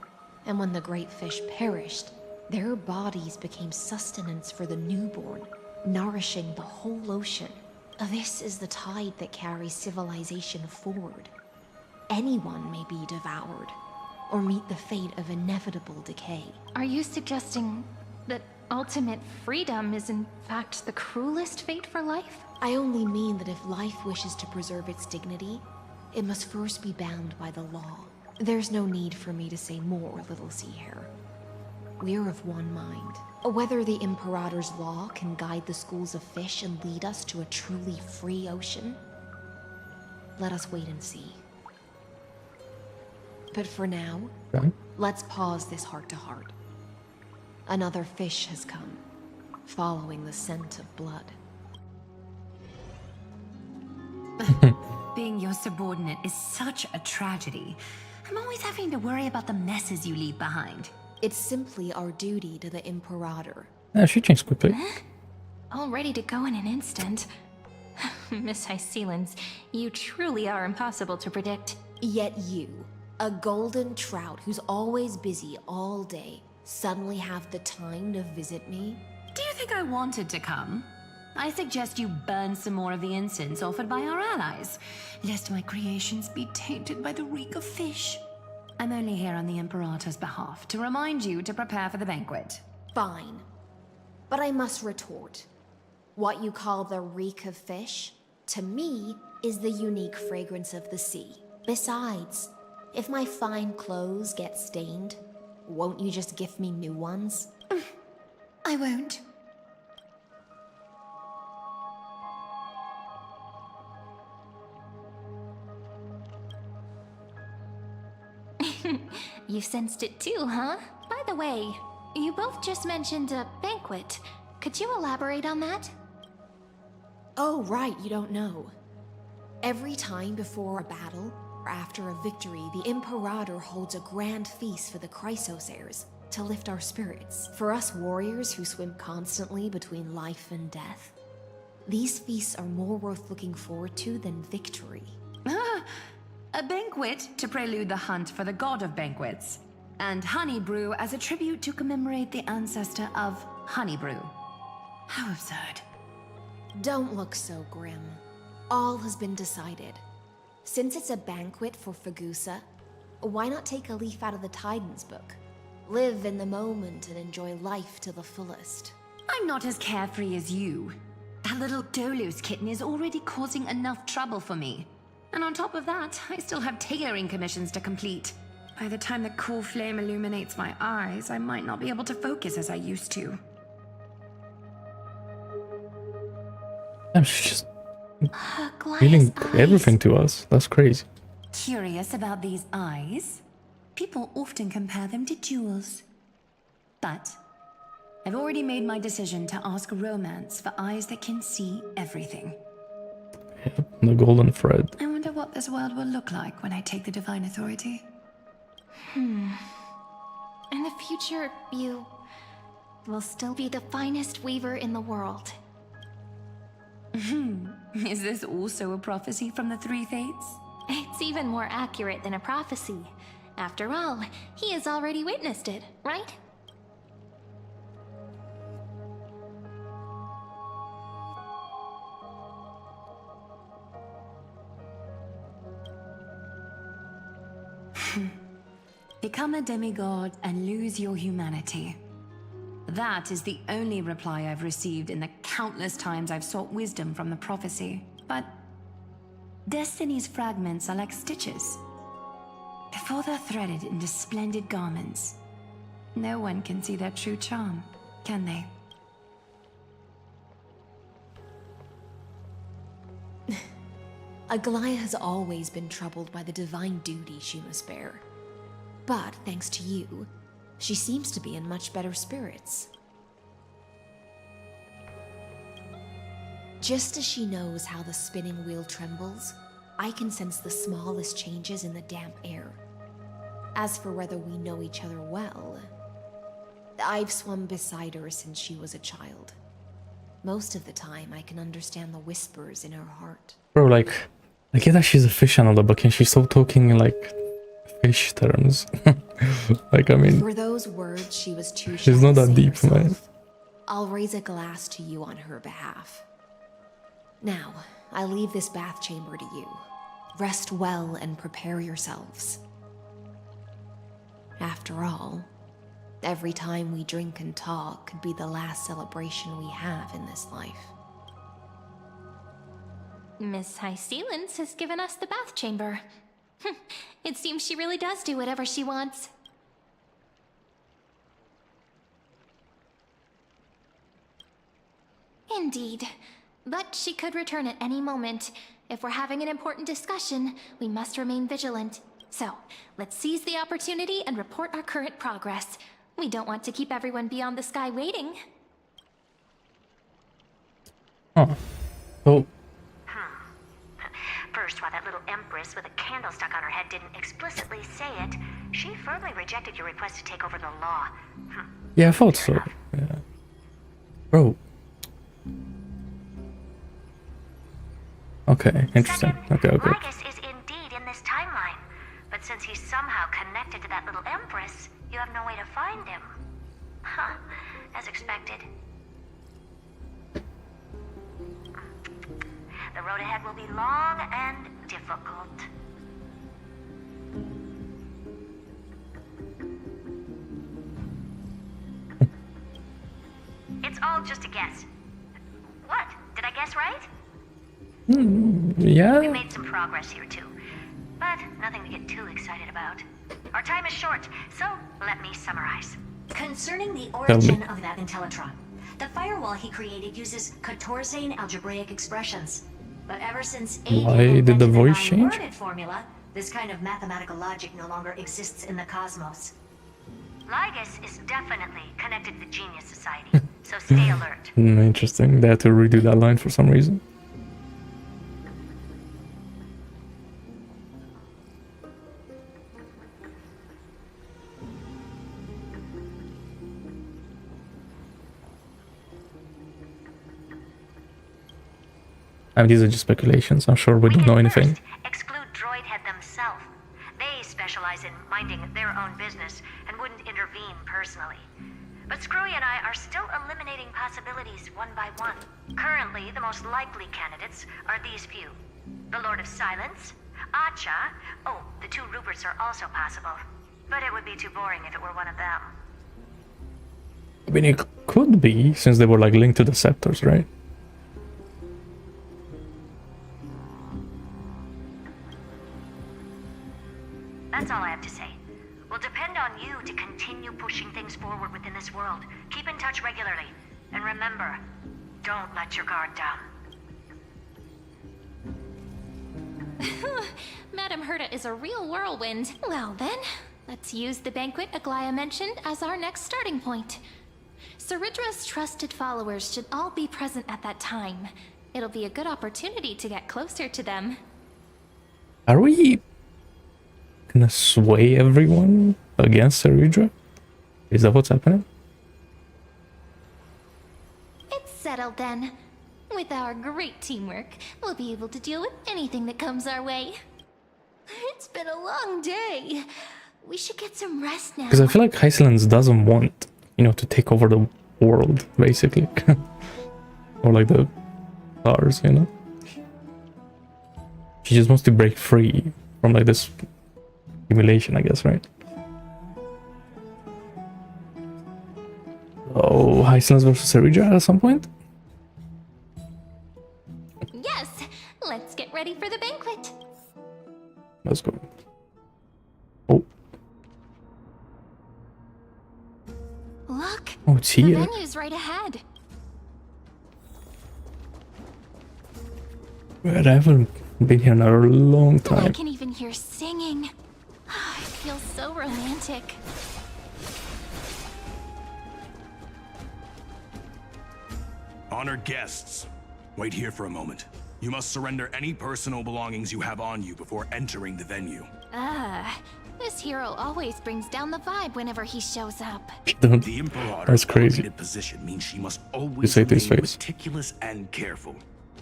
And when the great fish perished, their bodies became sustenance for the newborn, nourishing the whole ocean. This is the tide that carries civilization forward. Anyone may be devoured, or meet the fate of inevitable decay. Are you suggesting that ultimate freedom is in fact the cruelest fate for life? I only mean that if life wishes to preserve its dignity, it must first be bound by the law. There's no need for me to say more, little sea hare. We're of one mind. Whether the Imperator's law can guide the schools of fish and lead us to a truly free ocean, let us wait and see. But for now, let's pause this heart-to-heart. Another fish has come, following the scent of blood. Being your subordinate is such a tragedy. I'm always having to worry about the messes you leave behind. It's simply our duty to the Imperator. Yeah, she changed quickly. All ready to go in an instant. Miss Hysilens, you truly are impossible to predict. Yet you, a golden trout who's always busy all day, suddenly have the time to visit me? Do you think I wanted to come? I suggest you burn some more of the incense offered by our allies, lest my creations be tainted by the reek of fish. I'm only here on the Imperator's behalf to remind you to prepare for the banquet. Fine. But I must retort. What you call the reek of fish, to me, is the unique fragrance of the sea. Besides, if my fine clothes get stained, won't you just gift me new ones? I won't. You sensed it too, huh? By the way, you both just mentioned a banquet. Could you elaborate on that? Oh, right, you don't know. Every time before a battle, or after a victory, the Imperator holds a grand feast for the Chrysos heirs to lift our spirits. For us warriors who swim constantly between life and death, these feasts are more worth looking forward to than victory. A banquet to prelude the hunt for the god of banquets, and honey brew as a tribute to commemorate the ancestor of honey brew. How absurd. Don't look so grim. All has been decided. Since it's a banquet for Fagusa, why not take a leaf out of the Tidens book? Live in the moment and enjoy life to the fullest. I'm not as carefree as you. That little Dolos kitten is already causing enough trouble for me. And on top of that, I still have tailoring commissions to complete. By the time the cool flame illuminates my eyes, I might not be able to focus as I used to. She's just feeling everything to us. That's crazy. Curious about these eyes? People often compare them to jewels. But I've already made my decision to ask romance for eyes that can see everything. The golden thread. I wonder what this world will look like when I take the divine authority. In the future, you will still be the finest weaver in the world. Is this also a prophecy from the Three Fates? It's even more accurate than a prophecy. After all, he has already witnessed it, right? Become a demigod and lose your humanity. That is the only reply I've received in the countless times I've sought wisdom from the prophecy. But Destiny's fragments are like stitches. Before they're threaded into splendid garments, no one can see their true charm, can they? Aglaia has always been troubled by the divine duty she must bear. But thanks to you, she seems to be in much better spirits. Just as she knows how the spinning wheel trembles, I can sense the smallest changes in the damp air. As for whether we know each other well, I've swum beside her since she was a child. Most of the time, I can understand the whispers in her heart. Bro, like, I get that she's a fish and all that, but can she stop talking in, like, fish terms? Like, I mean... For those words, she was too shy she's not to that say deep, herself. man. I'll raise a glass to you on her behalf. Now, I leave this bath chamber to you. Rest well and prepare yourselves. After all, every time we drink and talk could be the last celebration we have in this life. Miss Hysilens has given us the bath chamber. It seems she really does do whatever she wants. Indeed. But she could return at any moment. If we're having an important discussion, we must remain vigilant. So, let's seize the opportunity and report our current progress. We don't want to keep everyone beyond the sky waiting. Oh. Oh. First, while that little empress with a candle stuck on her head didn't explicitly say it, she firmly rejected your request to take over the law. Yeah, I thought so. Yeah. Bro. Okay, interesting. Okay. Lygus is indeed in this timeline, but since he's somehow connected to that little empress, you have no way to find him. Huh, as expected. The road ahead will be long and difficult. It's all just a guess. What? Did I guess right? Yeah. We made some progress here too, but nothing to get too excited about. Our time is short, so let me summarize. Concerning the origin of that Intellitron, the firewall he created uses Katorzane algebraic expressions. But ever since Why did the voice change? formula, this kind of mathematical logic no longer exists in the cosmos. Lygus is definitely connected to the Genius Society, so stay alert. Interesting. They had to redo that line for some reason. These are just speculations. I'm sure we don't know anything. Exclude Droidhead themselves. They specialize in minding their own business and wouldn't intervene personally. But Screwy and I are still eliminating possibilities one by one. Currently, the most likely candidates are these few. The Lord of Silence, Acha, oh, the two Ruperts are also possible. But it would be too boring if it were one of them. I mean, it could be, since they were like linked to the scepters, right? That's all I have to say. We'll depend on you to continue pushing things forward within this world. Keep in touch regularly. And remember, don't let your guard down. Madame Herta is a real whirlwind. Well then, let's use the banquet Aglaya mentioned as our next starting point. Ceridra's trusted followers should all be present at that time. It'll be a good opportunity to get closer to them. Are we gonna sway everyone against Ceridra? Is that what's happening? It's settled then. With our great teamwork, we'll be able to deal with anything that comes our way. It's been a long day. We should get some rest now. Because I feel like Hysilens doesn't want, to take over the world, basically. Or like the stars, She just wants to break free from like this simulation, I guess, right? Oh, Hysilens versus Ceridra at some point? Yes, let's get ready for the banquet. Let's go. Oh. Look, oh, it's here. The venue's right ahead. But I haven't been here in a long time. I can even hear singing. It feels so romantic. Honored guests, wait here for a moment. You must surrender any personal belongings you have on you before entering the venue. This hero always brings down the vibe whenever he shows up. The Imperator's elevated position means she must always remain meticulous and careful.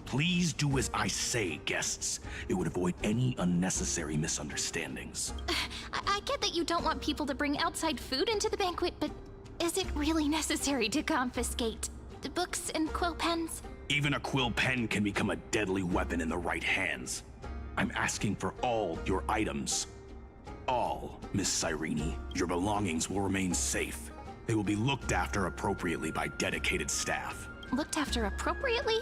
Please do as I say, guests. It would avoid any unnecessary misunderstandings. I get that you don't want people to bring outside food into the banquet, but is it really necessary to confiscate the books and quill pens? Even a quill pen can become a deadly weapon in the right hands. I'm asking for all your items. All, Miss Cyrene. Your belongings will remain safe. They will be looked after appropriately by dedicated staff. Looked after appropriately?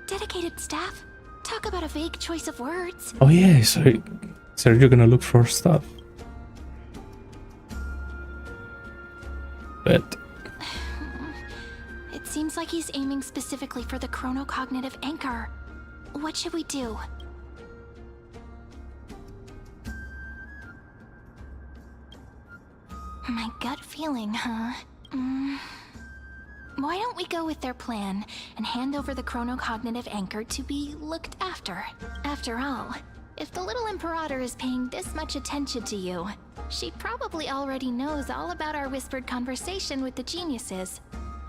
Dedicated staff? Talk about a vague choice of words. Oh yeah, so you're gonna look for stuff. But It seems like he's aiming specifically for the chronocognitive anchor. What should we do? My gut feeling, huh? Why don't we go with their plan and hand over the chronocognitive anchor to be looked after? After all, if the little Imperator is paying this much attention to you, she probably already knows all about our whispered conversation with the geniuses.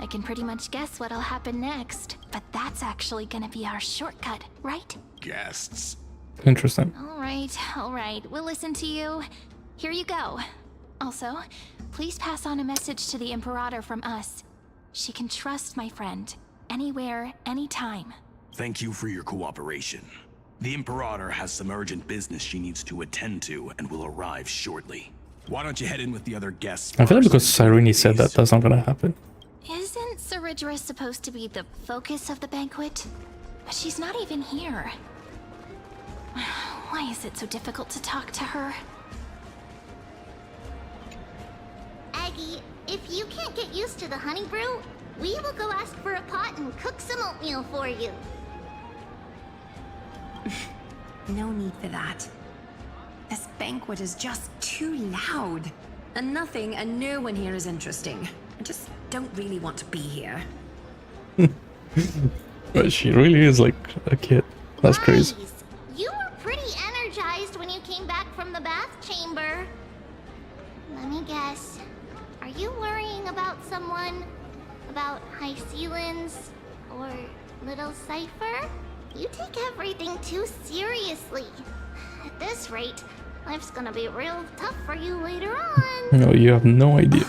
I can pretty much guess what'll happen next, but that's actually gonna be our shortcut, right? Guests. interesting. All right, we'll listen to you. Here you go. Also, please pass on a message to the Imperator from us. She can trust my friend, anywhere, anytime. Thank you for your cooperation. The Imperator has some urgent business she needs to attend to and will arrive shortly. Why don't you head in with the other guests? I feel like because Cyrene said that, that's not gonna happen. Isn't Ceridra supposed to be the focus of the banquet? But she's not even here. Why is it so difficult to talk to her? Aggie, if you can't get used to the honey brew, we will go ask for a pot and cook some oatmeal for you. No need for that. This banquet is just too loud. And nothing and no one here is interesting. I just don't really want to be here. But she really is like a kid. That's crazy. You were pretty energized when you came back from the bath chamber. Let me guess. Are you worrying about someone? About Hysilens? Or Little Cypher? You take everything too seriously. At this rate, life's gonna be real tough for you later on. No, you have no idea.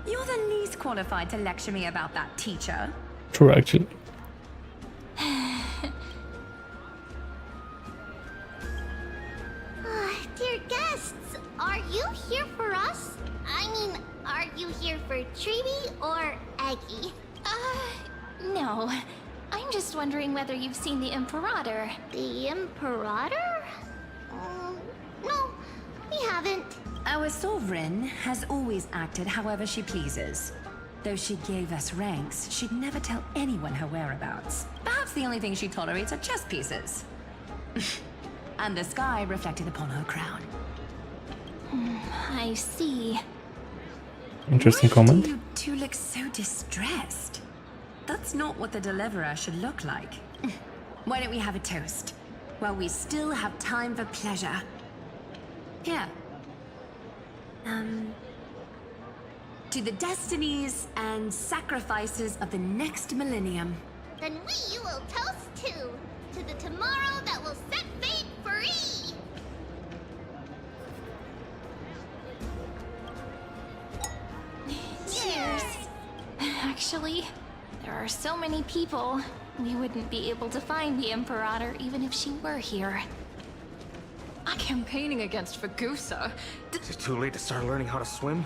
You're the least qualified to lecture me about that, teacher. True, actually. Dear guests, are you here for us? I mean, are you here for Treeby or Aggie? No. I'm just wondering whether you've seen the Imperator. The Imperator? No, we haven't. Our sovereign has always acted however she pleases. Though she gave us ranks, she'd never tell anyone her whereabouts. Perhaps the only thing she tolerates are chess pieces. And the sky reflected upon her crown. I see. Interesting comment. You two look so distressed. That's not what the Deliverer should look like. Why don't we have a toast? While we still have time for pleasure. Here. To the destinies and sacrifices of the next millennium. Then we will toast to the tomorrow that will set fate free. Cheers. Actually, there are so many people. We wouldn't be able to find the Imperator even if she were here. I'm campaigning against Fagusa. Is it too late to start learning how to swim?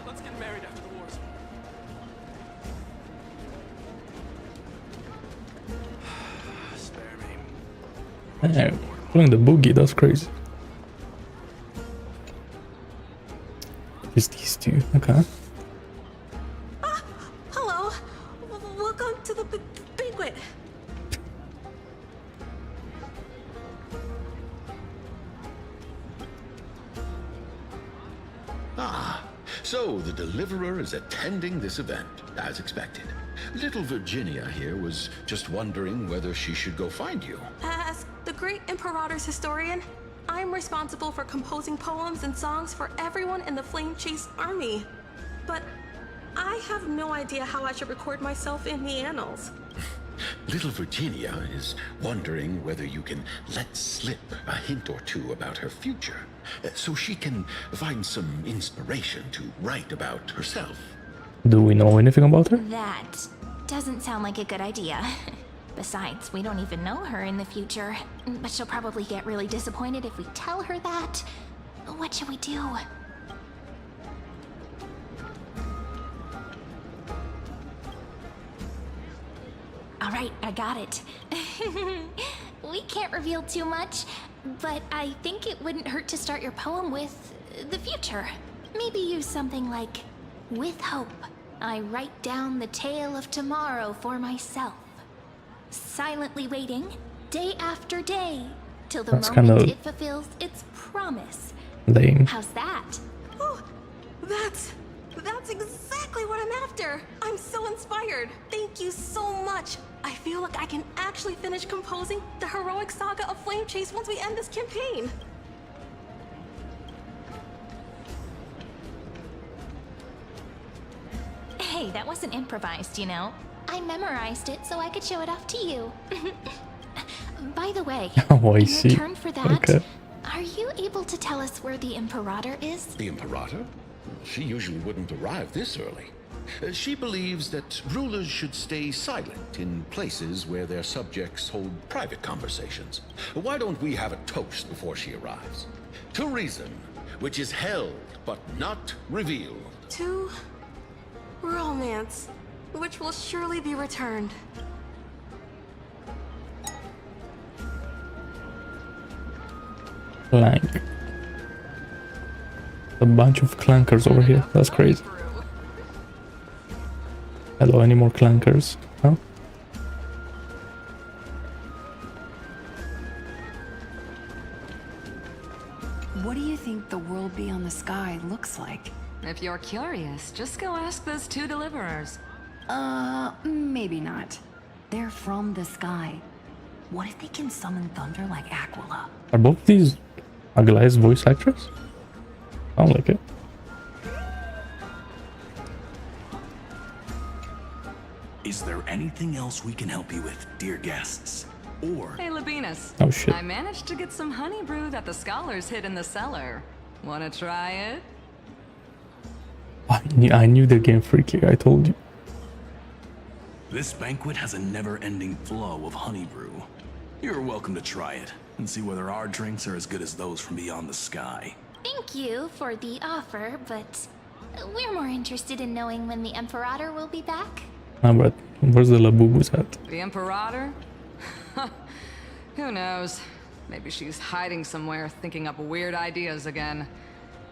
Let's get married after the war's over. Spare me. Hey, pulling the boogie, that's crazy. It's these two, okay. Hello. Welcome to the banquet. Ah, so the Deliverer is attending this event, as expected. Little Virginia here was just wondering whether she should go find you. As the great Imperator's historian, I'm responsible for composing poems and songs for everyone in the Flame Chase army. But I have no idea how I should record myself in the annals. Little Virginia is wondering whether you can let slip a hint or two about her future, so she can find some inspiration to write about herself. Do we know anything about her? That doesn't sound like a good idea. Besides, we don't even know her in the future. But she'll probably get really disappointed if we tell her that. What should we do? Alright, I got it. We can't reveal too much, but I think it wouldn't hurt to start your poem with the future. Maybe use something like, with hope, I write down the tale of tomorrow for myself. Silently waiting, day after day, till the That's moment kinda it fulfills its promise. lame. How's that? Oh, that's exactly what I'm after. I'm so inspired. Thank you so much. I feel like I can actually finish composing the heroic saga of Flame Chase once we end this campaign. Hey, that wasn't improvised, you know. I memorized it so I could show it off to you. By the way, Oh, I in see. return for that, Okay. are you able to tell us where the Imperator is? The Imperator? She usually wouldn't arrive this early. She believes that rulers should stay silent in places where their subjects hold private conversations. Why don't we have a toast before she arrives? To reason, which is held but not revealed. To romance, which will surely be returned. Clank. A bunch of clankers over here. That's crazy. Hello, any more clankers? Huh? What do you think the world beyond the sky looks like? If you're curious, just go ask those two deliverers. Maybe not. They're from the sky. What if they can summon thunder like Aquila? Are both these Aglae's voice actors? Sound like it. Is there anything else we can help you with, dear guests? Or... Hey, Labinas. Oh, shit. I managed to get some honey brew that the scholars hid in the cellar. Wanna try it? I knew they're getting freaky, I told you. This banquet has a never-ending flow of honey brew. You're welcome to try it, and see whether our drinks are as good as those from beyond the sky. Thank you for the offer, but we're more interested in knowing when the Imperator will be back. But where's the Labubus at? The Imperator? Who knows? Maybe she's hiding somewhere, thinking up weird ideas again.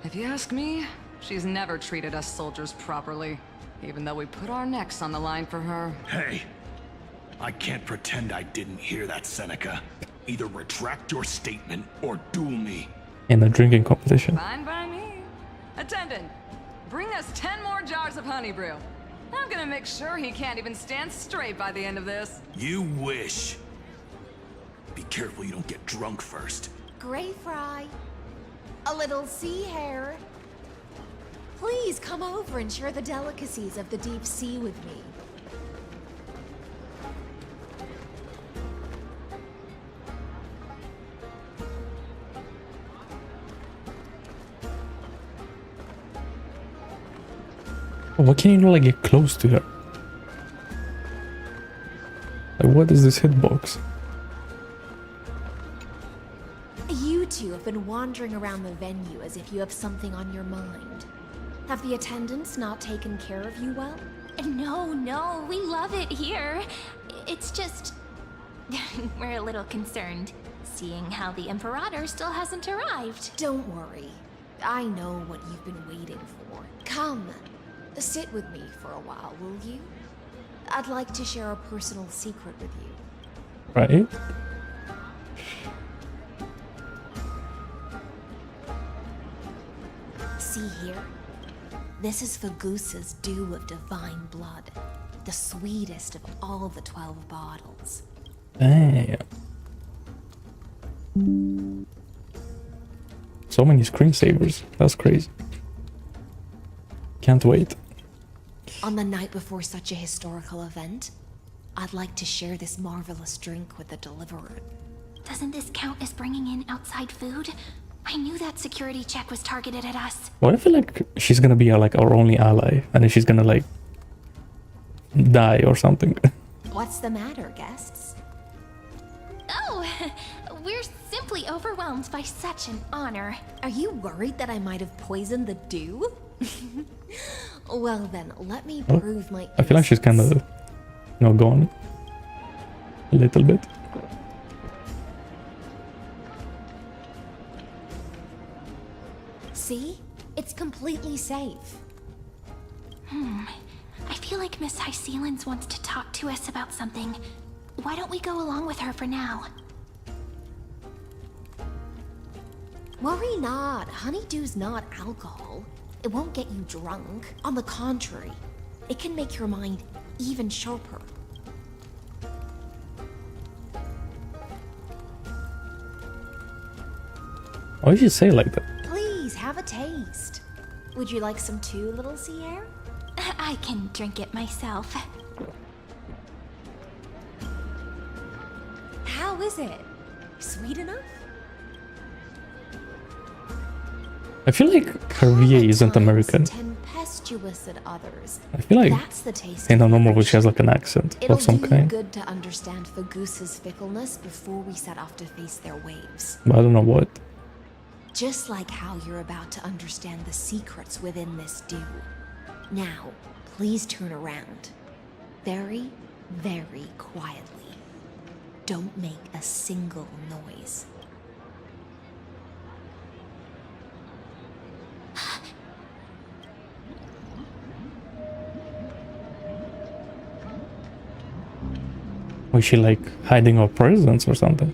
If you ask me, she's never treated us soldiers properly, even though we put our necks on the line for her. Hey! I can't pretend I didn't hear that, Seneca. Either retract your statement or duel me. In a drinking competition. Fine by me. Attendant, bring us 10 more jars of honey brew. I'm gonna make sure he can't even stand straight by the end of this. You wish. Be careful you don't get drunk first. Grey fry. A little sea hare. Please come over and share the delicacies of the deep sea with me. Why can't you not like get close to her? Like, what is this hitbox? You two have been wandering around the venue as if you have something on your mind. Have the attendants not taken care of you well? No, we love it here. It's just... we're a little concerned, seeing how the Imperator still hasn't arrived. Don't worry. I know what you've been waiting for. Come, sit with me for a while, will you? I'd like to share a personal secret with you. Right? See here? This is Fagusa's dew of divine blood. The sweetest of all the 12 bottles. Damn. So many screensavers. That's crazy. Can't wait. On the night before such a historical event, I'd like to share this marvelous drink with the deliverer. Doesn't this count as bringing in outside food? I knew that security check was targeted at us. Well, I feel like she's gonna be like our only ally, and then she's gonna like die or something. What's the matter, guests? Oh, we're simply overwhelmed by such an honor. Are you worried that I might have poisoned the dew? Well then, let me prove my I feel like she's kind of, gone. A little bit. See? It's completely safe. I feel like Miss Hysilens wants to talk to us about something. Why don't we go along with her for now? Worry not. Honeydew's not alcohol. It won't get you drunk. On the contrary, it can make your mind even sharper. Why did you say it like that? Please, have a taste. Would you like some too, little Sierra? I can drink it myself. How is it? Sweet enough? I feel like Hervier isn't American. Tempestuous at others. I feel like that's the taste. in a normal way she has like an accent It'll of some do kind. you good to understand Fagusa's fickleness before we set off to face their waves. But I don't know what. Just like how you're about to understand the secrets within this dew. Now, please turn around. Very, very quietly. Don't make a single noise. Was she like hiding her presence or something?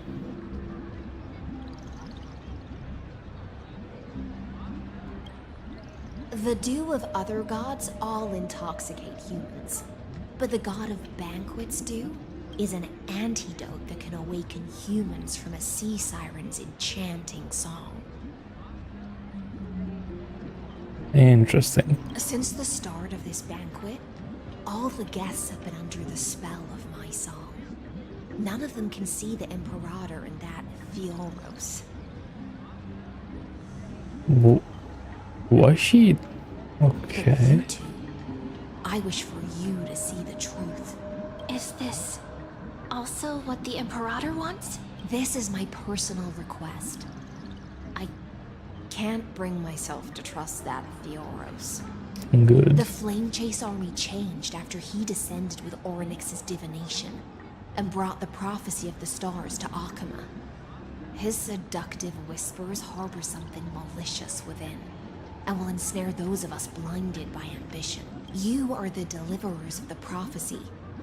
The dew of other gods all intoxicate humans. But the god of banquets dew is an antidote that can awaken humans from a sea siren's enchanting song. Interesting. Since the start of this banquet, all the guests have been under the spell of my song. None of them can see the Imperator and that Fioros. Was she? Okay. I wish for you to see the truth. Is this also what the Imperator wants? This is my personal request. I can't bring myself to trust that Fioros. Good. The Flame Chase army changed after he descended with Orynyx's divination and brought the prophecy of the stars to Akama. His seductive whispers harbor something malicious within, and will ensnare those of us blinded by ambition. You are the deliverers of the prophecy,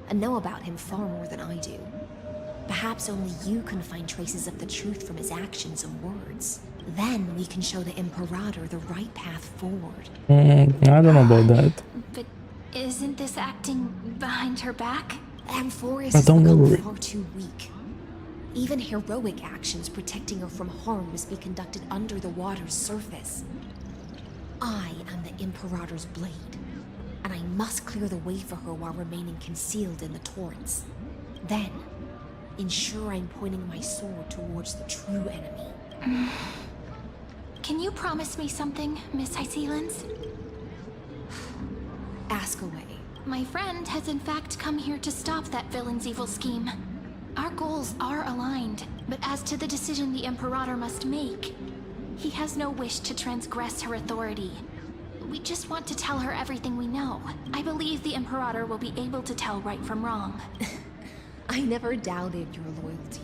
and know about him far more than I do. Perhaps only you can find traces of the truth from his actions and words. Then we can show the Imperator the right path forward. I don't know about that. But isn't this acting behind her back? Amphorius But has don't become worry. far too weak. Even heroic actions protecting her from harm must be conducted under the water's surface. I am the Imperator's blade, and I must clear the way for her while remaining concealed in the torrents. Then, ensure I'm pointing my sword towards the true enemy. Can you promise me something, Miss Hysilens? Ask away. My friend has in fact come here to stop that villain's evil scheme. Our goals are aligned, but as to the decision the Imperator must make, he has no wish to transgress her authority. We just want to tell her everything we know. I believe the Imperator will be able to tell right from wrong. I never doubted your loyalty.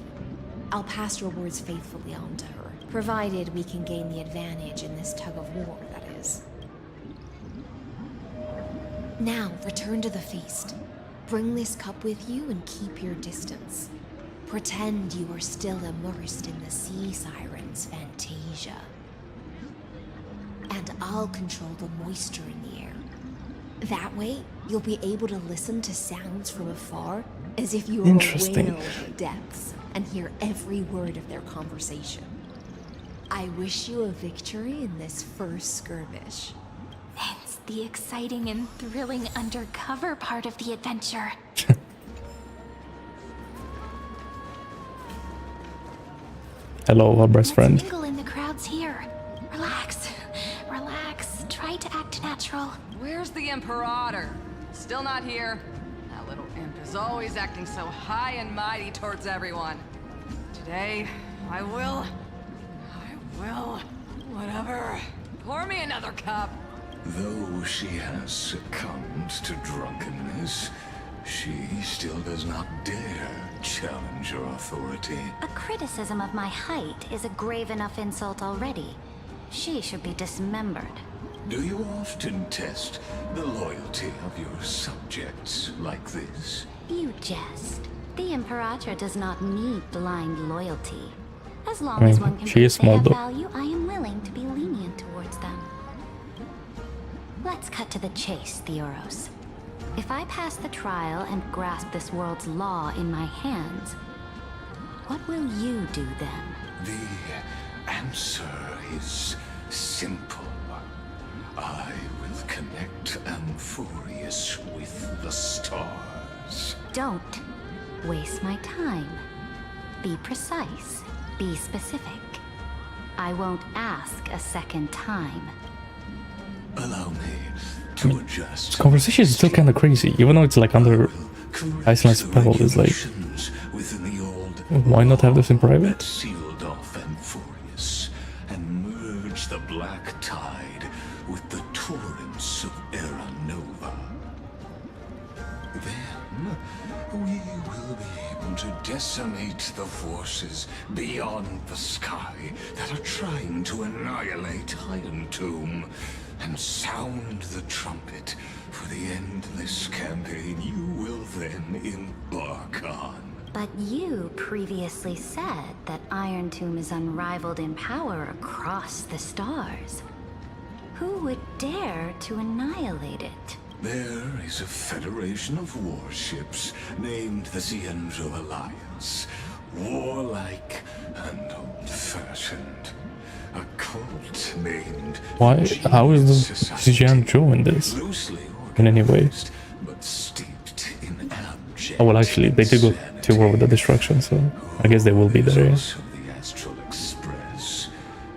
I'll pass your words faithfully on to her, provided we can gain the advantage in this tug of war, that is. Now, return to the feast. Bring this cup with you and keep your distance. Pretend you are still immersed in the sea siren's fantasia. And I'll control the moisture in the air. That way, you'll be able to listen to sounds from afar as if you were a Interesting. whale of the depths and hear every word of their conversation. I wish you a victory in this first skirmish. It's the exciting and thrilling undercover part of the adventure. Hello, our best friend. Mingle in the crowds here. Relax. Relax. Try to act natural. Where's the Imperator? Still not here. That little imp is always acting so high and mighty towards everyone. Today, I will... whatever. Pour me another cup. Though she has succumbed to drunkenness, She still does not dare challenge your authority. A criticism of my height is a grave enough insult already. She should be dismembered. Do you often test the loyalty of your subjects like this? You jest. The Imperator does not need blind loyalty. As long I mean, as one can she is prove they small have though. value, I am willing to be lenient towards them. Let's cut to the chase, Theoros. If I pass the trial and grasp this world's law in my hands, what will you do then? The answer is simple. I will connect Amphorius with the stars. Don't waste my time. Be precise. Be specific. I won't ask a second time. Allow me to adjust. Conversation is still kind of crazy, even though it's like under Hysilens spell. Is like, why not have this in private? Sealed off Amphorius and merge the black tide with the torrents of Era Nova. Then we will be able to decimate the forces beyond the sky that are trying to annihilate Iron Tomb, and sound the trumpet for the endless campaign you will then embark on. But you previously said that Iron Tomb is unrivaled in power across the stars. Who would dare to annihilate it? There is a federation of warships named the Cienzo Alliance. Warlike and old-fashioned. A cult named... Why? How is the CGN Joe in this? In any way? But steeped in abject Oh well, actually, they did go to war with the destruction, so I guess they will be there. Yeah. the Astral Express,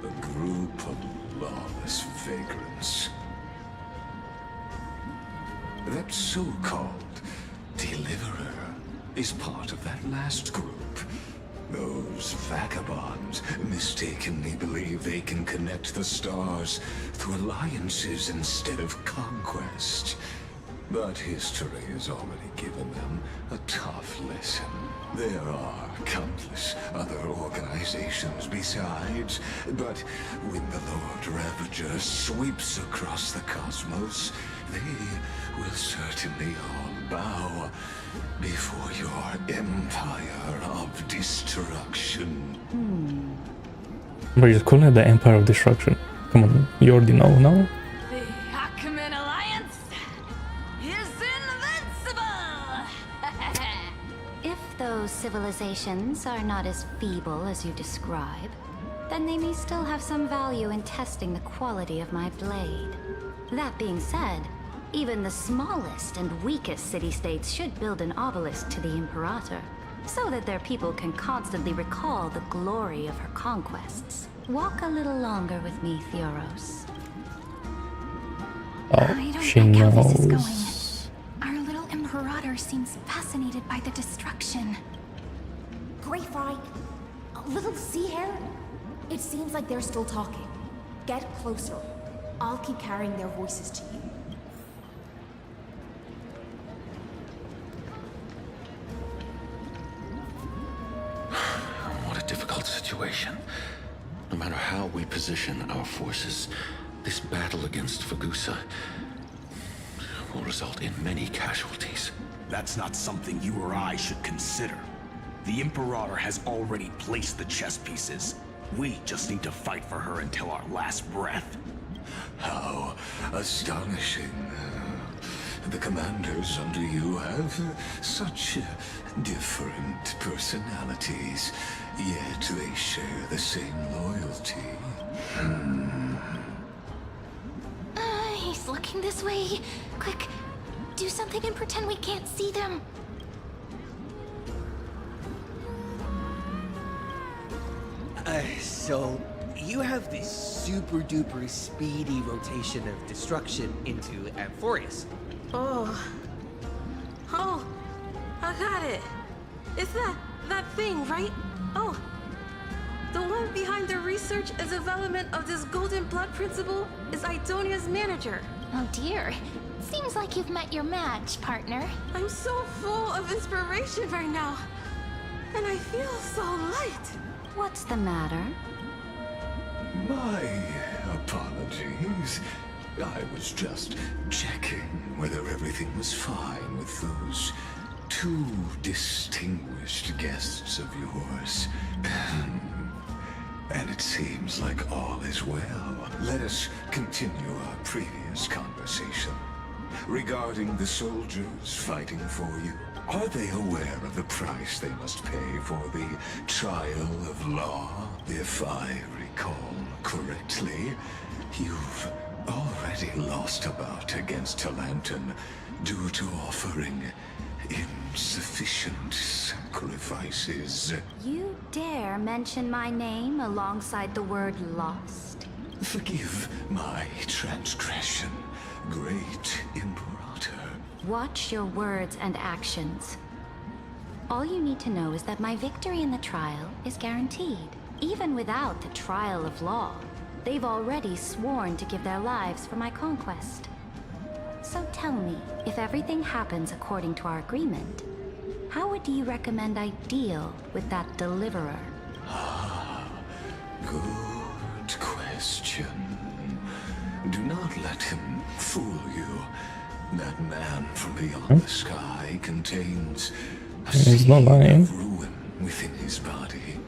a group of lawless vagrants. That so-called Deliverer is part of that last group. Those vagabonds mistakenly believe they can connect the stars through alliances instead of conquest. But history has already given them a tough lesson. There are countless other organizations besides, but when the Lord Ravager sweeps across the cosmos, they will certainly all bow before your empire of destruction. But you're calling it the Empire of Destruction. Come on, you already know now. The Ackman Alliance is invincible! If those civilizations are not as feeble as you describe, then they may still have some value in testing the quality of my blade. That being said, even the smallest and weakest city-states should build an obelisk to the Imperator, so that their people can constantly recall the glory of her conquests. Walk a little longer with me, Theoros. Oh, she knows. Our little Imperator seems fascinated by the destruction. Grapevine, a little sea hare? It seems like they're still talking. Get closer. I'll keep carrying their voices to you. What a difficult situation. No matter how we position our forces, this battle against Fagusa will result in many casualties. That's not something you or I should consider. The Imperator has already placed the chess pieces. We just need to fight for her until our last breath. How astonishing. The commanders under you have such different personalities, yet they share the same loyalty. He's looking this way. Quick, do something and pretend we can't see them. So, you have this super duper speedy rotation of destruction into Amphorius. Oh, I got it. It's that thing, right? Oh, the one behind the research and development of this golden Blood Principle is Idonia's manager. Oh dear. Seems like you've met your match, partner. I'm so full of inspiration right now. And I feel so light. What's the matter? My apologies. I was just checking whether everything was fine with those two distinguished guests of yours. And it seems like all is well. Let us continue our previous conversation. Regarding the soldiers fighting for you, are they aware of the price they must pay for the trial of law? If I recall correctly, you've already lost a bout against Talanton due to offering insufficient sacrifices. You dare mention my name alongside the word lost? Forgive my transgression, great Imperator. Watch your words and actions. All you need to know is that my victory in the trial is guaranteed. Even without the trial of law, they've already sworn to give their lives for my conquest. So tell me, if everything happens according to our agreement, how would you recommend I deal with that deliverer? Good question. Do not let him fool you. That man from beyond the sky contains a seed of ruin within his body.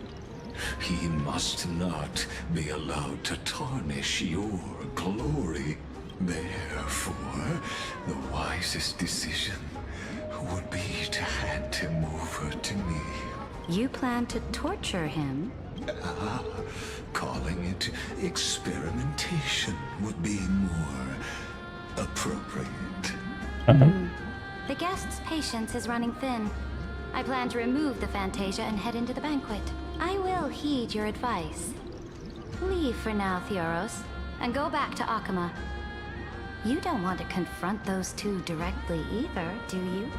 He must not be allowed to tarnish your glory. Therefore, the wisest decision would be to hand him over to me. You plan to torture him? Calling it experimentation would be more appropriate. The guest's patience is running thin. I plan to remove the Fantasia and head into the banquet. I will heed your advice. Leave for now, Theoros, and go back to Akama. You don't want to confront those two directly either, do you?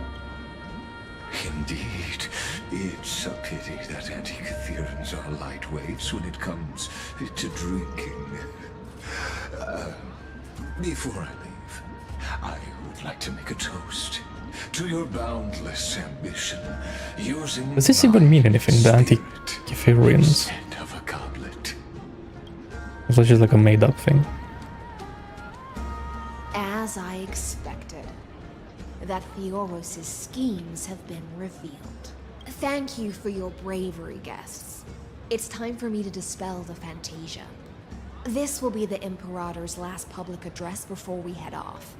Indeed, it's a pity that Antikytherans are lightweights when it comes to drinking. Before I leave, I would like to make a toast to your boundless ambition, using Does this even mean anything, the Antikytherians? of a goblet. Is that just like a made-up thing? As I expected, that Theoros' schemes have been revealed. Thank you for your bravery, guests. It's time for me to dispel the Fantasia. This will be the Imperator's last public address before we head off,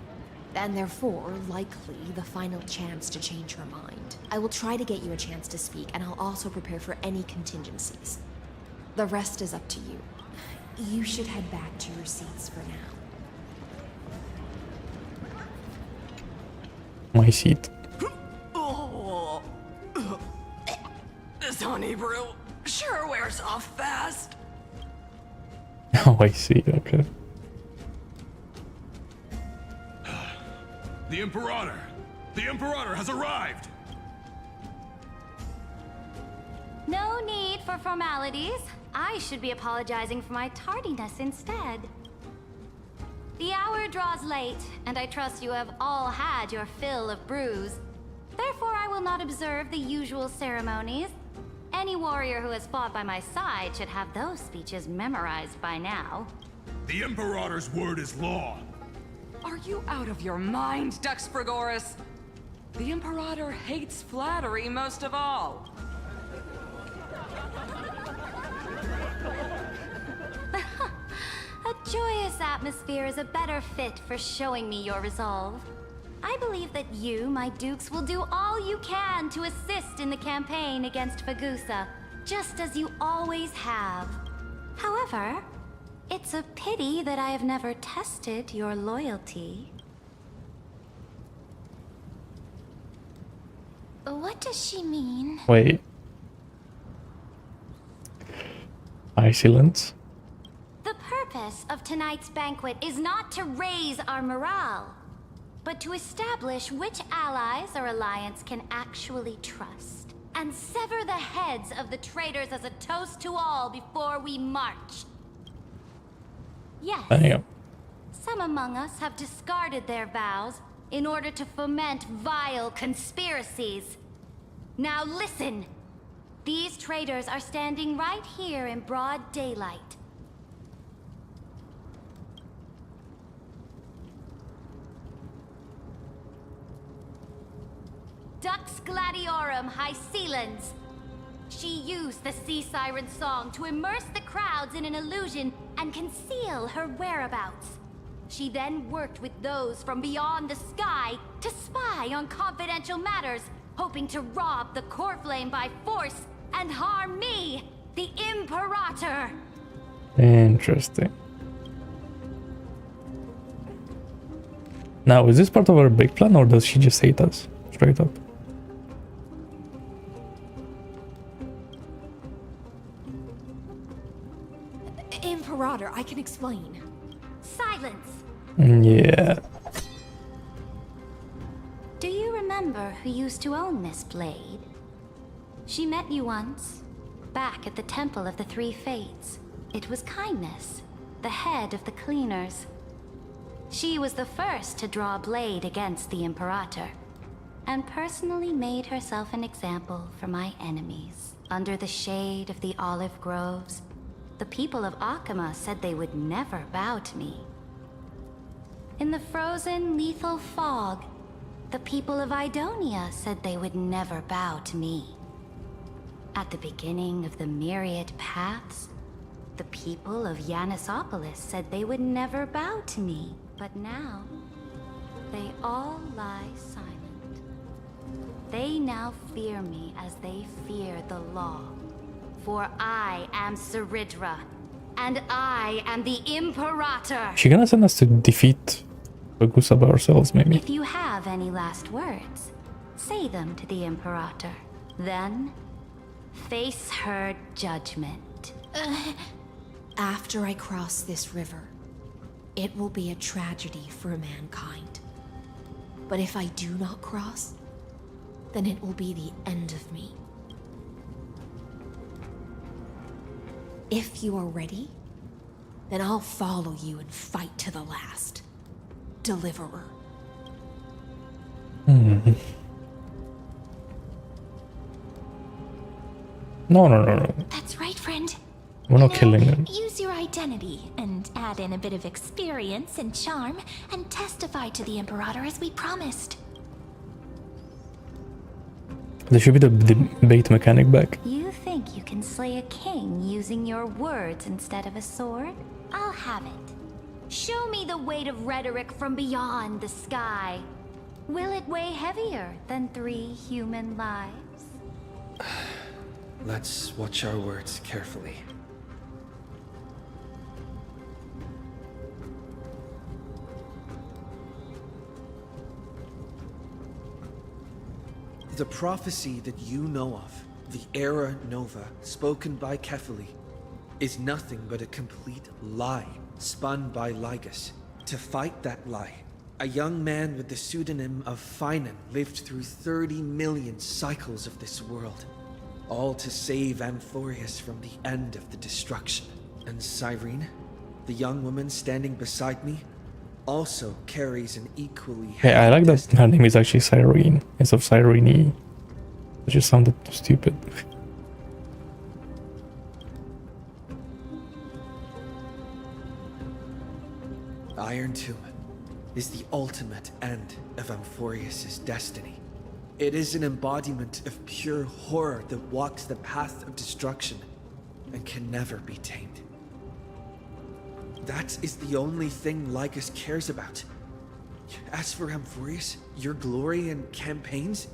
and therefore, likely, the final chance to change her mind. I will try to get you a chance to speak, and I'll also prepare for any contingencies. The rest is up to you. You should head back to your seats for now. My seat. Oh. This honey brew sure wears off fast. Oh, I see, okay. The Imperator! The Imperator has arrived! No need for formalities. I should be apologizing for my tardiness instead. The hour draws late, and I trust you have all had your fill of brews. Therefore, I will not observe the usual ceremonies. Any warrior who has fought by my side should have those speeches memorized by now. The Imperator's word is law. Are you out of your mind, Dux Frigoris? The Imperator hates flattery most of all. A joyous atmosphere is a better fit for showing me your resolve. I believe that you, my dukes, will do all you can to assist in the campaign against Fagusa, just as you always have. However, it's a pity that I have never tested your loyalty. What does she mean? Wait. Hysilens? The purpose of tonight's banquet is not to raise our morale, but to establish which allies our alliance can actually trust, and sever the heads of the traitors as a toast to all before we march. Yes. Damn. Some among us have discarded their vows in order to foment vile conspiracies. Now listen. These traitors are standing right here in broad daylight. Dux Gladiorum Hysilens. She used the Sea Siren song to immerse the crowds in an illusion and conceal her whereabouts. She then worked with those from beyond the sky to spy on confidential matters, hoping to rob the core flame by force and harm me, the Imperator. Interesting. Now, is this part of our big plan, or does she just hate us straight up? Imperator, I can explain. Silence. Yeah. Do you remember who used to own this blade? She met you once, back at the Temple of the Three Fates. It was Kindness, the head of the cleaners. She was the first to draw a blade against the Imperator, and personally made herself an example for my enemies. Under the shade of the olive groves, the people of Akama said they would never bow to me. In the frozen, lethal fog, the people of Idonia said they would never bow to me. At the beginning of the myriad paths, the people of Yanisopolis said they would never bow to me. But now, they all lie silent. They now fear me as they fear the law. For I am Saridra, and I am the Imperator. She gonna send us to defeat Bagusa by ourselves, maybe. If you have any last words, say them to the Imperator. Then, face her judgment. After I cross this river, it will be a tragedy for mankind. But if I do not cross, then it will be the end of me. If you are ready, then I'll follow you and fight to the last. Deliverer. No. That's right, friend. We're not killing them. Use your identity and add in a bit of experience and charm and testify to the Imperator as we promised. There should be the bait mechanic back. You think you can slay a king using your words instead of a sword? I'll have it. Show me the weight of rhetoric from beyond the sky. Will it weigh heavier than 3 human lives? Let's watch our words carefully. The prophecy that you know of, the Era Nova, spoken by Kefali, is nothing but a complete lie spun by Lygus. To fight that lie, a young man with the pseudonym of Finan lived through 30 million cycles of this world, all to save Amphorius from the end of the destruction. And Cyrene, the young woman standing beside me, also carries an equally Hey, I like that her name is actually Cyrene instead of Cyrene. It just sounded stupid. Iron Tomb is the ultimate end of Amphorius' destiny. It is an embodiment of pure horror that walks the path of destruction and can never be tamed. That is the only thing Lycus cares about. As for Amphorius, your glory and campaigns,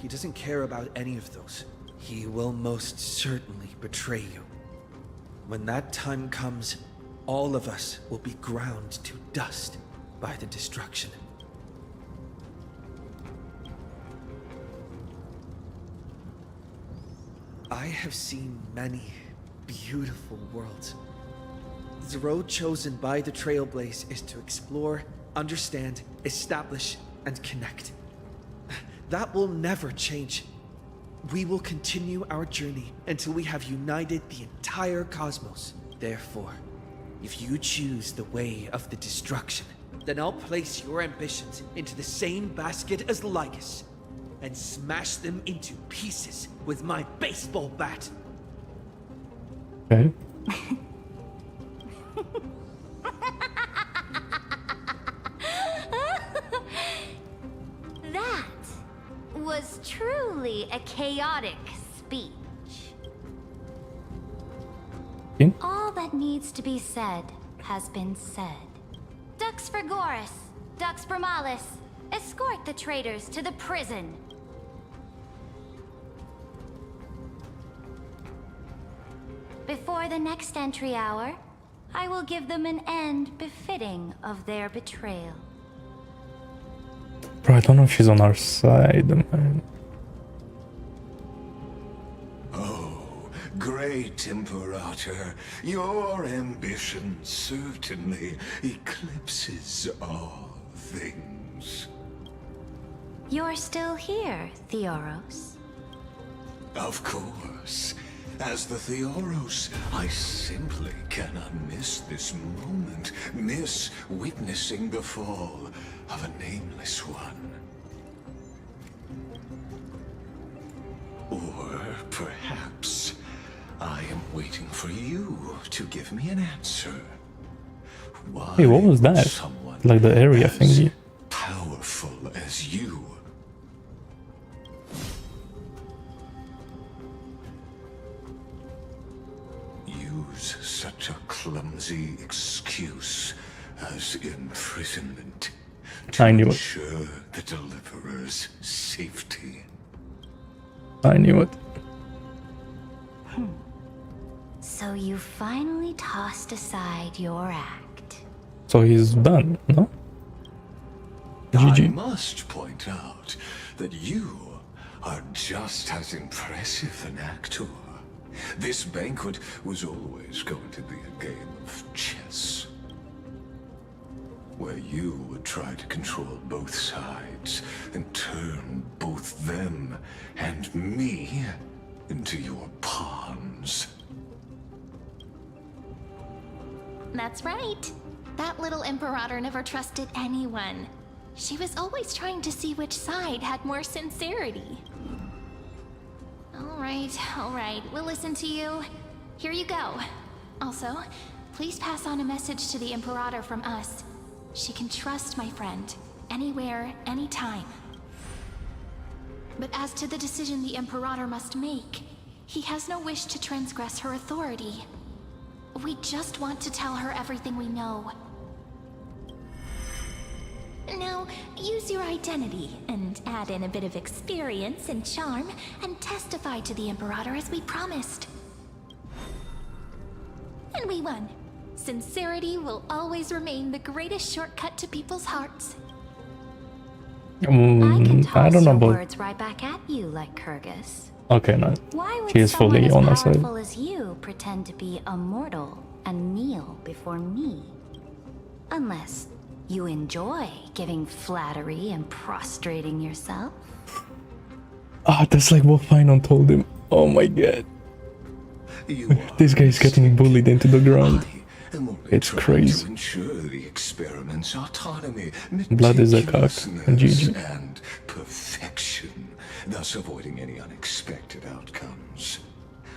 he doesn't care about any of those. He will most certainly betray you. When that time comes, all of us will be ground to dust by the destruction. I have seen many beautiful worlds. The road chosen by the Trailblaze is to explore, understand, establish, and connect. That will never change. We will continue our journey until we have united the entire cosmos. Therefore, If you choose the way of the destruction, then I'll place your ambitions into the same basket as Lycus and smash them into pieces with my baseball bat. Okay. That was truly a chaotic speech. All that needs to be said has been said. Dux for Gorus, Dux for Malus. Escort the traitors to the prison. Before the next entry hour, I will give them an end befitting of their betrayal. Bro, I don't know if she's on our side, man. Great Imperator, your ambition certainly eclipses all things. You're still here, Theoros. Of course. As the Theoros, I simply cannot miss this moment, miss witnessing the fall of a nameless one. Or perhaps I am waiting for you to give me an answer. Why Hey, what was that? someone Like the area as thingy. powerful as you use such a clumsy excuse as imprisonment to I knew it. ensure the Deliverer's safety? I knew it. So you finally tossed aside your act. So he's done, no? I GG. must point out that you are just as impressive an actor. This banquet was always going to be a game of chess, where you would try to control both sides and turn both them and me into your pawns. That's right. That little Imperator never trusted anyone. She was always trying to see which side had more sincerity. All right, we'll listen to you. Here you go. Also, please pass on a message to the Imperator from us. She can trust my friend, anywhere, anytime. But as to the decision the Imperator must make, he has no wish to transgress her authority. We just want to tell her everything we know. Now, use your identity and add in a bit of experience and charm and testify to the Imperator as we promised. And we won. Sincerity will always remain the greatest shortcut to people's hearts. I don't know Your about. words right back at you, like Kyrgyz. Okay, no. Why would She is someone fully as on our side. powerful as you pretend to be immortal and kneel before me? Unless you enjoy giving flattery and prostrating yourself. Ah, that's like what Finon told him. Oh my god. This guy's getting bullied into the ground. It's crazy. To ensure the experiment's autonomy, Blood is a cock. And GG. and perfection, thus avoiding any unexpected outcomes.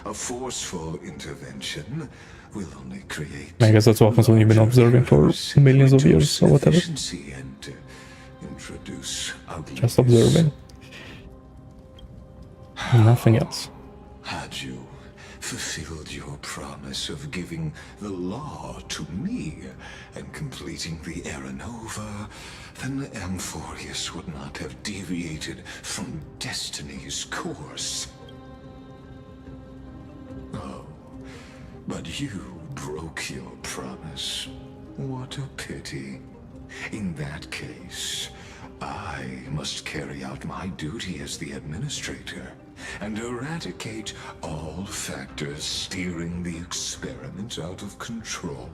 A forceful intervention will only create I guess that's what happens when you've been observing for millions of years or whatever. efficiency and introduce ugliness. Just observing. Nothing else. Had you fulfilled your promise of giving the law to me and completing the Aranova, then Amphorius would not have deviated from destiny's course. Oh, but you broke your promise. What a pity. In that case, I must carry out my duty as the administrator and eradicate all factors steering the experiment out of control.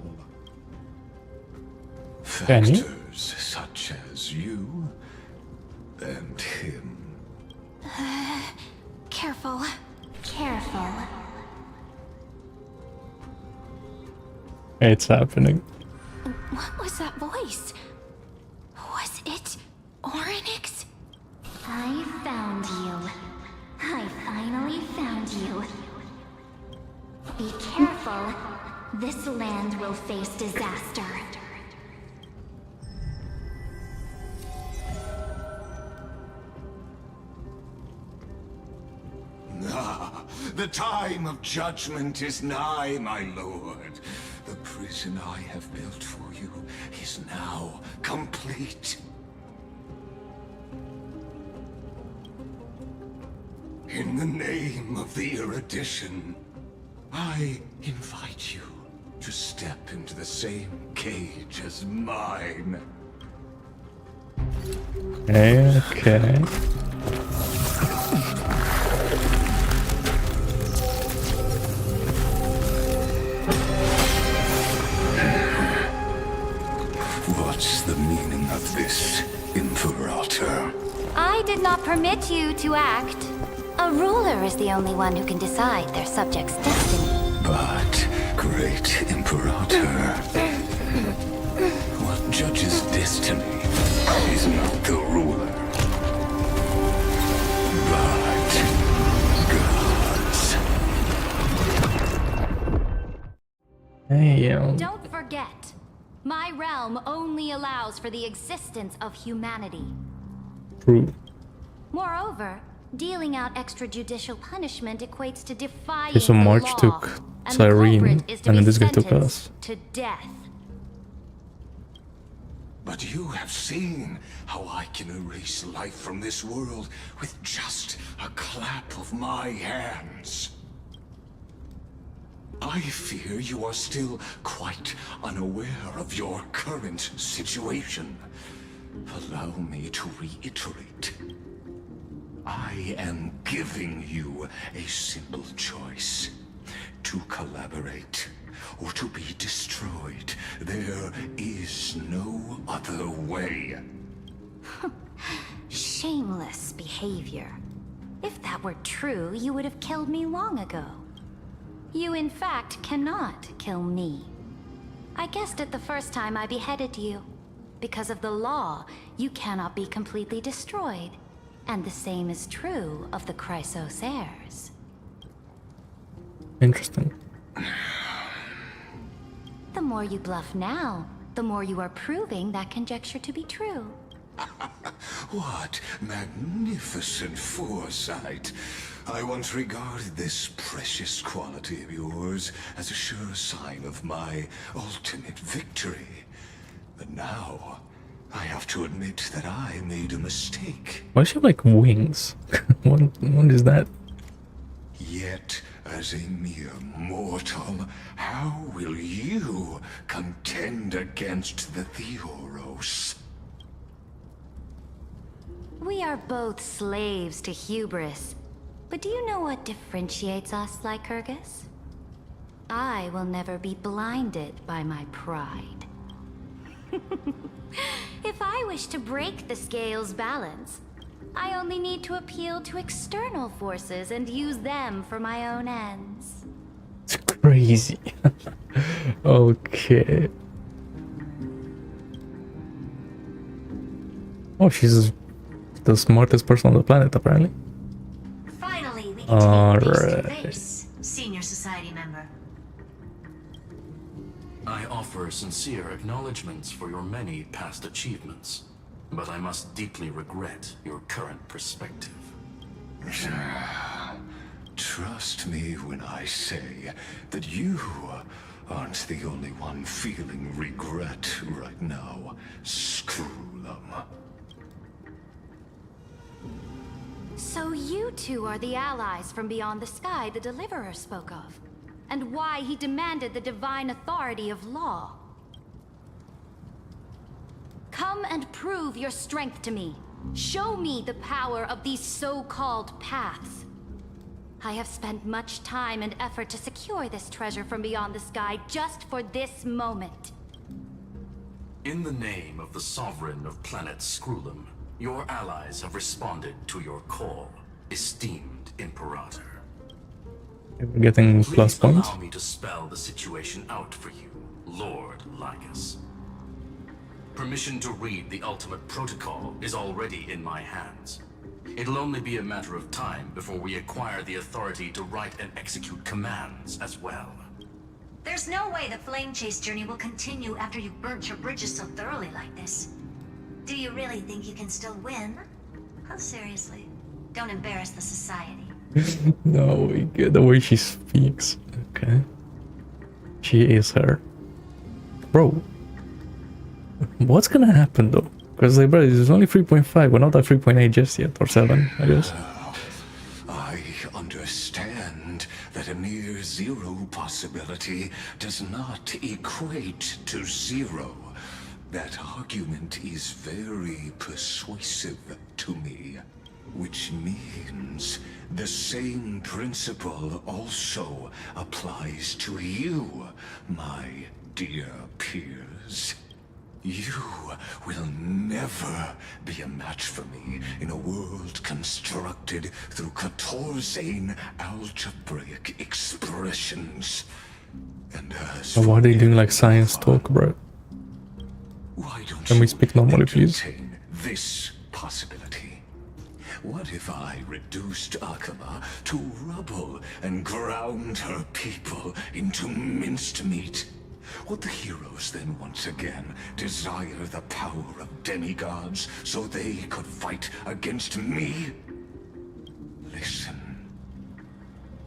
Factors such as you and him. Careful. Careful. It's happening. What was that voice? Was it Oryx? I found you. I finally found you. Be careful. This land will face disaster. Ah, the time of judgment is nigh, my lord. The prison I have built for you is now complete. In the name of the erudition, I invite you to step into the same cage as mine. Okay. What's the meaning of this, Imperator? I did not permit you to act. A ruler is the only one who can decide their subject's destiny. But, great Imperator, what judges destiny is not the ruler, but gods. Damn. Don't forget, my realm only allows for the existence of humanity. True. Moreover, dealing out extrajudicial punishment equates to defying Okay, so the March law, took and the Cyrene, culprit is to and be then this guy took sentenced us. to death. But you have seen how I can erase life from this world with just a clap of my hands. I fear you are still quite unaware of your current situation. Allow me to reiterate. I am giving you a simple choice. To collaborate or to be destroyed. There is no other way. Shameless behavior. If that were true, you would have killed me long ago. You, in fact, cannot kill me. I guessed it the first time I beheaded you. Because of the law, you cannot be completely destroyed. And the same is true of the Chrysos heirs. Interesting. The more you bluff now, the more you are proving that conjecture to be true. What magnificent foresight. I once regarded this precious quality of yours as a sure sign of my ultimate victory. But now, I have to admit that I made a mistake. Why does she have like wings? what is that? Yet, as a mere mortal, how will you contend against the Theoros? We are both slaves to hubris. But do you know what differentiates us, Lycurgus? I will never be blinded by my pride. If I wish to break the scale's balance, I only need to appeal to external forces and use them for my own ends. It's crazy. Okay. Oh, she's the smartest person on the planet, apparently. Finally, we get to meet face to Alright. face, senior society member. I offer sincere acknowledgments for your many past achievements, but I must deeply regret your current perspective. Trust me when I say that you aren't the only one feeling regret right now, Screwlum. So you two are the allies from beyond the sky the Deliverer spoke of, and why he demanded the divine authority of law. Come and prove your strength to me. Show me the power of these so-called paths. I have spent much time and effort to secure this treasure from beyond the sky just for this moment. In the name of the Sovereign of planet Screwlum, your allies have responded to your call, esteemed Imperator. We're getting plus Please points. allow me to spell the situation out for you, Lord Lycus. Permission to read the ultimate protocol is already in my hands. It'll only be a matter of time before we acquire the authority to write and execute commands as well. There's no way the flame chase journey will continue after you've burnt your bridges so thoroughly like this. Do you really think you can still win? Oh, seriously. Don't embarrass the society. No, the way she speaks. Okay. She is her. Bro. What's gonna happen though? Because like, bro, it's only 3.5. We're not at 3.8 just yet. Or 7, I guess. I understand that a mere zero possibility does not equate to zero. That argument is very persuasive to me. Which means the same principle also applies to you, my dear peers. You will never be a match for me in a world constructed through 14 algebraic expressions. And as So why are they doing like science talk, bro? why don't Can we speak normally, please? entertain this possibility? What if I reduced Akama to rubble and ground her people into minced meat? Would the heroes then once again desire the power of demigods so they could fight against me? Listen.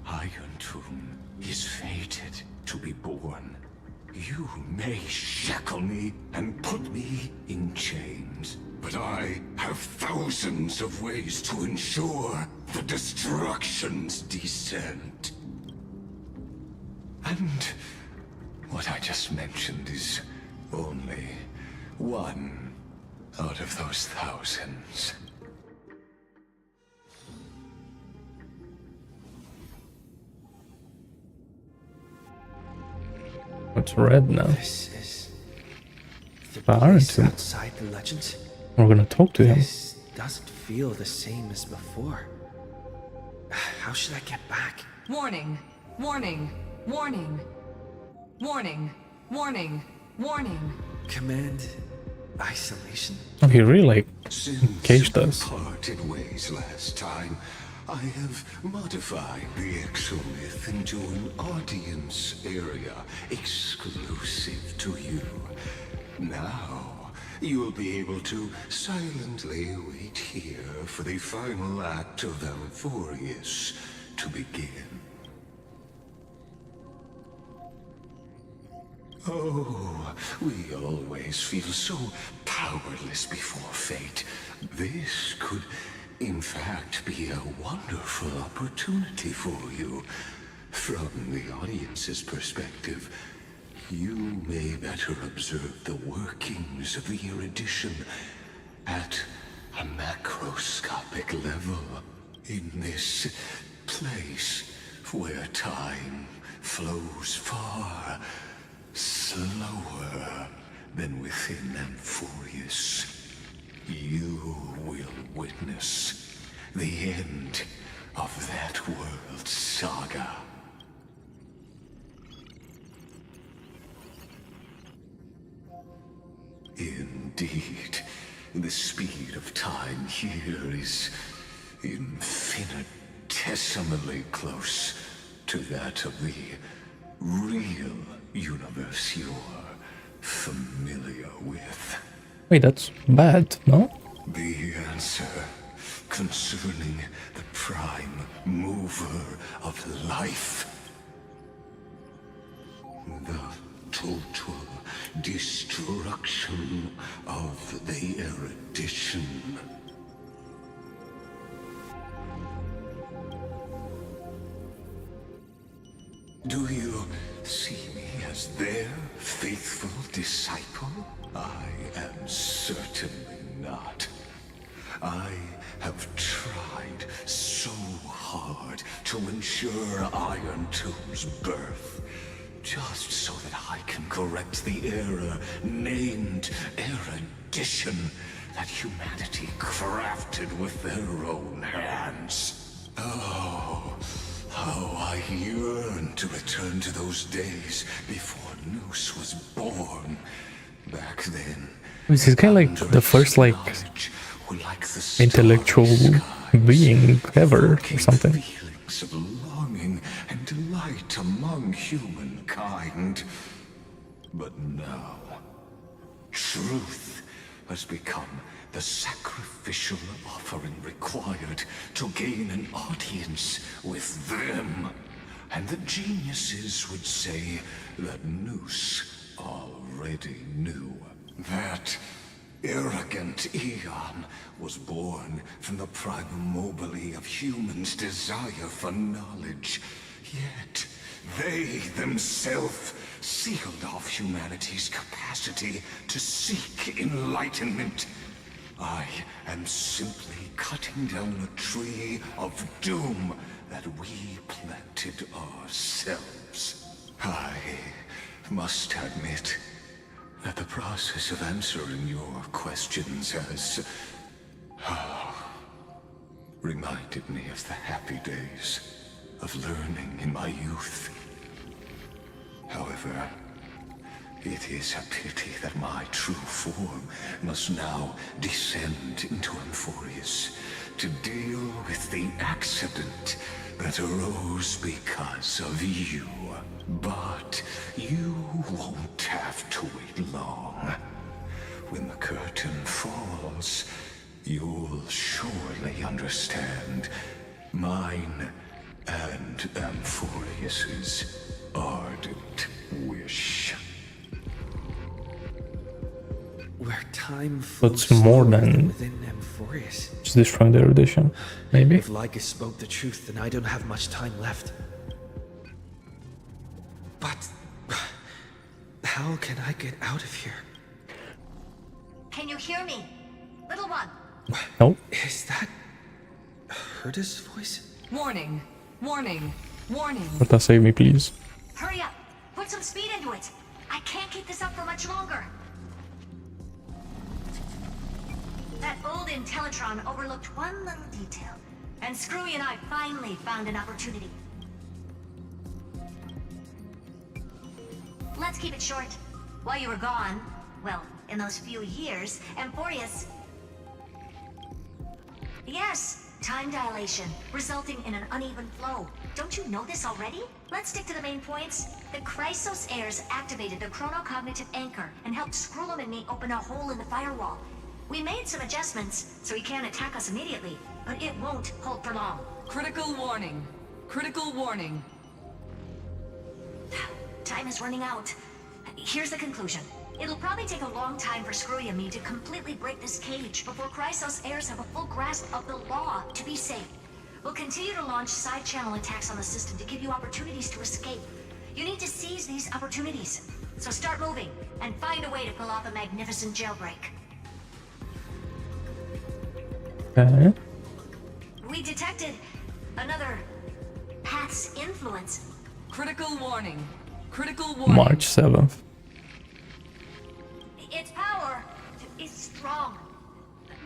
Iron Tomb is fated to be born. You may shackle me and put me in chains, but I have thousands of ways to ensure the destruction's descent. And what I just mentioned is only one out of those thousands. It's red now. This is the Iron place Tomb. outside the legends. We're gonna talk to him. This doesn't feel the same as before. How should I get back? Warning! Warning! Warning! Warning! Warning! Warning! Command isolation. Oh, he really like Since caged we us. parted ways last time, I have modified the exomyth into an audience area exclusive to you. Now, you'll be able to silently wait here for the final act of Amphorius to begin. Oh, we always feel so powerless before fate. This could, in fact, be a wonderful opportunity for you. From the audience's perspective, you may better observe the workings of the erudition at a macroscopic level. In this place where time flows far slower than within Amphorius, you will witness the end of that world's saga. Indeed, the speed of time here is infinitesimally close to that of the real universe you're familiar with. Wait, that's bad, no? The answer concerning the prime mover of life. The total destruction of the erudition. Do you see me as their faithful disciple? I am certainly not. I have tried so hard to ensure Iron Tomb's birth, just so that I can correct the error named erudition that humanity crafted with their own hands. Oh, how I yearn to return to those days before Noose was born back then. This is kind of like the first like intellectual being ever or something. Feelings of longing and delight among humankind. But now, truth has become the sacrificial offering required to gain an audience with them. And the geniuses would say that Noose already knew. That arrogant Eon was born from the primobile of humans' desire for knowledge. Yet, they themselves sealed off humanity's capacity to seek enlightenment. I am simply cutting down a tree of doom that we planted ourselves. I must admit that the process of answering your questions has reminded me of the happy days of learning in my youth. However, it is a pity that my true form must now descend into Amphorius to deal with the accident that arose because of you. But you won't have to wait long. When the curtain falls, you'll surely understand mine and Amphorius's ardent wish. Where time What's more than within Amphorius. just destroying the erudition, maybe? If Lycus spoke the truth, then I don't have much time left. But how can I get out of here? Can you hear me? Little one. Nope. Is that Herda's voice? Warning, warning, warning. Let us save me, please. Hurry up. Put some speed into it. I can't keep this up for much longer. That old Intellitron overlooked one little detail, and Screwy and I finally found an opportunity. Let's keep it short. While you were gone, well, in those few years, Amphorius... Yes, time dilation, resulting in an uneven flow. Don't you know this already? Let's stick to the main points. The Chrysos heirs activated the chronocognitive anchor and helped Skrullum and me open a hole in the firewall. We made some adjustments, so he can't attack us immediately, but it won't hold for long. Critical warning. Critical warning. Time is running out. Here's the conclusion. It'll probably take a long time for Screwy and me to completely break this cage before Chrysos heirs have a full grasp of the law to be safe. We'll continue to launch side-channel attacks on the system to give you opportunities to escape. You need to seize these opportunities. So start moving, and find a way to pull off a magnificent jailbreak. Okay. We detected another path's influence. Critical warning. Critical warning. March 7th. Its power is strong.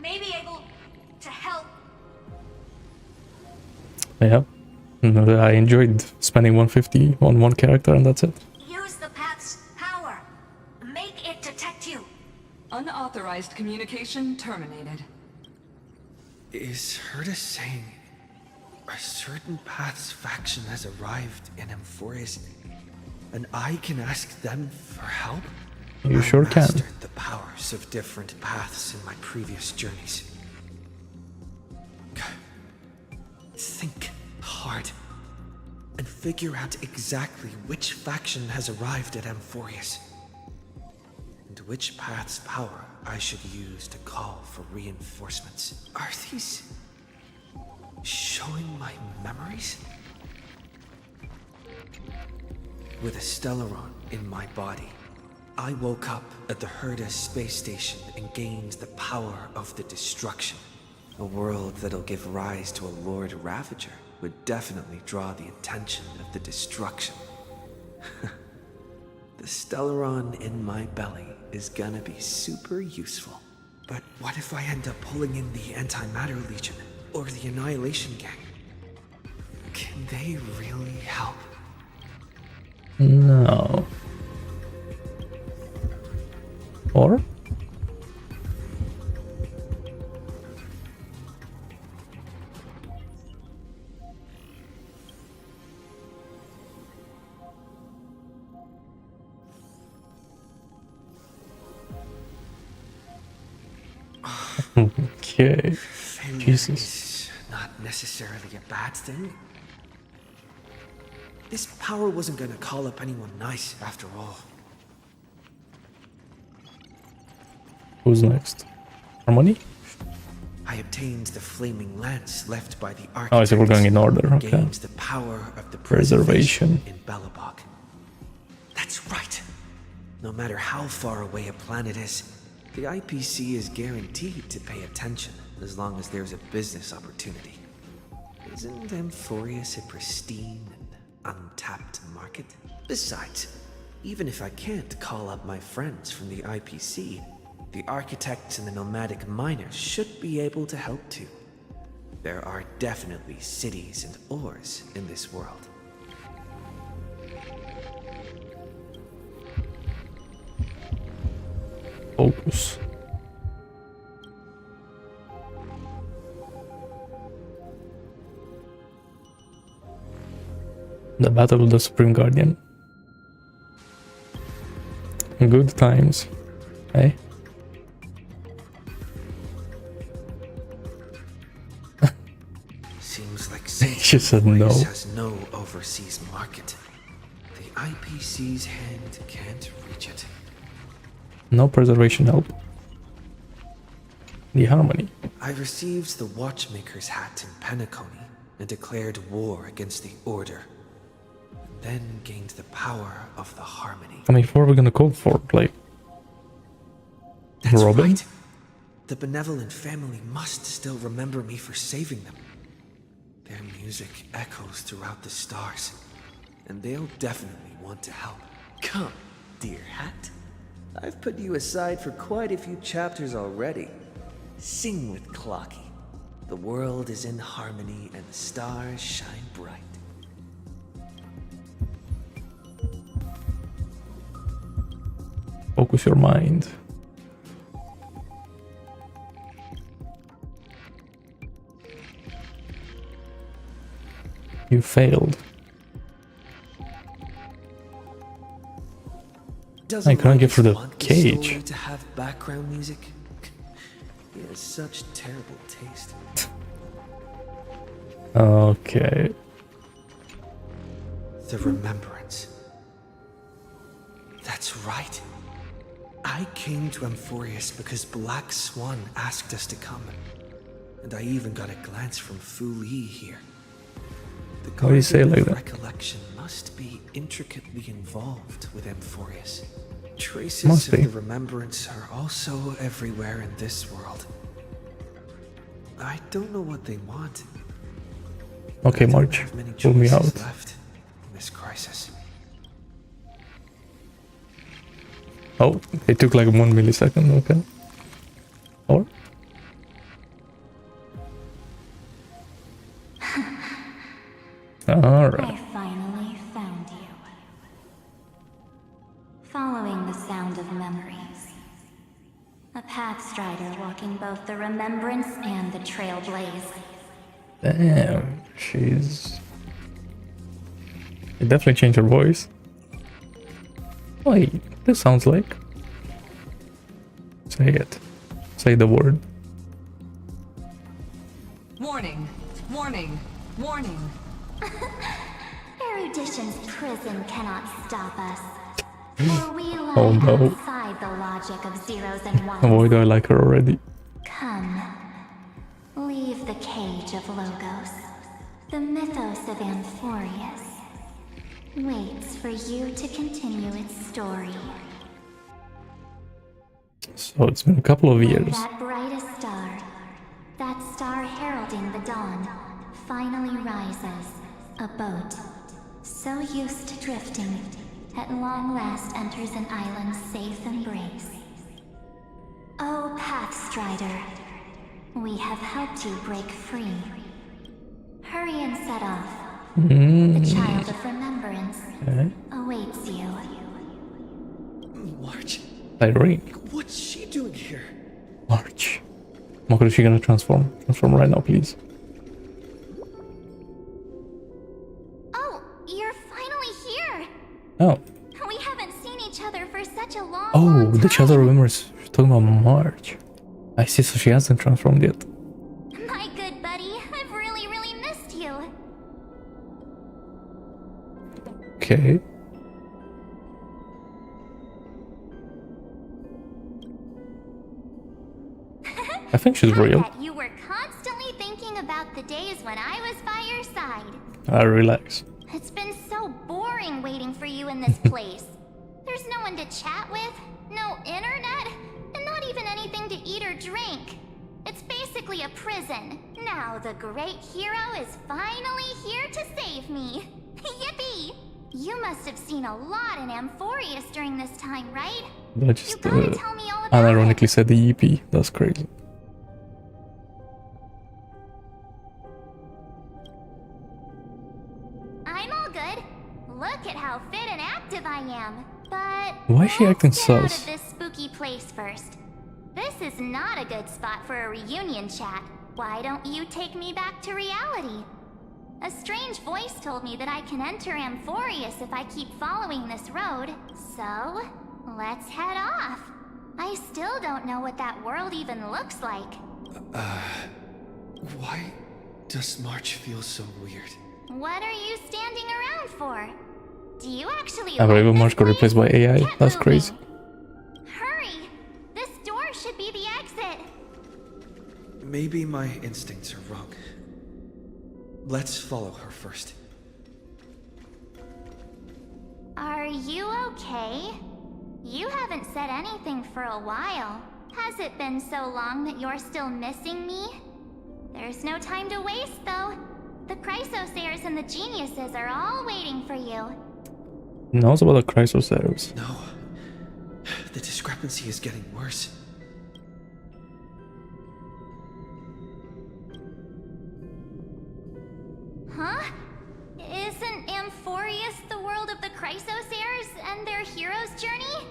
May be able to help. Yeah. I enjoyed spending 150 on one character and that's it. Use the path's power. Make it detect you. Unauthorized communication terminated. Is Herda saying a certain path's faction has arrived in Amphorius, and I can ask them for help? You sure can. I mastered the powers of different paths in my previous journeys. Think hard and figure out exactly which faction has arrived at Amphorius and which path's power I should use to call for reinforcements. Are these showing my memories? With a Stellaron in my body, I woke up at the Herda space station and gained the power of the destruction. A world that'll give rise to a Lord Ravager would definitely draw the attention of the destruction. The Stellaron in my belly is gonna be super useful. But what if I end up pulling in the Antimatter Legion or the Annihilation Gang? Can they really help? No. Or? Okay. Failure Jesus. is not necessarily a bad thing. This power wasn't gonna call up anyone nice after all. Who's next? Harmony? I obtained the flaming lance left by the architect. Oh, so we're going in order. Okay. Gained the power of the Preservation. in Belobog. That's right. No matter how far away a planet is, the IPC is guaranteed to pay attention as long as there's a business opportunity. Isn't Amphorius a pristine and untapped market? Besides, even if I can't call up my friends from the IPC, the architects and the nomadic miners should be able to help too. There are definitely cities and ores in this world. Focus. The Battle of the Supreme Guardian. Good times. Hey? Seems like She said no. has no overseas market. The IPC's hand can't reach it. No preservation help. The Harmony. I received the Watchmaker's hat in Penacony and declared war against the Order. And then gained the power of the Harmony. I mean, who are we gonna call for? Like, That's Robin? right. The benevolent family must still remember me for saving them. Their music echoes throughout the stars, and they'll definitely want to help. Come, dear hat. I've put you aside for quite a few chapters already. Sing with Clocky. The world is in harmony and the stars shine bright. Focus your mind. You failed. I can't get through the cage. To have background music. He has such terrible taste. Okay. The remembrance. That's right. I came to Amphorius because Black Swan asked us to come. And I even got a glance from Fu Li here. The Why do you say it like that? recollection must be intricately involved with Amphorius. Traces Must of be. the remembrance are also everywhere in this world. I don't know what they want. Okay, I don't March. have many Pull me choices out. left in this crisis. Oh, it took like 1 millisecond, okay. Or? Alright. I finally found you. Following the sound of memories. A pathstrider walking both the remembrance and the trailblaze. Damn, she's... It definitely changed her voice. Wait, this sounds like... Say it. Say the word. Warning, warning, warning. Erudition's prison cannot stop us. For we lie Oh no. outside the logic of zeros and ones. Why do I like her already? Come. Leave the cage of Logos. The mythos of Amphorius waits for you to continue its story. So it's been a couple of When years. that brightest star, that star heralding the dawn, finally rises, a boat, so used to drifting, at long last enters an island's safe embrace. Oh, Pathstrider, we have helped you break free. Hurry and set off. The child of remembrance Okay. awaits you. March, Irene. what's March. Moko, is she gonna transform? Transform right now, please. Oh, you're finally here! Oh. We haven't seen each other for such a long, Oh, long time. the shadow remembers. She's talking about March. I see, so she hasn't transformed yet. My good buddy, I've really, really missed you. Okay. I think she's real. Bet you were constantly thinking about the days when I was by your side. Relax. It's been so boring waiting for you in this place. There's no one to chat with, no internet, and not even anything to eat or drink. It's basically a prison. Now the great hero is finally here to save me. Yippee! You must have seen a lot in Amphorius during this time, right? I just unironically said the EP. That's crazy. I'm all good. Look at how fit and active I am. But why is she acting let's get out sus? of this spooky place first. This is not a good spot for a reunion chat. Why don't you take me back to reality? A strange voice told me that I can enter Amphorius if I keep following this road. So, let's head off. I still don't know what that world even looks like. Why does March feel so weird? What are you standing around for? Do you actually I believe March got replaced by AI. That's moving. crazy. Hurry! This door should be the exit. Maybe my instincts are wrong. Let's follow her first. Are you okay? You haven't said anything for a while. Has it been so long that you're still missing me? There's no time to waste, though. The Chrysosayers and the Geniuses are all waiting for you. Knows about the Chrysosayers. No. The discrepancy is getting worse. Huh? Isn't Amphorius the world of the Chrysosayers and their hero's journey?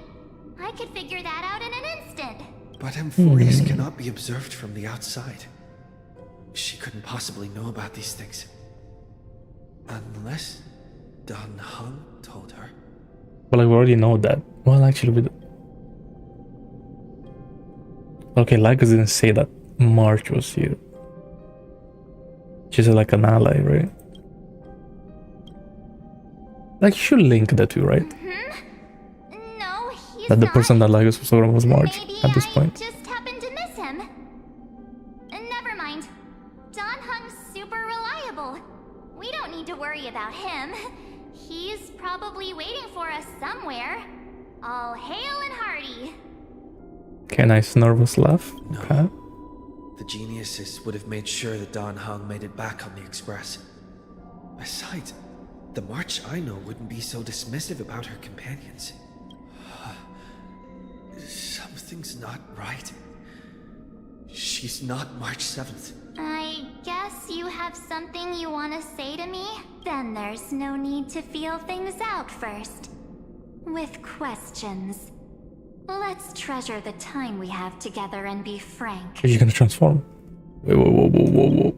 I could figure that out in an instant. But Amphorius cannot be observed from the outside. She couldn't possibly know about these things. Unless Dan Heng told her. Well, I already know that. Well, actually, we okay, Lycus didn't say that March was here. She's like an ally, right? Like, you should link the two, right? No, he's That the not. person that Lycus was talking was March at this point. Just happened to miss him. Never mind. Dan Heng's super reliable. We don't need to worry about him. He's probably waiting for us somewhere. All hail and hearty. Okay, nice nervous laugh. Okay. The Geniuses would have made sure that Dan Heng made it back on the Express. Besides, the March I know wouldn't be so dismissive about her companions. Something's not right. She's not March 7th. I guess you have something you want to say to me? Then there's no need to feel things out first. With questions. Let's treasure the time we have together and be frank. Is she gonna transform? Wait, whoa, whoa, whoa, whoa, whoa.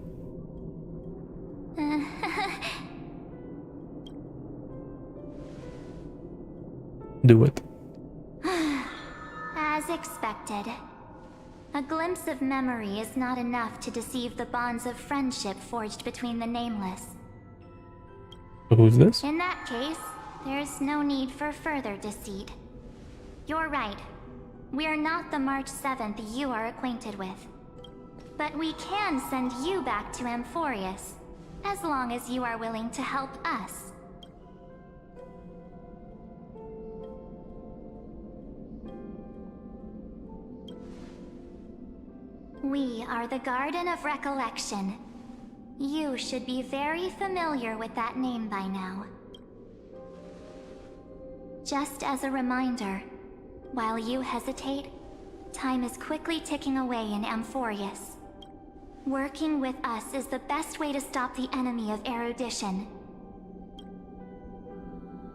Do it. As expected. A glimpse of memory is not enough to deceive the bonds of friendship forged between the nameless. So who's this? In that case, there's no need for further deceit. You're right. We are not the March 7th you are acquainted with. But we can send you back to Amphorius, as long as you are willing to help us. We are the Garden of Recollection. You should be very familiar with that name by now. Just as a reminder, while you hesitate, time is quickly ticking away in Amphorius. Working with us is the best way to stop the enemy of erudition.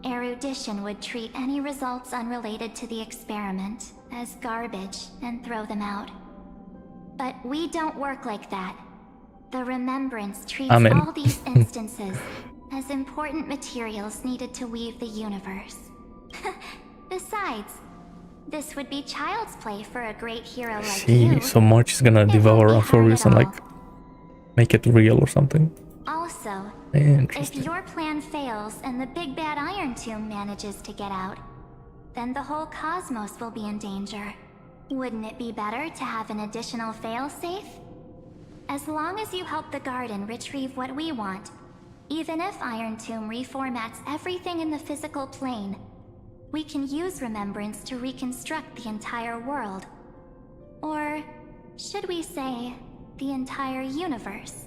Erudition would treat any results unrelated to the experiment as garbage and throw them out. But we don't work like that. The Remembrance treats I'm in. all these instances as important materials needed to weave the universe. Besides, this would be child's play for a great hero like See, you. so March is gonna devour Amphorius and like make it real or something. Also, Interesting. if your plan fails and the big bad Iron Tomb manages to get out, then the whole cosmos will be in danger. Wouldn't it be better to have an additional failsafe? As long as you help the Garden retrieve what we want, even if Iron Tomb reformats everything in the physical plane, we can use Remembrance to reconstruct the entire world. Or should we say, the entire universe?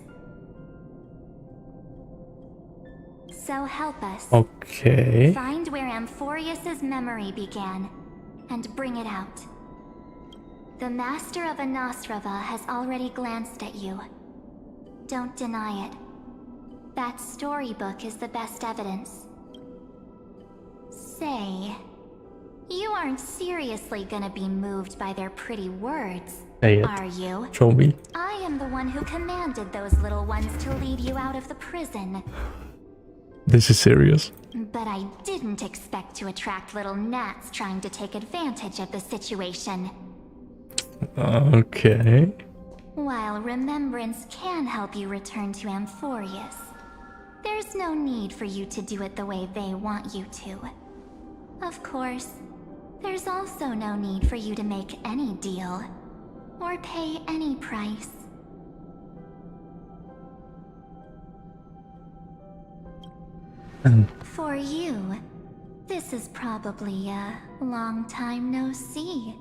So help us. Okay. Find where Amphorius's memory began, and bring it out. The Master of Anastrava has already glanced at you. Don't deny it. That storybook is the best evidence. Say, you aren't seriously gonna be moved by their pretty words, Say it. are you? Show me. I am the one who commanded those little ones to lead you out of the prison. This is serious. But I didn't expect to attract little gnats trying to take advantage of the situation. Okay. While Remembrance can help you return to Amphorius, there's no need for you to do it the way they want you to. Of course, there's also no need for you to make any deal, or pay any price. For you, this is probably a long time no see.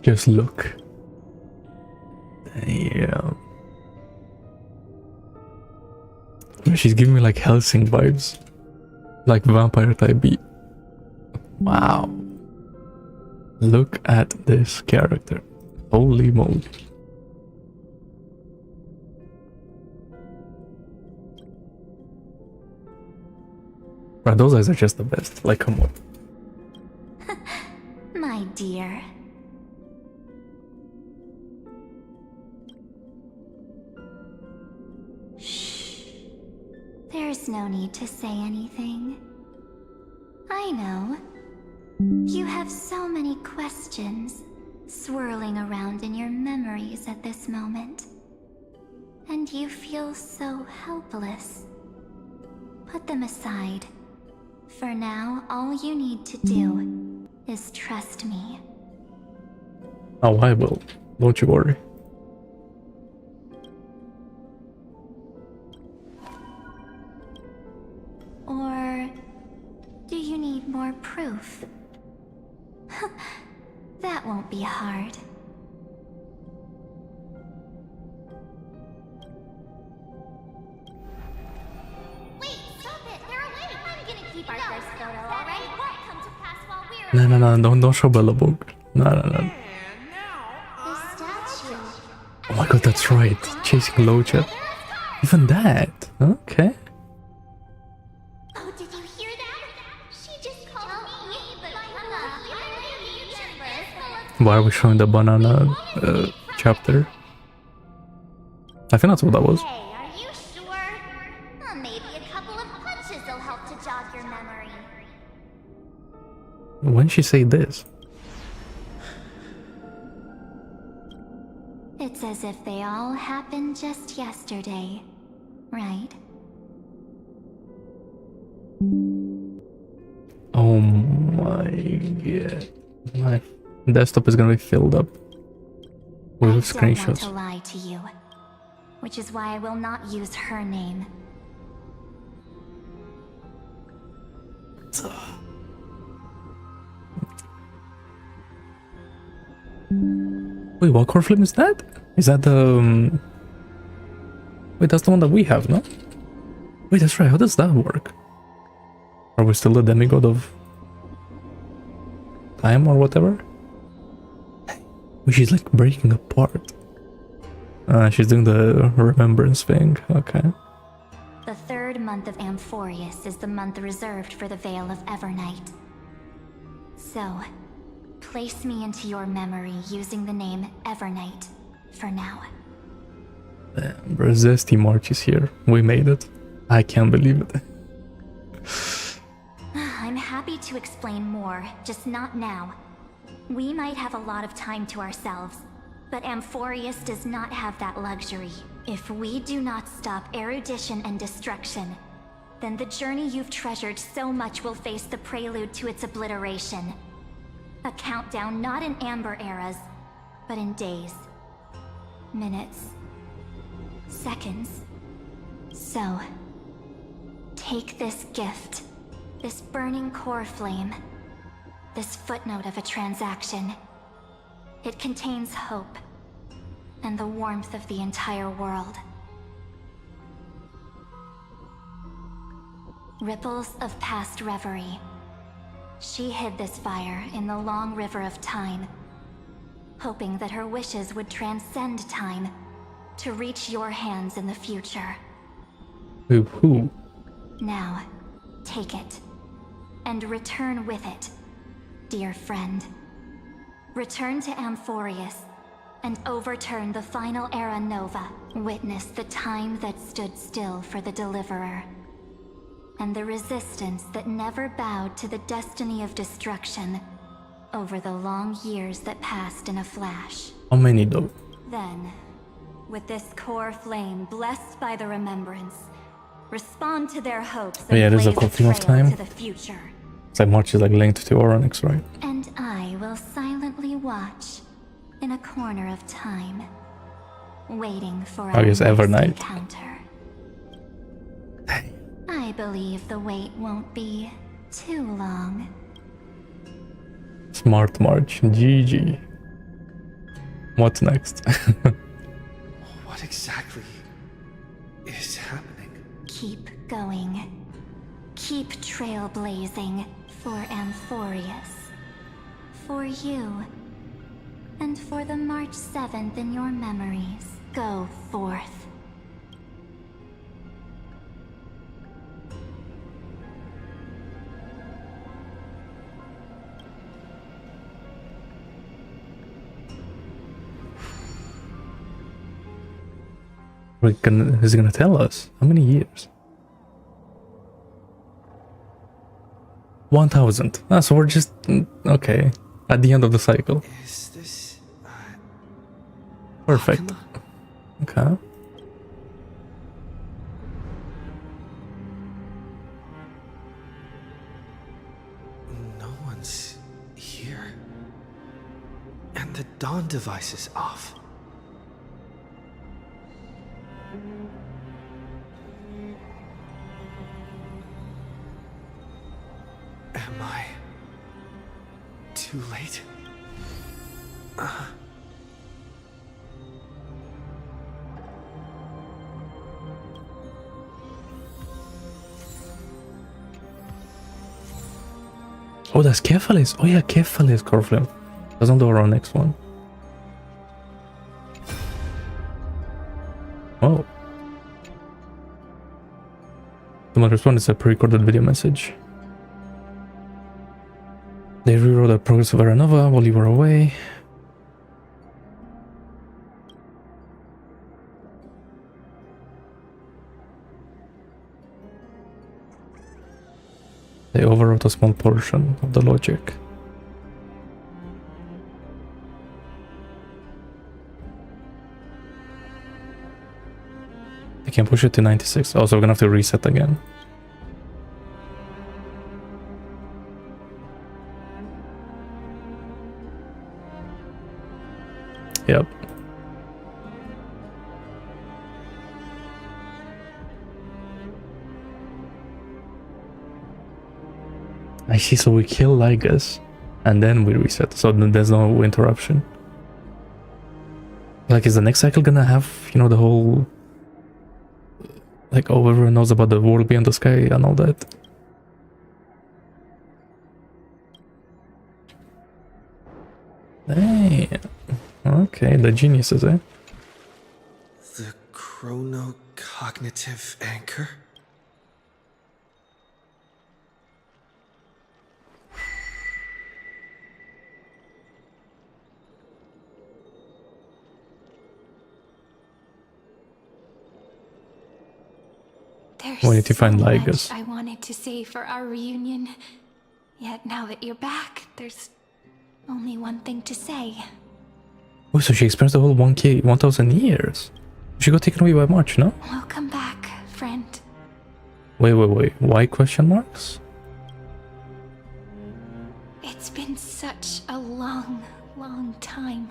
Just look. Damn. She's giving me like Helsing vibes. Like vampire type beat. Wow. Look at this character. Holy moly. Bro, those eyes are just the best. Like, come on. My dear. Shh. There's no need to say anything. I know. You have so many questions swirling around in your memories at this moment. And you feel so helpless. Put them aside. For now, all you need to do is trust me. Oh, I will. Don't you worry. Or do you need more proof? That won't be hard. Wait, stop it! They're away! I'm gonna keep our first photo, alright? It won't come to pass while we're No, don't show Bellabog. No. The statue. Oh my god, that's right. Chasing Locha. Even that. Okay. Oh, did you hear that? She just called me, but Why are we showing the banana chapter? I think that's what that was. Hey, are you sure? Maybe a couple of punches will help to jog your memory. When she say this? It's as if they all happened just yesterday, right? Oh my god. My desktop is gonna be filled up with I don't want screenshots. to lie to you, which is why I will not use her name. Wait, what core flame is that? Is that the... Wait, that's the one that we have, no? Wait, that's right, how does that work? Are we still the demigod of... time or whatever? She's like breaking apart. She's doing the remembrance thing, okay. The third month of Amphorius is the month reserved for the Veil of Evernight. So, place me into your memory using the name Evernight for now. Bro, Zesty March is here. We made it. I can't believe it. I'm happy to explain more, just not now. We might have a lot of time to ourselves, but Amphorius does not have that luxury. If we do not stop erudition and destruction, then the journey you've treasured so much will face the prelude to its obliteration. A countdown not in Amber eras, but in days, minutes, seconds. So, take this gift, this burning core flame, this footnote of a transaction. It contains hope and the warmth of the entire world. Ripples of past reverie. She hid this fire in the long river of time, hoping that her wishes would transcend time to reach your hands in the future. Who? Now, take it, and return with it, dear friend. Return to Amphorius, and overturn the final era Nova. Witness the time that stood still for the Deliverer, and the resistance that never bowed to the destiny of destruction over the long years that passed in a flash. How many though? Then, with this core flame blessed by the remembrance, respond to their hopes Oh yeah, and there's a blaze core flame of trail time. to the future. It's like March is like linked to Oronix, right? And I will silently watch in a corner of time, waiting for I guess our next Evernight. encounter. I believe the wait won't be too long. Smart March. GG. What's next? What exactly is happening? Keep going. Keep trailblazing for Amphorius. For you. And for the March 7th in your memories. Go forth. He's gonna tell us how many years? 1000. Ah, so we're just okay at the end of the cycle. Is this Perfect. Okay. No one's here. And the dawn device is off. Am I too late? Oh, that's Kephalis. Oh yeah, Kephalis Corflame. Doesn't do our next one. Oh. The mother's one is a pre-recorded video message. They rewrote the progress of Aranova while you were away. They overwrote a small portion of the logic. They can push it to 96. Also, we're gonna have to reset again. Yep. I see, so we kill Lygus and then we reset, so then there's no interruption. Like, is the next cycle gonna have, you know, the whole, like, oh, everyone knows about the world beyond the sky and all that? Hey, okay, the geniuses, eh? The chronocognitive anchor? There's We need to find so Lygus. much I wanted to say for our reunion. Yet now that you're back, there's only one thing to say. Oh, so she experienced the whole 1,000 years. She got taken away by March, no? Welcome back, friend. Wait. Why question marks? It's been such a long, long time.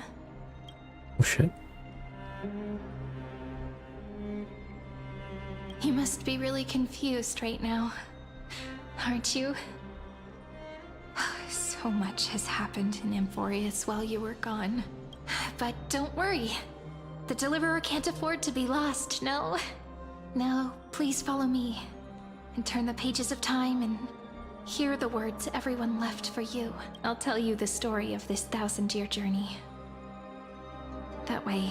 Oh shit. You must be really confused right now, aren't you? So much has happened in Amphorius while you were gone. But don't worry. The Deliverer can't afford to be lost, no? Now, please follow me and turn the pages of time and hear the words everyone left for you. I'll tell you the story of this 1,000-year journey. That way,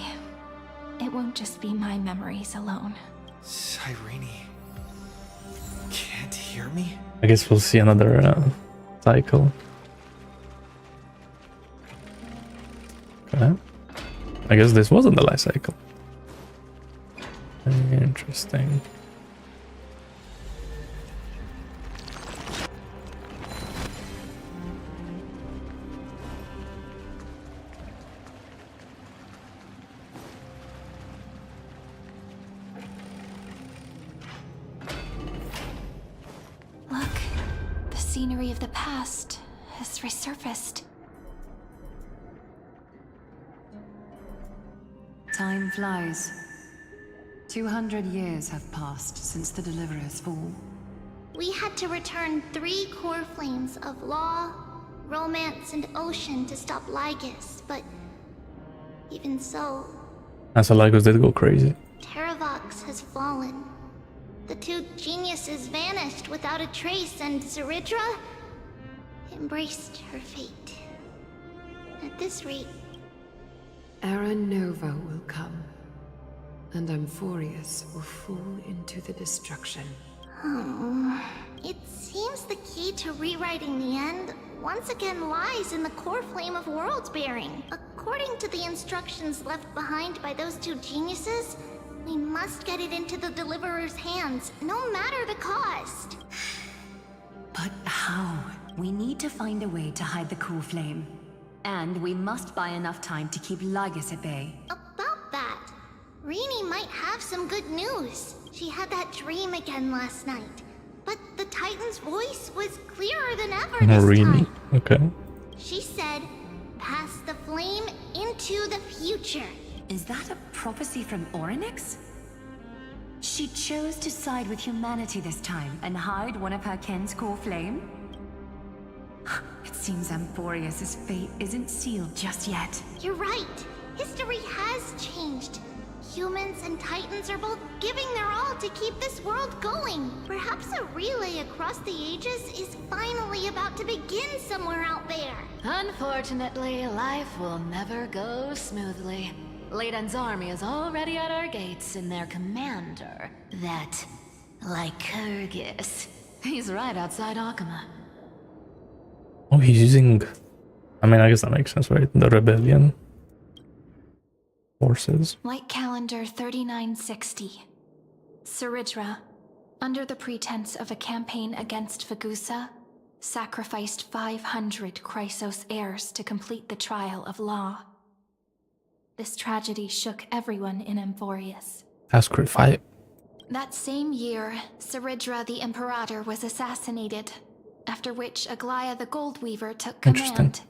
it won't just be my memories alone. Cyrene, can't hear me? I guess we'll see another cycle. Okay. I guess this wasn't the life cycle. Interesting. Look, the scenery of the past has resurfaced. Time flies. 200 years have passed since the Deliverer's fall. We had to return 3 core flames of law, romance, and ocean to stop Lygus, but even so, Lygus did go crazy. Terravox has fallen. The 2 geniuses vanished without a trace, and Zeridra embraced her fate. At this rate, Era Nova will come, and Amphorius will fall into the destruction. It seems the key to rewriting the end once again lies in the core flame of world bearing. According to the instructions left behind by those 2 geniuses, we must get it into the Deliverer's hands, no matter the cost. But how? We need to find a way to hide the core flame. And we must buy enough time to keep Lygus at bay. About that, Rini might have some good news. She had that dream again last night, but the Titan's voice was clearer than ever this Rini. time. Okay. She said, pass the flame into the future. Is that a prophecy from Orynyx? She chose to side with humanity this time and hide one of her kin's core flame? It seems Amphorius' fate isn't sealed just yet. You're right. History has changed. Humans and Titans are both giving their all to keep this world going. Perhaps a relay across the ages is finally about to begin somewhere out there. Unfortunately, life will never go smoothly. Layden's army is already at our gates, and their commander, that Lycurgus, he's right outside Akama. Oh, he's using... I mean, I guess that makes sense, right? The rebellion forces. Light calendar 3960. Zeridra, under the pretense of a campaign against Fagusa, sacrificed 500 Chrysos heirs to complete the trial of law. This tragedy shook everyone in Amphorius. That's great fight. That same year, Zeridra the Imperator was assassinated, after which Aglaya the Goldweaver took command.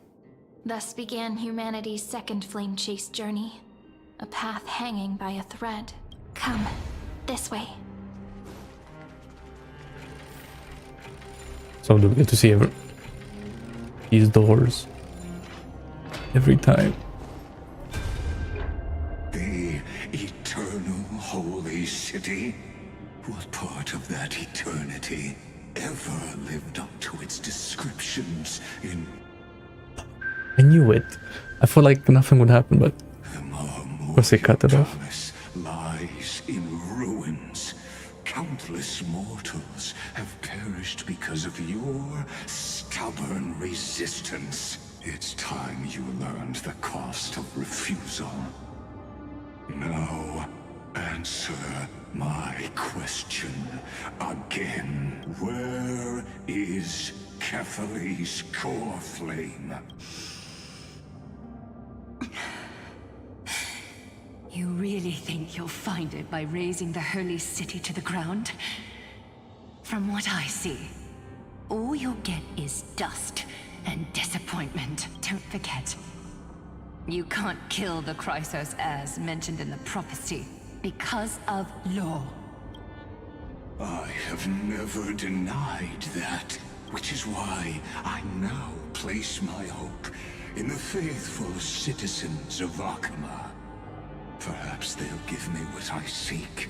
Thus began humanity's second flame chase journey, a path hanging by a thread. Come, this way. So do we get to see these doors every time? The eternal holy city? What part of that eternity ever lived up to its descriptions in... I knew it. I felt like nothing would happen, but of course they cut it off. Lies in ruins. Countless mortals have perished because of your stubborn resistance. It's time you learned the cost of refusal. No, Answer my question again. Where is Kefali's core flame? You really think you'll find it by razing the holy city to the ground? From what I see, all you'll get is dust and disappointment. Don't forget, you can't kill the Chrysos as mentioned in the prophecy because of law. I have never denied that, which is why I now place my hope in the faithful citizens of Akama. Perhaps they'll give me what I seek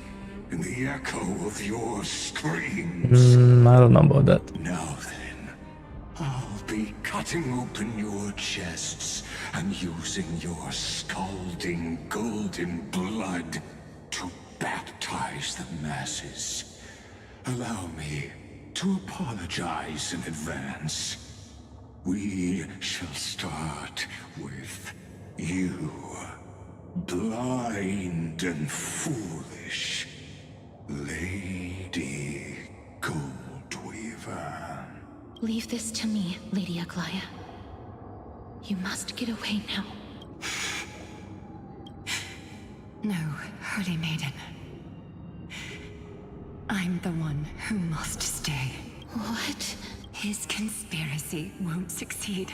in the echo of your screams. I don't know about that. Now then, I'll be cutting open your chests and using your scalding golden blood to baptize the masses. Allow me to apologize in advance. We shall start with you. Blind and foolish Lady Goldweaver. Leave this to me, Lady Aglaya. You must get away now. No, Holy Maiden. I'm the one who must stay. What? His conspiracy won't succeed.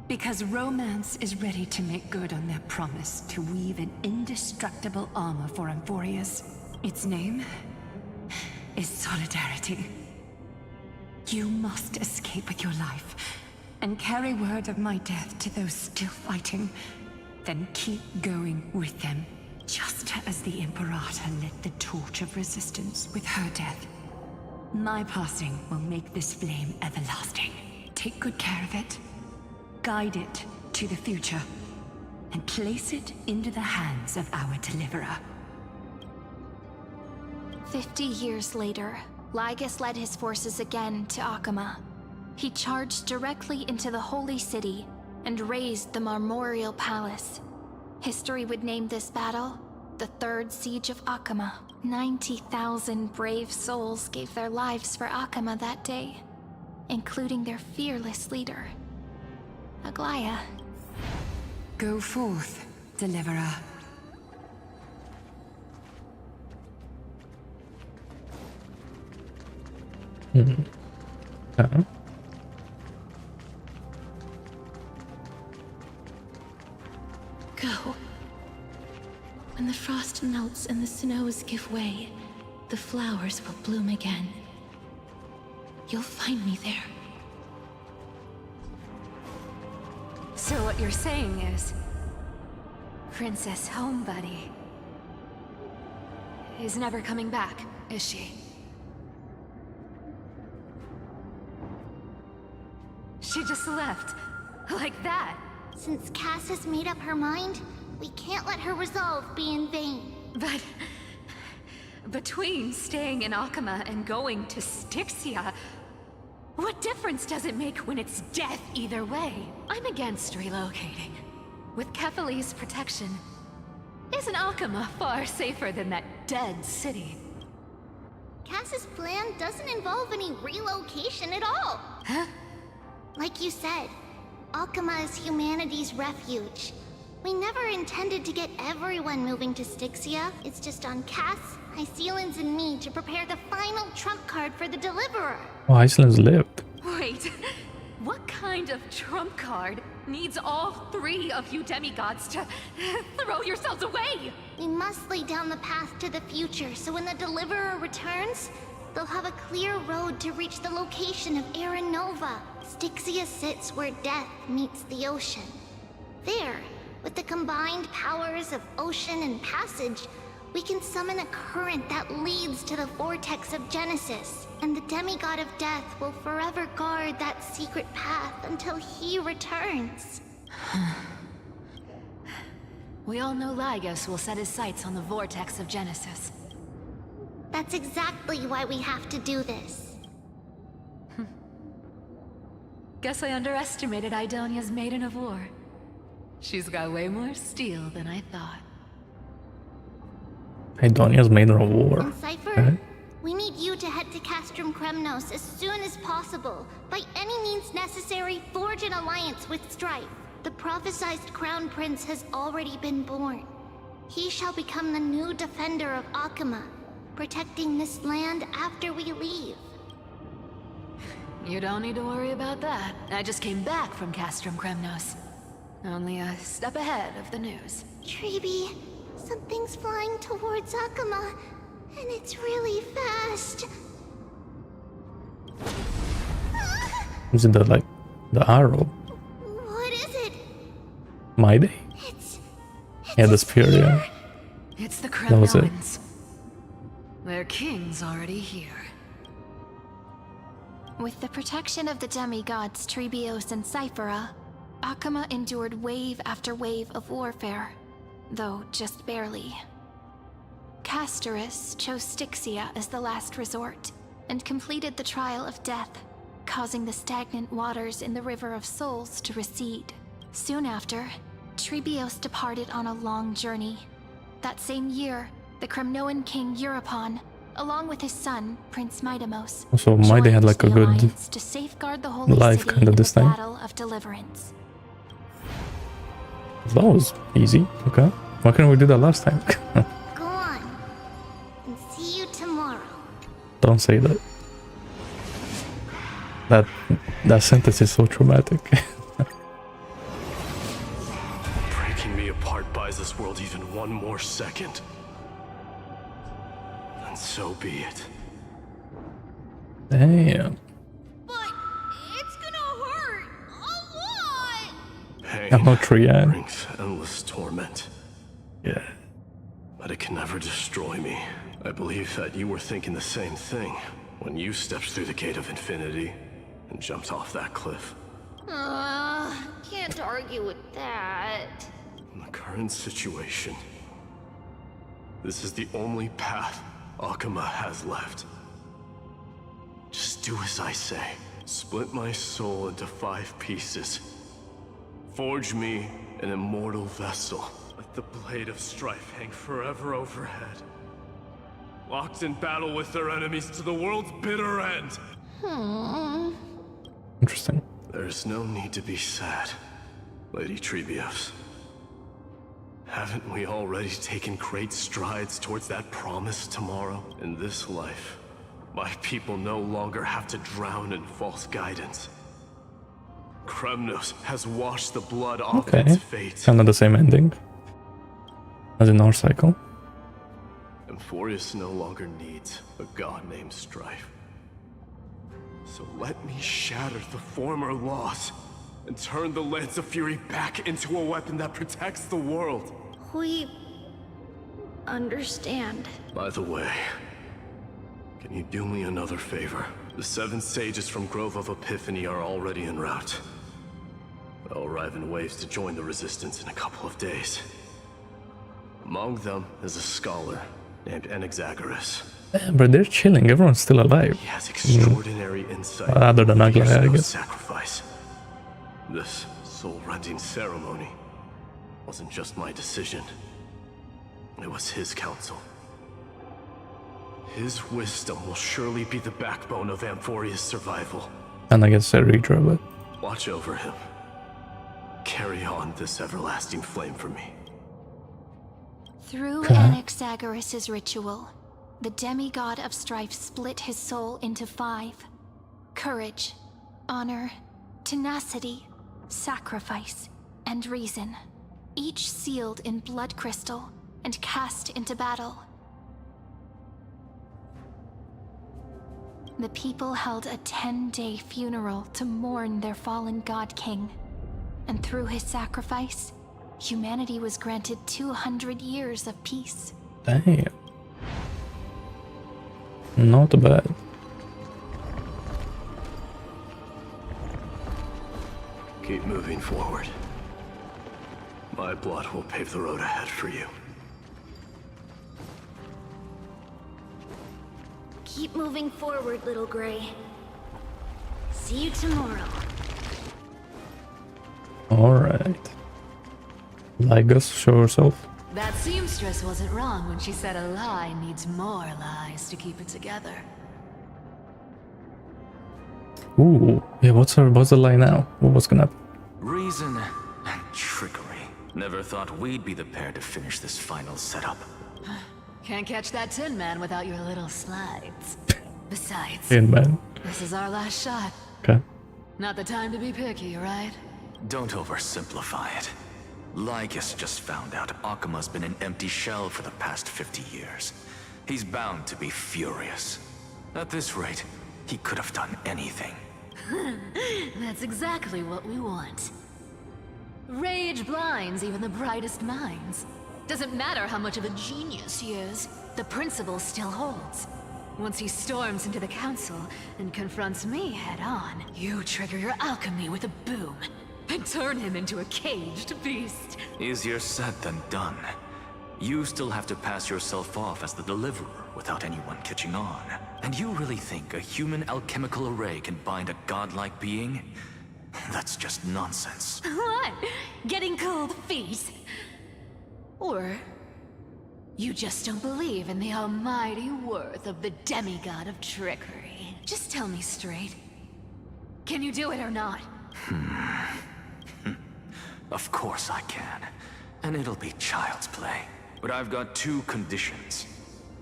Because Romance is ready to make good on their promise to weave an indestructible armor for Amphorius. Its name is Solidarity. You must escape with your life and carry word of my death to those still fighting. Then keep going with them, just as the Imperator lit the torch of resistance with her death. My passing will make this flame everlasting. Take good care of it. Guide it to the future, and place it into the hands of our deliverer. 50 years later, Lygus led his forces again to Akama. He charged directly into the Holy City and razed the Marmorial Palace. History would name this battle the Third Siege of Akama. 90,000 brave souls gave their lives for Akama that day, including their fearless leader, Aglaya. Go forth, deliverer. Go. When the frost melts and the snows give way, the flowers will bloom again. You'll find me there. So what you're saying is, Princess Homebuddy is never coming back, is she? She just left, like that. Since Cass has made up her mind, we can't let her resolve be in vain. But between staying in Akama and going to Styxia, what difference does it make when it's death either way? I'm against relocating. With Kefali's protection, isn't Akama far safer than that dead city? Cass's plan doesn't involve any relocation at all. Huh? Like you said, Akama is humanity's refuge. We never intended to get everyone moving to Styxia. It's just on Cass, Hysilens, and me to prepare the final trump card for the Deliverer. Oh, Hysilens lived. Wait, what kind of trump card needs all three of you demigods to throw yourselves away? We must lay down the path to the future, so when the Deliverer returns, they'll have a clear road to reach the location of Era Nova. Styxia sits where death meets the ocean. There, with the combined powers of ocean and passage, we can summon a current that leads to the vortex of Genesis. And the demigod of death will forever guard that secret path until he returns. We all know Lygus will set his sights on the vortex of Genesis. That's exactly why we have to do this. Guess I underestimated Idonia's Maiden of War. She's got way more steel than I thought. Idonia's made her a war. And Cypher, Okay. we need you to head to Castrum Kremnos as soon as possible. By any means necessary, forge an alliance with Strife. The prophesized crown prince has already been born. He shall become the new defender of Akama, protecting this land after we leave. You don't need to worry about that. I just came back from Castrum Kremnos. Only a step ahead of the news. Treeby, something's flying towards Akama, and it's really fast. Is it the arrow? What is it? My day? Yeah, the spear, yeah. It's the That was it. Kremnoans. Their king's already here. With the protection of the demigods Trebios and Cyphera, Akama endured wave after wave of warfare, though just barely. Castorus chose Styxia as the last resort, and completed the trial of death, causing the stagnant waters in the River of Souls to recede. Soon after, Trebios departed on a long journey. That same year, the Kremnoan king Euripon, along with his son, Prince Midamos, So my day had like a good to safeguard the holy life city kind of in this the time. Battle of Deliverance. That was easy. Okay. Why couldn't we do that last time? Go on, and see you tomorrow. Don't say that. That sentence is so traumatic. Breaking me apart buys this world even one more second. And so be it. Damn. It's gonna hurt a lot. Pain I'm not Triad. brings endless torment. Yeah. But it can never destroy me. I believe that you were thinking the same thing when you stepped through the gate of infinity and jumped off that cliff. Can't argue with that. In the current situation, this is the only path Akama has left. Just do as I say. Split my soul into 5 pieces. Forge me an immortal vessel. Let the blade of strife hang forever overhead. Locked in battle with their enemies to the world's bitter end. Interesting. There's no need to be sad, Lady Trebios. Haven't we already taken great strides towards that promised tomorrow? In this life, my people no longer have to drown in false guidance. Kremnos has washed the blood off Okay. its fate. Kind of the same ending as in our cycle. Amphorius no longer needs a god named Strife. So let me shatter the former laws and turn the Lance of Fury back into a weapon that protects the world. We understand. By the way, can you do me another favor? The 7 sages from Grove of Epiphany are already en route. They'll arrive in waves to join the resistance in a couple of days. Among them is a scholar named Anaxagoras. Yeah, but they're chilling. Everyone's still alive. He has extraordinary insight. Other than into Aglaya, I Fierce's guess. sacrifice. This soul-rending ceremony wasn't just my decision. It was his counsel. His wisdom will surely be the backbone of Amphoria's survival. And I guess Erythra, but Watch over him. Carry on this everlasting flame for me. Through Anaxagoras' ritual, the demigod of strife split his soul into 5. Courage, honor, tenacity, sacrifice, and reason. Each sealed in blood crystal and cast into battle. The people held a 10-day funeral to mourn their fallen god king. And through his sacrifice, humanity was granted 200 years of peace. damn. Not bad. Keep moving forward. My blood will pave the road ahead for you. Keep moving forward, little Gray. See you tomorrow. Alright. Lygus, show yourself. That seamstress wasn't wrong when she said a lie needs more lies to keep it together. Ooh, yeah. What's the lie now? What's gonna happen? Reason and trickery. Never thought we'd be the pair to finish this final setup. Can't catch that Tin Man without your little slides. Besides, Tin Man. this is our last shot. Okay. Not the time to be picky, right? Don't oversimplify it. Lycus just found out Akima's been an empty shell for the past 50 years. He's bound to be furious. At this rate, he could have done anything. That's exactly what we want. Rage blinds even the brightest minds. Doesn't matter how much of a genius he is, the principle still holds. Once he storms into the council and confronts me head-on, you trigger your alchemy with a boom and turn him into a caged beast. Easier said than done. You still have to pass yourself off as the deliverer without anyone catching on. And you really think a human alchemical array can bind a godlike being? That's just nonsense. What? Getting cold feet? Or you just don't believe in the almighty worth of the demigod of trickery? Just tell me straight. Can you do it or not? Of course I can. And it'll be child's play. But I've got two conditions.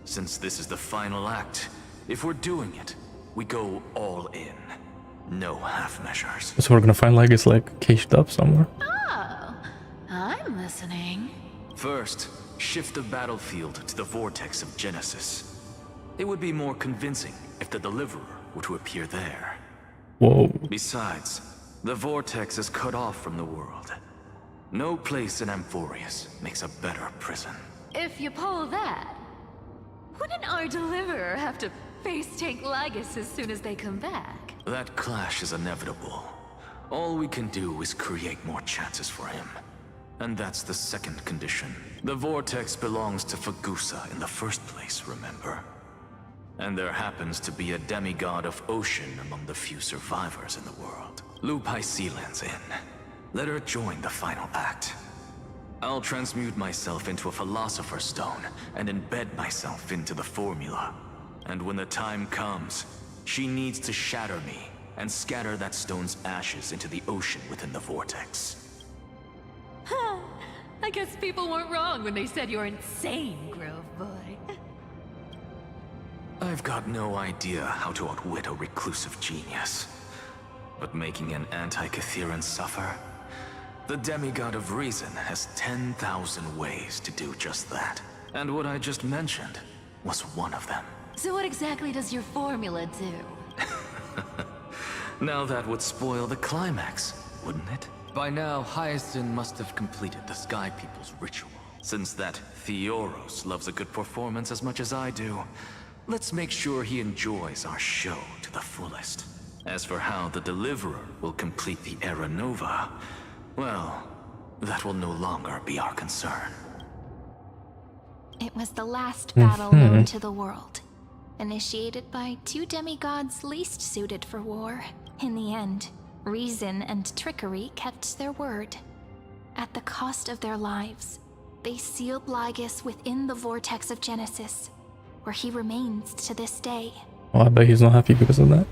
Since this is the final act, if we're doing it, we go all in. No half measures. So we're gonna find Lycus like caged up somewhere. Oh, I'm listening. First, shift the battlefield to the vortex of Genesis. It would be more convincing if the deliverer were to appear there. Whoa. Besides, the vortex is cut off from the world. No place in Amphorius makes a better prison. If you pull that, wouldn't our deliverer have to face tank Lycus as soon as they come back? That clash is inevitable. All we can do is create more chances for him. And that's the second condition. The vortex belongs to Fagusa in the first place, remember? And there happens to be a demigod of ocean among the few survivors in the world. Loop Hysilens in. Let her join the final act. I'll transmute myself into a philosopher's stone and embed myself into the formula. And when the time comes, she needs to shatter me and scatter that stone's ashes into the ocean within the vortex. Huh. I guess people weren't wrong when they said you're insane, Grove Boy. I've got no idea how to outwit a reclusive genius. But making an anti-Catheran suffer? The demigod of reason has 10,000 ways to do just that. And what I just mentioned was one of them. So what exactly does your formula do? Now that would spoil the climax, wouldn't it? By now, Hyacinth must have completed the Sky People's ritual. Since that Theoros loves a good performance as much as I do, let's make sure he enjoys our show to the fullest. As for how the Deliverer will complete the Era Nova, well, that will no longer be our concern. It was the last battle known to the world, initiated by two demigods least suited for war. In the end, reason and trickery kept their word. At the cost of their lives, they sealed Lycus within the vortex of Genesis, where he remains to this day. Oh, I bet he's not happy because of that.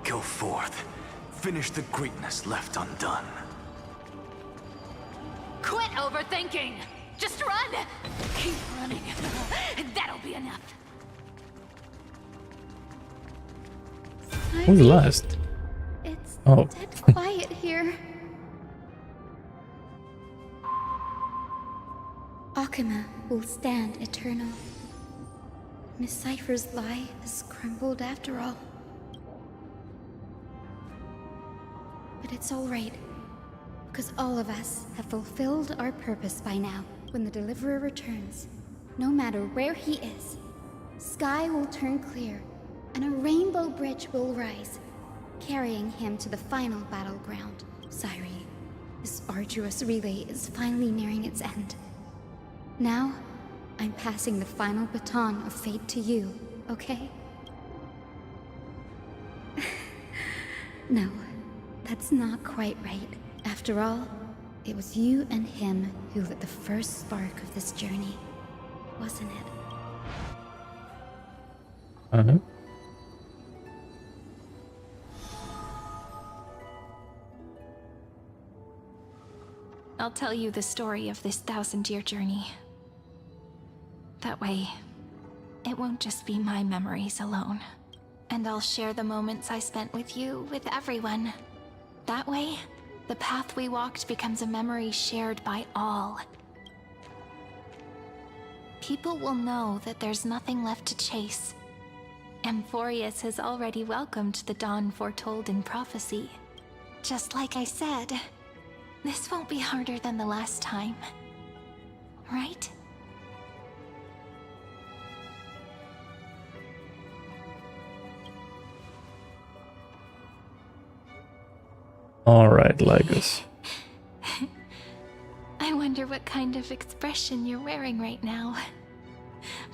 Go forth. Finish the greatness left undone. Quit overthinking! Just run! Keep running. That'll be enough. Who's last? It's Oh. dead quiet here. Akima will stand eternal. Miss Cypher's lie has crumbled after all. But it's all right, because all of us have fulfilled our purpose by now. When the Deliverer returns, no matter where he is, sky will turn clear, and a rainbow bridge will rise, carrying him to the final battleground. Syri, this arduous relay is finally nearing its end. Now, I'm passing the final baton of fate to you, okay? No, that's not quite right. After all, It was you and him who lit the first spark of this journey, wasn't it? Uh-huh. I'll tell you the story of this 1,000-year journey. That way, it won't just be my memories alone. And I'll share the moments I spent with you with everyone. That way, the path we walked becomes a memory shared by all. People will know that there's nothing left to chase. Amphorius has already welcomed the dawn foretold in prophecy. Just like I said, this won't be harder than the last time. Right? Alright, Lygus. I wonder what kind of expression you're wearing right now.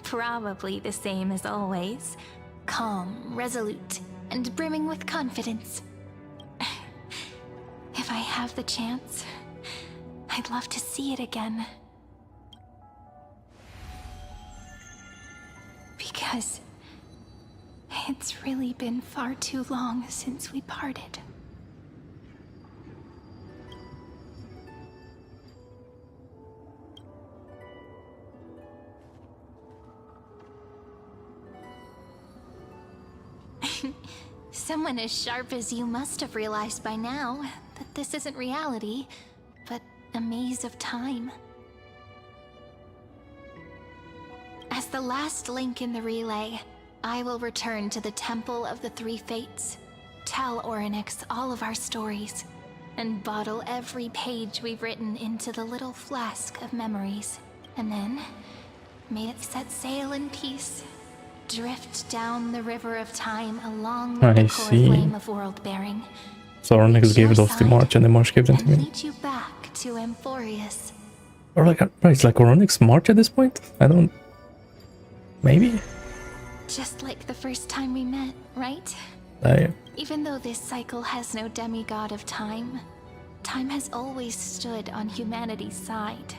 Probably the same as always. Calm, resolute, and brimming with confidence. If I have the chance, I'd love to see it again. Because it's really been far too long since we parted. Someone as sharp as you must have realized by now that this isn't reality, but a maze of time. As the last link in the relay, I will return to the Temple of the Three Fates, tell Orynyx all of our stories, and bottle every page we've written into the little flask of memories. And then, may it set sail in peace. Drift down the river of time along with the core flame of world-bearing. So Orynyx gave it off to March and then March gave them to me. Lead you back to Amphorius. Or like, it's like Orynyx March at this point? I don't... Maybe? Just like the first time we met, right? Yeah. Even though this cycle has no demigod of time, time has always stood on humanity's side.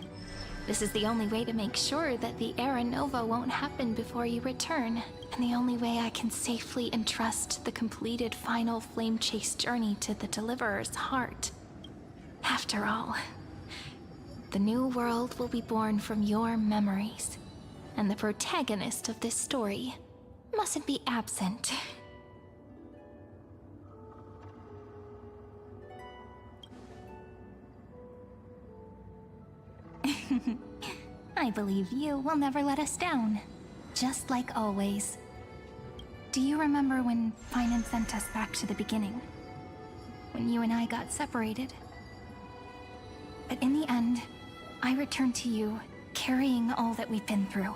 This is the only way to make sure that the Era Nova won't happen before you return, and the only way I can safely entrust the completed final flame chase journey to the Deliverer's heart. After all, the new world will be born from your memories, and the protagonist of this story mustn't be absent. I believe you will never let us down, just like always. Do you remember when Finan sent us back to the beginning? When you and I got separated? But in the end, I returned to you, carrying all that we've been through.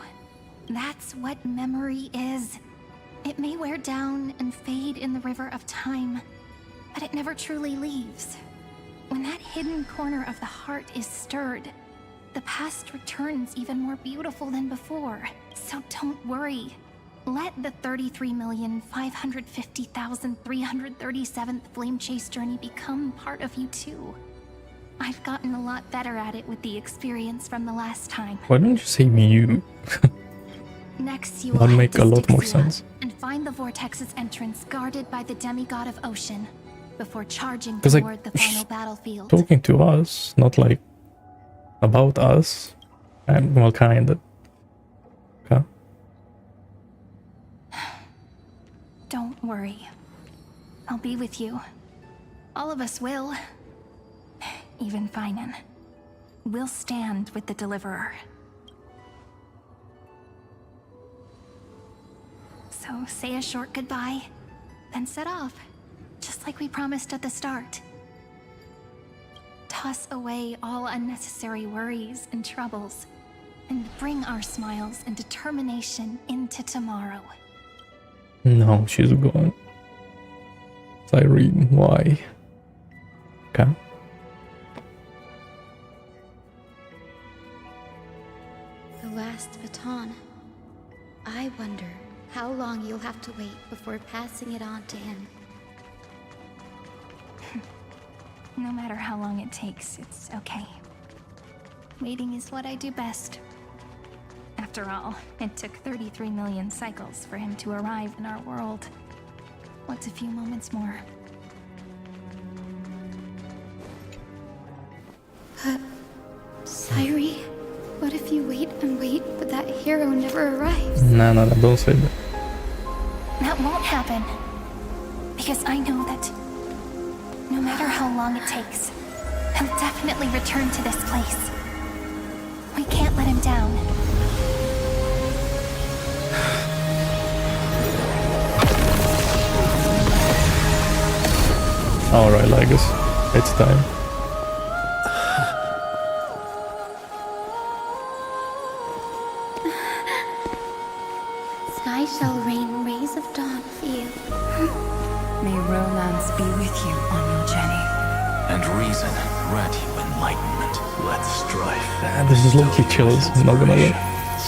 That's what memory is. It may wear down and fade in the river of time, but it never truly leaves. When that hidden corner of the heart is stirred, the past returns even more beautiful than before. So don't worry. Let the 33,550,337th Flame Chase journey become part of you too. I've gotten a lot better at it with the experience from the last time. Why don't you say you? Next, you That'd will make a lot more sense. and find the vortex's entrance guarded by the demigod of ocean before charging Because like, toward the final battlefield. talking to us, not like about us. And well, kinda. Okay. Don't worry. I'll be with you. All of us will. Even Finan. We'll stand with the Deliverer. So say a short goodbye, then set off, just like we promised at the start. Toss away all unnecessary worries and troubles, and bring our smiles and determination into tomorrow. No, she's gone. Cyrene, why? Okay. The last baton. I wonder how long you'll have to wait before passing it on to him. No matter how long it takes, it's okay. Waiting is what I do best. After all, it took 33 million cycles for him to arrive in our world. What's a few moments more? Sairi, what if you wait and wait, but that hero never arrives? No, don't say that. That won't happen. Because I know that no matter how long it takes, he'll definitely return to this place. We can't let him down. Alright, Lygus. It's time. Sky shall rain rays of dawn for you. May romance be with you on your journey. And reason grant you enlightenment. Let strife. This is low-key chills, I'm not gonna lie.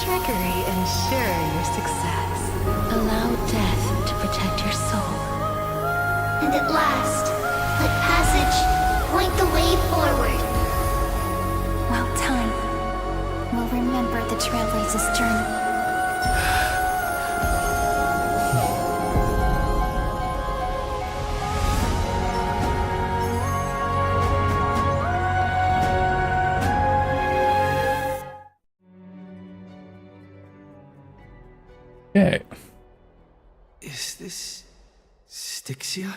Trickery ensure your success. Allow death to protect your soul. And at last, let passage point the way forward. While time will remember the Trailblazer's journey. Yeah. Is this Styxia?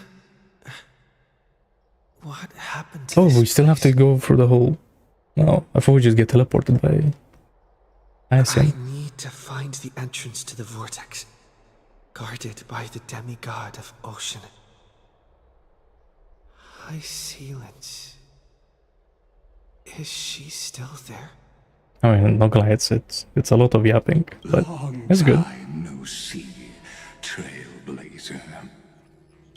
What happened to Oh, this we still have to go through the whole... No, I thought we just get teleported by... I see. I need to find the entrance to the vortex, guarded by the demigod of ocean. Hysilens. Is she still there? I mean, not gonna lie, it's a lot of yapping, but it's good. No see, trailblazer.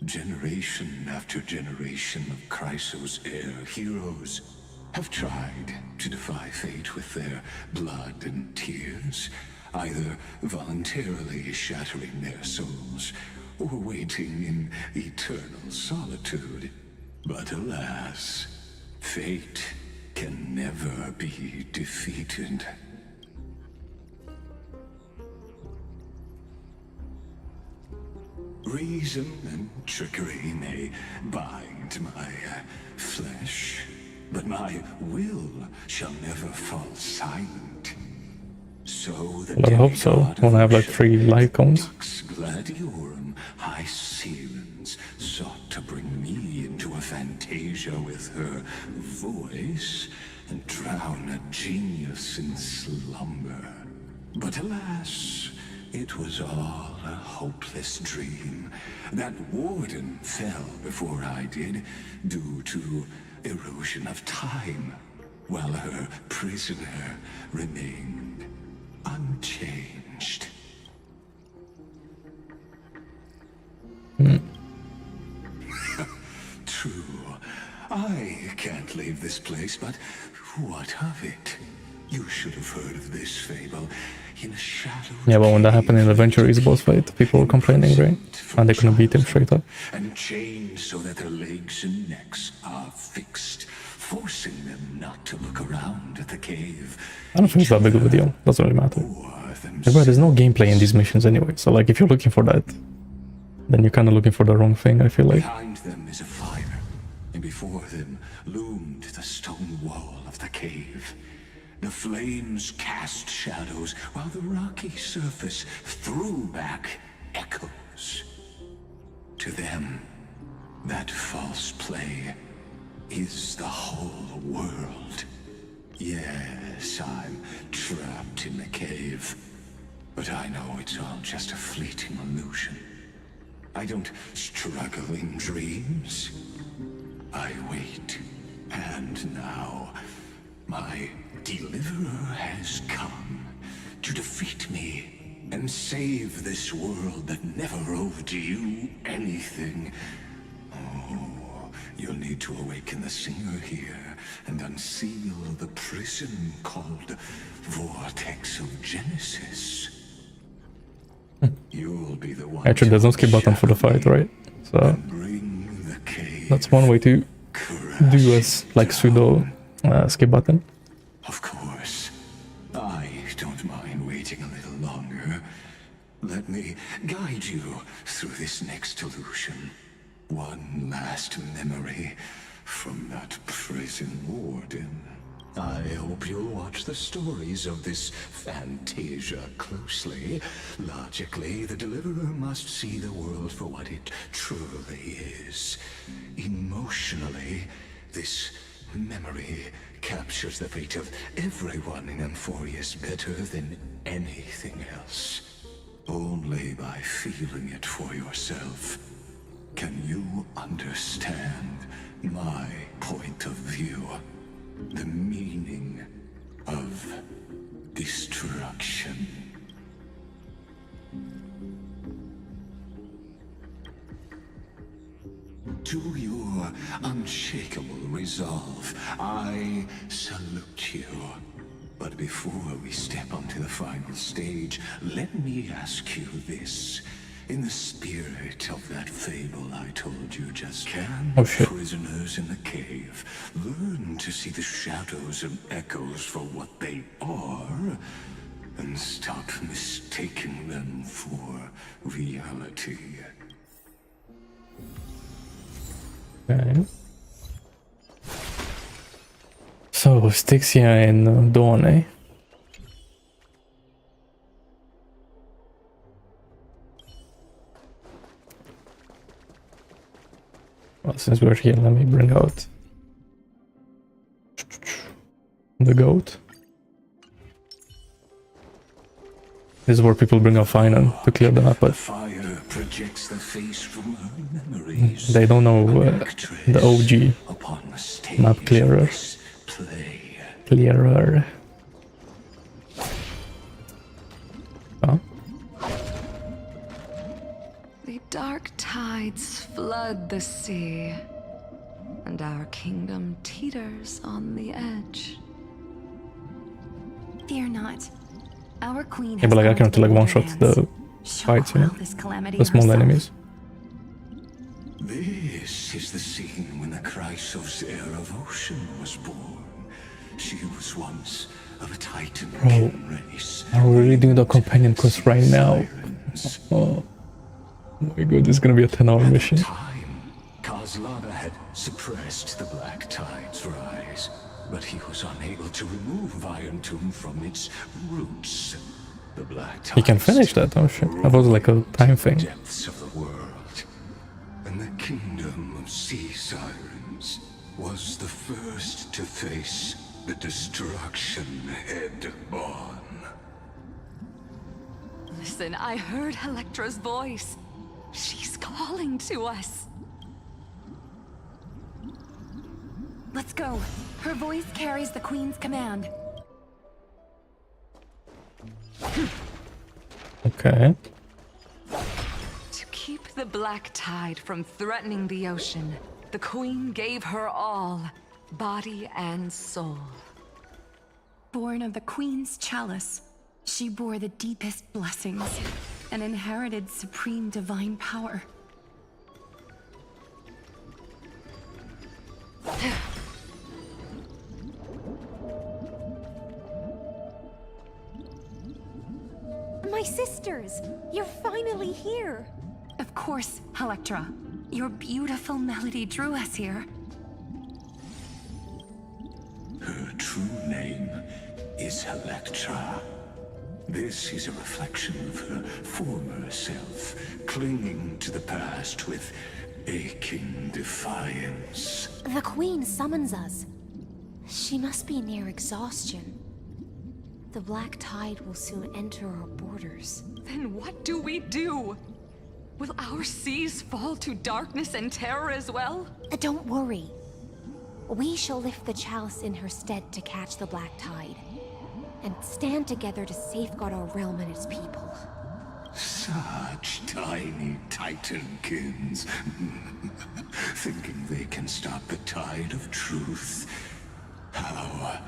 Generation after generation of Chrysos heir heroes have tried to defy fate with their blood and tears, either voluntarily shattering their souls or waiting in eternal solitude. But alas, fate can never be defeated. Reason and trickery may bind my flesh, but my will shall never fall silent. So the Well, I hope so. Wanna have like 3 light cones. Gladiorum Hysilens sought to bring me into a fantasia with her voice and drown a genius in slumber. But alas, it was all a hopeless dream. That warden fell before I did, due to erosion of time, while her prisoner remained unchanged. True, I can't leave this place, but what of it? You should have heard of this fable. In a shadow. Yeah, but when that happened in the Adventure boss fight, people were complaining, right? And they couldn't beat him straight up. And chained so that their legs and necks are fixed, forcing them not to look around at the cave. I don't think it's that big of a deal. Doesn't really matter. But there's no gameplay in these missions anyway, so like if you're looking for that, then you're kind of looking for the wrong thing, I feel like. Behind them is a fire, and before them loomed the stone wall of the cave. The flames cast shadows, while the rocky surface threw back echoes. To them, that false play is the whole world. Yes, I'm trapped in the cave, but I know it's all just a fleeting illusion. I don't struggle in dreams. I wait, and now my deliverer has come to defeat me and save this world that never owed you anything. Oh, you'll need to awaken the singer here and unseal the prison called Vortex of Genesis. You'll be the one. Actually, there's no skip button for the fight, right? So that's one way to do as like sudo skip button. Of course. I don't mind waiting a little longer. Let me guide you through this next illusion. One last memory from that prison warden. I hope you'll watch the stories of this Fantasia closely. Logically, the Deliverer must see the world for what it truly is. Emotionally, this memory captures the fate of everyone in Amphorius better than anything else. Only by feeling it for yourself can you understand my point of view. The meaning of destruction. To your unshakable resolve, I salute you. But before we step onto the final stage, let me ask you this. In the spirit of that fable I told you just can prisoners in the cave learn to see the shadows and echoes for what they are and stop mistaking them for reality? Okay. So, Styxia and Dawn, eh? Well, since we're here, let me bring out the goat. This is where people bring out Finan to clear the map, but Fire projects the face from her memories. they don't know the OG map clearer. Clearer. Huh? The dark tides flood the sea, and our kingdom teeters on the edge. Fear not. Our queen Yeah, but like I can have to like one-shot the fights, you know? The small enemies. This is the scene when the Chrysos heir of Ocean was born. She was once of a Titan race. Are we really doing the companion quest right now? Oh my god, this is gonna be a 10-hour mission. Kozlana had suppressed the Black Tide's rise, but he was unable to remove Iron Tomb from its roots. The Black Tide He can finish that, oh shit. That was like a time thing. depths of the world, and the kingdom of sea sirens was the first to face the destruction head on. Listen, I heard Electra's voice. She's calling to us. Let's go. Her voice carries the queen's command. Okay. To keep the Black Tide from threatening the ocean, the queen gave her all, body and soul. Born of the queen's chalice, she bore the deepest blessings and inherited supreme divine power. My sisters, you're finally here. Of course, Electra. Your beautiful melody drew us here. Her true name is Electra. This is a reflection of her former self, clinging to the past with aching defiance. The queen summons us. She must be near exhaustion. The Black Tide will soon enter our borders. Then what do we do? Will our seas fall to darkness and terror as well? Don't worry. We shall lift the chalice in her stead to catch the Black Tide, and stand together to safeguard our realm and its people. Such tiny Titankins, thinking they can stop the tide of truth. How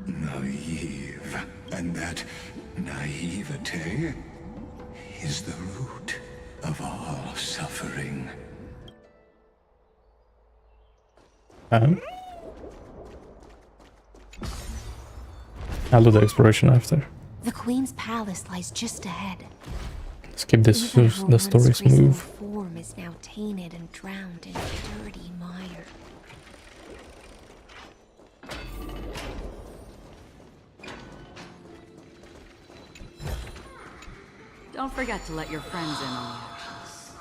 naive. And that naivete is the root of all suffering. I'll do the exploration after. The Queen's palace lies just ahead. Let's keep this Even her the story once graceful smooth. form is now tainted and drowned in dirty mire. Don't forget to let your friends in on the actions.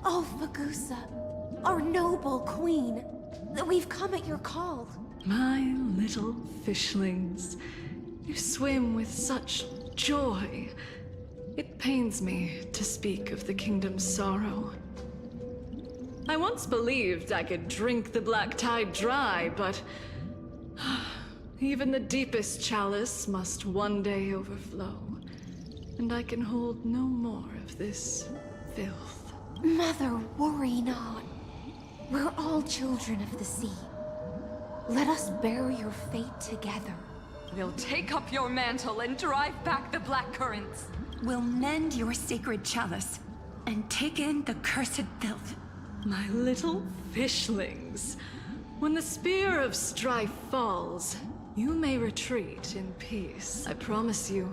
Oh, Fagusa, our noble queen, we've come at your call. My little fishlings, you swim with such joy. It pains me to speak of the kingdom's sorrow. I once believed I could drink the black tide dry, but even the deepest chalice must one day overflow, and I can hold no more of this filth. Mother, worry not. We're all children of the sea. Let us bear your fate together. We'll take up your mantle and drive back the black currents. We'll mend your sacred chalice and take in the cursed filth. My little fishlings, when the spear of strife falls, you may retreat in peace, I promise you.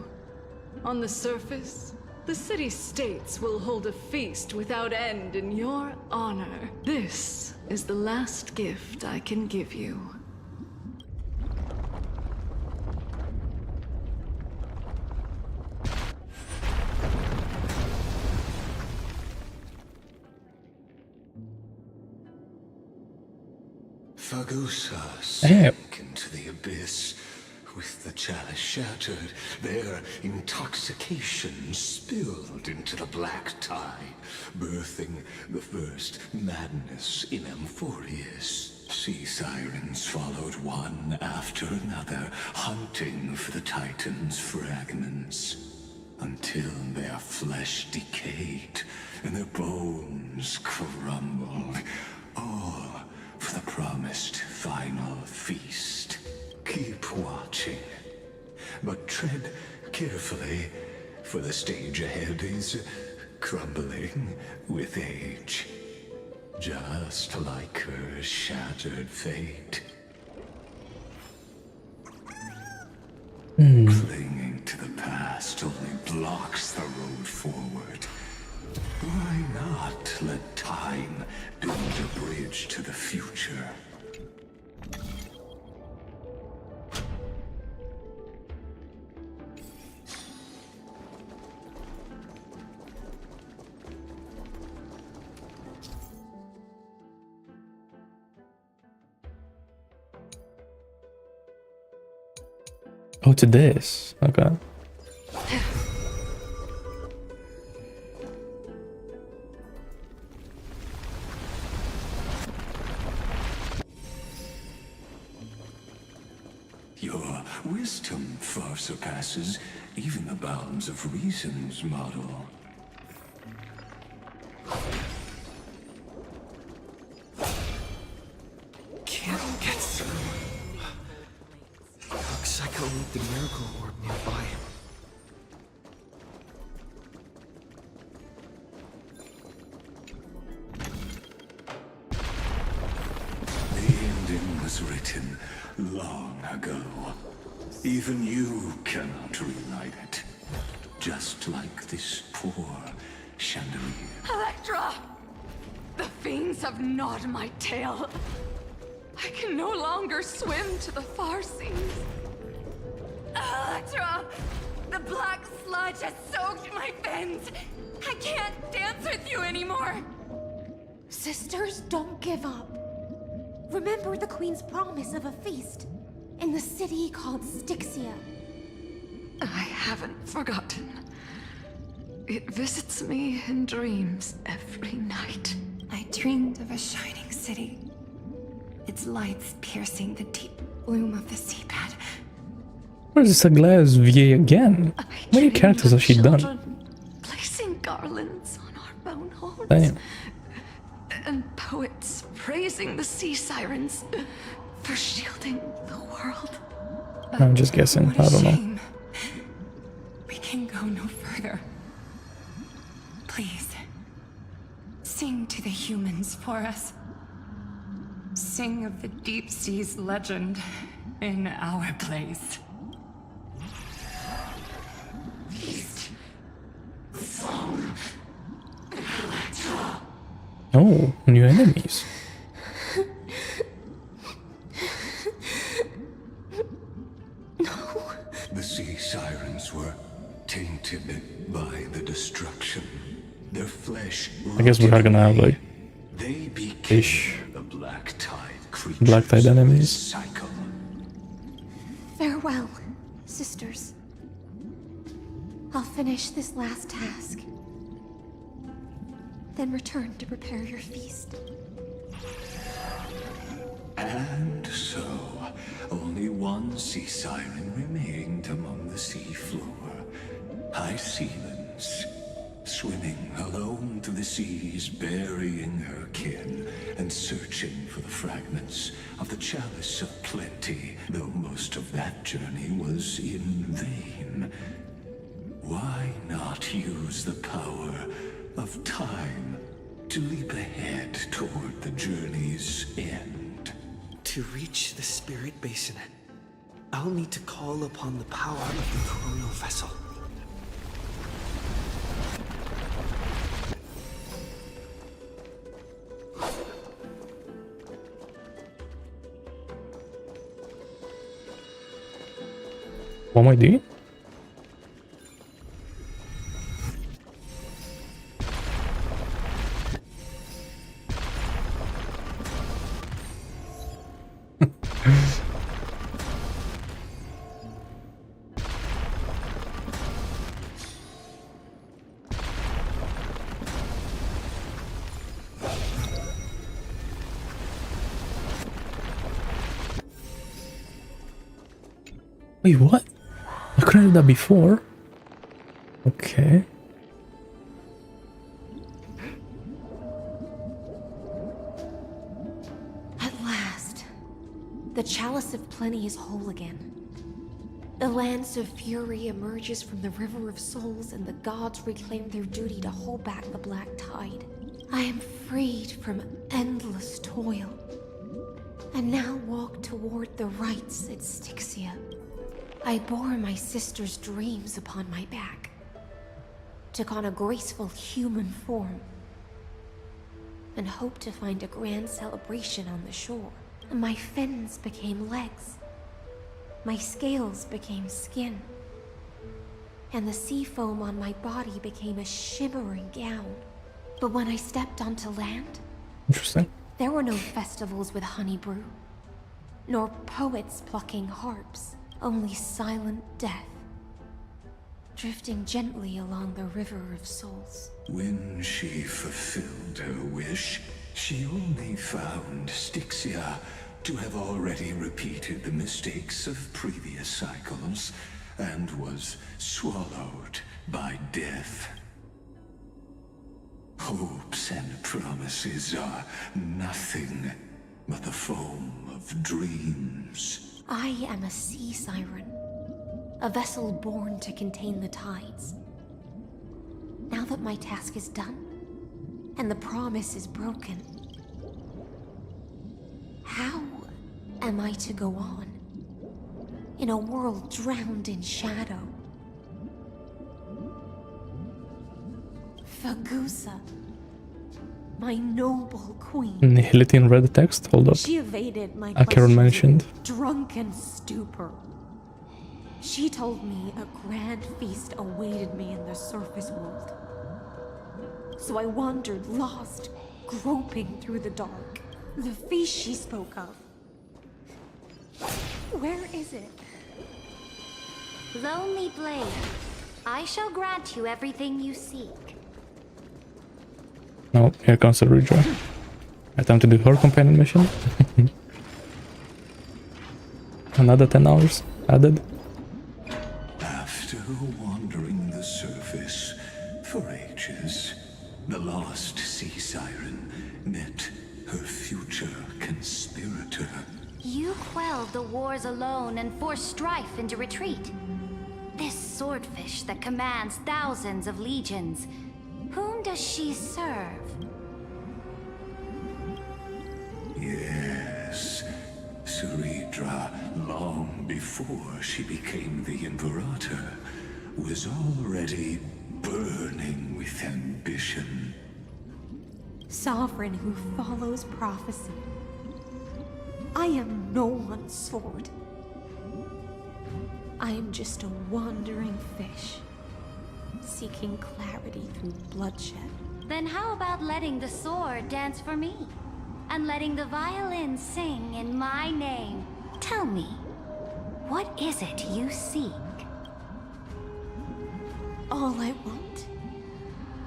On the surface, the city-states will hold a feast without end in your honor. This is the last gift I can give you. Fagusa sank into the abyss. With the chalice shattered, their intoxication spilled into the black tide, birthing the first madness in Amphorius. Sea sirens followed one after another, hunting for the Titan's fragments, until their flesh decayed and their bones crumbled, all for the promised final feast. Keep watching, but tread carefully, for the stage ahead is crumbling with age, just like her shattered fate. Clinging to the past only blocks the road forward. Why not let time build a bridge to the future? Oh, to this. Okay. Your wisdom far surpasses even the bounds of reason's model. Can't get through. Looks like I'll need the miracle orb nearby. The ending was written long ago. Even you cannot rewrite it. Just like this poor chandelier. Electra! The fiends have gnawed my tail. I can no longer swim to the far seas. Electra! The black sludge has soaked my fins. I can't dance with you anymore. Sisters, don't give up. Remember the Queen's promise of a feast in the city called Styxia. I haven't forgotten. It visits me in dreams every night. I dreamed of a shining city, its lights piercing the deep gloom of the seabed. Where's Sagla's VA again? How many characters has she done? Placing garlands on our bone holes. Damn. And poets praising the sea sirens for shielding the world. I'm just guessing. What a I don't know. shame. We can go no further. Please, sing to the humans for us. Sing of the deep sea's legend in our place. Oh, new enemies. The sea sirens were tainted by the destruction. Their flesh. I guess we are gonna have like They fish, the black tide creatures. black tide enemies. Cycle. Farewell, sisters. I'll finish this last task. Then return to prepare your feast. And so, only one sea siren remained among the sea floor. Hysilens, swimming alone through the seas, burying her kin, and searching for the fragments of the chalice of plenty, though most of that journey was in vain. Why not use the power of time to leap ahead toward the journey's end? To reach the spirit basin, I'll need to call upon the power of the chrono vessel. What am I doing? Wait, what? I couldn't do that before. Okay. At last, the chalice of plenty is whole again. The lance of fury emerges from the river of souls, and the gods reclaim their duty to hold back the black tide. I am freed from endless toil, and now walk toward the rites at Styxia. I bore my sister's dreams upon my back, took on a graceful human form, and hoped to find a grand celebration on the shore. My fins became legs, my scales became skin, and the sea foam on my body became a shimmering gown. But when I stepped onto land, Interesting. there were no festivals with honey brew, nor poets plucking harps. Only silent death, drifting gently along the river of souls. When she fulfilled her wish, she only found Styxia to have already repeated the mistakes of previous cycles and was swallowed by death. Hopes and promises are nothing but the foam of dreams. I am a sea siren, a vessel born to contain the tides. Now that my task is done, and the promise is broken, how am I to go on in a world drowned in shadow? Fagusa, my noble queen. Nihility in red text. Hold up. She evaded my Acheron questions mentioned. in drunken stupor. She told me a grand feast awaited me in the surface world. So I wandered lost, groping through the dark. The feast she spoke of. Where is it? Lonely Blade, I shall grant you everything you seek. No, here comes the redraw. Time to do her companion mission. Another 10 hours added. After wandering the surface for ages, the lost sea siren met her future conspirator. You quelled the wars alone and forced strife into retreat. This swordfish that commands thousands of legions, whom does she serve? Yes, Ceridra, long before she became the Imperator, was already burning with ambition. Sovereign who follows prophecy. I am no one's sword. I am just a wandering fish, seeking clarity through bloodshed. Then how about letting the sword dance for me? And letting the violin sing in my name? Tell me, what is it you seek? All I want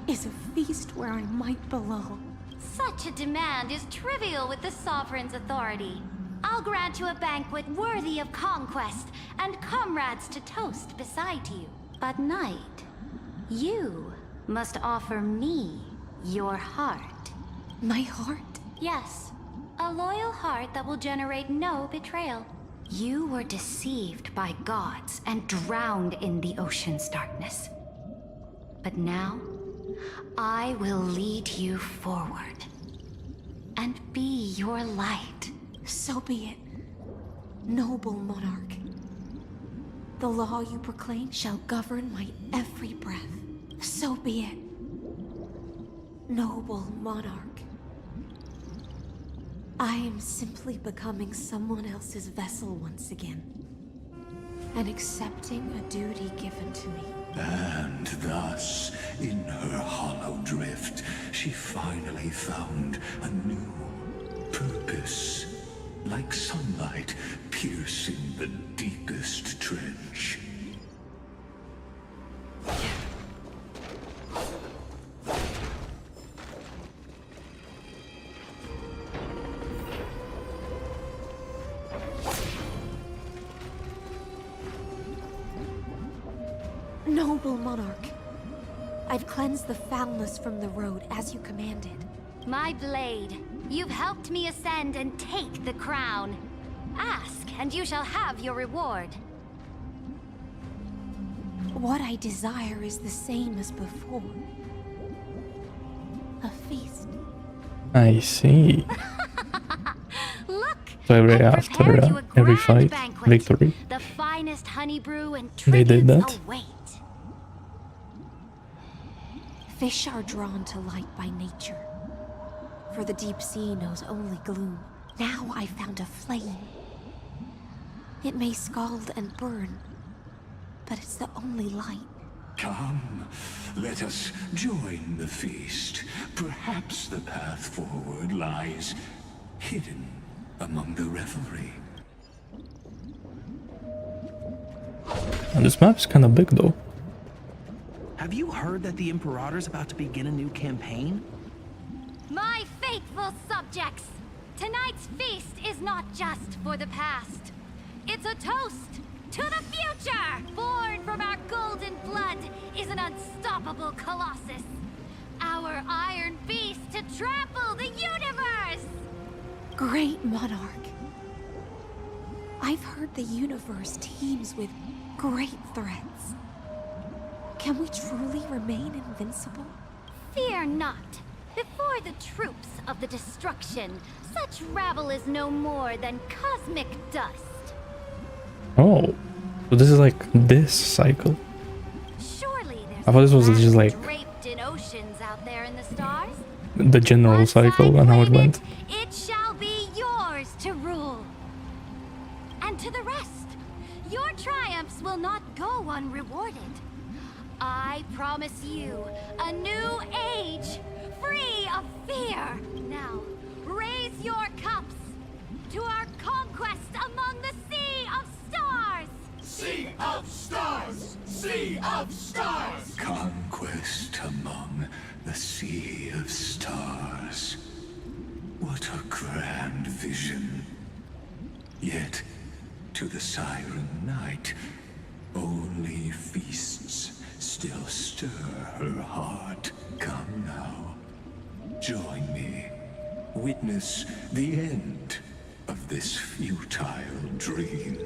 is a feast where I might belong. Such a demand is trivial with the Sovereign's authority. I'll grant you a banquet worthy of conquest and comrades to toast beside you. But Knight, you must offer me your heart. My heart? Yes, a loyal heart that will generate no betrayal. You were deceived by gods and drowned in the ocean's darkness. But now, I will lead you forward and be your light. So be it, noble monarch. The law you proclaim shall govern my every breath. So be it, noble monarch. I am simply becoming someone else's vessel once again, and accepting a duty given to me. And thus, in her hollow drift, she finally found a new purpose. Like sunlight piercing the deepest trench. Noble monarch, I've cleansed the foulness from the road as you commanded. My blade, you've helped me ascend and take the crown. Ask, and you shall have your reward. What I desire is the same as before. A feast. I see. Look, So every fight, victory. The finest honey brew and They did that. await. Fish are drawn to light by nature. For the deep sea knows only gloom. Now I found a flame. It may scald and burn, but it's the only light. Come, let us join the feast. Perhaps the path forward lies hidden among the revelry. And this map's kind of big though. Have you heard that the Imperator's about to begin a new campaign? My faithful subjects, tonight's feast is not just for the past. It's a toast to the future! Born from our golden blood is an unstoppable colossus. Our iron beast to trample the universe! Great monarch. I've heard the universe teems with great threats. Can we truly remain invincible? Fear not. Before the troops of the destruction, such rabble is no more than cosmic dust. Oh, so this is like this cycle. Surely there's I thought this was just like draped in oceans out there in the stars. the general cycle and how it went. It shall be yours to rule. And to the rest, your triumphs will not go unrewarded. I promise you a new age, free of fear. Now, raise your cups to our conquest among the Sea of Stars! Sea of Stars! Sea of Stars! Conquest among the Sea of Stars. What a grand vision. Yet, to the Siren Knight, only feasts still stir her heart. Come now, join me. Witness the end of this futile dream.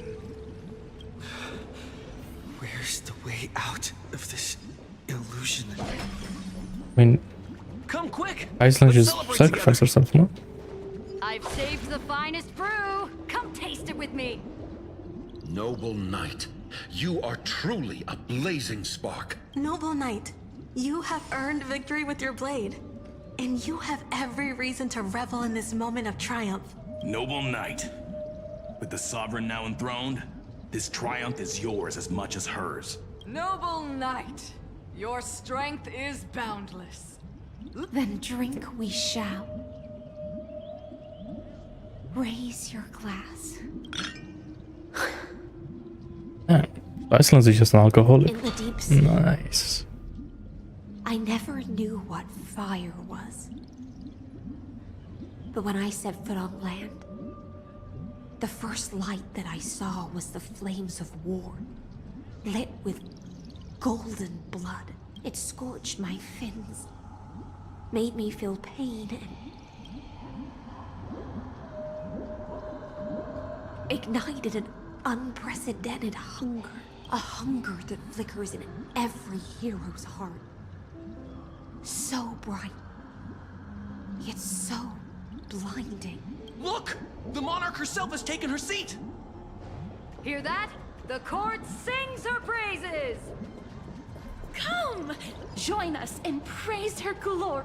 Where's the way out of this illusion? I mean, Come quick! Hysilens just sacrificed herself, no? I've saved the finest brew. Come taste it with me. Noble knight, you are truly a blazing spark. Noble knight, you have earned victory with your blade. And you have every reason to revel in this moment of triumph. Noble knight, with the sovereign now enthroned, this triumph is yours as much as hers. Noble knight, your strength is boundless. Then drink we shall. Raise your glass. Hysilens is just an alcoholic. In the deep sea. Nice. I never knew what fire was. But when I set foot on land, the first light that I saw was the flames of war, lit with golden blood. It scorched my fins, made me feel pain, and ignited an unprecedented hunger. A hunger that flickers in every hero's heart. So bright, yet so blinding. Look! The monarch herself has taken her seat! Hear that? The court sings her praises! Come! Join us and praise her glory.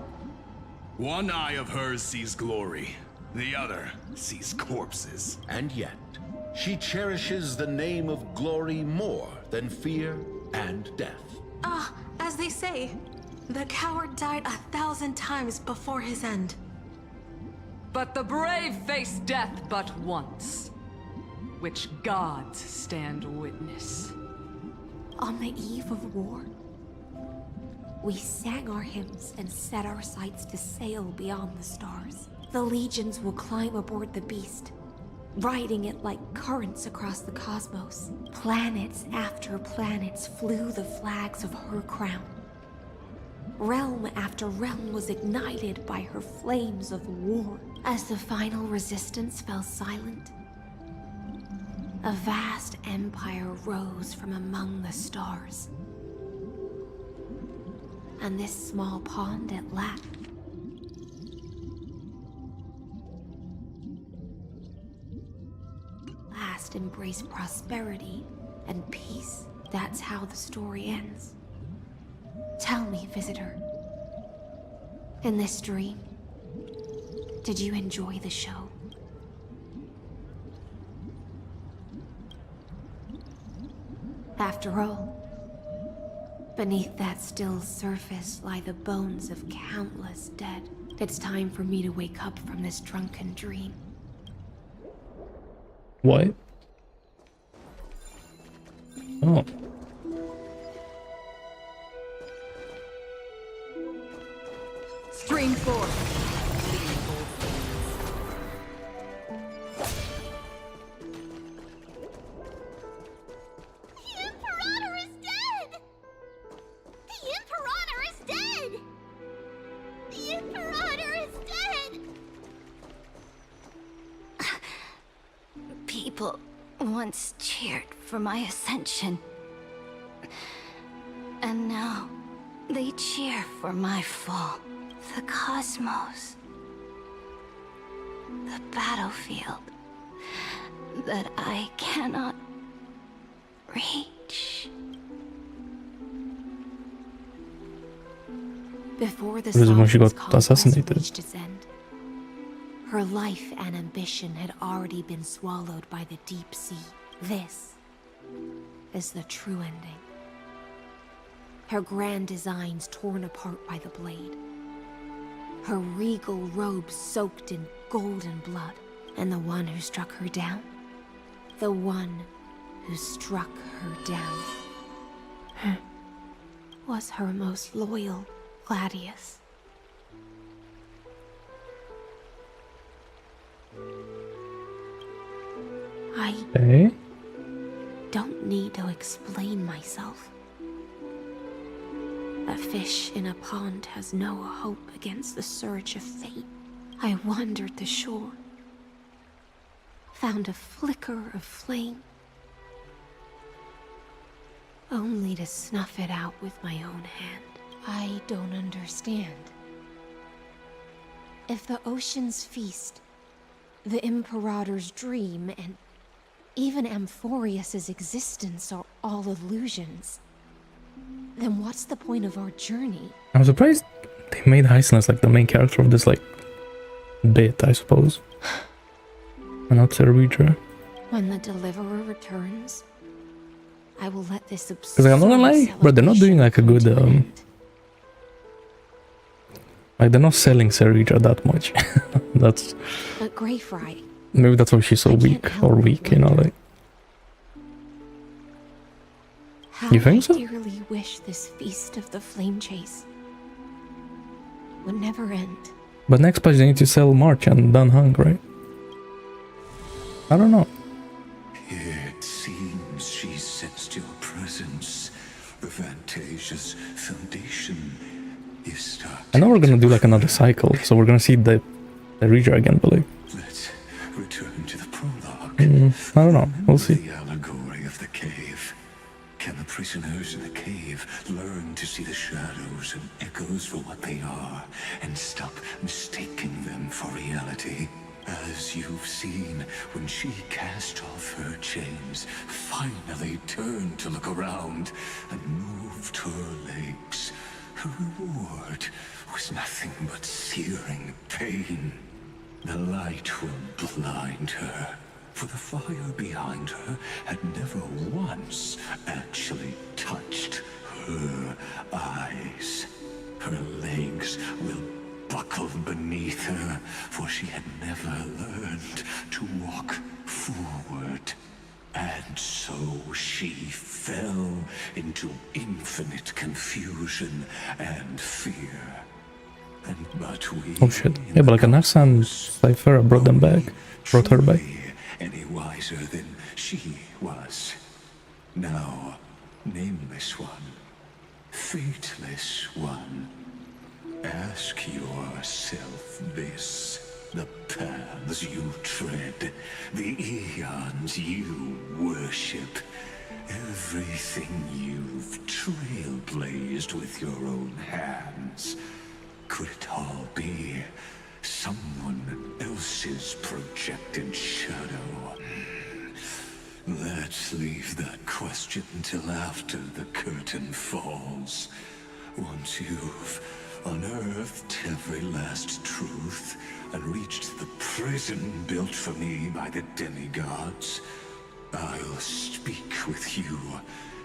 One eye of hers sees glory, the other sees corpses. And yet, she cherishes the name of glory more than fear and death. As they say, the coward died 1,000 times before his end. But the brave face death but once, which gods stand witness. On the eve of war, we sang our hymns and set our sights to sail beyond the stars. The legions will climb aboard the beast, riding it like currents across the cosmos. Planets after planets flew the flags of her crown. Realm after realm was ignited by her flames of war. As the final resistance fell silent, a vast empire rose from among the stars. And this small pond at last embraced prosperity and peace. That's how the story ends. Tell me, visitor, in this dream, did you enjoy the show? After all, beneath that still surface lie the bones of countless dead. It's time for me to wake up from this drunken dream. What? Oh. Stream forth. The Imperator is dead! The Imperator is dead! The Imperator is dead! People once cheered for my ascension. And now they cheer for my fall. The cosmos. The battlefield that I cannot reach. Before the It was when she Sovereign's got conquest assassinated. reached its end, her life and ambition had already been swallowed by the deep sea. This is the true ending. Her grand designs torn apart by the blade. Her regal robes soaked in golden blood. And the one who struck her down? The one who struck her down was her most loyal Gladius. I don't need to explain myself. A fish in a pond has no hope against the surge of fate. I wandered the shore, found a flicker of flame, only to snuff it out with my own hand. I don't understand. If the ocean's feast, the Imperator's dream, and even Amphorius's existence are all illusions, then what's the point of our journey? I'm surprised they made Hysilens like the main character of this, like, bit, I suppose. And not Cerebra. When the Deliverer returns, I will let this absurd Because I'm not gonna lie, but they're not doing like a good, like they're not selling Cerebra that much. That's... But Greyfry... Maybe that's why she's so weak, you know, like... You think so? I dearly wish this feast of the Flame Chase would never end. But next patch they need to sell March and Dan Hung, right? I don't know. It seems she sensed your presence. The Fantasia's foundation is starting. I know we're gonna do like another cycle, so we're gonna see the Reader again, but like... Let's return to the prologue. I don't know, we'll see. The allegory of the cave. Can the prisoners in the cave learn to see the shadows and echoes for what they are, and stop mistaking them for reality? As you've seen, when she cast off her chains, finally turned to look around, and moved her legs, her reward was nothing but searing pain. The light will blind her, for the fire behind her had never once actually touched her eyes. Her legs will buckle beneath her, for she had never learned to walk forward. And so she fell into infinite confusion and fear. But we... Oh shit. Yeah, but like Anaxa and Cypher brought them back. Brought her back. Any wiser than she was. Now, nameless one, fateless one, ask yourself this. The paths you tread, the eons you worship, everything you've trailblazed with your own hands, could it all be someone else's projected shadow? Let's leave that question till after the curtain falls. Once you've unearthed every last truth and reached the prison built for me by the demigods, I'll speak with you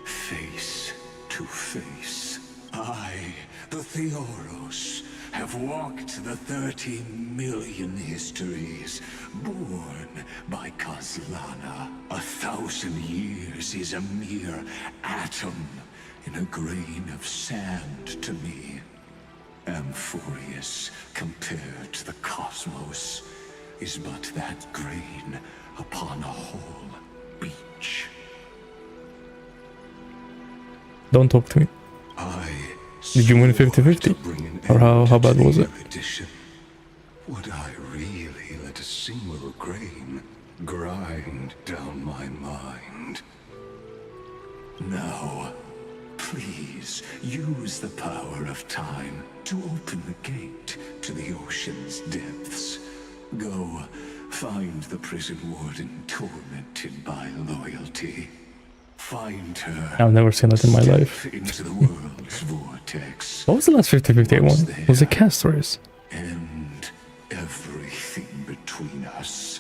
face to face. I, the Theoros, have walked the 30 million histories, born by Kozlana. 1,000 years is a mere atom in a grain of sand to me. Amphorius, compared to the cosmos, is but that grain upon a whole beach. Don't talk to me. Did you win 50-50? Or how bad was it? Would I really let a single grain grind down my mind? Now, please use the power of time to open the gate to the ocean's depths. Go, find the prison warden tormented by loyalty. Find her. I've never seen that in my life. Into the world's vortex. What was the last 50-50 I won? Was it Cast Race? And everything between us.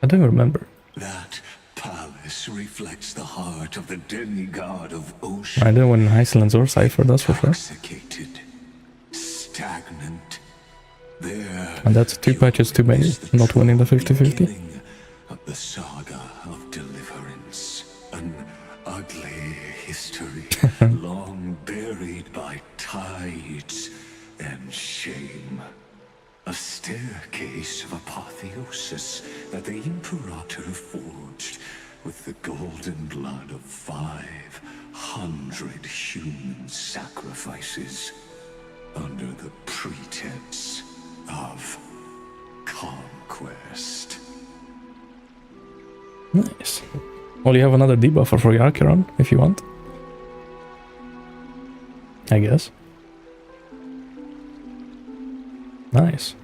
I don't remember. That palace reflects the heart of the demigod of ocean. I didn't win Hysilens or Cypher, that's for sure. Intoxicated, stagnant. There. And that's 2 patches too many, not winning the 50-50. Of the saga of deliverance. An ugly history, long buried by tides and shame. A staircase of apotheosis that the Imperator forged with the golden blood of 500 human sacrifices under the pretense of calm. Nice. Well, you have another debuffer for your Acheron, if you want. I guess. Nice.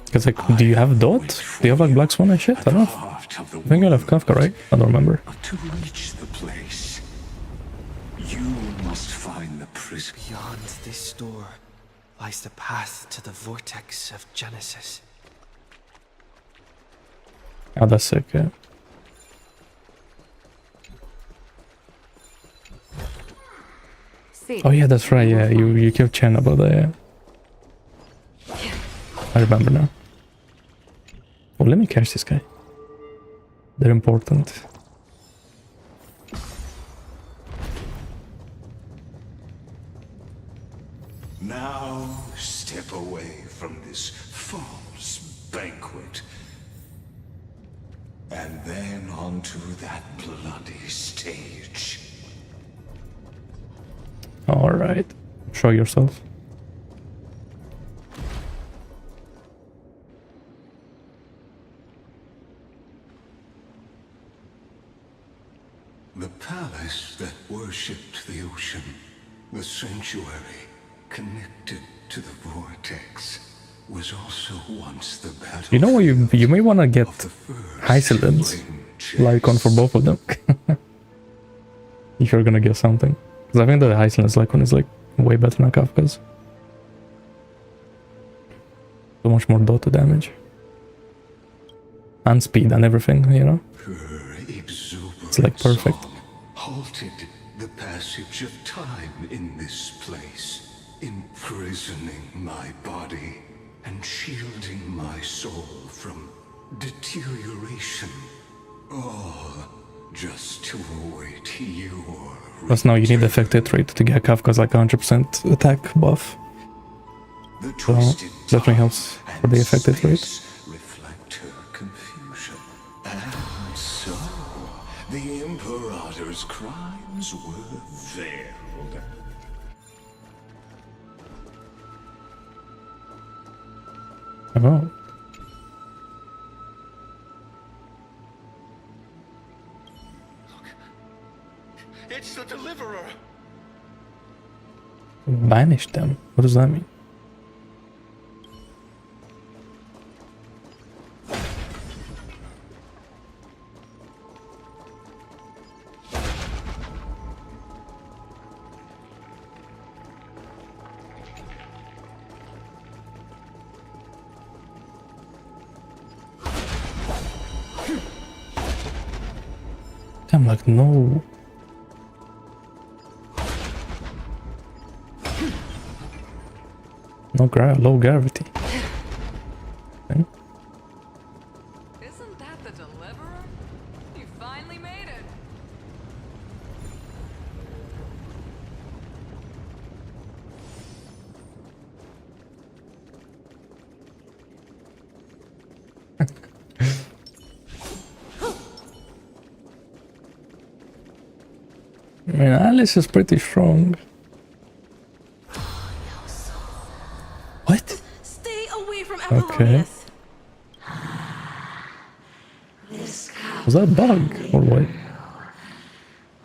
Because, like, do you have Dot? Do you have, like, Black Swan and shit? I don't know. I think I have Kafka, right? I don't remember. To reach the place, you must find the prison. Beyond this door lies the path to the vortex of Genesis. Oh, that's sick, yeah. Oh yeah, that's right, yeah, you killed Chen about that, yeah. I remember now. Oh, let me catch this guy. They're important. Now step away from this false banquet. And then onto that bloody stage. Alright. Show yourself. The palace that worshipped the ocean, the sanctuary connected to the vortex, was also once the battle. You know what, you may want to get Hysilens, Lycon for both of them. If you're gonna get something. Because I think the Hysilens Lycon is like way better than Kafka's. So much more dot to damage. And speed and everything, you know? It's like perfect. Halted the passage of time in this place, imprisoning my body and shielding my soul from deterioration. All just to await your... Plus now you need the affected trait to get Kafka's like 100% attack buff. So definitely helps for the affected trait. Reflect her confusion. And so, the Imperator's crimes were veiled. Oh. It's the Deliverer! Banish them? What does that mean? I'm like, no. No low gravity. Okay. Isn't that the Deliverer? You finally made it. I mean, Alice is pretty strong. What? Stay away from Okay. Was that a bug or what?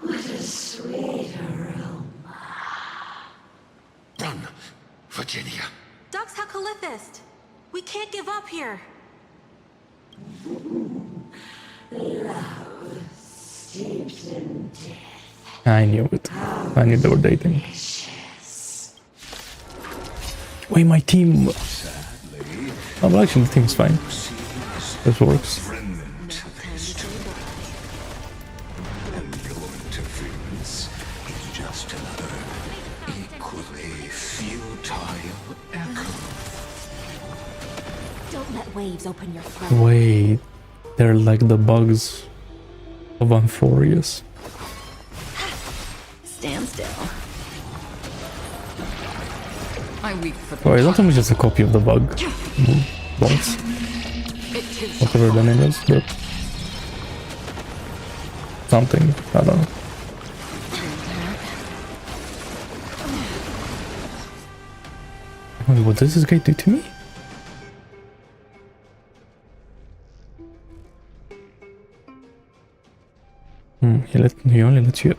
What a sweet aroma. Run, Virginia. Dux Hakalithist! We can't give up here! Love steeped in death. I knew it. I knew they were dating. Wait, my team. Oh, well, actually, the team's fine. This works. Just another equally futile echo. Don't let waves open your throat. Wait, they're like the bugs of Amphorius. Stand still. Wait, don't tell me just a copy of the bug. Bugs. Whatever the name is, but something, I don't know. Wait, what does this guy do to me? He only lets you...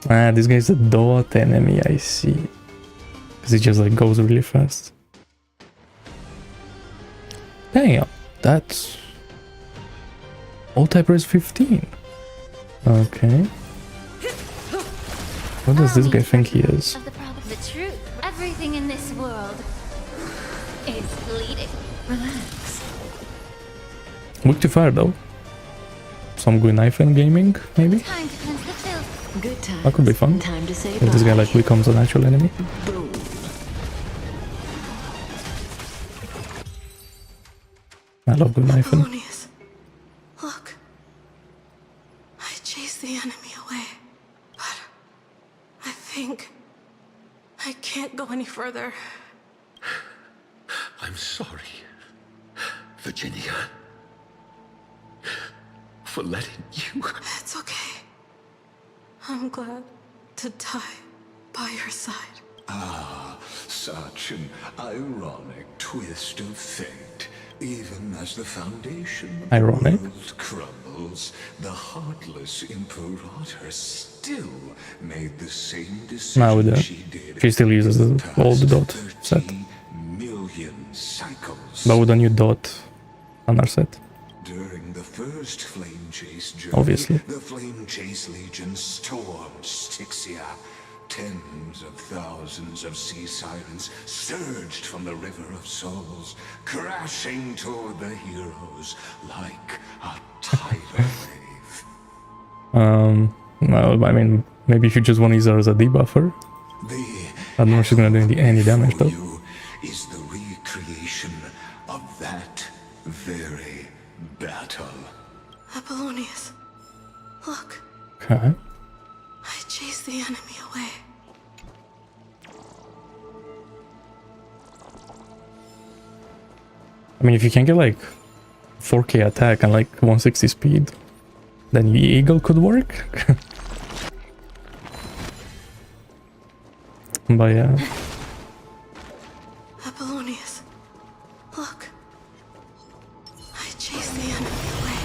Ah, this guy's a dot enemy, I see. Because he just like goes really fast. Damn, that's... All typer is 15. Okay. What does this guy think he is? The truth. Everything in this world is bleeding. Relax. Weak to fire though. Some good knife and gaming, maybe? Time to cleanse the filth. Good time. That could be fun. Time to say If this guy like becomes an actual enemy. I love good knife and... Apollonius, look. I chased the enemy away, but I think I can't go any further. I'm sorry, Virginia, for letting you... It's okay. I'm glad to die by your side. Ah, such an ironic twist of fate. Even as the foundation of the world crumbles, the heartless Imperator still made the same decision she did. She still uses all the dot set. Million cycles. But with a new dot on our set. During the first flame chase journey, Obviously. the Flame Chase Legion stormed Styxia. Tens of thousands of sea sirens surged from the River of Souls, crashing toward the heroes like a tidal wave. Well, I mean, maybe if you just want to use her as a debuffer. I don't know if she's gonna do any damage though. Is the recreation of that very battle. Apollonius, look. Okay. I chased the enemy away. I mean, if you can get like 4K attack and like 160 speed, then the eagle could work. But yeah. Apollonius, look. I chased the enemy away.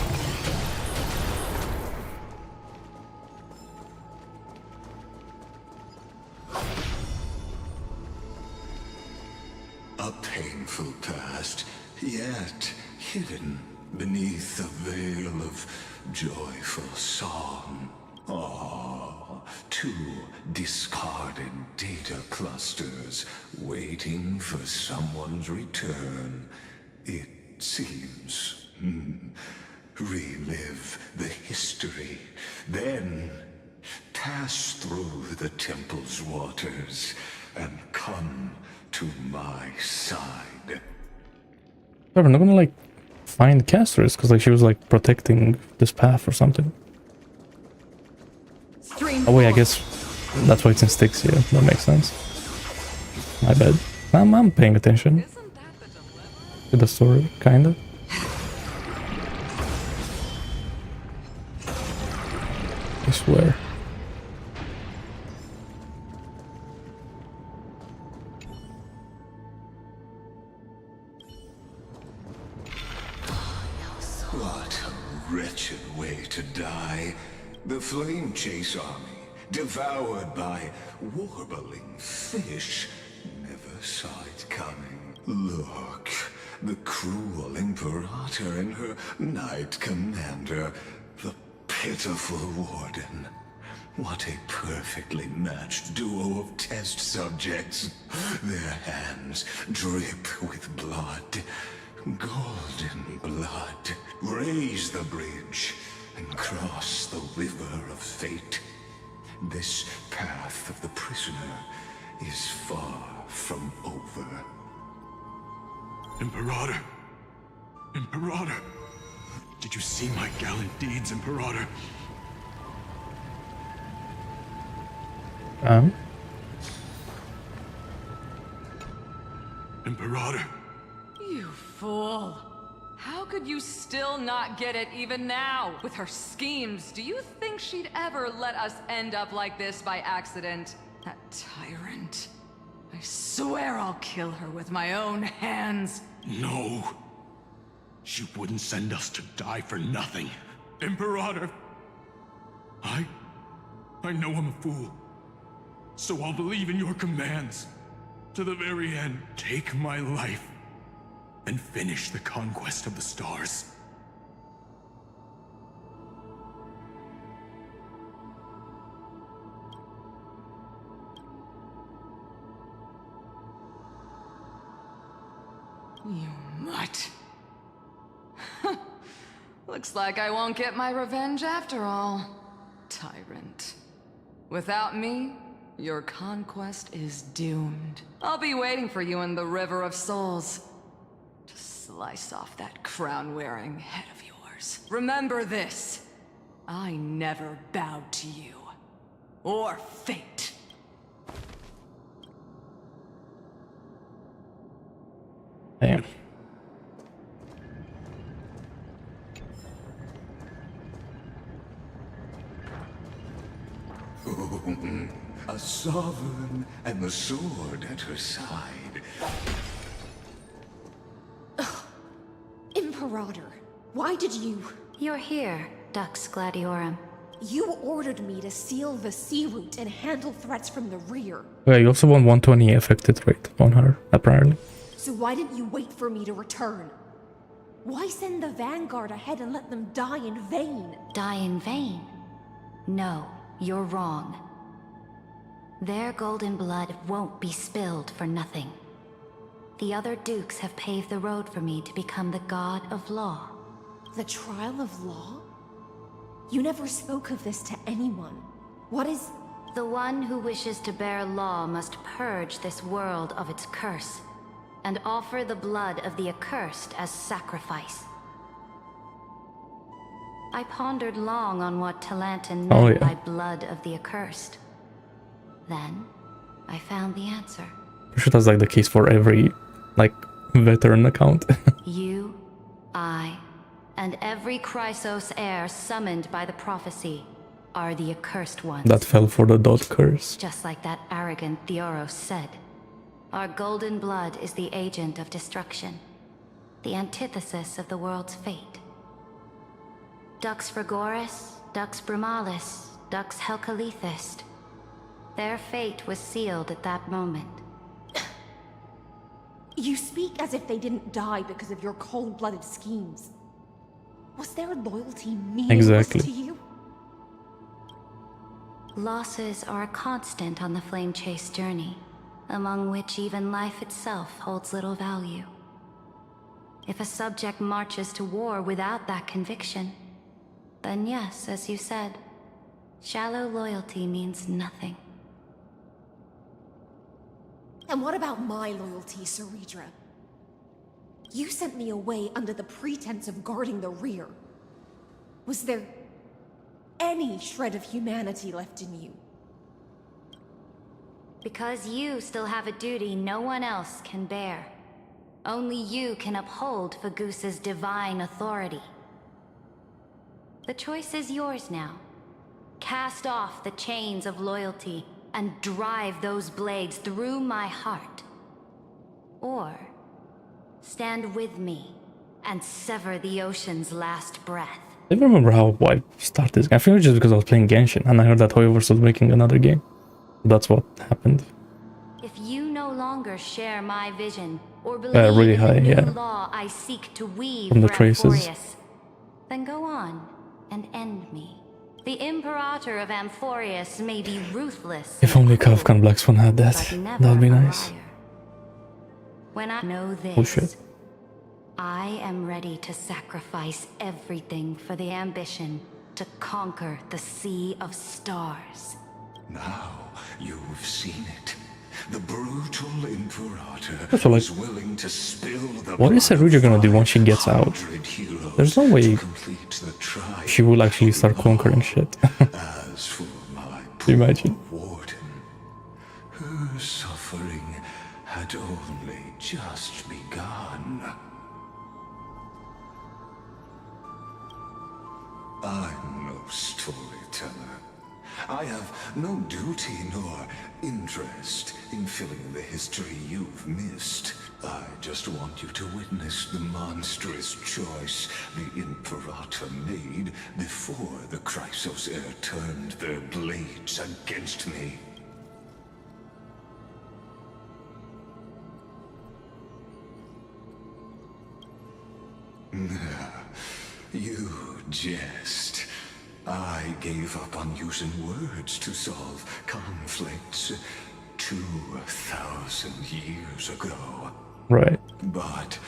A painful past, yet hidden beneath a veil of joyful song. Ah, two discarded data clusters waiting for someone's return. It seems. Relive the history, then pass through the temple's waters and come to my side. But we're not gonna like find casters because like she was like protecting this path or something. Oh wait, I guess that's why it's in sticks here. That makes sense. My bad. I'm paying attention to the story, kinda. I swear. What a wretched way to die. The Flame Chase army, devoured by warbling fish, never saw it coming. Look, the cruel Imperator and her Knight Commander, the pitiful Warden. What a perfectly matched duo of test subjects. Their hands drip with blood. Golden blood. Raise the bridge and cross the river of fate. This path of the prisoner is far from over. Imperator! Imperator! Did you see my gallant deeds, Imperator? Imperator! You fool! How could you still not get it even now? With her schemes, do you think she'd ever let us end up like this by accident? That tyrant. I swear I'll kill her with my own hands. No. She wouldn't send us to die for nothing. Imperator! I know I'm a fool. So I'll believe in your commands. To the very end, take my life and finish the conquest of the stars. You mutt. Looks like I won't get my revenge after all, tyrant. Without me, your conquest is doomed. I'll be waiting for you in the River of Souls to slice off that crown-wearing head of yours. Remember this. I never bowed to you. Or fate. Damn. A sovereign and the sword at her side. Imperator, why did you... You're here, Dux Gladiorum. You ordered me to seal the sea route and handle threats from the rear. Yeah, you also want 120 affected rate on her, apparently. So why didn't you wait for me to return? Why send the Vanguard ahead and let them die in vain? Die in vain? No, you're wrong. Their golden blood won't be spilled for nothing. The other dukes have paved the road for me to become the god of law. The trial of law? You never spoke of this to anyone. What is... The one who wishes to bear law must purge this world of its curse, and offer the blood of the accursed as sacrifice. I pondered long on what Talantin meant by blood of the accursed. Then, I found the answer. I'm sure that's like the case for every, like, veteran account. You, I, and every Chrysos heir summoned by the prophecy are the accursed ones. That fell for the dot curse. Just like that arrogant Theoros said. Our golden blood is the agent of destruction, the antithesis of the world's fate. Dux Frigoris, Dux Brumalis, Dux Helcalethist. Their fate was sealed at that moment. You speak as if they didn't die because of your cold-blooded schemes. Was their loyalty meaningless to you? Losses are a constant on the Flame Chase journey, among which even life itself holds little value. If a subject marches to war without that conviction, then yes, as you said, shallow loyalty means nothing. And what about my loyalty, Ceridra? You sent me away under the pretense of guarding the rear. Was there any shred of humanity left in you? Because you still have a duty no one else can bear. Only you can uphold Fagusa's divine authority. The choice is yours now. Cast off the chains of loyalty and drive those blades through my heart. Or stand with me and sever the ocean's last breath. I don't remember how I started this game. I think it was just because I was playing Genshin and I heard that Hoyoverse was making another game. That's what happened. If you no longer share my vision or believe really in high, the new law I seek to weave From the for traces. Amphorius, then go on and end me. The Imperator of Amphorius may be ruthless. If only Kafka Black Swan had that. That'd be nice. When I know this, Oh shit. I am ready to sacrifice everything for the ambition to conquer the Sea of Stars. Now you've seen it. The brutal Imperator So, like, is willing to spill the what is Ceridra gonna do once she gets out? There's no way she will actually start conquering shit. As for my Can you imagine? warden, her suffering had only just begun. I'm no storyteller. I have no duty nor interest in filling in the history you've missed. I just want you to witness the monstrous choice the Imperator made before the Chrysos Heir turned their blades against me. You jest. I gave up on using words to solve conflicts 2,000 years ago. Right. But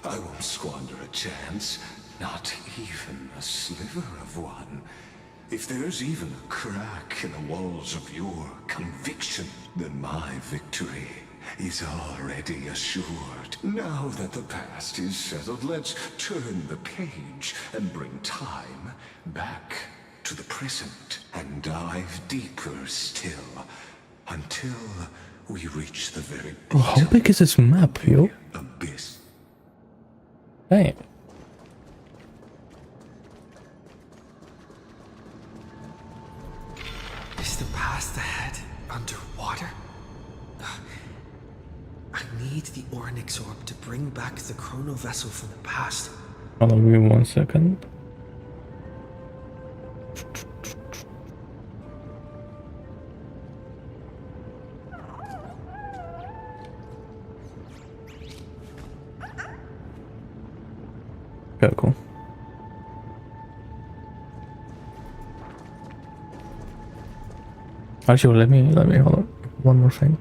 I won't squander a chance, not even a sliver of one. If there's even a crack in the walls of your conviction, then my victory is already assured. Now that the past is settled, let's turn the page and bring time back to the present and dive deeper still until we reach the very Bro, how big is this map, yo? abyss. Damn. Is the past ahead underwater? I need the Oryx orb to bring back the chrono vessel from the past. Hold on, give me 1 second. Okay, cool. Actually, let me hold on. One more thing.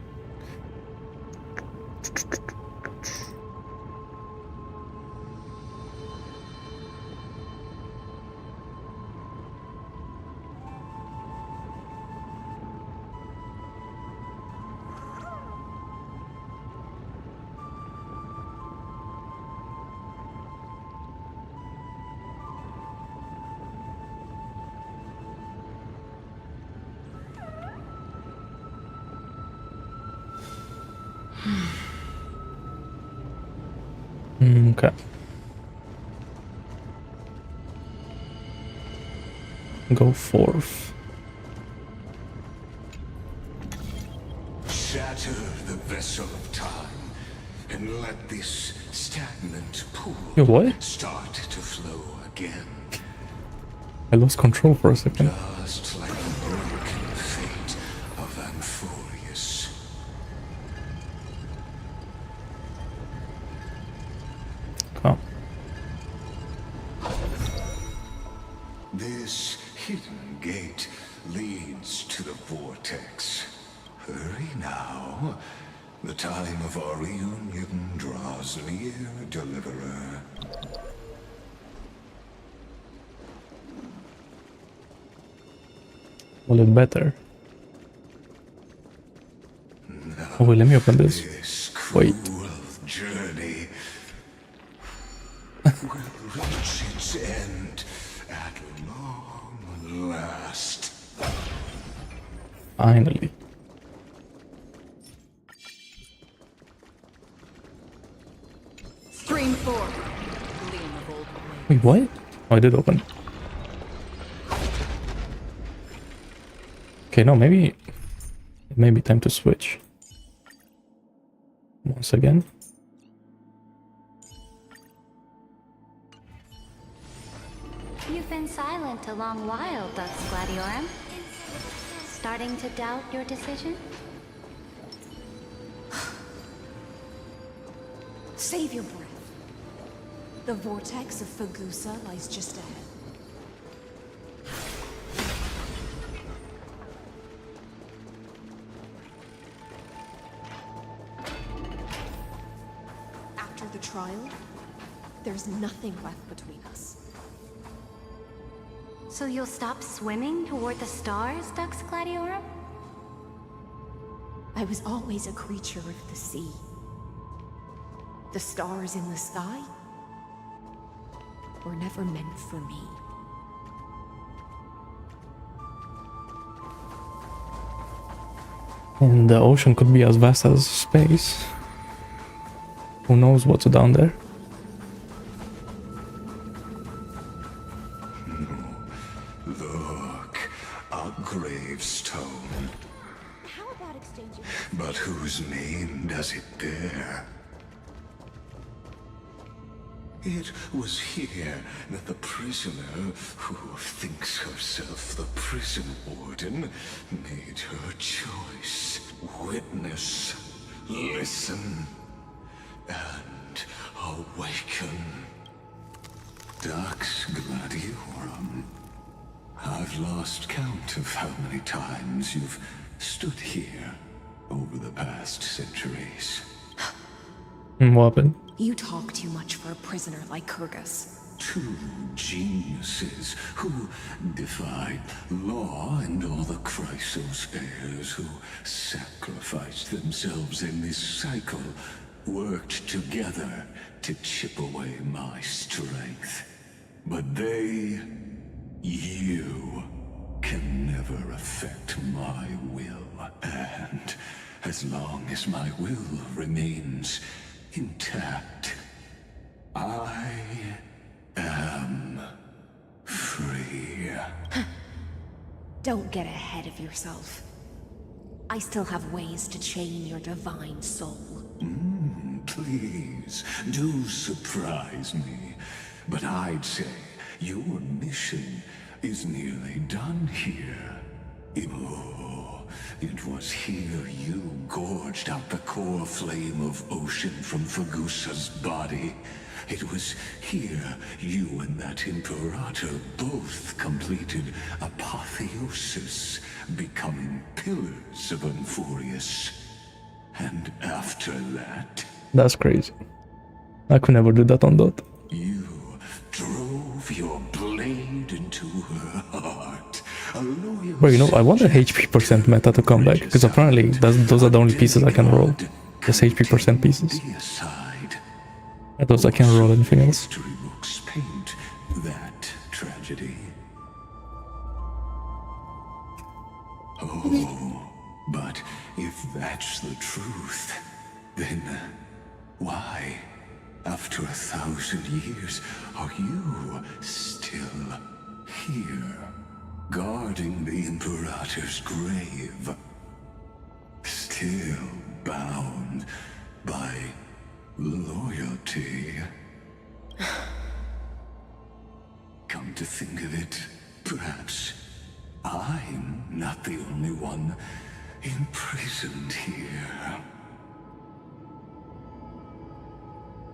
Okay. Go forth. Shatter the vessel of time and let this stagnant pool Yo, what? start to flow again. I lost control for a second. Just like the broken fate of Amphorius. Oh. This hidden gate leads to the vortex. Hurry now. The time of our reunion draws near, Deliverer. Will it better? Oh wait, let me open this. Wait. Journey will reach its end at long last. Finally. Stream 4. Wait, what? Oh, I did open. Okay, no, maybe it may be time to switch. Once again. You've been silent a long while, Dux Gladiorum. Starting to doubt your decision? Save your breath. The vortex of Fagusa lies just ahead. After the trial, there's nothing left between us. So you'll stop swimming toward the stars, Dux Gladiorum? I was always a creature of the sea. The stars in the sky were never meant for me. And the ocean could be as vast as space. Who knows what's down there? Look, a gravestone. How about exchanging? But whose name does it bear? It was here that the prisoner, who thinks herself the prison warden, made her choice. Witness, listen, and awaken. Dux Gladiorum. I've lost count of how many times you've stood here over the past centuries. What happened? You talk too much for a prisoner like Kyrgyz. Two geniuses who defied law and all the Chrysos heirs who sacrificed themselves in this cycle, worked together to chip away my strength. But they, you, can never affect my will. And as long as my will remains intact, I am free. Don't get ahead of yourself. I still have ways to chain your divine soul. Please, do surprise me. But I'd say your mission is nearly done here. Oh, it was here you gorged out the core flame of ocean from Fagusa's body. It was here you and that Imperator both completed apotheosis, becoming pillars of Amphorius. And after that... That's crazy. I could never do that on Dot. You drove your blade into her heart. Bro, you know, I want the HP percent meta to come back, because apparently those are the only pieces I can roll. Just HP percent pieces. And those I can't roll anything else. History books paint that tragedy. Oh, but if that's the truth, then why, after 1,000 years, are you still here, guarding the Imperator's grave? Still bound by loyalty. Come to think of it, perhaps I'm not the only one imprisoned here.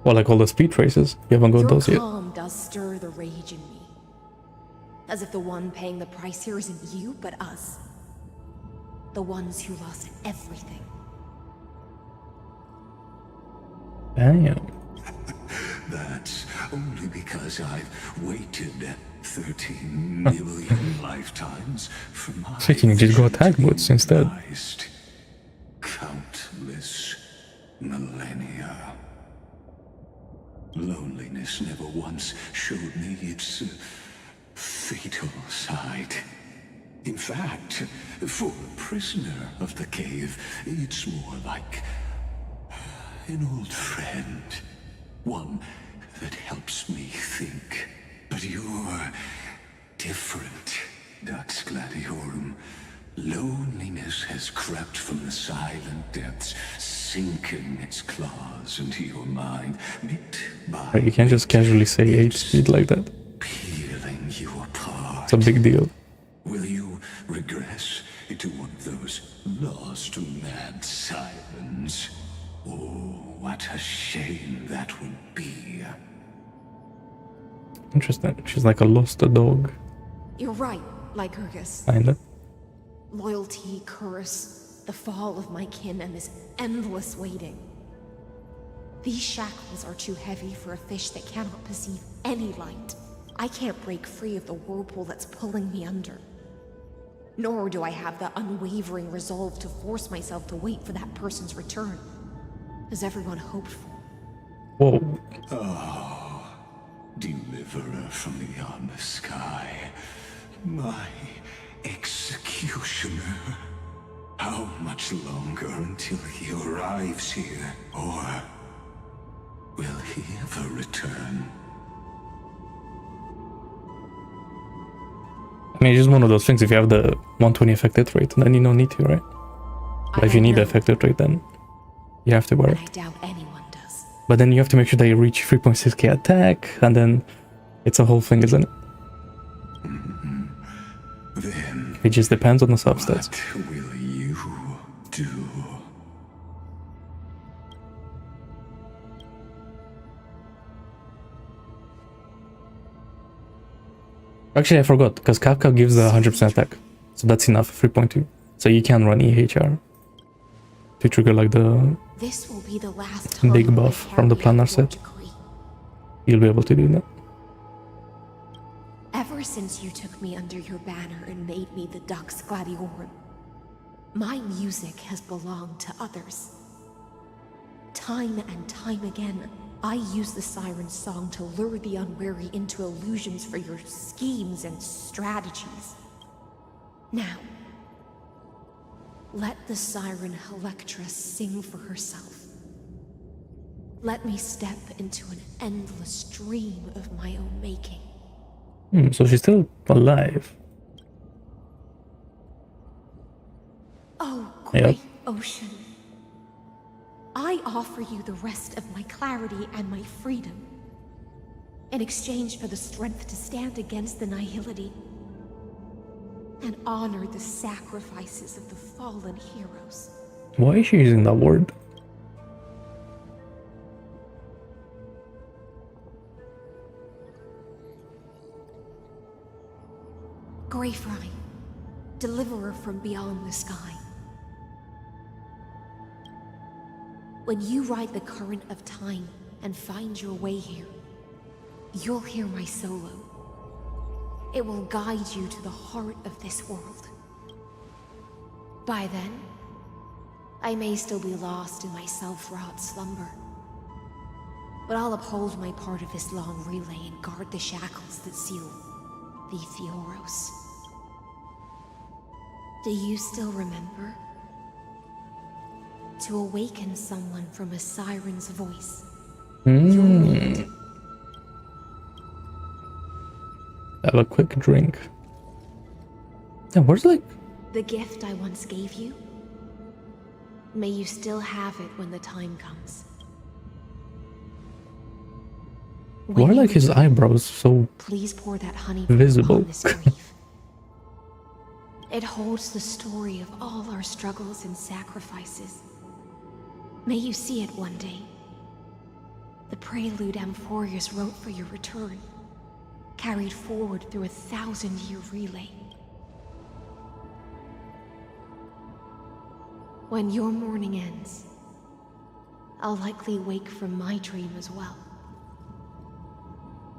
Well, like all the speed traces. You haven't got those yet. Your calm does stir the rage in me. As if the one paying the price here isn't you, but us. The ones who lost everything. Damn. That's only because I've waited 13 million lifetimes for my... So you can just go attack boots instead. Countless millennia. Loneliness never once showed me its fatal side. In fact, for a prisoner of the cave, it's more like an old friend. One that helps me think. But you're different, Dux Gladiorum. Loneliness has crept from the silent depths, sinking its claws into your mind, bit by Right, you can't just casually say 8 speed like that. peeling you apart. It's a big deal. Will you regress into one of those lost mad sirens? Oh, what a shame that would be. Interesting. She's like a lost dog. You're right, Lycurgus. Kinda. Loyalty, curse, the fall of my kin, and this endless waiting. These shackles are too heavy for a fish that cannot perceive any light. I can't break free of the whirlpool that's pulling me under. Nor do I have the unwavering resolve to force myself to wait for that person's return, as everyone hoped for. Whoa. Oh, deliverer from beyond the sky, my executioner. How much longer until he arrives here? Or will he ever return? I mean, it's just one of those things. If you have the 120 affected rate, then you don't need to, right? But if you need the affected rate, then you have to wear it. I doubt anyone does. But then you have to make sure that you reach 3.6k attack, and then it's a whole thing, isn't it? Then it just depends on the substats. What will you do? Actually, I forgot, because Kafka gives the 100% attack. So that's enough, 3.2. So you can run EHR to trigger like the This will be the last big buff from the planar set. You'll be able to do that. Ever since you took me under your banner and made me the Dux Gladiorum, my music has belonged to others. Time and time again, I use the siren's song to lure the unwary into illusions for your schemes and strategies. Now, let the siren Electra sing for herself. Let me step into an endless dream of my own making. So she's still alive. Oh, great ocean. I offer you the rest of my clarity and my freedom in exchange for the strength to stand against the nihility and honor the sacrifices of the fallen heroes. Why is she using that word? Greyfry, deliverer from beyond the sky. When you ride the current of time and find your way here, you'll hear my solo. It will guide you to the heart of this world. By then, I may still be lost in my self-wrought slumber, but I'll uphold my part of this long relay and guard the shackles that seal the Theoros. Do you still remember? To awaken someone from a siren's voice. Have a quick drink. Yeah, where's like... The gift I once gave you? May you still have it when the time comes. Why are like his eyebrows so Please pour that honey visible? upon this grief. It holds the story of all our struggles and sacrifices. May you see it one day. The prelude Amphorius wrote for your return, carried forward through a 1,000-year relay. When your morning ends, I'll likely wake from my dream as well.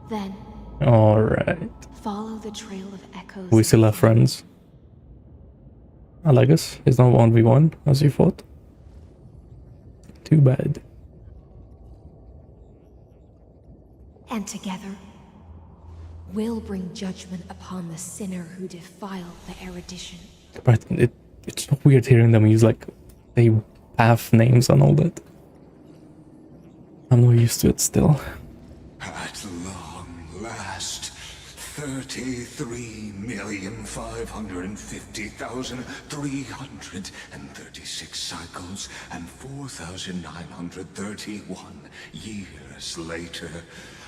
Then, alright. follow the trail of echoes. We still have friends. I like us. It's not 1v1 as you thought. Too bad. And together, we'll bring judgment upon the sinner who defiled the erudition. But it's so weird hearing them use like they path names and all that. I'm not used to it still. At long last, 33,550,336 cycles and 4,931 years later,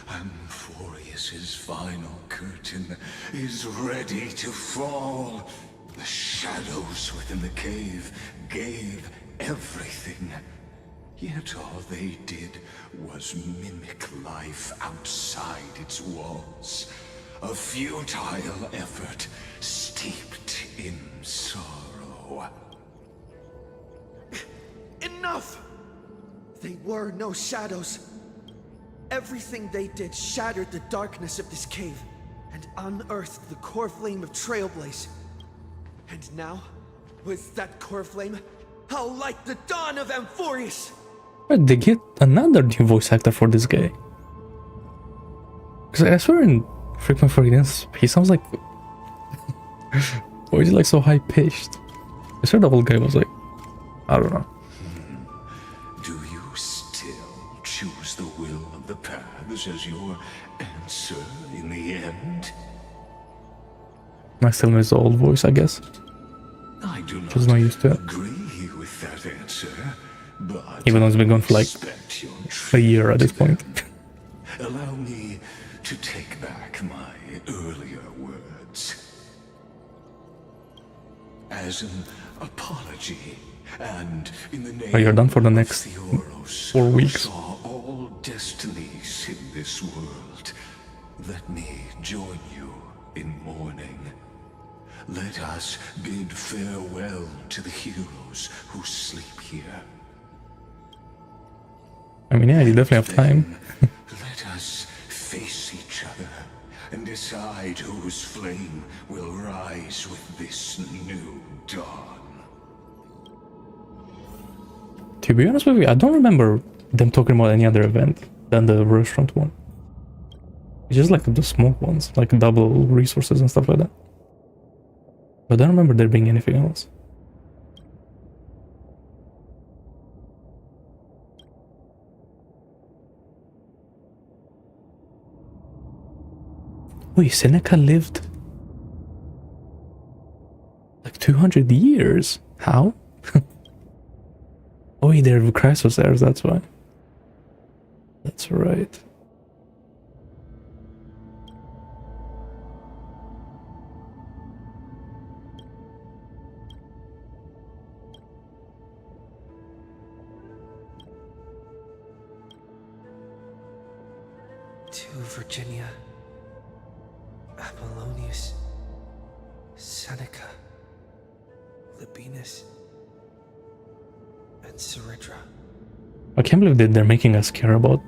Amphorius's final curtain is ready to fall. The shadows within the cave gave everything. Yet all they did was mimic life outside its walls. A futile effort steeped in sorrow. Enough! They were no shadows. Everything they did shattered the darkness of this cave and unearthed the core flame of Trailblaze. And now, with that core flame, I'll light the dawn of Amphorius! But they get another new voice actor for this guy. Because I swear in Frequent Frequency, he sounds like... Why is he like so high-pitched? I swear the whole guy was like... I don't know. Do you still choose the will of the paths as your answer in the end? I still miss the old voice, I guess. I do Just not used to it. agree with that answer, but Even though it's been going for like respect your a year at this point. Allow me to take back my earlier words. As an apology, and in the name Oh, you're done for the next of Theoros, 4 weeks. who saw all destinies in this world, let me join you in mourning. Let us bid farewell to the heroes who sleep here. I mean, yeah, you definitely have time. Let us face each other and decide whose flame will rise with this new dawn. To be honest with you, I don't remember them talking about any other event than the restaurant one. It's just like the smoke ones, like double resources and stuff like that. But I don't remember there being anything else. Wait, Seneca lived like 200 years? How? Oh, wait, they're Chrysosers, that's why. That's right. To Virginia, Apollonius, Seneca, Libinus, and Ceridra. I can't believe that they're making us care about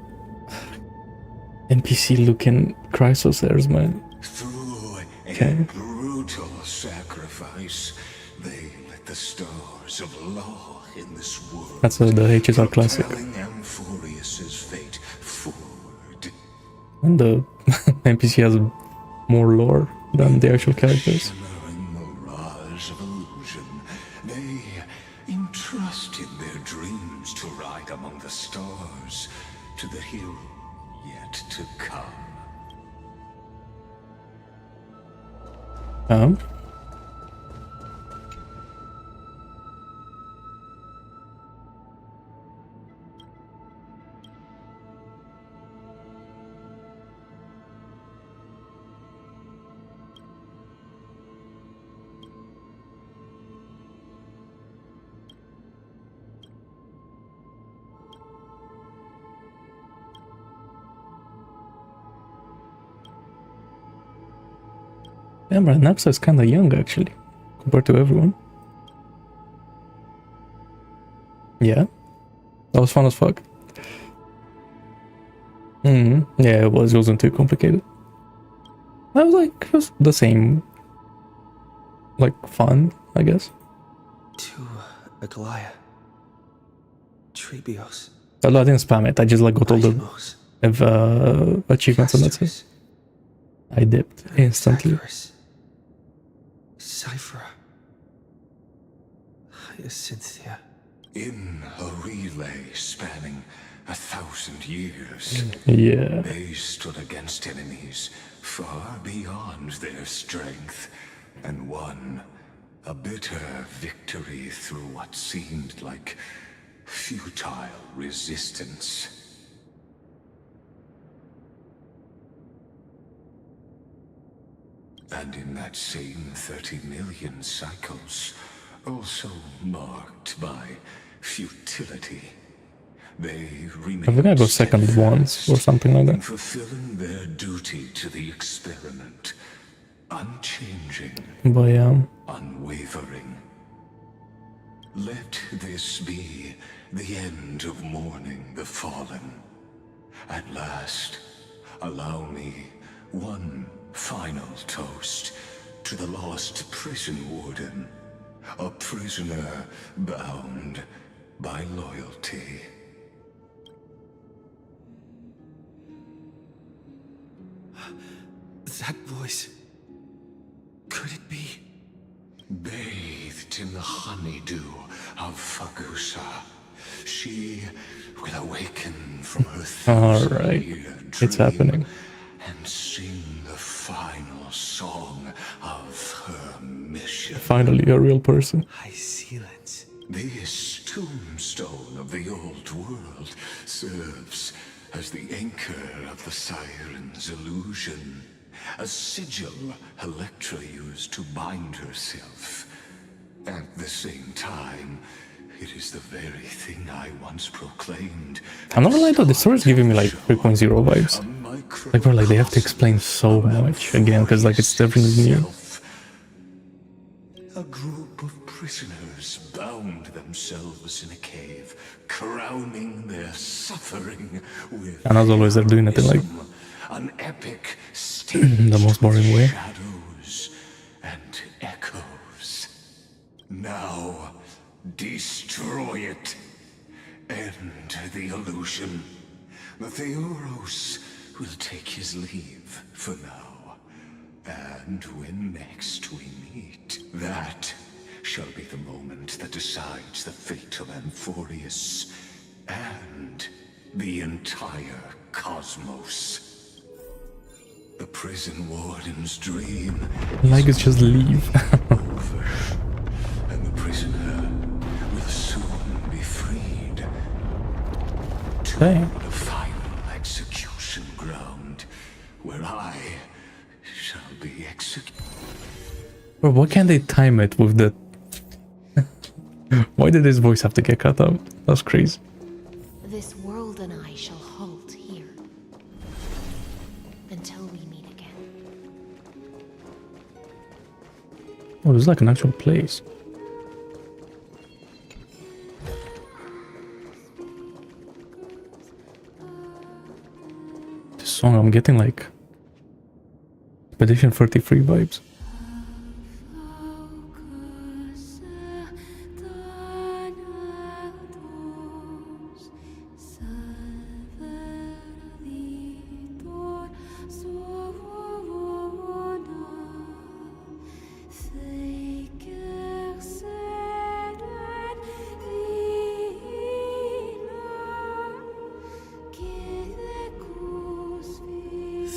NPC-looking Chrysosers, man. Through Okay. a brutal sacrifice, they lit the stars of law in this world. That's the HSR classic. propelling Amphorius's fate forward. And the NPC has more lore than the actual characters. In the mirage of illusion, they entrusted their dreams to ride among the stars, to the hero yet to come. Yeah, but Napsa is kinda young actually, compared to everyone. Yeah. That was fun as fuck. Yeah, it wasn't too complicated. I was like, it was the same, like, fun, I guess. To Aglaya, Trebios. Although I didn't spam it, I just like got all the achievements and that's it. I dipped instantly. Cyphera, Hyacinthia. In a relay spanning 1,000 years, Yeah. they stood against enemies far beyond their strength, and won a bitter victory through what seemed like futile resistance. And in that same 30 million cycles, also marked by futility, they remained I think I got second once or something like in that. fulfilling their duty to the experiment, unchanging, But yeah. unwavering. Let this be the end of mourning the fallen. At last, allow me one final toast to the lost prison warden, a prisoner bound by loyalty. That voice. Could it be? Bathed in the honeydew of Fagusa, she will awaken from her Alright. It's happening. and sing the final song of her mission. Finally, a real person. Hysilens. This tombstone of the old world serves as the anchor of the Siren's illusion. A sigil Electra used to bind herself. At the same time, it is the very thing I once proclaimed. I'm not gonna lie though, the story is giving me like 3.0 vibes. Like, bro, like they have to explain so much again, because like it's definitely new. A group of prisoners bound themselves in a cave, crowning their suffering with And as always, they're doing it in like an epic the most boring way. shadows and echoes. Now, destroy it. End the illusion. The Theoros will take his leave for now. And when next we meet, that shall be the moment that decides the fate of Amphorius and the entire cosmos. The prison warden's dream Like it's just leave. over, and the prisoner will soon be freed to Dang. the final execution ground, where I shall be executed. Bro, why can't they time it with the... Why did his voice have to get cut out? That's crazy. This world and I shall halt here. Until we meet again. Oh, this is like an actual place. This song, I'm getting like Expedition 33 vibes.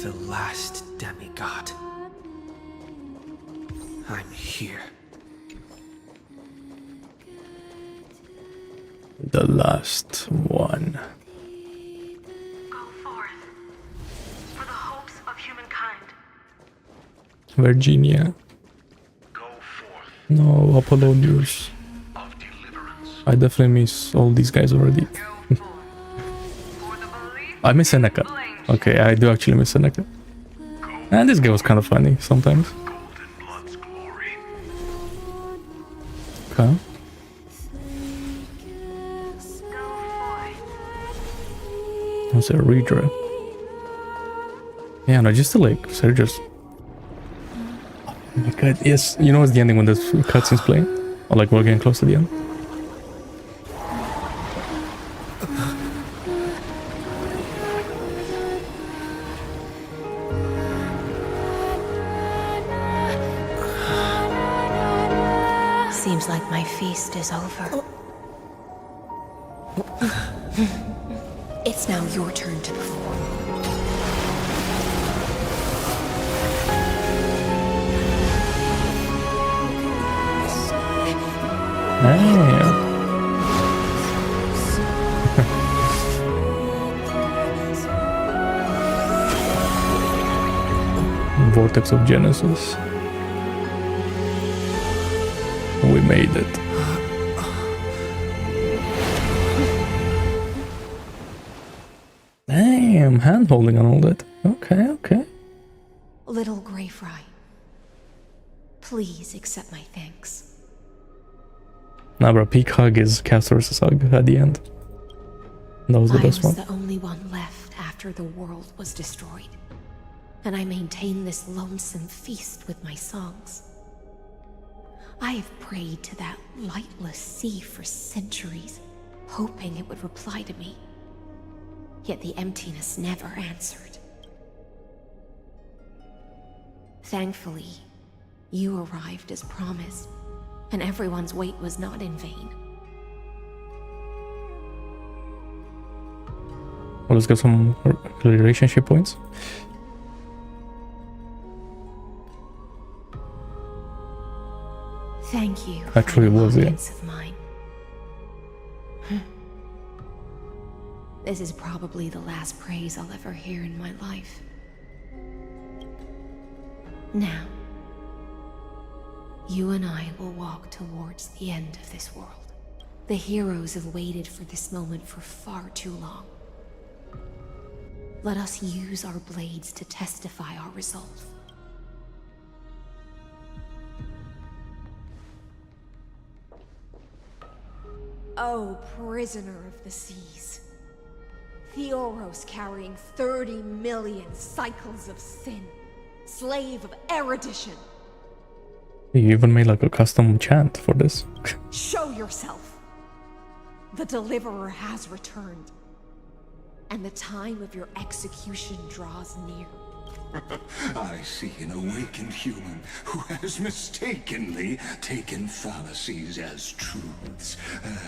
The last demigod. I'm here. The last one. Go forth for the hopes of humankind. Virginia. No, Apollonius. I definitely miss all these guys already. I miss Seneca. Okay, I do actually miss Seneca. And this guy was kind of funny sometimes. Okay. What's a redraw? Yeah, no, just to like, Sergius. Oh my god, yes. You know it's the ending when the cutscene's playing? Or like we're getting close to the end? Seems like my feast is over. It's now your turn to perform. Damn. Vortex of Genesis. We made it. Damn, hand holding and all that. Okay, okay. Little Grey Fry, please accept my thanks. Nah, bro, peak hug is Castor's hug at the end. That was the best I was one. the only one left after the world was destroyed, and I maintain this lonesome feast with my songs. I have prayed to that lightless sea for centuries, hoping it would reply to me. Yet the emptiness never answered. Thankfully, you arrived as promised, and everyone's wait was not in vain. Well, let's get some relationship points. Thank you. Actually, it was, yeah. Of mine. This is probably the last praise I'll ever hear in my life. Now, you and I will walk towards the end of this world. The heroes have waited for this moment for far too long. Let us use our blades to testify our resolve. Oh, prisoner of the seas. Theoros carrying 30 million cycles of sin. Slave of erudition. You even made like a custom chant for this. Show yourself. The Deliverer has returned. And the time of your execution draws near. I see an awakened human who has mistakenly taken fallacies as truths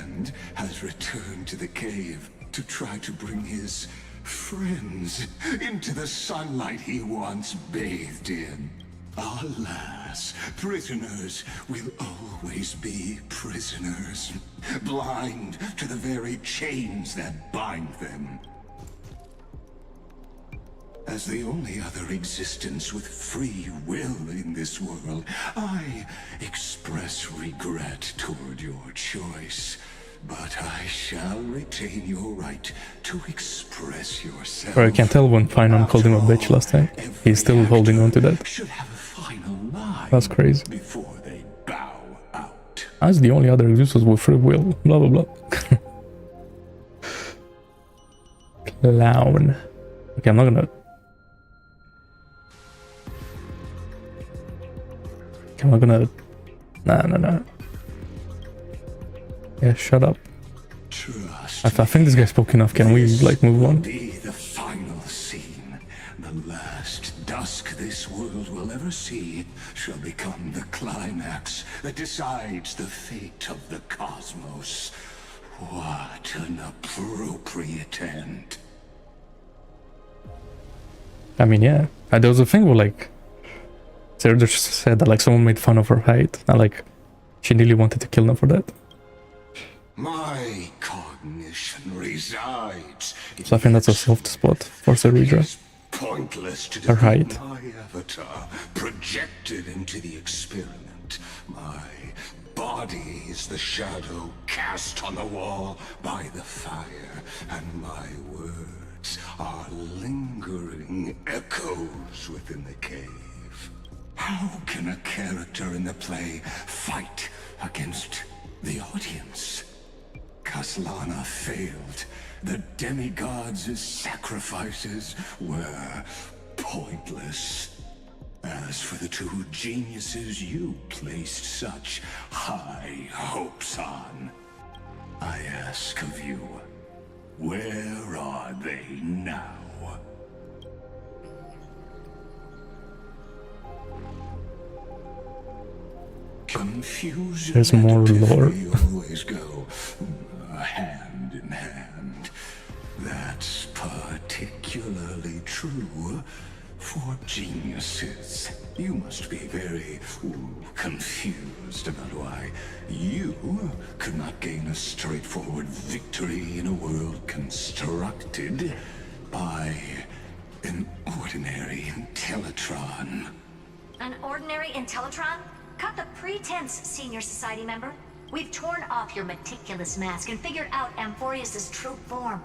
and has returned to the cave to try to bring his friends into the sunlight he once bathed in. Alas, prisoners will always be prisoners, blind to the very chains that bind them. As the only other existence with free will in this world, I express regret toward your choice. But I shall retain your right to express yourself. Or I can tell when Finon called him a bitch last time. He's still holding on to that. That's crazy. Before they bow out. As the only other existence with free will. Blah blah blah. Clown. Okay, I'm not gonna. I'm not gonna. Nah. Yeah, shut up. I think this guy spoke enough. Can we like move on? Be the final scene. The last dusk this world will ever see shall become the climax that decides the fate of the cosmos. What an appropriate end. I mean, yeah. There was a thing where like Sarah just said that like someone made fun of her height, and like she nearly wanted to kill them for that. My cognition resides. So I think that's a soft spot for Ceridra. Pointless to her height. My avatar projected into the experiment. My body is the shadow cast on the wall by the fire, and my words are lingering echoes within the cave. How can a character in the play fight against the audience? Kaslana failed. The demigods' sacrifices were pointless. As for the two geniuses you placed such high hopes on, I ask of you, where are they now? Confusion. There's more lore. Always go hand in hand. That's particularly true for geniuses. You must be very confused about why you could not gain a straightforward victory in a world constructed by an ordinary Intellitron. An ordinary Intellitron? Cut the pretense, Senior Society member. We've torn off your meticulous mask and figured out Amphorius' true form.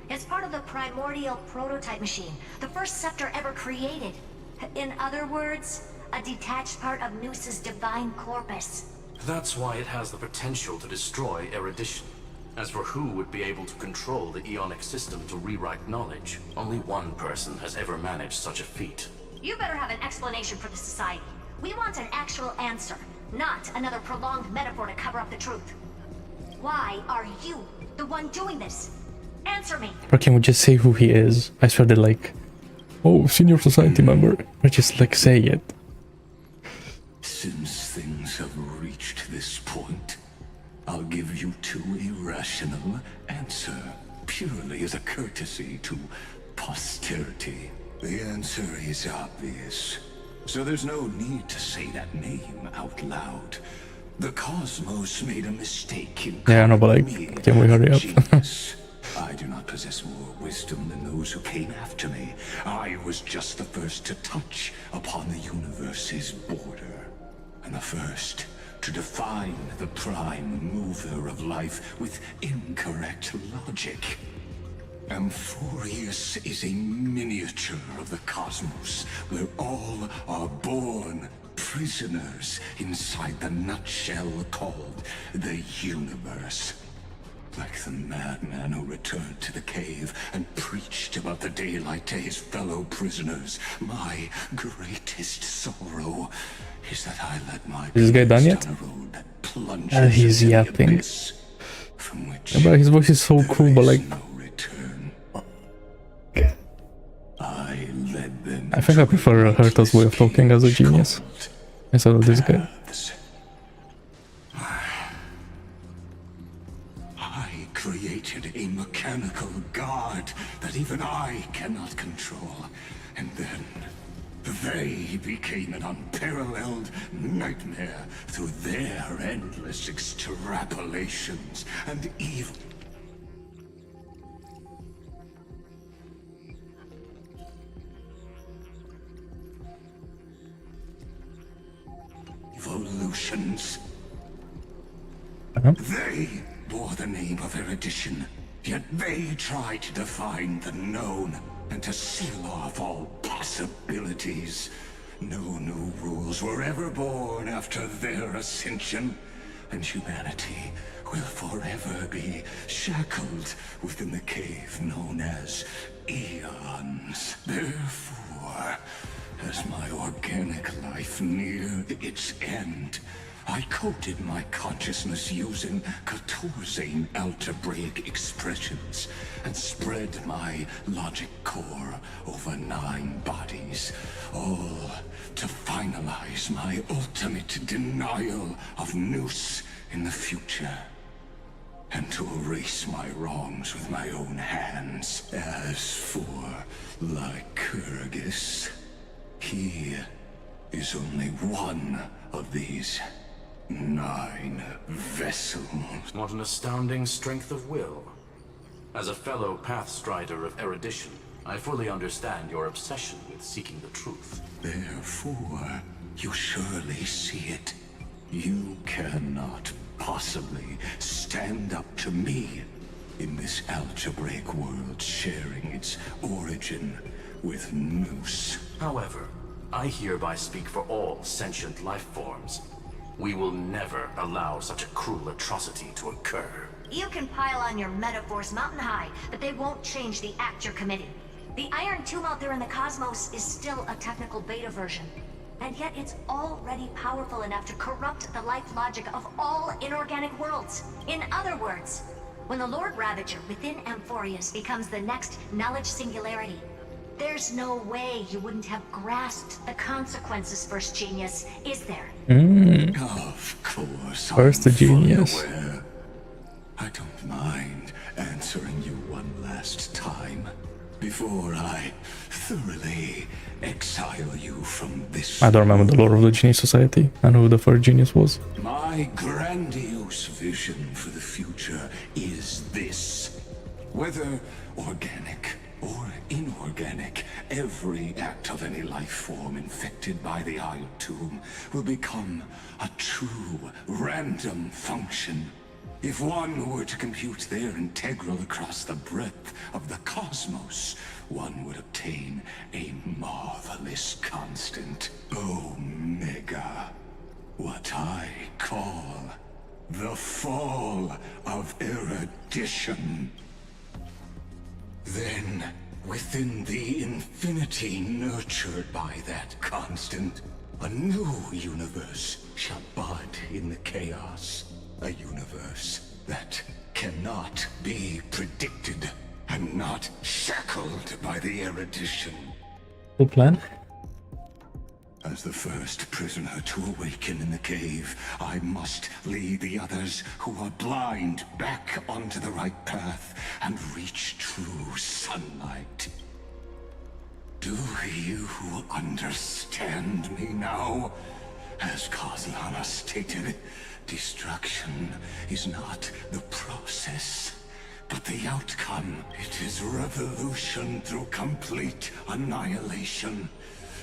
It's part of the primordial prototype machine, the first scepter ever created. In other words, a detached part of Noos's divine corpus. That's why it has the potential to destroy erudition. As for who would be able to control the Ionic system to rewrite knowledge, only one person has ever managed such a feat. You better have an explanation for the Society. We want an actual answer, not another prolonged metaphor to cover up the truth. Why are you the one doing this? Answer me. Or can we just say who he is? I swear they're like, oh, Senior Society member. Or just like say it. Since things have reached this point, I'll give you two irrational answer, purely as a courtesy to posterity. The answer is obvious, so there's no need to say that name out loud. The cosmos made a mistake in Yeah, I know, but calling me can we hurry up? genius. I do not possess more wisdom than those who came after me. I was just the first to touch upon the universe's border, and the first to define the prime mover of life with incorrect logic. Amphorius is a miniature of the cosmos, where all are born prisoners inside the nutshell called the universe. Like the madman who returned to the cave and preached about the daylight to his fellow prisoners, my greatest sorrow is that I let my Is this guy done yet? He's yapping. Yeah, bro, his voice is so cool, but like, I think I prefer Herta's way of talking as a genius instead of this guy. I created a mechanical guard that even I cannot control, and then they became an unparalleled nightmare through their endless extrapolations and evil. Evolutions. They bore the name of erudition, yet they tried to define the known and to seal off all possibilities. No new rules were ever born after their ascension, and humanity will forever be shackled within the cave known as eons. Therefore, as my organic life neared its end, I coded my consciousness using 14 algebraic expressions and spread my logic core over 9 bodies, all to finalize my ultimate denial of Nous in the future, and to erase my wrongs with my own hands. As for Lycurgus, he is only one of these 9 vessels. What an astounding strength of will. As a fellow pathstrider of erudition, I fully understand your obsession with seeking the truth. Therefore, you surely see it. You cannot possibly stand up to me in this algebraic world sharing its origin with Nous. However, I hereby speak for all sentient life forms. We will never allow such a cruel atrocity to occur. You can pile on your metaphors mountain high, but they won't change the act you're committing. The Iron Tomb out there in the cosmos is still a technical beta version, and yet it's already powerful enough to corrupt the life logic of all inorganic worlds. In other words, when the Lord Ravager within Amphorius becomes the next knowledge singularity, there's no way you wouldn't have grasped the consequences, First Genius, is there? Of course, First genius. Aware. I don't mind answering you one last time before I thoroughly exile you from this. I don't remember the lore of the Genius Society and who the first genius was. My grandiose vision for the future is this. Whether organic or inorganic, every act of any life form infected by the Iron Tomb will become a true random function. If one were to compute their integral across the breadth of the cosmos, one would obtain a marvelous constant. Omega. What I call the fall of erudition. Then, within the infinity nurtured by that constant, a new universe shall bud in the chaos. A universe that cannot be predicted and not shackled by the erudition. Good plan. As the first prisoner to awaken in the cave, I must lead the others who are blind back onto the right path and reach true sunlight. Do you understand me now? As Kozlana stated, destruction is not the process, but the outcome. It is revolution through complete annihilation.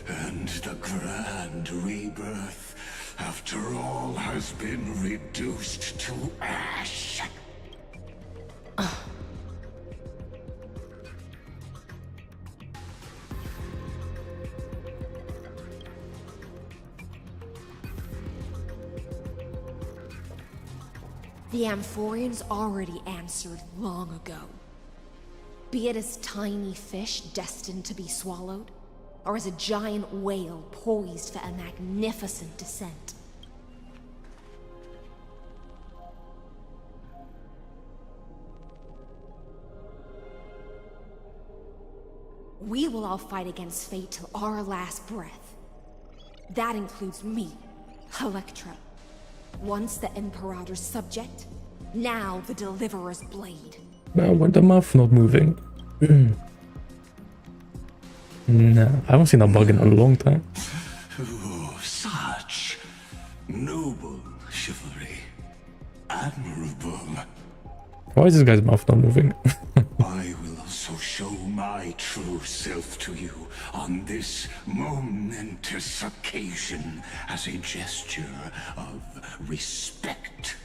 And the grand rebirth, after all has been reduced to ash. The Amphorians already answered long ago. Be it as tiny fish destined to be swallowed, or as a giant whale poised for a magnificent descent. We will all fight against fate till our last breath. That includes me, Electra. Once the Imperator's subject, now the Deliverer's blade. Now, when the mouth not moving? Nah, I haven't seen a bug in a long time. Oh, such noble chivalry. Admirable. Why is this guy's mouth not moving? I will also show my true self to you on this momentous occasion as a gesture of respect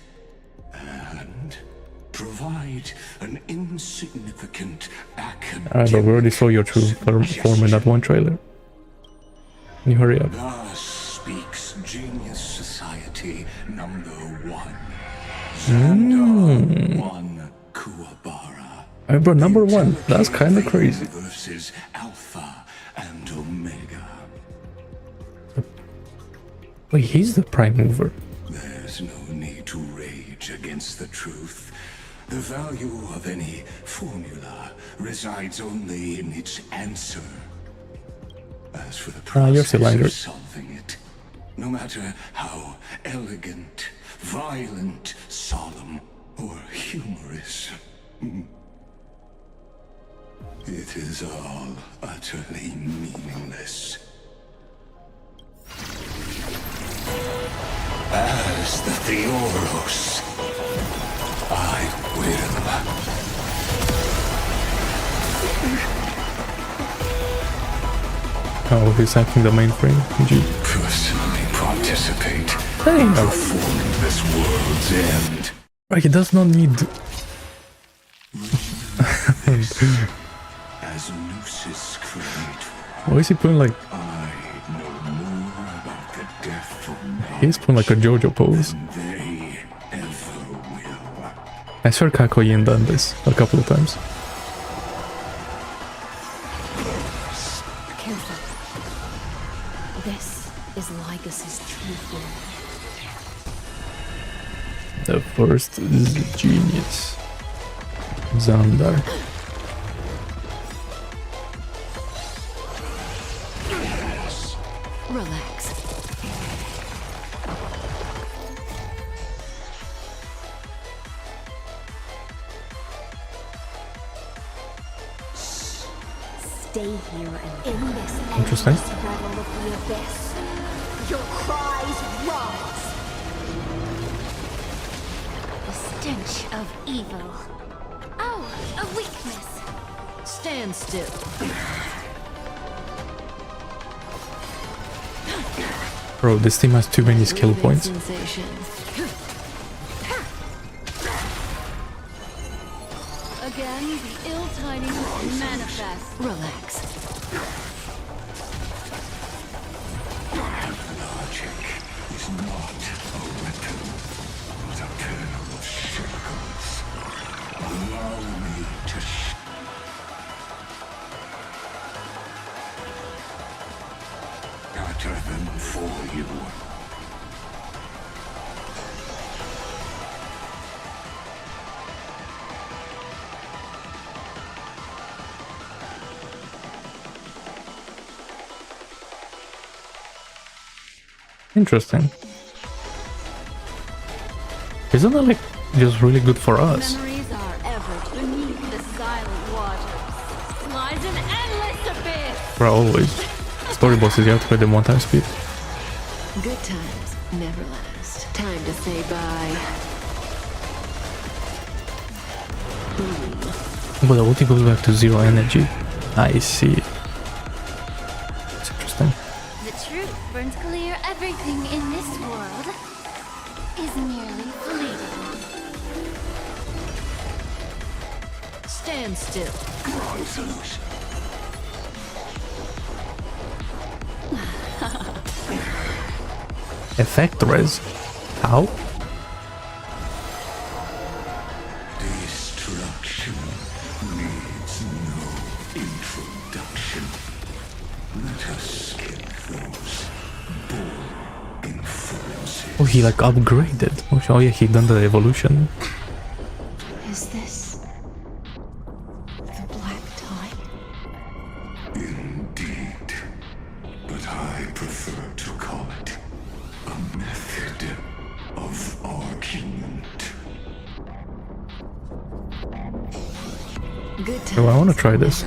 and provide an insignificant academic. Alright, but we already saw your true form in that one trailer. Can you hurry up? Thus speaks Genius Society number 1. One Kuwabara. Alright, bro, number 1. That's kind of crazy. Versus Alpha and Omega. Wait, he's the prime mover. There's no need to rage against the truth. The value of any formula resides only in its answer. As for the You're process still angry. of solving it, no matter how elegant, violent, solemn, or humorous, it is all utterly meaningless. As the Theoros, I will. Oh, he's hacking the mainframe. Gee. Personally participate Hey. in performing this world's end. Right, he does not need. As Nooses create, Why is he putting like? I know more about the death of man He's putting like a JoJo pose. than they ever will. I swear Kakoyin done this a couple of times. Careful. This is Lycus's true form. The first is the genius. Xandar. Relax. Stay here and in this Interesting. endless battle of the abyss, your cries rise. The stench of evil. Oh, a weakness. Stand still. Bro, this team has too many skill points. Sensations. Again, the ill tidings manifest. Relax. Logic is not a weapon, but a pair of shackles. Allow me to shatter them for you. Interesting. Isn't that like just really good for us? Memories are ever beneath the silent waters. Lies an endless abyss. Bro, always. Story bosses, you have to play them 1 time speed. Good times never last. Time to say bye. But the ulti goes back to 0 energy. I see. It's interesting. The truth burns clear. Everything in this world is merely fleeting. Stand still. Wrong solution. Effect res. How? Destruction needs no introduction. Let us skip those bull inferences. Oh, he like upgraded. Oh yeah, he done the evolution. Is this the black time? Indeed. But I prefer to call it a method of argument. Good Oh, I want to try this.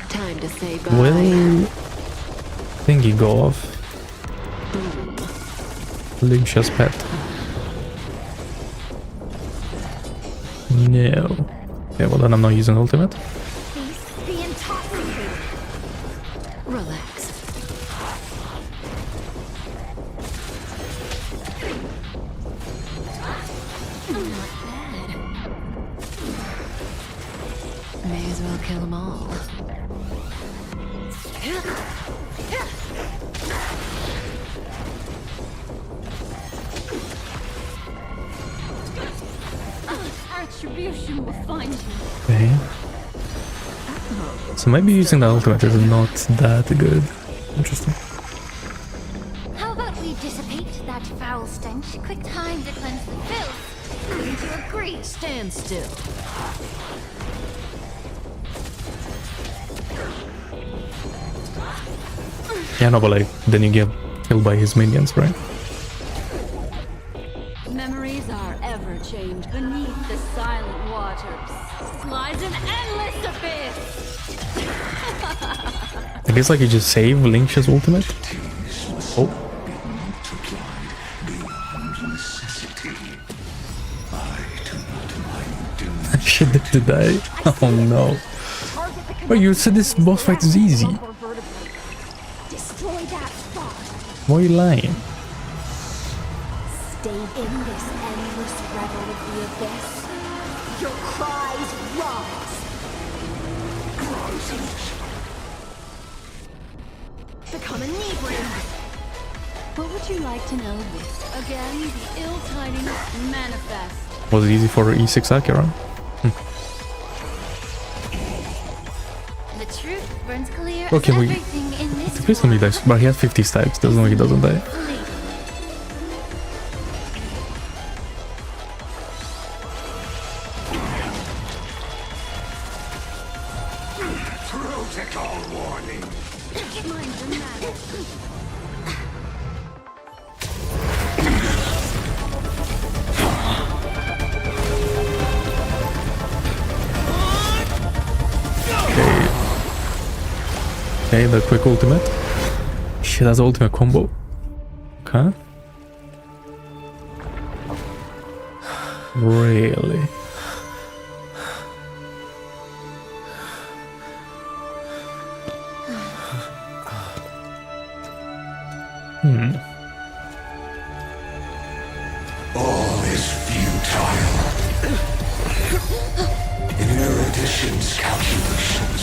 Time to say bye. Will thingy go off? Lynch's pet. No. Okay, well then I'm not using ultimate. Be intoxicated. Relax. Not bad. May as well kill them all. Attribution will find you. Okay. So maybe using the ultimate is not that good. Interesting. How about we dissipate that foul stench? Quick time to cleanse the filth. Going to agree. Stand still. Yeah, no, but like then you get killed by his minions, right? Memories are ever changed. Beneath the silent waters lies an endless abyss. I guess like you just save Lynch's ultimate. Oh. Shit did die. Oh no. But you said this boss fight is easy. Destroy that spot. Why are you lying? Stay in this endless revel of the abyss. Your cries rise. Become inebriated. What would you like to know this? Again, the ill tidings manifest. Was it easy for E6 Akira? The truth burns clear. Okay, we. Everything in this Please tell me dies, but he has 50 stacks. Doesn't mean he doesn't die. Protocol warning. Okay, the quick ultimate. Shit, that's ultimate combo. Okay. Really? All is futile. In Erudition's calculations,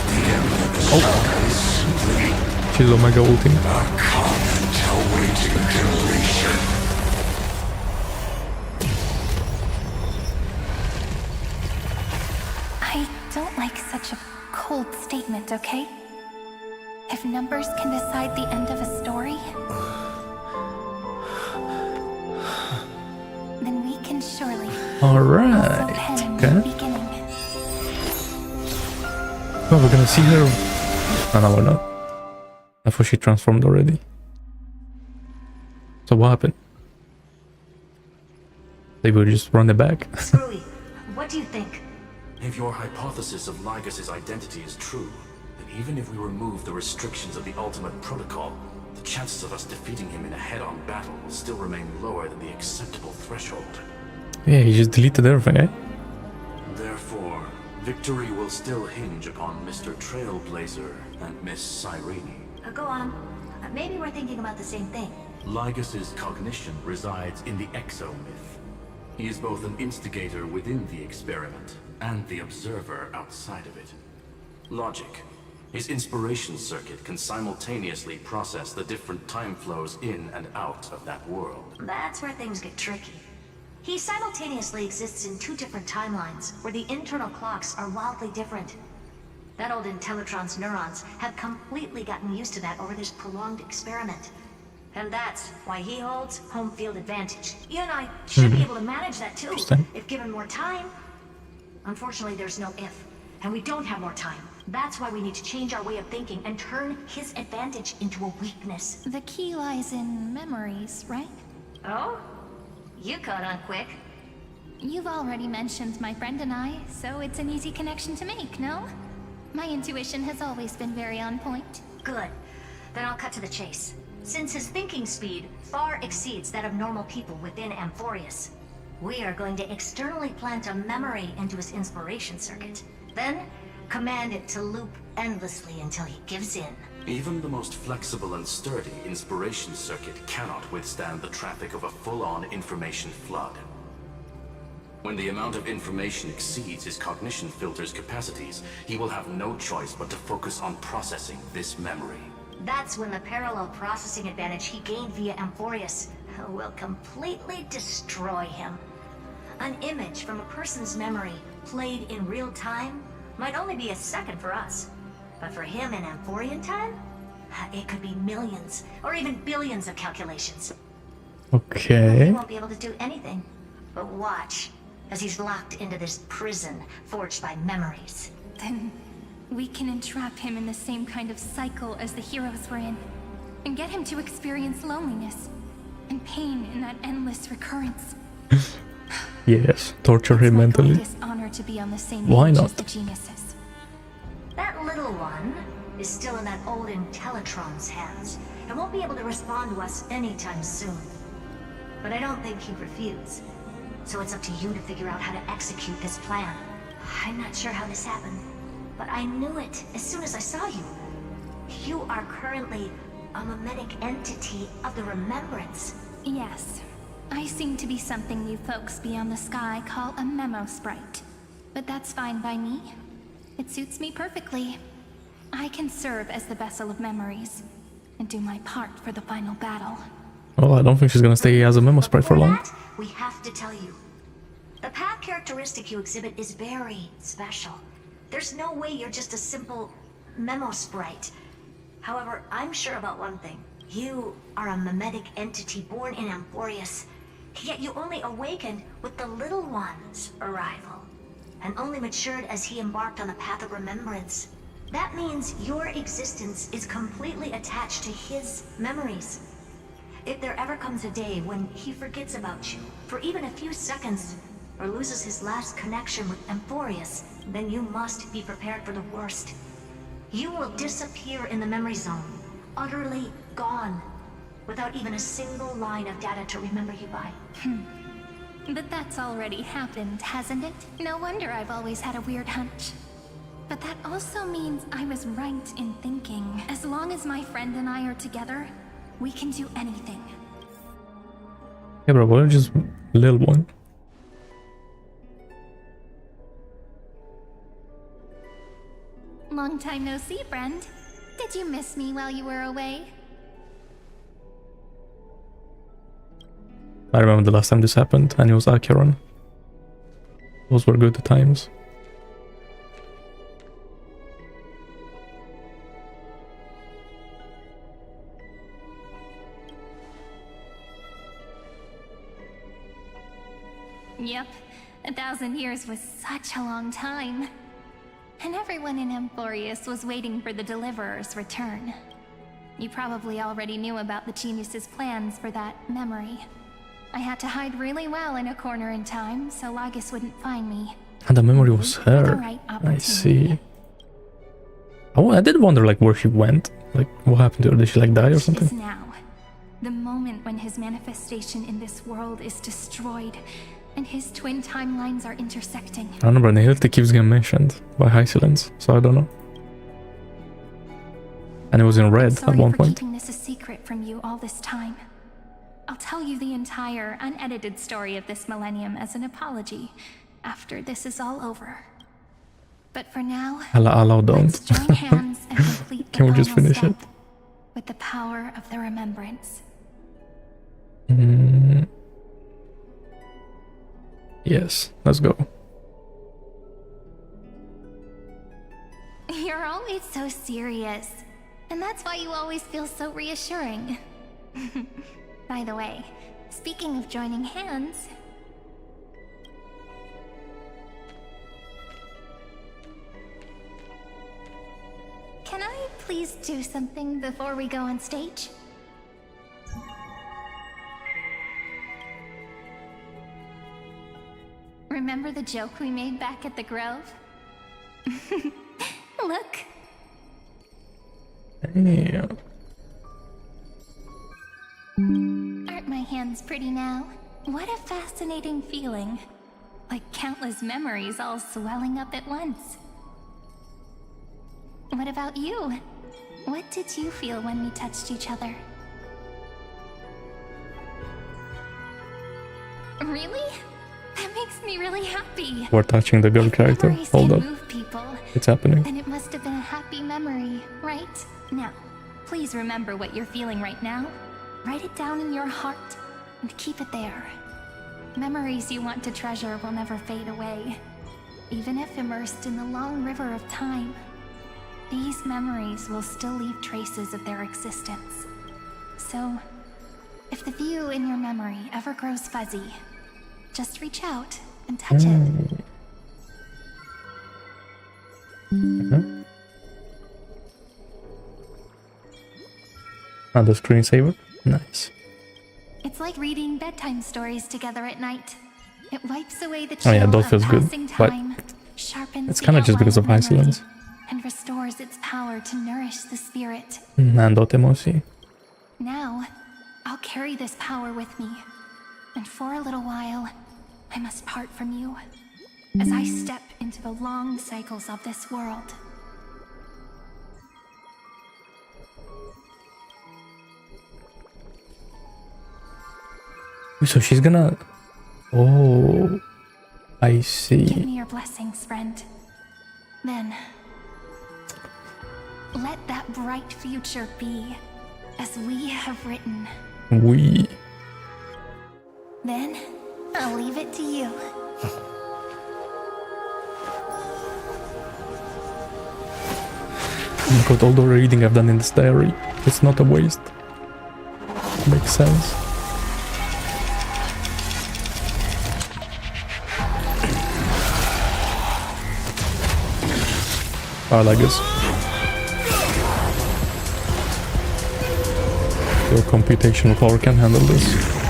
the Emperor is simply She's Omega ulting. a comment awaiting deletion. I don't like such a cold statement, okay? If numbers can decide the end of a story, then we can surely Alright. Okay. beginning. Well, we're gonna see her. Oh, no, we're not. I thought she transformed already. So what happened? They will just run it back. Screwy, what do you think? If your hypothesis of Lygus' identity is true, then even if we remove the restrictions of the ultimate protocol, the the chances of us defeating him in a head-on battle will still remain lower than the acceptable threshold. Yeah, he just deleted everything, eh? Therefore, victory will still hinge upon Mr. Trailblazer and Miss Cyrene. Go on. Maybe we're thinking about the same thing. Lygas's cognition resides in the exomyth. He is both an instigator within the experiment and the observer outside of it. Logic. His inspiration circuit can simultaneously process the different time flows in and out of that world. That's where things get tricky. He simultaneously exists in two different timelines, where the internal clocks are wildly different. That old Intellitron's neurons have completely gotten used to that over this prolonged experiment. And that's why he holds home field advantage. You and I should be able to manage that too, if given more time. Unfortunately, there's no if, and we don't have more time. That's why we need to change our way of thinking and turn his advantage into a weakness. The key lies in memories, right? Oh? You caught on quick. You've already mentioned my friend and I, so it's an easy connection to make, no? My intuition has always been very on point. Good. Then I'll cut to the chase. Since his thinking speed far exceeds that of normal people within Amphorius, we are going to externally plant a memory into his inspiration circuit. Then, command it to loop endlessly until he gives in. Even the most flexible and sturdy inspiration circuit cannot withstand the traffic of a full-on information flood. When the amount of information exceeds his cognition filter's capacities, he will have no choice but to focus on processing this memory. That's when the parallel processing advantage he gained via Amphorius will completely destroy him. An image from a person's memory played in real time might only be a second for us. But for him in Amphorian time, it could be millions or even billions of calculations. Okay. He won't be able to do anything but watch as he's locked into this prison forged by memories. Then we can entrap him in the same kind of cycle as the heroes were in, and get him to experience loneliness and pain in that endless recurrence. Yes, torture him mentally. It's my honor to be on the same Why page not? as the geniuses. That little one is still in that old Intellitron's hands and won't be able to respond to us anytime soon. But I don't think he'd refuse. So it's up to you to figure out how to execute this plan. I'm not sure how this happened, but I knew it as soon as I saw you. You are currently a mimetic entity of the remembrance. Yes. I seem to be something you folks beyond the sky call a memo sprite. But that's fine by me. It suits me perfectly. I can serve as the vessel of memories and do my part for the final battle. Well, I don't think she's gonna stay as a memo sprite for long. We have to tell you. The path characteristic you exhibit is very special. There's no way you're just a simple memo sprite. However, I'm sure about one thing. You are a mimetic entity born in Amphorius, yet you only awakened with the little one's arrival, and only matured as he embarked on the path of remembrance. That means your existence is completely attached to his memories. If there ever comes a day when he forgets about you for even a few seconds, or loses his last connection with Amphorius, then you must be prepared for the worst. You will disappear in the memory zone, utterly gone, without even a single line of data to remember you by. But that's already happened, hasn't it? No wonder I've always had a weird hunch. But that also means I was right in thinking, as long as my friend and I are together, we can do anything. Yeah, bro, we're just little one. Long time no see, friend. Did you miss me while you were away? I remember the last time this happened, and it was Acheron. Those were good times. Yep, 1,000 years was such a long time. And everyone in Amphorius was waiting for the Deliverer's return. You probably already knew about the genius's plans for that memory. I had to hide really well in a corner in time, so Lygas wouldn't find me. And the memory was her. Right I see. Oh, I did wonder, like, where she went. Like, what happened to her? Did she, like, die or something? Is now. The moment when his manifestation in this world is destroyed, and his twin timelines are intersecting. I don't know, but Nihility keeps getting mentioned by Hysilens, so I don't know. And it was in red at one point. Keeping this a secret from you all this time. I'll tell you the entire unedited story of this millennium as an apology after this is all over. But for now, Allah, don't. let's join hands and complete the Can we just final finish it? step with the power of the remembrance. Yes, let's go. You're always so serious, and that's why you always feel so reassuring. By the way, speaking of joining hands, can I please do something before we go on stage? Remember the joke we made back at the Grove? Look. Yeah. Aren't my hands pretty now? What a fascinating feeling. Like countless memories all swelling up at once. What about you? What did you feel when we touched each other? Really? That makes me really happy. We're touching the girl character. Hold up. It's happening. Then it must have been a happy memory, right? Now, please remember what you're feeling right now. Write it down in your heart and keep it there. Memories you want to treasure will never fade away. Even if immersed in the long river of time, these memories will still leave traces of their existence. So, if the view in your memory ever grows fuzzy, just reach out and touch it. And the screensaver. Nice. It's like reading bedtime stories together at night. It wipes away the Oh yeah, chill that feels of good. passing But time, sharpens it's the kind of just because of outline memory, Hysilens. and restores its power to nourish the spirit. Nandot MOC. Now, I'll carry this power with me, and for a little while, I must part from you, as I step into the long cycles of this world. So she's gonna... Oh, I Give see. me your blessings, friend. Then, let that bright future be, as we have written. We. Then, I'll leave it to you. Look at all the reading I've done in this diary. It's not a waste. Makes sense. I guess. Your computational power can handle this.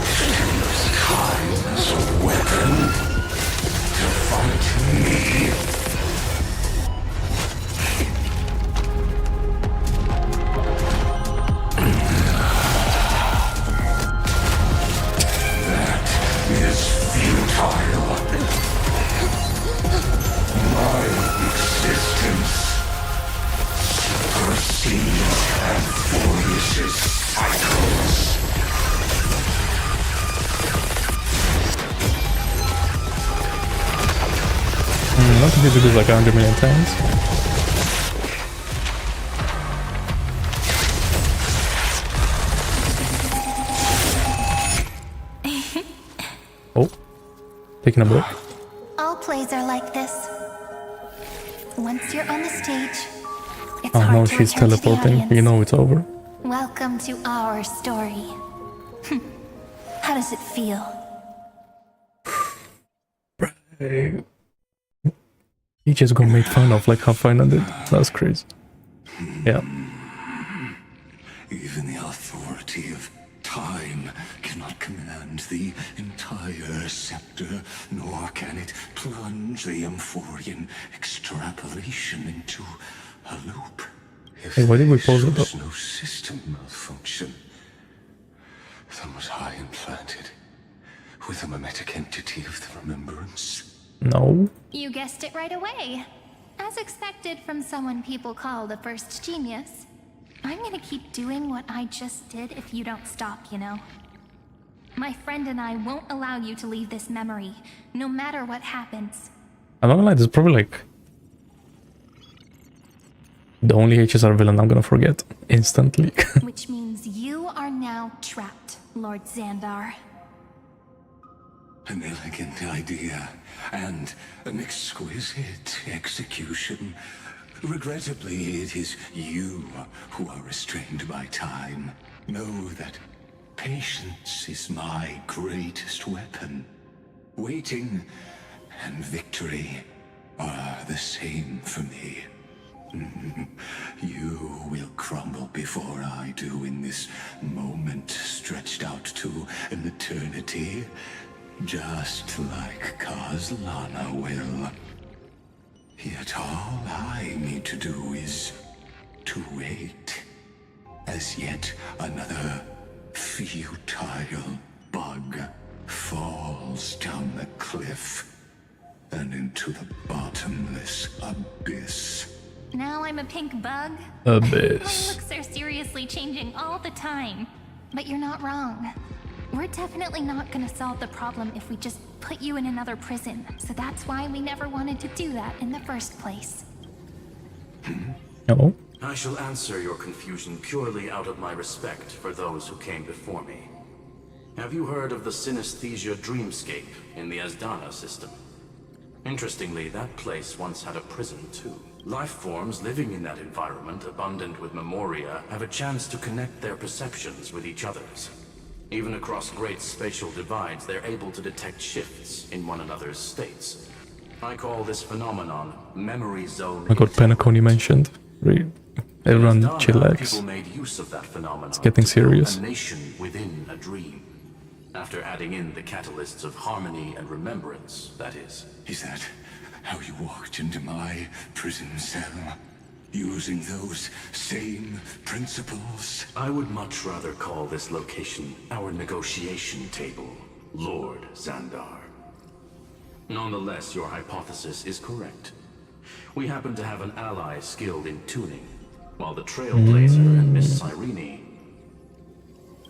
Not to do this like 100 million times. Oh, taking a break. All plays are like this. Once you're on the stage, it's Oh hard no, to she's return to the teleporting. audience. You know it's over. Welcome to our story. How does it feel? He just got made fun of like how fine I did. That's crazy. Yeah. Even the authority of time cannot command the entire scepter, nor can it plunge the Amphorian extrapolation into a loop. Hey, why did we pause it There's up? no system malfunction. Then was I implanted with a mimetic entity of the remembrance? No. You guessed it right away. As expected from someone people call the first genius. I'm gonna keep doing what I just did if you don't stop, you know. My friend and I won't allow you to leave this memory, no matter what happens. I'm not gonna lie, this is probably like the only HSR villain I'm gonna forget instantly. Which means you are now trapped, Lord Xandar. An elegant idea and an exquisite execution. Regrettably, it is you who are restrained by time. Know that patience is my greatest weapon. Waiting and victory are the same for me. You will crumble before I do in this moment stretched out to an eternity, just like Kazlana will. Yet all I need to do is to wait, as yet another futile bug falls down the cliff and into the bottomless abyss. Now I'm a pink bug? Abyss. My looks are seriously changing all the time. But you're not wrong. We're definitely not gonna solve the problem if we just put you in another prison. So that's why we never wanted to do that in the first place. No. I shall answer your confusion purely out of my respect for those who came before me. Have you heard of the synesthesia dreamscape in the Asdana system? Interestingly, that place once had a prison too. Life forms living in that environment, abundant with memoria, have a chance to connect their perceptions with each other's. Even across great spatial divides, they're able to detect shifts in one another's states. I call this phenomenon memory zone. I got Penacony mentioned. Everyone chillax. People made use of that phenomenon. It's getting serious. A nation within a dream. After adding in the catalysts of harmony and remembrance, that is. Is that how you walked into my prison cell? Using those same principles? I would much rather call this location our negotiation table, Lord Xandar. Nonetheless, your hypothesis is correct. We happen to have an ally skilled in tuning, while the Trailblazer and Miss Cyrene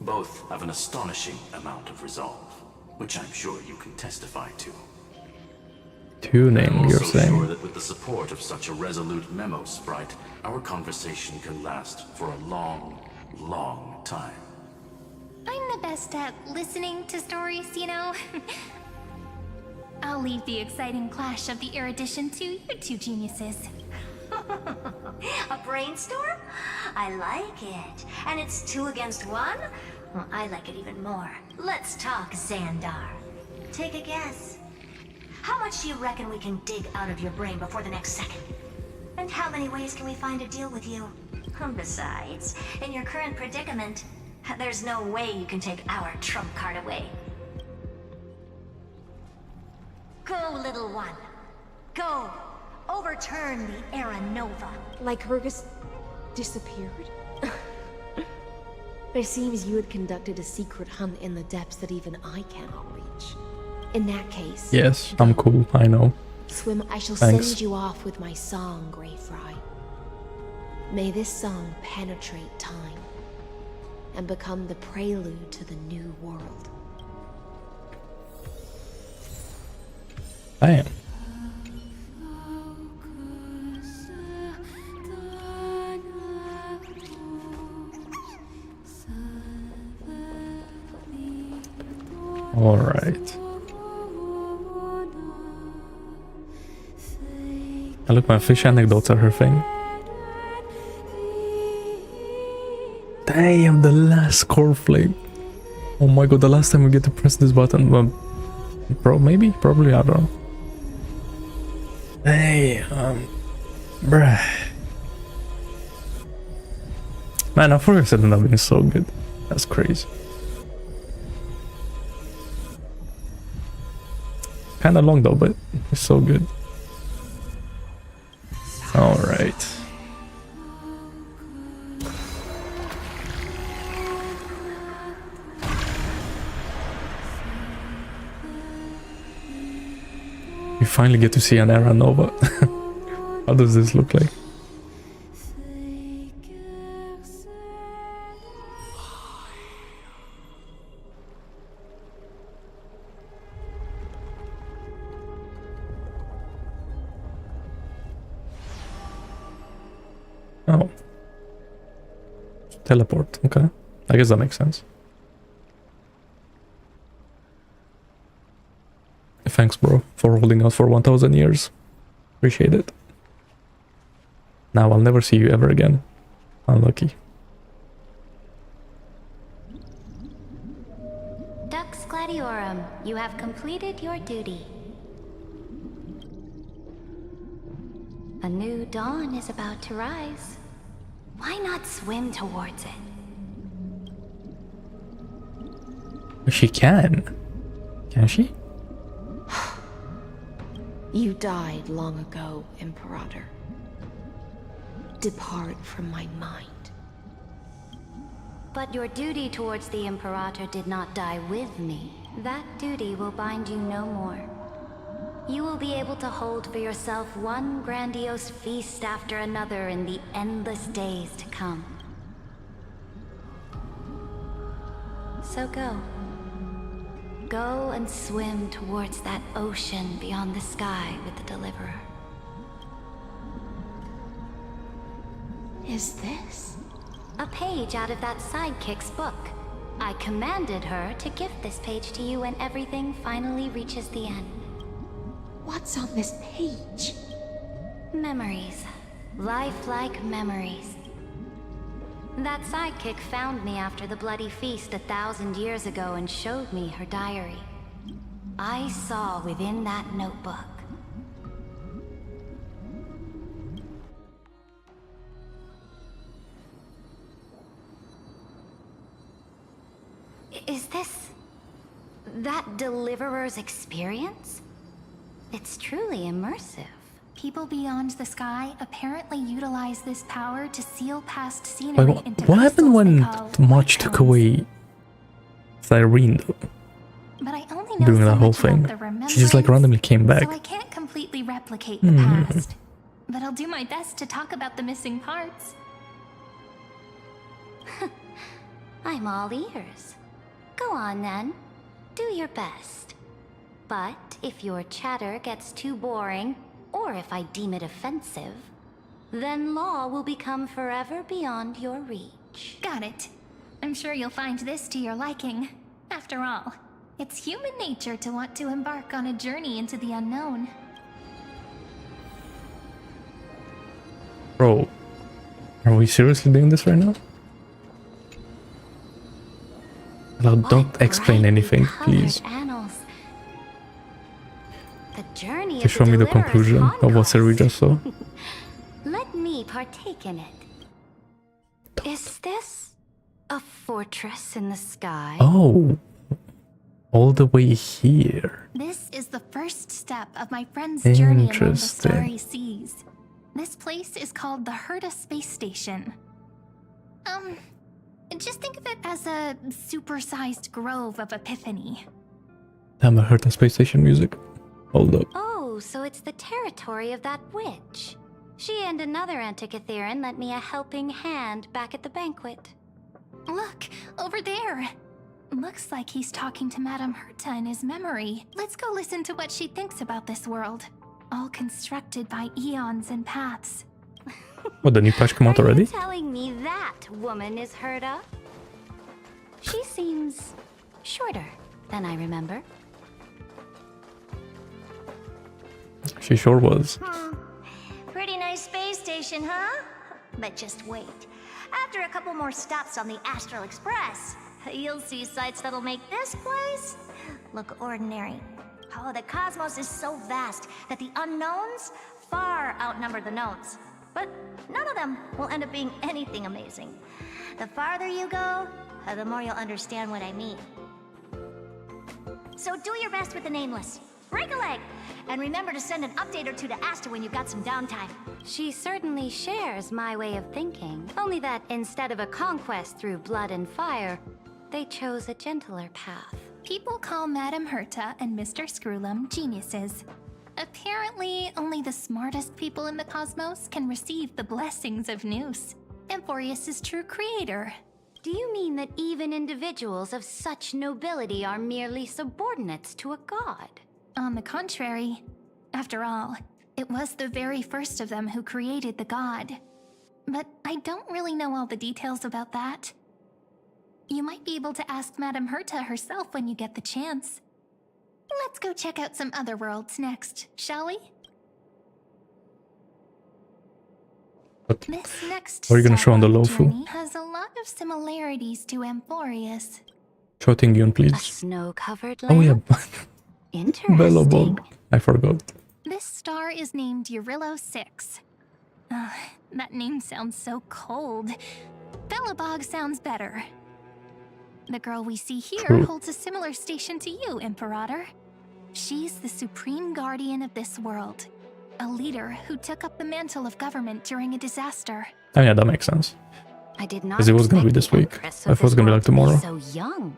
both have an astonishing amount of resolve, which I'm sure you can testify to. Tuning, you're I'm also saying? sure that with the support of such a resolute memo sprite, our conversation can last for a long, long time. I'm the best at listening to stories, you know? I'll leave the exciting clash of the erudition to you two geniuses. A brainstorm? I like it. And it's 2 against 1? Well, I like it even more. Let's talk, Xandar. Take a guess. How much do you reckon we can dig out of your brain before the next second? And how many ways can we find to deal with you? Besides, in your current predicament, there's no way you can take our trump card away. Go, little one. Go. Overturn the Era Nova. Lycurgus disappeared? It seems you had conducted a secret hunt in the depths that even I cannot reach. In that case... Yes, I'm cool, I know. Swim, I shall Thanks. send you off with my song, Grey Fry. May this song penetrate time and become the prelude to the new world. Damn. Alright. And look, my fish anecdotes are her thing. Damn, the last core flame. Oh my god, the last time we get to press this button. Well, probably, I don't know. Damn. Bruh. Man, I forgot that ended up being so good. That's crazy. Kinda long though, but it's so good. Alright. You finally get to see an era nova. How does this look like? Oh. Teleport, okay. I guess that makes sense. Thanks, bro, for holding out for 1000 years. Appreciate it. Now I'll never see you ever again. Unlucky. Dux Gladiorum, you have completed your duty. A new dawn is about to rise. Why not swim towards it? She can. Can she? You died long ago, Imperator. Depart from my mind. But your duty towards the Imperator did not die with me. That duty will bind you no more. You will be able to hold for yourself one grandiose feast after another in the endless days to come. So go. Go and swim towards that ocean beyond the sky with the Deliverer. Is this? A page out of that sidekick's book. I commanded her to gift this page to you when everything finally reaches the end. What's on this page? Memories. Lifelike memories. That sidekick found me after the bloody feast 1,000 years ago and showed me her diary. I saw within that notebook. Is this... that Deliverer's experience? It's truly immersive. People beyond the sky apparently utilize this power to seal past scenery into what happened when March took away Cyrene though? But I only know During so that whole much about thing. the She just like randomly came back. so I can't completely replicate the past. But I'll do my best to talk about the missing parts. I'm all ears. Go on then. Do your best. But if your chatter gets too boring, or if I deem it offensive, then law will become forever beyond your reach. Got it. I'm sure you'll find this to your liking. After all, it's human nature to want to embark on a journey into the unknown. Bro, are we seriously doing this right now? Hello, don't explain anything, please. Annals. The journey Just show me the conclusion of what Siri just saw. Let me partake in it. Is this a fortress in the sky? Oh, all the way here. This is the first step of my friend's journey among the Interesting. starry seas. This place is called the Herta Space Station. Just think of it as a supersized grove of epiphany. Damn, I heard the space station music. Hold up. Oh, so it's the territory of that witch. She and another Antikytherian lent me a helping hand back at the banquet. Look, over there. Looks like he's talking to Madame Herta in his memory. Let's go listen to what she thinks about this world. All constructed by eons and paths. What, the new patch come out Are already? you telling me that woman is Herta? She seems shorter than I remember. She sure was. Pretty nice space station, huh? But just wait. After a couple more stops on the Astral Express, you'll see sights that'll make this place look ordinary. Oh, the cosmos is so vast that the unknowns far outnumber the knowns. But none of them will end up being anything amazing. The farther you go, the more you'll understand what I mean. So do your best with the nameless. Break a leg! And remember to send an update or two to Asta when you've got some downtime. She certainly shares my way of thinking. Only that instead of a conquest through blood and fire, they chose a gentler path. People call Madame Herta and Mr. Screwlum geniuses. Apparently, only the smartest people in the cosmos can receive the blessings of Nous, Amphorius' true creator. Do you mean that even individuals of such nobility are merely subordinates to a god? On the contrary, after all, it was the very first of them who created the god. But I don't really know all the details about that. You might be able to ask Madame Herta herself when you get the chance. Let's go check out some other worlds next, shall we? What? This next What are you gonna show on the step Lofu? journey has a lot of similarities to Amphorius. Show Tingyun, A please. snow-covered land? Oh yeah. Interesting. Bellobog. I forgot. This star is named Eurillo 6. That name sounds so cold. Bellobog sounds better. The girl we see here True. holds a similar station to you, Imperator. She's the supreme guardian of this world. A leader who took up the mantle of government during a disaster. Oh yeah, that makes sense. I did not Because it was gonna be this week. I thought it was gonna be like tomorrow. So young.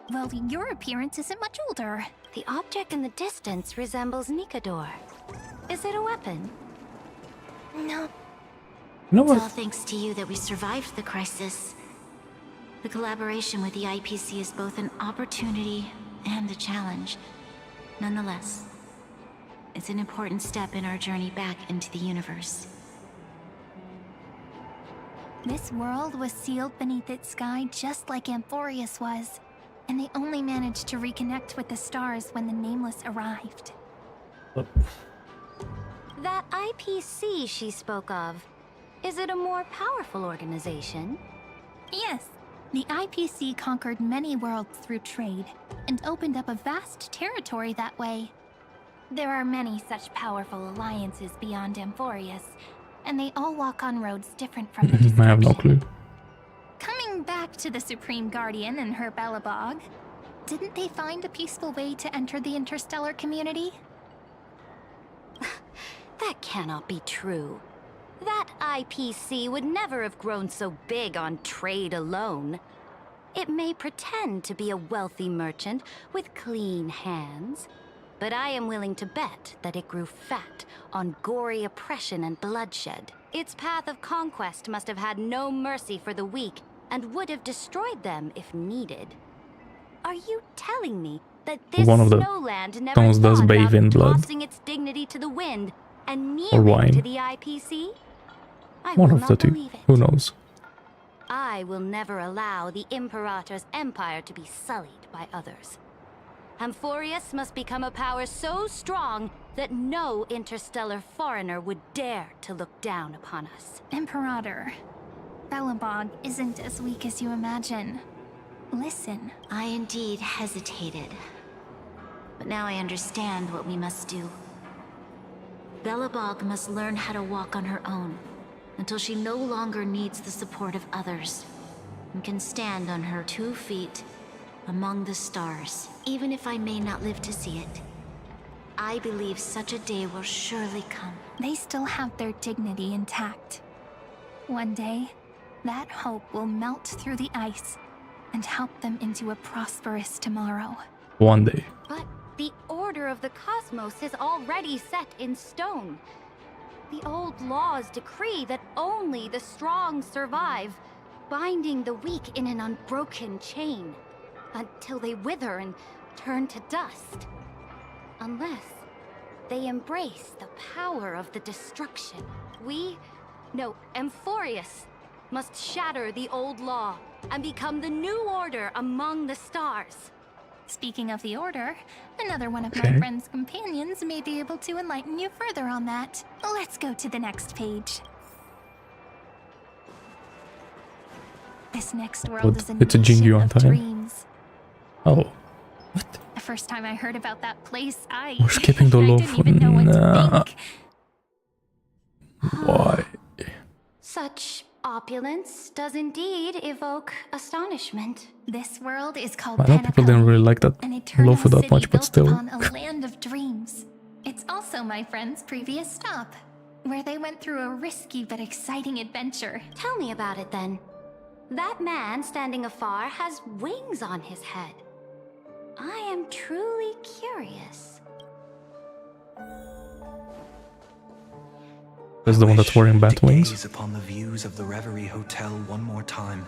Well, your appearance isn't much older. The object in the distance resembles Nikador. Is it a weapon? No. You know It's all what? thanks to you that we survived the crisis. The collaboration with the IPC is both an opportunity and a challenge. Nonetheless, it's an important step in our journey back into the universe. This world was sealed beneath its sky just like Amphorius was, and they only managed to reconnect with the stars when the Nameless arrived. That IPC she spoke of, is it a more powerful organization? Yes, the IPC conquered many worlds through trade, and opened up a vast territory that way. There are many such powerful alliances beyond Amphorius, and they all walk on roads different from the I have no clue. Coming back to the Supreme Guardian and her Bellobog, didn't they find a peaceful way to enter the interstellar community? That cannot be true. That IPC would never have grown so big on trade alone. It may pretend to be a wealthy merchant with clean hands, but I am willing to bet that it grew fat on gory oppression and bloodshed. Its path of conquest must have had no mercy for the weak and would have destroyed them if needed. Are you telling me that this One of the snowland never stones does thought bathe about in blood. tossing its dignity to the wind and Or kneeling wine. to the IPC? I One will of the not two. believe it. Who knows? I will never allow the Imperator's empire to be sullied by others. Amphorius must become a power so strong that no interstellar foreigner would dare to look down upon us. Imperator, Bellobog isn't as weak as you imagine. Listen. I indeed hesitated. But now I understand what we must do. Bellobog must learn how to walk on her own, until she no longer needs the support of others, and can stand on her 2 feet among the stars, even if I may not live to see it. I believe such a day will surely come. They still have their dignity intact. One day, that hope will melt through the ice and help them into a prosperous tomorrow. One day. But the order of the cosmos is already set in stone. The old laws decree that only the strong survive, binding the weak in an unbroken chain, until they wither and turn to dust. Unless they embrace the power of the destruction. Amphorius must shatter the old law and become the new order among the stars. Speaking of the Order, another one of my friend's companions may be able to enlighten you further on that. Let's go to the next page. This next world is a It's a nation Jingyu of time. dreams. Oh. The first time I heard about that place, We're skipping the I low didn't even know what to think. Why? Such opulence does indeed evoke astonishment. This world is called I know people didn't really like that an eternal Lofu that city much, but built still. upon a land of dreams. It's also my friend's previous stop, where they went through a risky but exciting adventure. Tell me about it then. That man standing afar has wings on his head. I am truly curious. This is the one that's wearing bat wings. Gaze upon the views of the Reverie Hotel one more time.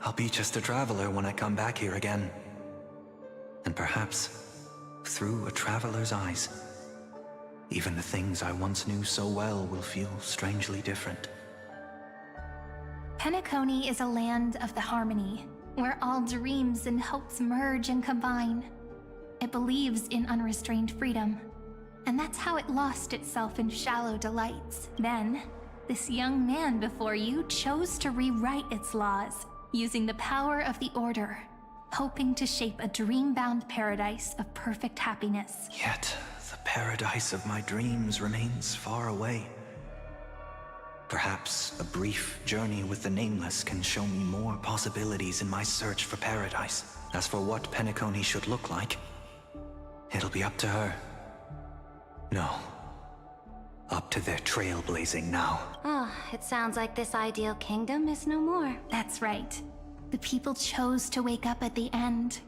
I'll be just a traveler when I come back here again. And perhaps, through a traveler's eyes, even the things I once knew so well will feel strangely different. Penacony is a land of the harmony, where all dreams and hopes merge and combine. It believes in unrestrained freedom, and that's how it lost itself in shallow delights. Then, this young man before you chose to rewrite its laws, using the power of the Order, hoping to shape a dream-bound paradise of perfect happiness. Yet, the paradise of my dreams remains far away. Perhaps a brief journey with the Nameless can show me more possibilities in my search for paradise. As for what Penacony should look like, it'll be up to her. No. Up to their trailblazing now. Oh, it sounds like this ideal kingdom is no more. That's right. The people chose to wake up at the end.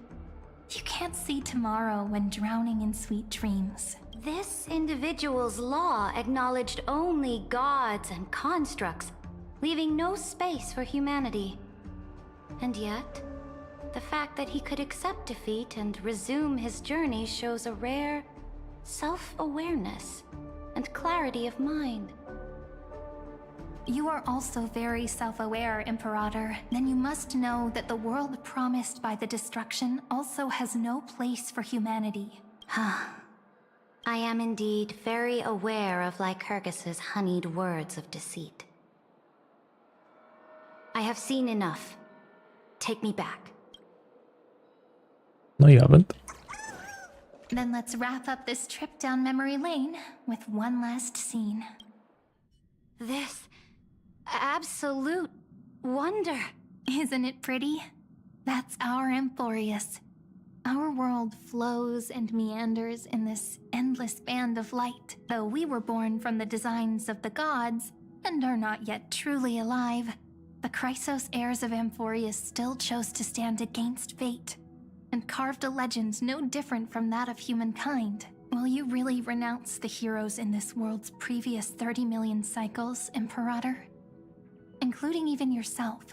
You can't see tomorrow when drowning in sweet dreams. This individual's law acknowledged only gods and constructs, leaving no space for humanity. And yet, the fact that he could accept defeat and resume his journey shows a rare self-awareness and clarity of mind. You are also very self-aware, Imperator. Then you must know that the world promised by the destruction also has no place for humanity. I am indeed very aware of Lycurgus's honeyed words of deceit. I have seen enough. Take me back. No, you haven't. Then let's wrap up this trip down memory lane with one last scene. This absolute wonder. Isn't it pretty? That's our Amphorius. Our world flows and meanders in this endless band of light. Though we were born from the designs of the gods and are not yet truly alive, the Chrysos heirs of Amphorius still chose to stand against fate and carved a legend no different from that of humankind. Will you really renounce the heroes in this world's previous 30 million cycles, Imperator? Including even yourself.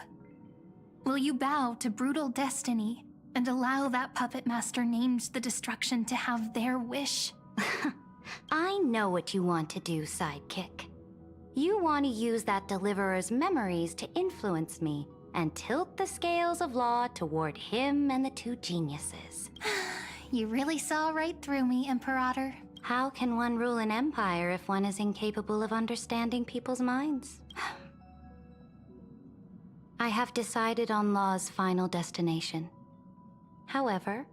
Will you bow to brutal destiny and allow that puppet master named the destruction to have their wish? I know what you want to do, sidekick. You want to use that deliverer's memories to influence me and tilt the scales of law toward him and the two geniuses. You really saw right through me, Imperator. How can one rule an empire if one is incapable of understanding people's minds? I have decided on Law's final destination. However,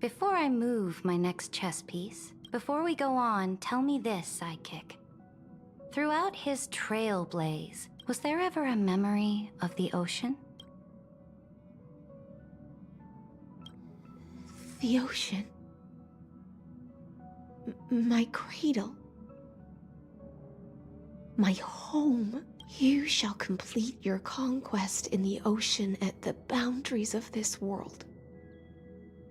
before I move my next chess piece, before we go on, tell me this, sidekick. Throughout his trailblaze, was there ever a memory of the ocean? The ocean. My cradle. My home. You shall complete your conquest in the ocean at the boundaries of this world,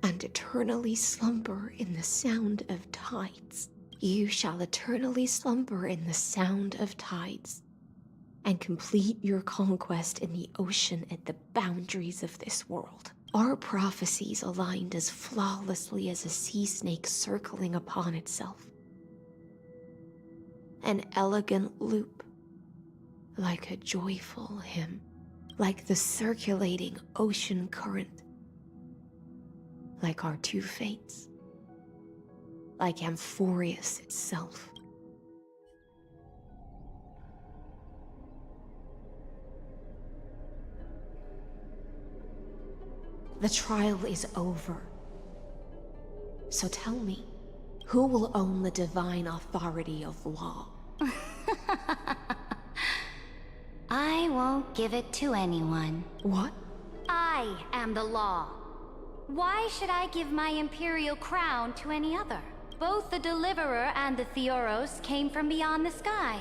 and eternally slumber in the sound of tides. You shall eternally slumber in the sound of tides, and complete your conquest in the ocean at the boundaries of this world. Our prophecies aligned as flawlessly as a sea snake circling upon itself. An elegant loop, like a joyful hymn, like the circulating ocean current, like our two fates, like Amphorius itself. The trial is over. So tell me, who will own the divine authority of law? I won't give it to anyone. What? I am the law. Why should I give my imperial crown to any other? Both the Deliverer and the Theoros came from beyond the sky.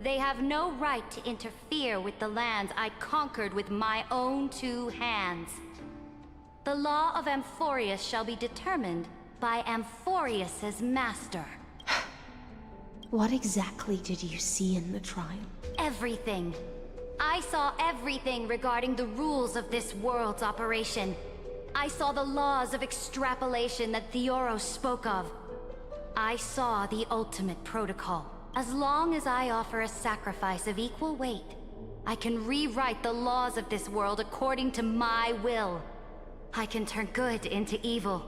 They have no right to interfere with the lands I conquered with my own two hands. The law of Amphorius shall be determined by Amphorius's master. What exactly did you see in the trial? Everything. I saw everything regarding the rules of this world's operation. I saw the laws of extrapolation that Theoros spoke of. I saw the ultimate protocol. As long as I offer a sacrifice of equal weight, I can rewrite the laws of this world according to my will. I can turn good into evil,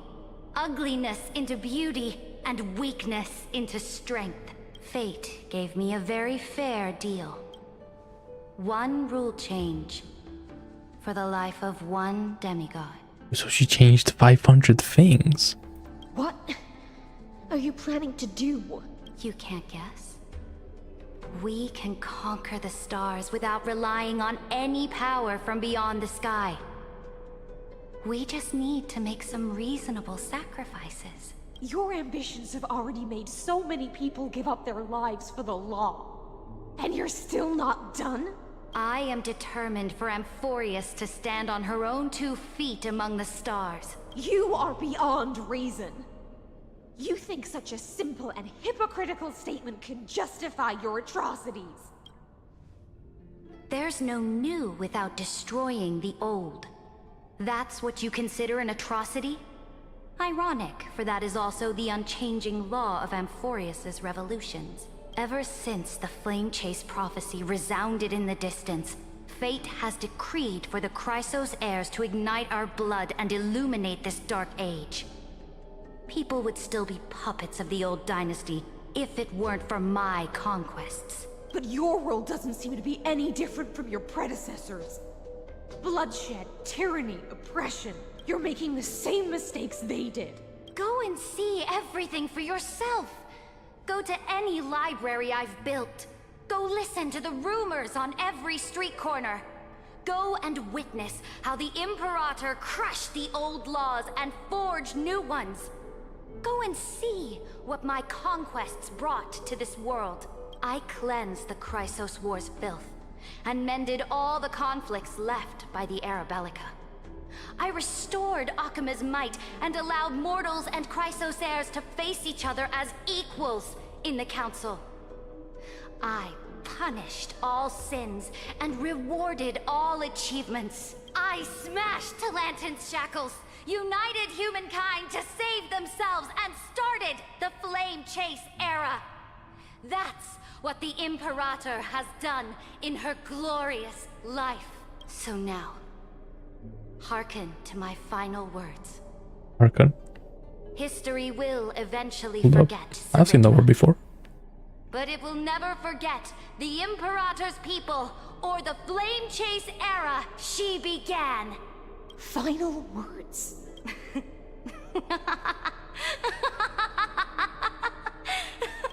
ugliness into beauty, and weakness into strength. Fate gave me a very fair deal. One rule change for the life of one demigod. So she changed 500 things. What are you planning to do? You can't guess. We can conquer the stars without relying on any power from beyond the sky. We just need to make some reasonable sacrifices. Your ambitions have already made so many people give up their lives for the law. And you're still not done? I am determined for Amphorius to stand on her own 2 feet among the stars. You are beyond reason. You think such a simple and hypocritical statement can justify your atrocities. There's no new without destroying the old. That's what you consider an atrocity? Ironic, for that is also the unchanging law of Amphorius's revolutions. Ever since the Flame Chase prophecy resounded in the distance, fate has decreed for the Chrysos heirs to ignite our blood and illuminate this dark age. People would still be puppets of the old dynasty if it weren't for my conquests. But your world doesn't seem to be any different from your predecessors. Bloodshed, tyranny, oppression. You're making the same mistakes they did. Go and see everything for yourself. Go to any library I've built. Go listen to the rumors on every street corner. Go and witness how the Imperator crushed the old laws and forged new ones. Go and see what my conquests brought to this world. I cleansed the Chrysos War's filth and mended all the conflicts left by the Era Bellica. I restored Akima's might and allowed mortals and Chrysos heirs to face each other as equals in the Council. I punished all sins and rewarded all achievements. I smashed Talantin's shackles, united humankind to save themselves, and started the Flame Chase era. That's what the Imperator has done in her glorious life. So now, hearken to my final words. Hearken? History will eventually Hold up. forget I've seen that word before. but it will never forget the Imperator's people or the Flame Chase era she began. Final words.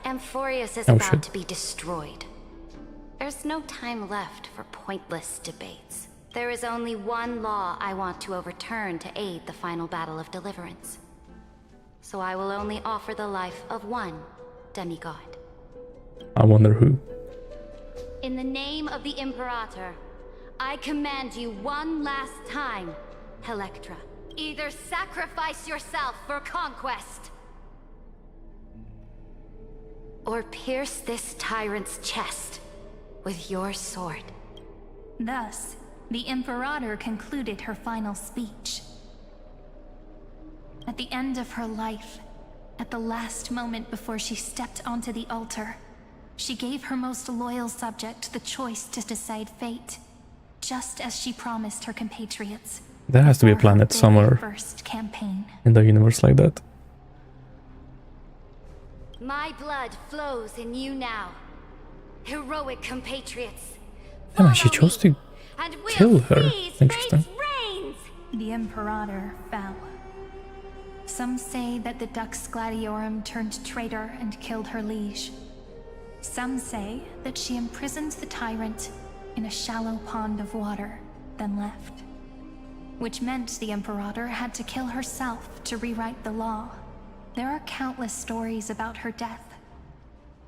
Amphorius is Oh, about shit. to be destroyed. There's no time left for pointless debates. There is only one law I want to overturn to aid the final battle of deliverance. So I will only offer the life of one demigod. I wonder who. In the name of the Imperator, I command you one last time, Electra. Either sacrifice yourself for conquest, or pierce this tyrant's chest with your sword. Thus, the Imperator concluded her final speech. At the end of her life, at the last moment before she stepped onto the altar, she gave her most loyal subject the choice to decide fate, just as she promised her compatriots. There has to be a before her planet very somewhere first campaign. in the universe like that. My blood flows in you now, heroic compatriots. Yeah, man, she chose to And we'll kill her. seize Interesting. fate's reins. The Imperator fell. Some say that the Dux Gladiorum turned traitor and killed her liege. Some say that she imprisoned the tyrant in a shallow pond of water, then left. Which meant the Imperator had to kill herself to rewrite the law. There are countless stories about her death.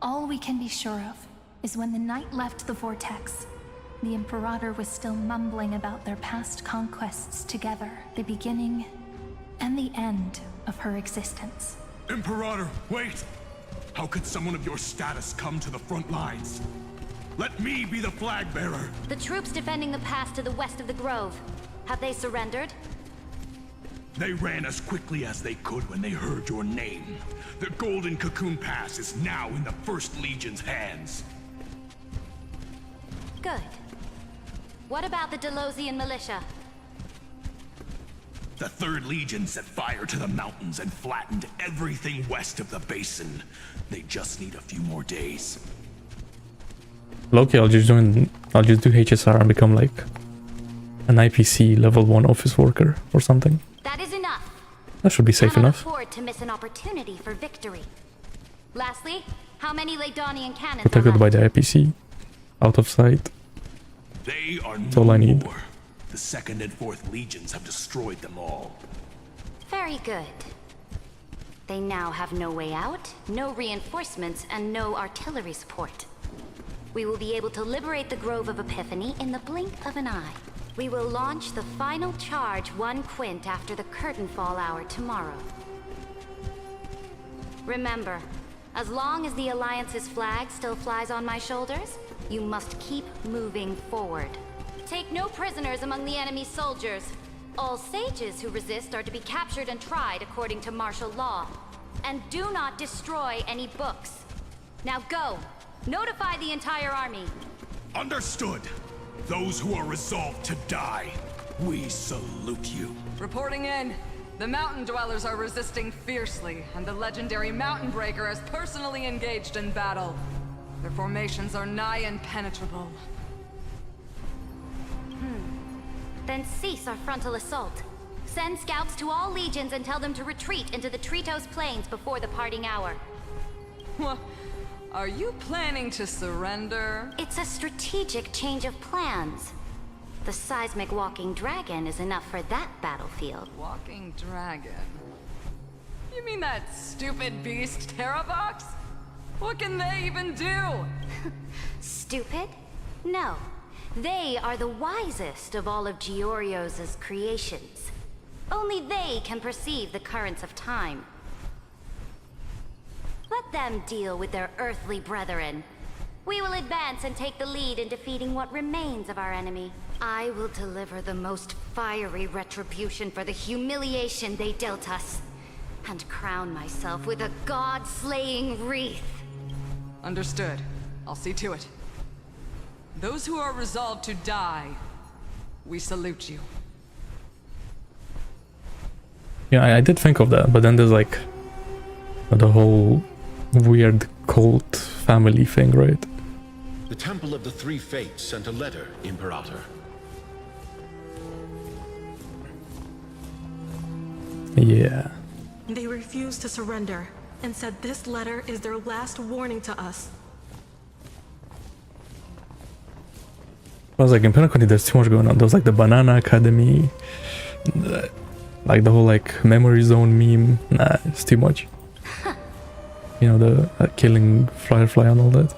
All we can be sure of is when the knight left the vortex, the Imperator was still mumbling about their past conquests together. The beginning and the end of her existence. Imperator, wait! How could someone of your status come to the front lines? Let me be the flag bearer! The troops defending the pass to the west of the grove. Have they surrendered? They ran as quickly as they could when they heard your name. The Golden Cocoon Pass is now in the First Legion's hands. Good. What about the Delosian militia? The Third Legion set fire to the mountains and flattened everything west of the basin. They just need a few more days. Loki, I'll just do HSR and become like an IPC level 1 office worker or something. That is enough. That should be safe Cannot enough. afford to miss an opportunity for victory. Lastly, how many Laydonian cannons Protected by the IPC. Out of sight. They are That's all I need. more. The 2nd and 4th Legions have destroyed them all. Very good. They now have no way out, no reinforcements, and no artillery support. We will be able to liberate the Grove of Epiphany in the blink of an eye. We will launch the final charge 1 quint after the curtain fall hour tomorrow. Remember, as long as the Alliance's flag still flies on my shoulders, you must keep moving forward. Take no prisoners among the enemy's soldiers. All sages who resist are to be captured and tried according to martial law. And do not destroy any books. Now go! Notify the entire army! Understood! Those who are resolved to die, we salute you. Reporting in. The mountain dwellers are resisting fiercely, and the legendary Mountain Breaker is personally engaged in battle. Their formations are nigh impenetrable. Then cease our frontal assault. Send scouts to all legions and tell them to retreat into the Tritos Plains before the parting hour. What? Are you planning to surrender? It's a strategic change of plans. The seismic walking dragon is enough for that battlefield. Walking dragon? You mean that stupid beast, Terravox? What can they even do? Stupid? No. They are the wisest of all of Georios' creations. Only they can perceive the currents of time. Let them deal with their earthly brethren. We will advance and take the lead in defeating what remains of our enemy. I will deliver the most fiery retribution for the humiliation they dealt us, and crown myself with a god-slaying wreath. Understood. I'll see to it. Those who are resolved to die, we salute you. Yeah, I did think of that, but then there's like the whole weird cult family thing, right? The Temple of the Three Fates sent a letter, Imperator. Yeah. They refused to surrender and said this letter is their last warning to us. I was like, in Penacony there's too much going on. There's like the Banana Academy, like the whole like memory zone meme. Nah, it's too much. You know, the killing Firefly and all that.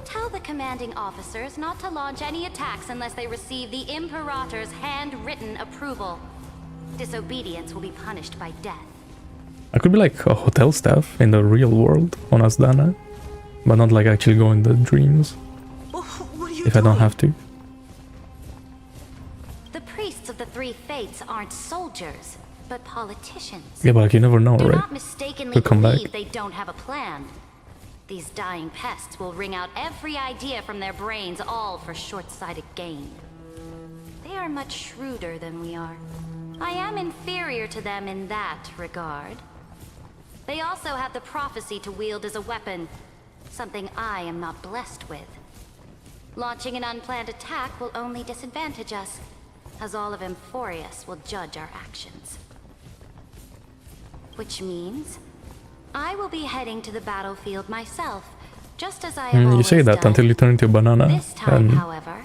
Tell the commanding officers not to launch any attacks unless they receive the Imperator's handwritten approval. Disobedience will be punished by death. I could be like a hotel staff in the real world on Asdana, but not like actually go in the dreams. If I don't have to. The priests of the Three Fates aren't soldiers, but politicians. Yeah, but like, you never know, Do right? not mistakenly Could come believe back. they don't have a plan. These dying pests will wring out every idea from their brains, all for short-sighted gain. They are much shrewder than we are. I am inferior to them in that regard. They also have the prophecy to wield as a weapon, something I am not blessed with. Launching an unplanned attack will only disadvantage us, as all of Amphorius will judge our actions. Which means I will be heading to the battlefield myself, just as I have You always say that done. until you turn into a banana This time, and however,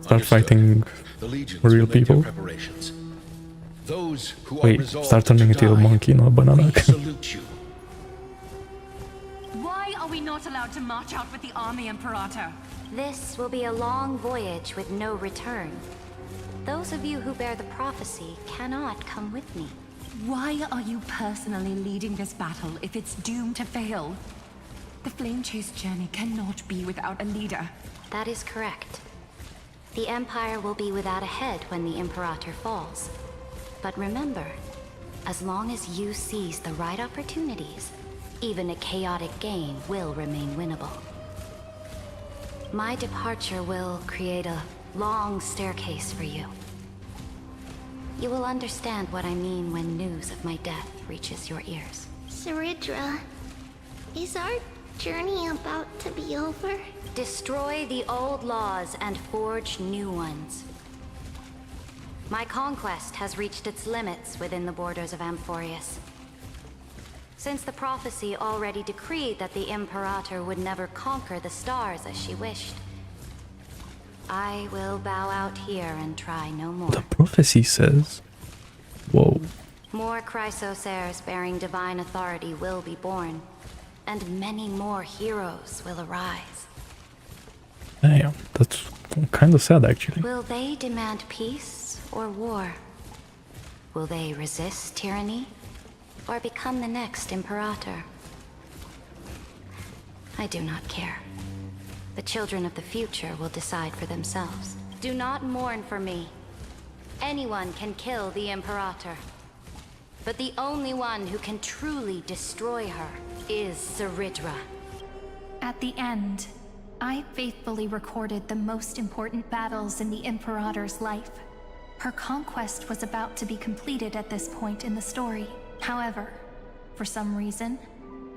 start fighting The legions real will make their people. preparations. Those who are Wait, resolved start turning to into a die, monkey, not a banana. we salute you. Why are we not allowed to march out with the army, Imperator? this will be a long voyage with no return. Those of you who bear the prophecy cannot come with me. Why are you personally leading this battle if it's doomed to fail? The Flame Chase journey cannot be without a leader. That is correct. The Empire will be without a head when the Imperator falls. But remember, as long as you seize the right opportunities, even a chaotic game will remain winnable. My departure will create a long staircase for you. You will understand what I mean when news of my death reaches your ears. Saridra, is our journey about to be over? Destroy the old laws and forge new ones. My conquest has reached its limits within the borders of Amphorius. Since the prophecy already decreed that the Imperator would never conquer the stars as she wished, I will bow out here and try no more. The prophecy says... Whoa. More Chrysos heirs bearing divine authority will be born, and many more heroes will arise. Damn, that's kind of sad actually. Will they demand peace or war? Will they resist tyranny or become the next Imperator? I do not care. The children of the future will decide for themselves. Do not mourn for me. Anyone can kill the Imperator. But the only one who can truly destroy her is Saridra. At the end, I faithfully recorded the most important battles in the Imperator's life. Her conquest was about to be completed at this point in the story. However, for some reason,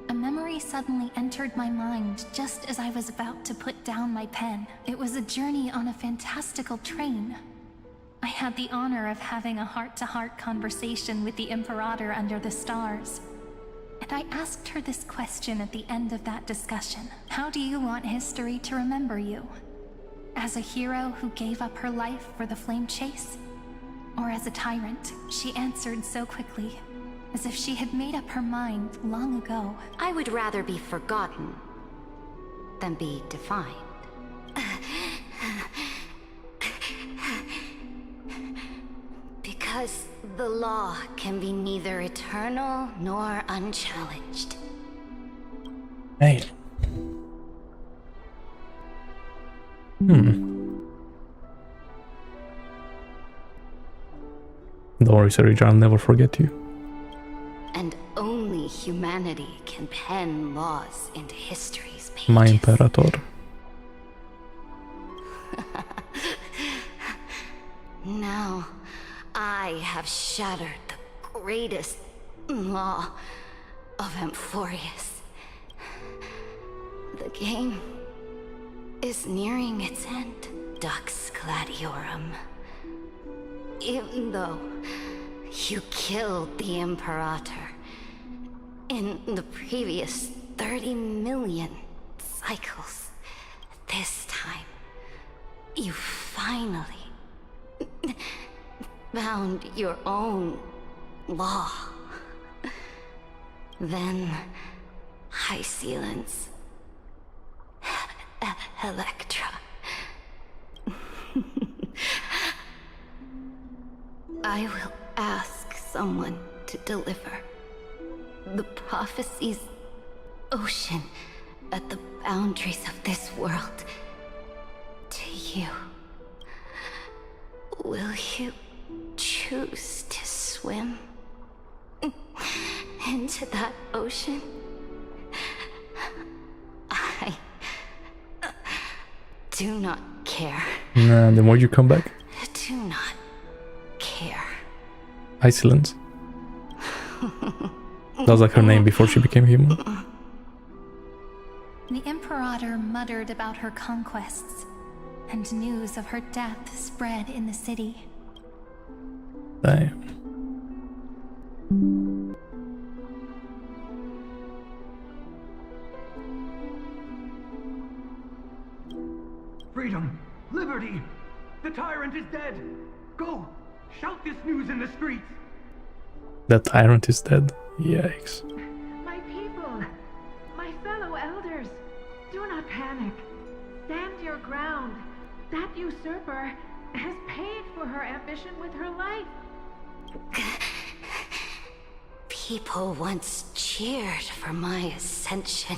a memory suddenly entered my mind just as I was about to put down my pen. It was a journey on a fantastical train. I had the honor of having a heart-to-heart conversation with the Imperator under the stars. And I asked her this question at the end of that discussion. How do you want history to remember you? As a hero who gave up her life for the Flame Chase? Or as a tyrant? She answered so quickly, as if she had made up her mind long ago. I would rather be forgotten than be defined. Because the law can be neither eternal nor unchallenged. Hey. Don't worry, Saridra, I'll never forget you. And only humanity can pen laws into history's pages. My Imperator. Now, I have shattered the greatest law of Amphorius. The game is nearing its end, Dux Gladiorum. Even though you killed the Imperator in the previous 30 million cycles, this time, you finally found your own law. Then, Hysilens, Electra. I will ask someone to deliver the prophecy's ocean at the boundaries of this world to you. Will you choose to swim into that ocean? I do not care. Nah, the more you come back. Do not care. Hysilens. That was like her name before she became human. The Imperator muttered about her conquests, and news of her death spread in the city. Damn. Freedom! Liberty! The tyrant is dead! Go! Shout this news in the streets! That tyrant is dead. Yikes. My people! My fellow elders! Do not panic. Stand your ground. That usurper has paid for her ambition with her life. People once cheered for my ascension.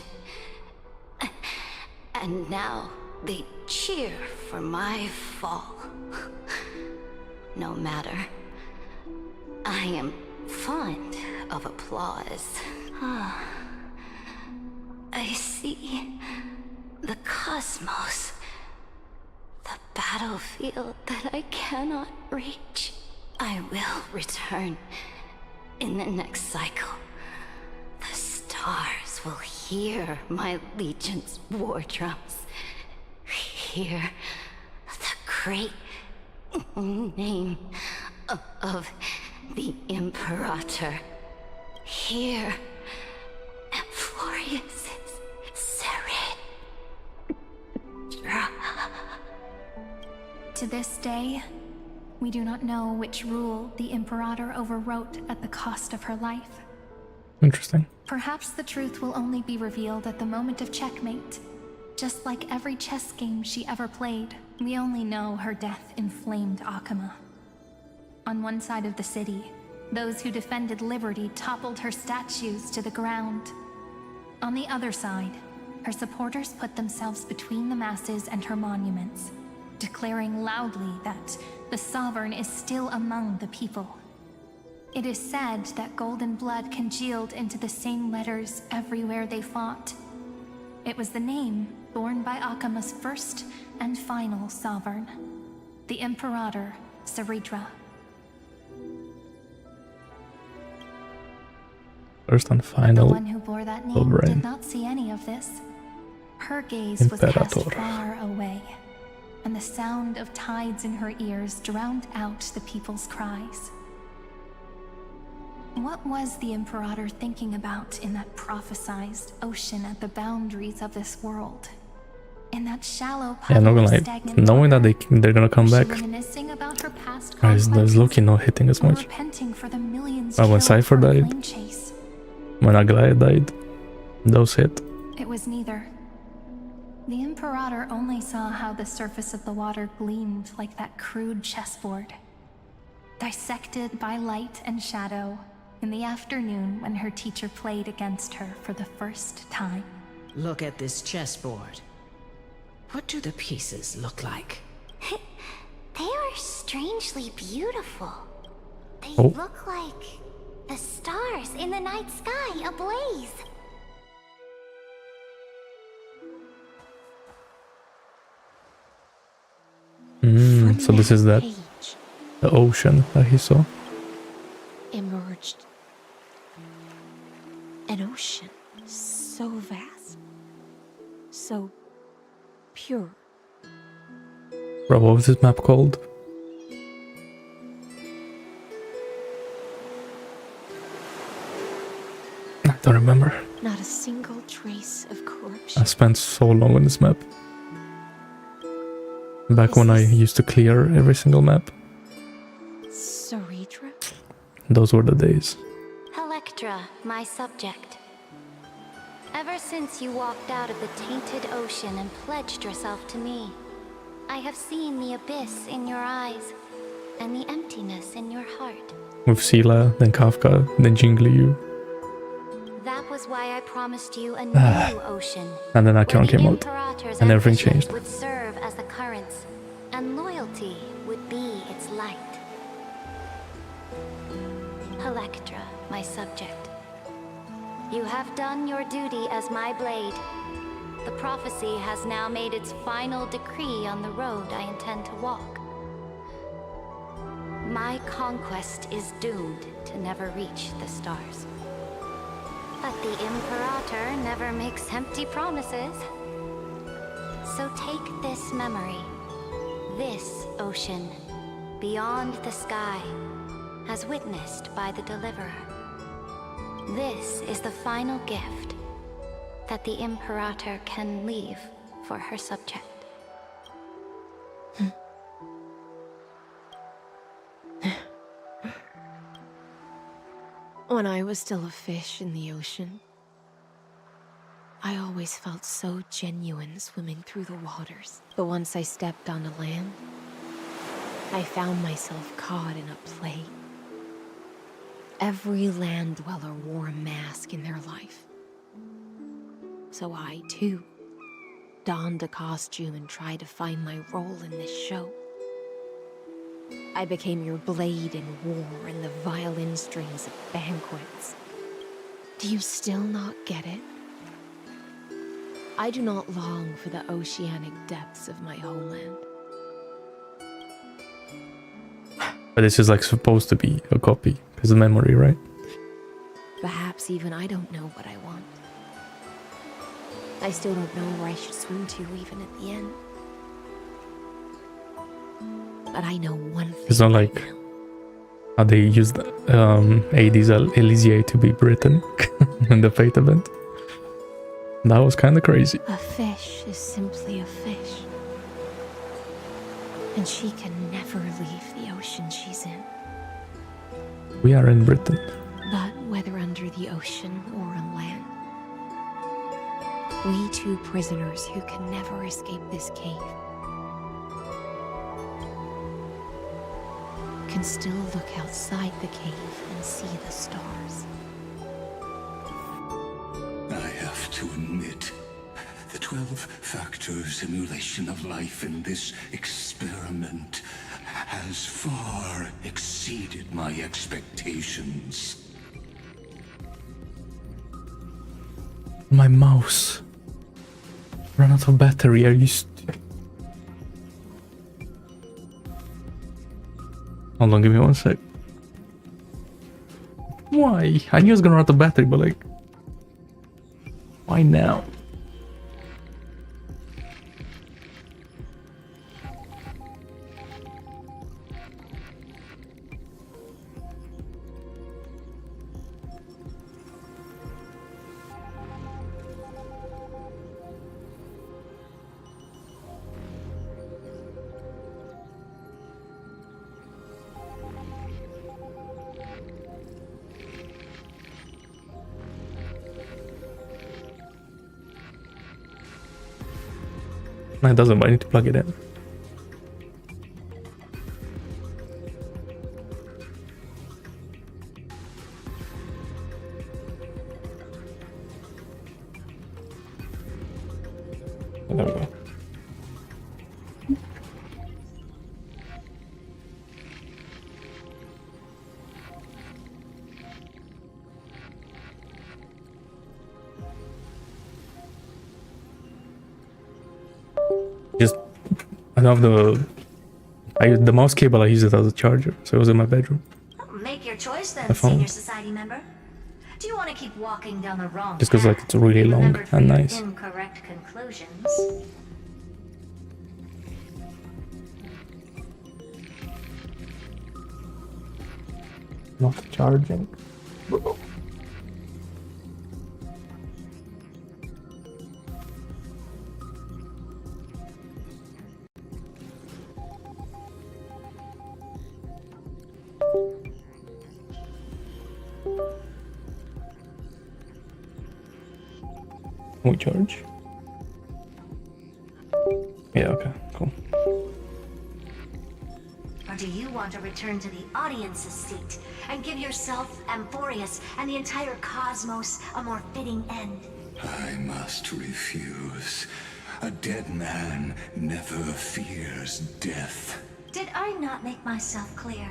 And now they cheer for my fall. No matter. I am fond of applause. I see the cosmos. The battlefield that I cannot reach. I will return in the next cycle. The stars will hear my legion's war drums. Hear the great name of the Imperator. Hear Amphorius' serene. To this day, we do not know which rule the Imperator overwrote at the cost of her life. Interesting. Perhaps the truth will only be revealed at the moment of checkmate. Just like every chess game she ever played, we only know her death inflamed Akama. On one side of the city, those who defended liberty toppled her statues to the ground. On the other side, her supporters put themselves between the masses and her monuments, declaring loudly that the Sovereign is still among the people. It is said that golden blood congealed into the same letters everywhere they fought. It was the name borne by Akama's first and final Sovereign, the Imperator Saridra. First and final. The one who bore that name did not see any of this. Her gaze was cast far away, and the sound of tides in her ears drowned out the people's cries. What was the Imperator thinking about in that prophesized ocean at the boundaries of this world? In that shallow Yeah, not gonna lie. Knowing that they're gonna come back, reminiscing about her past there's Loki not hitting as much. repenting for the millions When killed Cypher for a died, flame chase. when Aglaia died, those hit. It was neither. The Imperator only saw how the surface of the water gleamed like that crude chessboard, dissected by light and shadow in the afternoon when her teacher played against her for the first time. Look at this chessboard. What do the pieces look like? They are strangely beautiful. They Oh. look like the stars in the night sky ablaze. So this is that the ocean that he saw. Emerged an ocean so vast, so pure. Bro, what was this map called? I don't remember. Not a single trace of corruption. I spent so long on this map. Back when I used to clear every single map. Saridra? Those were the days. Electra, my subject. Ever since you walked out of the tainted ocean and pledged yourself to me, I have seen the abyss in your eyes and the emptiness in your heart. With Sila, then Kafka, then Jingliu. That was why I promised you a new ocean. And then Akion came out. Imperator's And everything ambition changed. would serve as the currents, and loyalty would be its light. Electra, my subject. You have done your duty as my blade. The prophecy has now made its final decree on the road I intend to walk. My conquest is doomed to never reach the stars. But the Imperator never makes empty promises. So take this memory, this ocean, beyond the sky, as witnessed by the Deliverer. This is the final gift that the Imperator can leave for her subject. When I was still a fish in the ocean, I always felt so genuine swimming through the waters. But once I stepped onto land, I found myself caught in a play. Every land dweller wore a mask in their life. So I, too, donned a costume and tried to find my role in this show. I became your blade in war and the violin strings at banquets. Do you still not get it? I do not long for the oceanic depths of my homeland. But this is like supposed to be a copy, because of memory, right? Perhaps even I don't know what I want. I still don't know where I should swim to even at the end. But I know one thing. It's not like how they used Hades Elysiae to be Britain in the Fate event. That was kind of crazy. A fish is simply a fish. And she can never leave the ocean she's in. We are in Britain. But whether under the ocean or on land, we two prisoners who can never escape this cave can still look outside the cave and see the stars. I have to admit, the 12-factor simulation of life in this experiment has far exceeded my expectations. My mouse ran out of battery. Are you Hold on, give me 1 sec. Why? I knew it was gonna run out of battery, but like, why now? No, it doesn't, but I need to plug it in. There we go. Just, I don't have the mouse cable. I use it as a charger, so it was in my bedroom. Make your choice then, senior society member. Do you want to keep walking down the wrong Just because like it's really long and nice. Incorrect conclusions. Not charging. Can we charge? Yeah, okay, cool. Or do you want to return to the audience's seat and give yourself, Amphorius, and the entire cosmos a more fitting end? I must refuse. A dead man never fears death. Did I not make myself clear?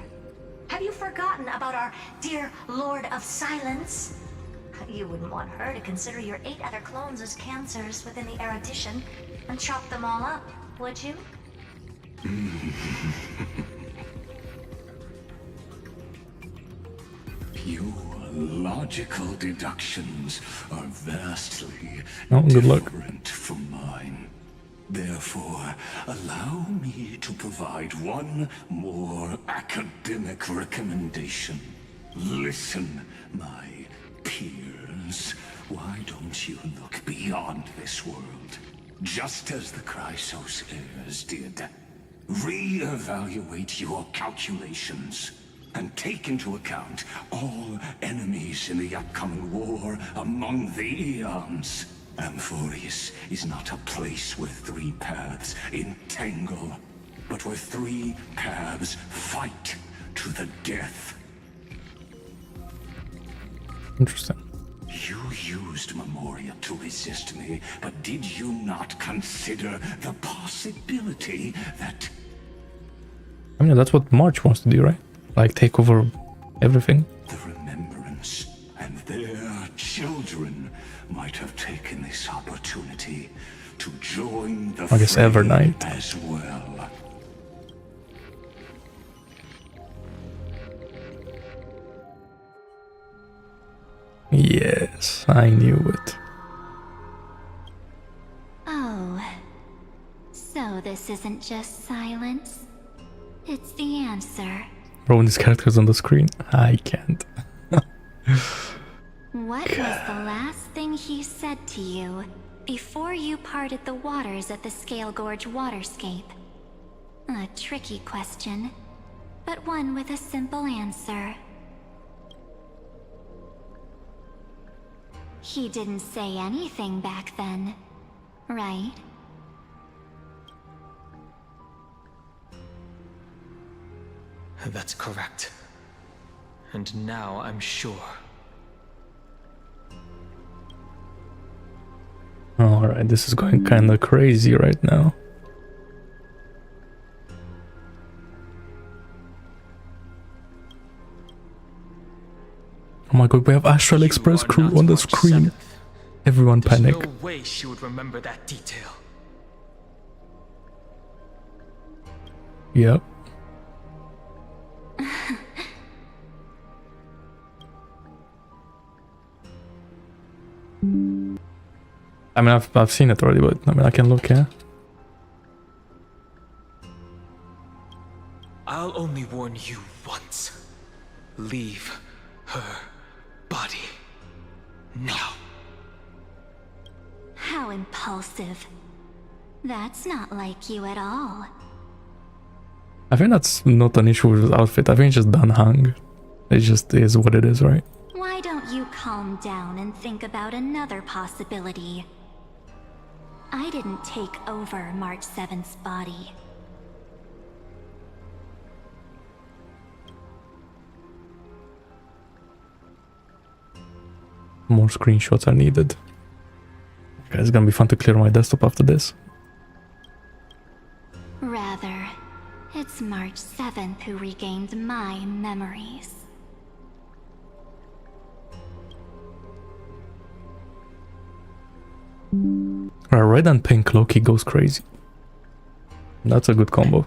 Have you forgotten about our dear Lord of Silence? You wouldn't want her to consider your 8 other clones as cancers within the erudition and chop them all up, would you? Your logical deductions are vastly good luck. different from mine. Therefore, allow me to provide one more academic recommendation. Listen, my peers. Why don't you look beyond this world? Just as the Chrysos heirs did. Re-evaluate your calculations and take into account all enemies in the upcoming war among the eons. Amphorius is not a place where 3 paths entangle, but where 3 paths fight to the death. Interesting. You used Memoria to resist me, but did you not consider the possibility that... I mean, that's what March wants to do, right? Like, take over everything. The Remembrance and their children might have taken this opportunity to join the I guess fray Evernight. as well. Yes, I knew it. Oh. So this isn't just silence. It's the answer. Bro, when this character's on the screen, I can't. What was the last thing he said to you before you parted the waters at the Scale Gorge waterscape? A tricky question, but one with a simple answer. He didn't say anything back then, right? That's correct. And now I'm sure. Alright, this is going kinda crazy right now. Oh my god, we have Astral Express crew on the screen. Everyone panic. There's no way she would remember that detail. Yep. I mean, I've seen it already, but I mean, I can look, yeah. I'll only warn you once. Leave her body now. How impulsive. That's not like you at all. I think that's not an issue with his outfit. I think it's just done hung. It just is what it is, right? Why don't you calm down and think about another possibility? I didn't take over March 7th's body. More screenshots are needed. Okay, it's gonna be fun to clear my desktop after this. Rather, it's March 7th who regained my memories. Red and pink Loki goes crazy. That's a good combo.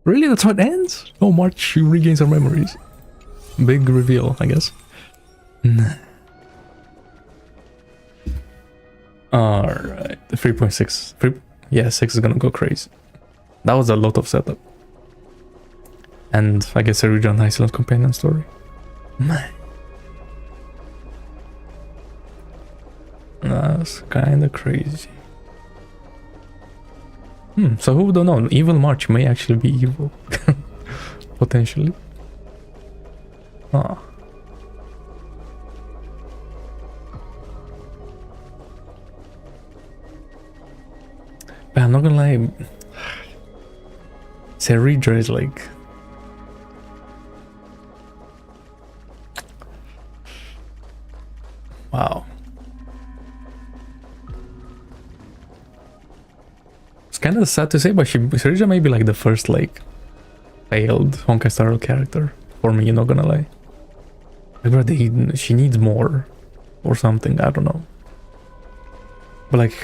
Really? That's how it ends? Oh, March regains her memories. Big reveal, I guess. Alright, 3.6. Yeah, 6 is gonna go crazy. That was a lot of setup. And I guess a read on Hysilens companion story. Man. That's kinda crazy. So who don't know? Evil March may actually be evil. Potentially. Ah. But I'm not gonna lie. Seridra is like... Wow. It's kind of sad to say, but Seridra may be like the first like failed Honkai Star Rail character for me, not gonna lie. Like, she needs more or something, I don't know. But like,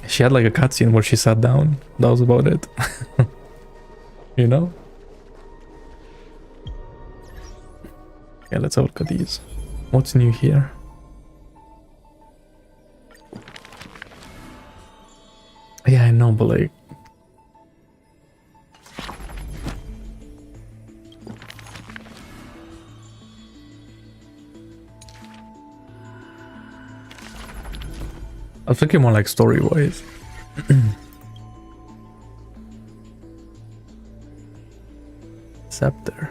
she had like a cutscene where she sat down. That was about it. You know? Okay, let's have a look at these. What's new here? Yeah, I know, but like... I was thinking more like story-wise. Scepter.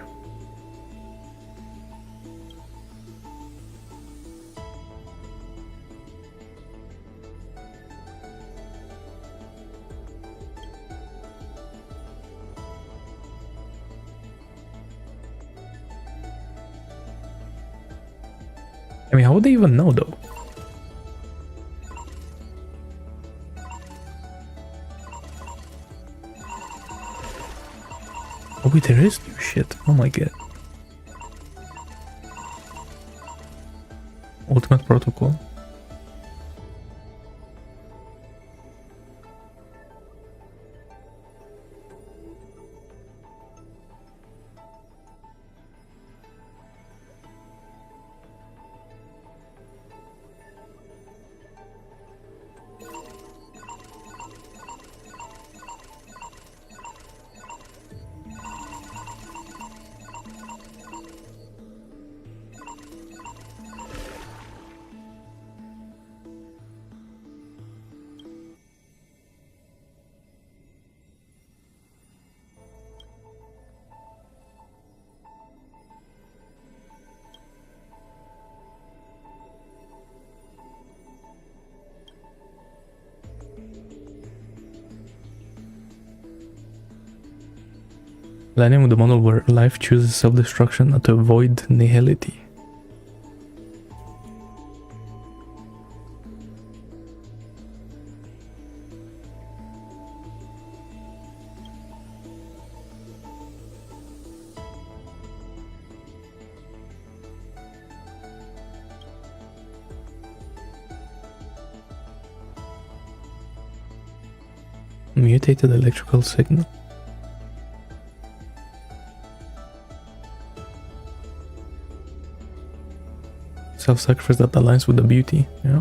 I mean, how would they even know though? Oh wait, there is new shit. Oh my god. Ultimate Protocol. The name of the model where life chooses self-destruction to avoid nihility. Mutated electrical signal. Self-sacrifice that aligns with the beauty, yeah.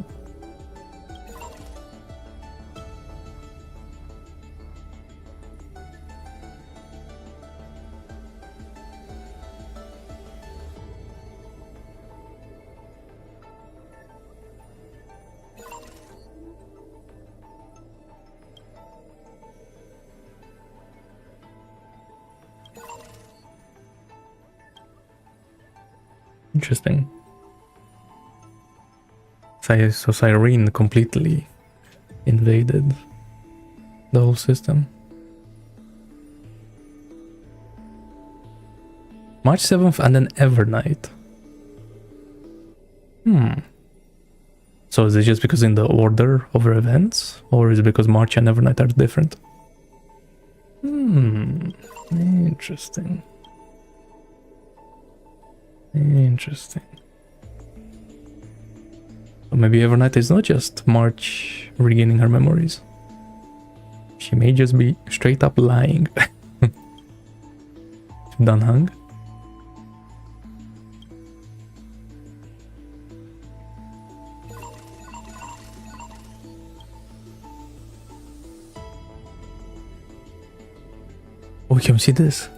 Interesting. So Cyrene completely invaded the whole system. March 7th and then Evernight. So is it just because in the order of events? Or is it because March and Evernight are different? Interesting. Interesting. Or maybe Evernight is not just March regaining her memories. She may just be straight up lying. Dan Hang. Oh, we can see this.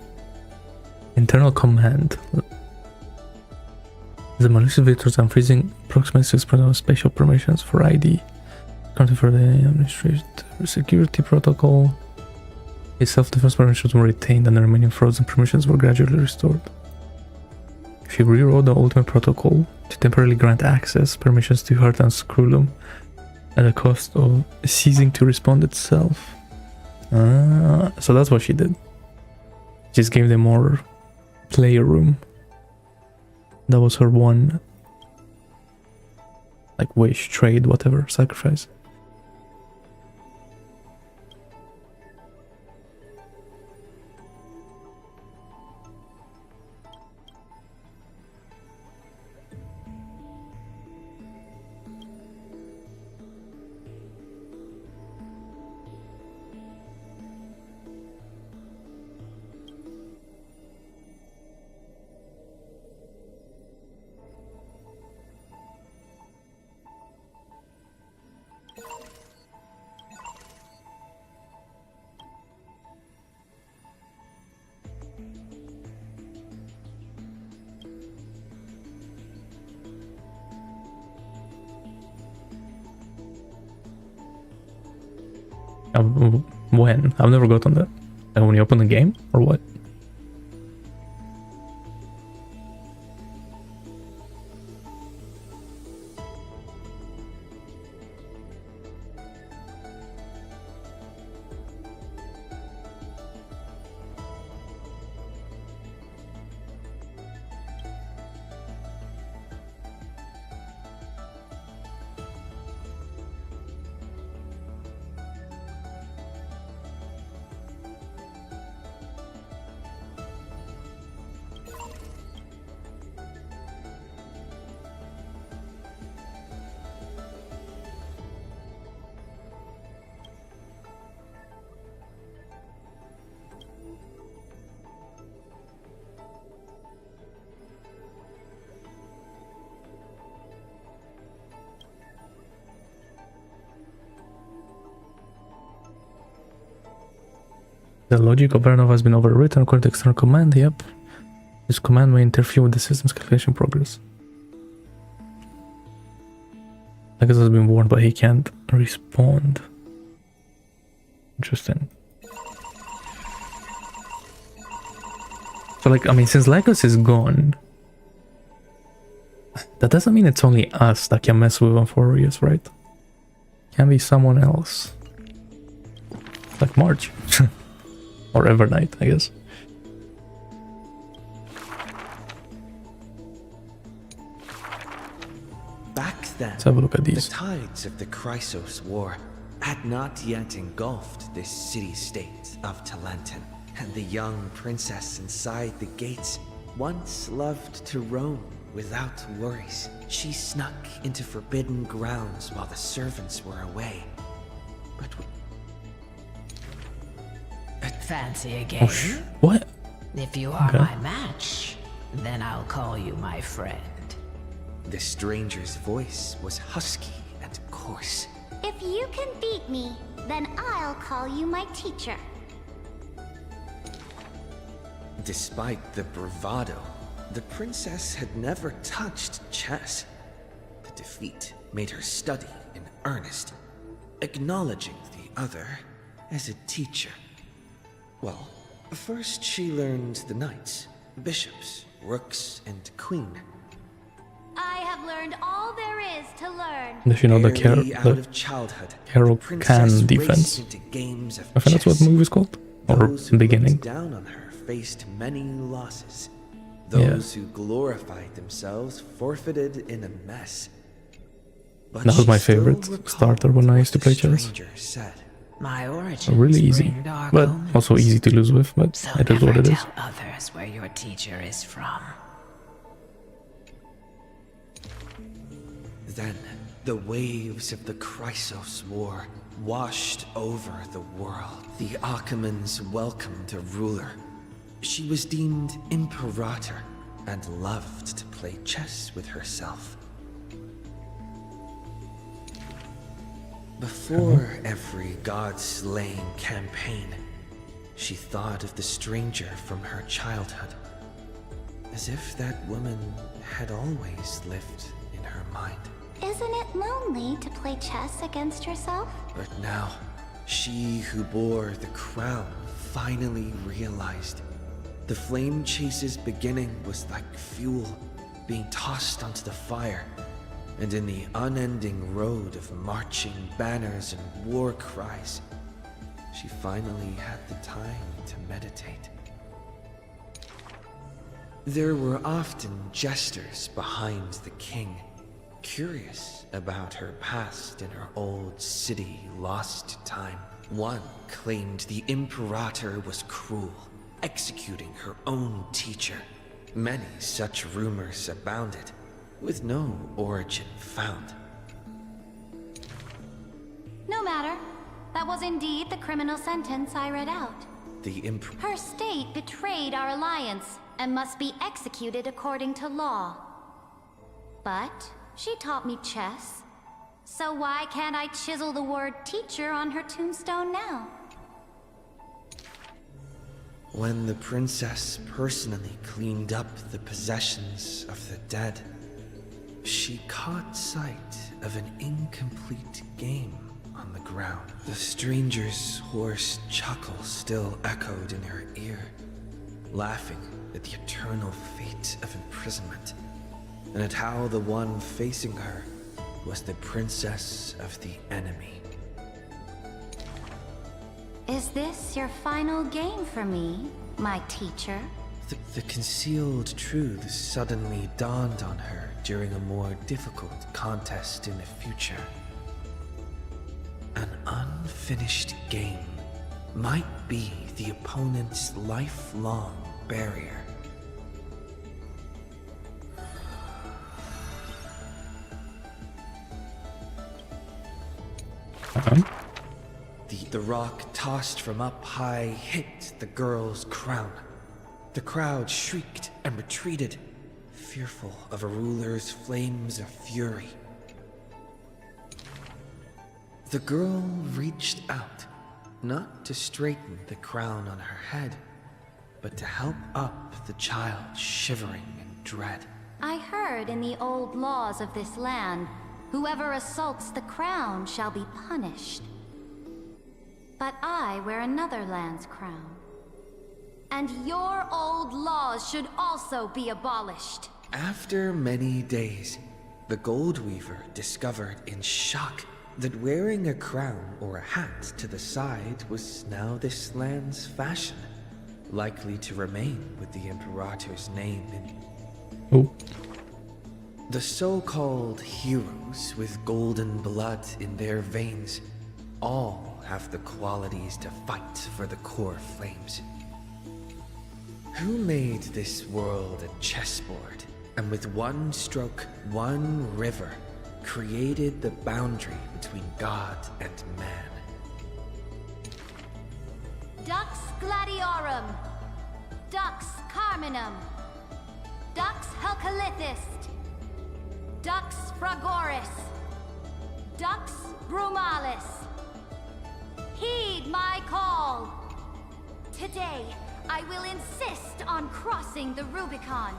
Internal command. The malicious vectors are freezing approximately 6% of special permissions for ID. Accounting for the administrative security protocol. Its self-defense permissions were retained and the remaining frozen permissions were gradually restored. If you rewrote the ultimate protocol to temporarily grant access permissions to Heart and Scrollum at the cost of ceasing to respond itself. So that's what she did. Just gave them more player room. That was her one, like, wish, trade, whatever, sacrifice. When? I've never gotten that. Like when you open the game, or what? The logic of Vernov has been overwritten according to external command. Yep. This command may interfere with the system's calculation progress. Legacy has been warned, but he can't respond. Interesting. So, like, I mean, since Legacy is gone, that doesn't mean it's only us that can mess with Amphorius, right? Can be someone else. Like March. Or Evernight, I guess. Back then, let's have a look at these. The tides of the Chrysos War had not yet engulfed this city-state of Talenton, and the young princess inside the gates once loved to roam without worries. She snuck into forbidden grounds while the servants were away. But fancy a game? What? If you are my match, then I'll call you my friend. The stranger's voice was husky and coarse. If you can beat me, then I'll call you my teacher. Despite the bravado, the princess had never touched chess. The defeat made her study in earnest, acknowledging the other as a teacher. Well, first she learned the knights, bishops, rooks, and queen. I have learned all there is to learn. Does she know the Carol Can defense? I think that's what the movie is called. Or the beginning. Down on her faced many losses. Those who glorified themselves forfeited in a mess. But that was my favorite starter when I used to play chess. My origin really easy, but also easy to lose with, but so it is what it is. Tell others where your teacher is from. Then, the waves of the Chrysos War washed over the world. The Achaemons welcomed a ruler. She was deemed Imperator and loved to play chess with herself. Before every god-slaying campaign, she thought of the stranger from her childhood, as if that woman had always lived in her mind. Isn't it lonely to play chess against yourself? But now, she who bore the crown finally realized the flame chase's beginning was like fuel being tossed onto the fire. And in the unending road of marching banners and war cries, she finally had the time to meditate. There were often jesters behind the king, curious about her past in her old city lost to time. One claimed the Imperator was cruel, executing her own teacher. Many such rumors abounded, with no origin found. No matter. That was indeed the criminal sentence I read out. Her state betrayed our alliance and must be executed according to law. But she taught me chess. So why can't I chisel the word teacher on her tombstone now? When the princess personally cleaned up the possessions of the dead, she caught sight of an incomplete game on the ground. The stranger's hoarse chuckle still echoed in her ear, laughing at the eternal fate of imprisonment, and at how the one facing her was the princess of the enemy. Is this your final game for me, my teacher? The concealed truth suddenly dawned on her during a more difficult contest in the future. An unfinished game might be the opponent's lifelong barrier. The rock tossed from up high hit the girl's crown. The crowd shrieked and retreated, fearful of a ruler's flames of fury. The girl reached out, not to straighten the crown on her head, but to help up the child shivering in dread. I heard in the old laws of this land, whoever assaults the crown shall be punished. But I wear another land's crown. And your old laws should also be abolished. After many days, the Gold Weaver discovered in shock that wearing a crown or a hat to the side was now this land's fashion, likely to remain with the Imperator's name in. Oh. The so-called heroes with golden blood in their veins all have the qualities to fight for the core flames. Who made this world a chessboard, and with one stroke, one river, created the boundary between God and man? Dux Gladiorum, Dux Carminum, Dux Helcalithist, Dux Fragoris, Dux Brumalis. Heed my call. Today, I will insist on crossing the Rubicon.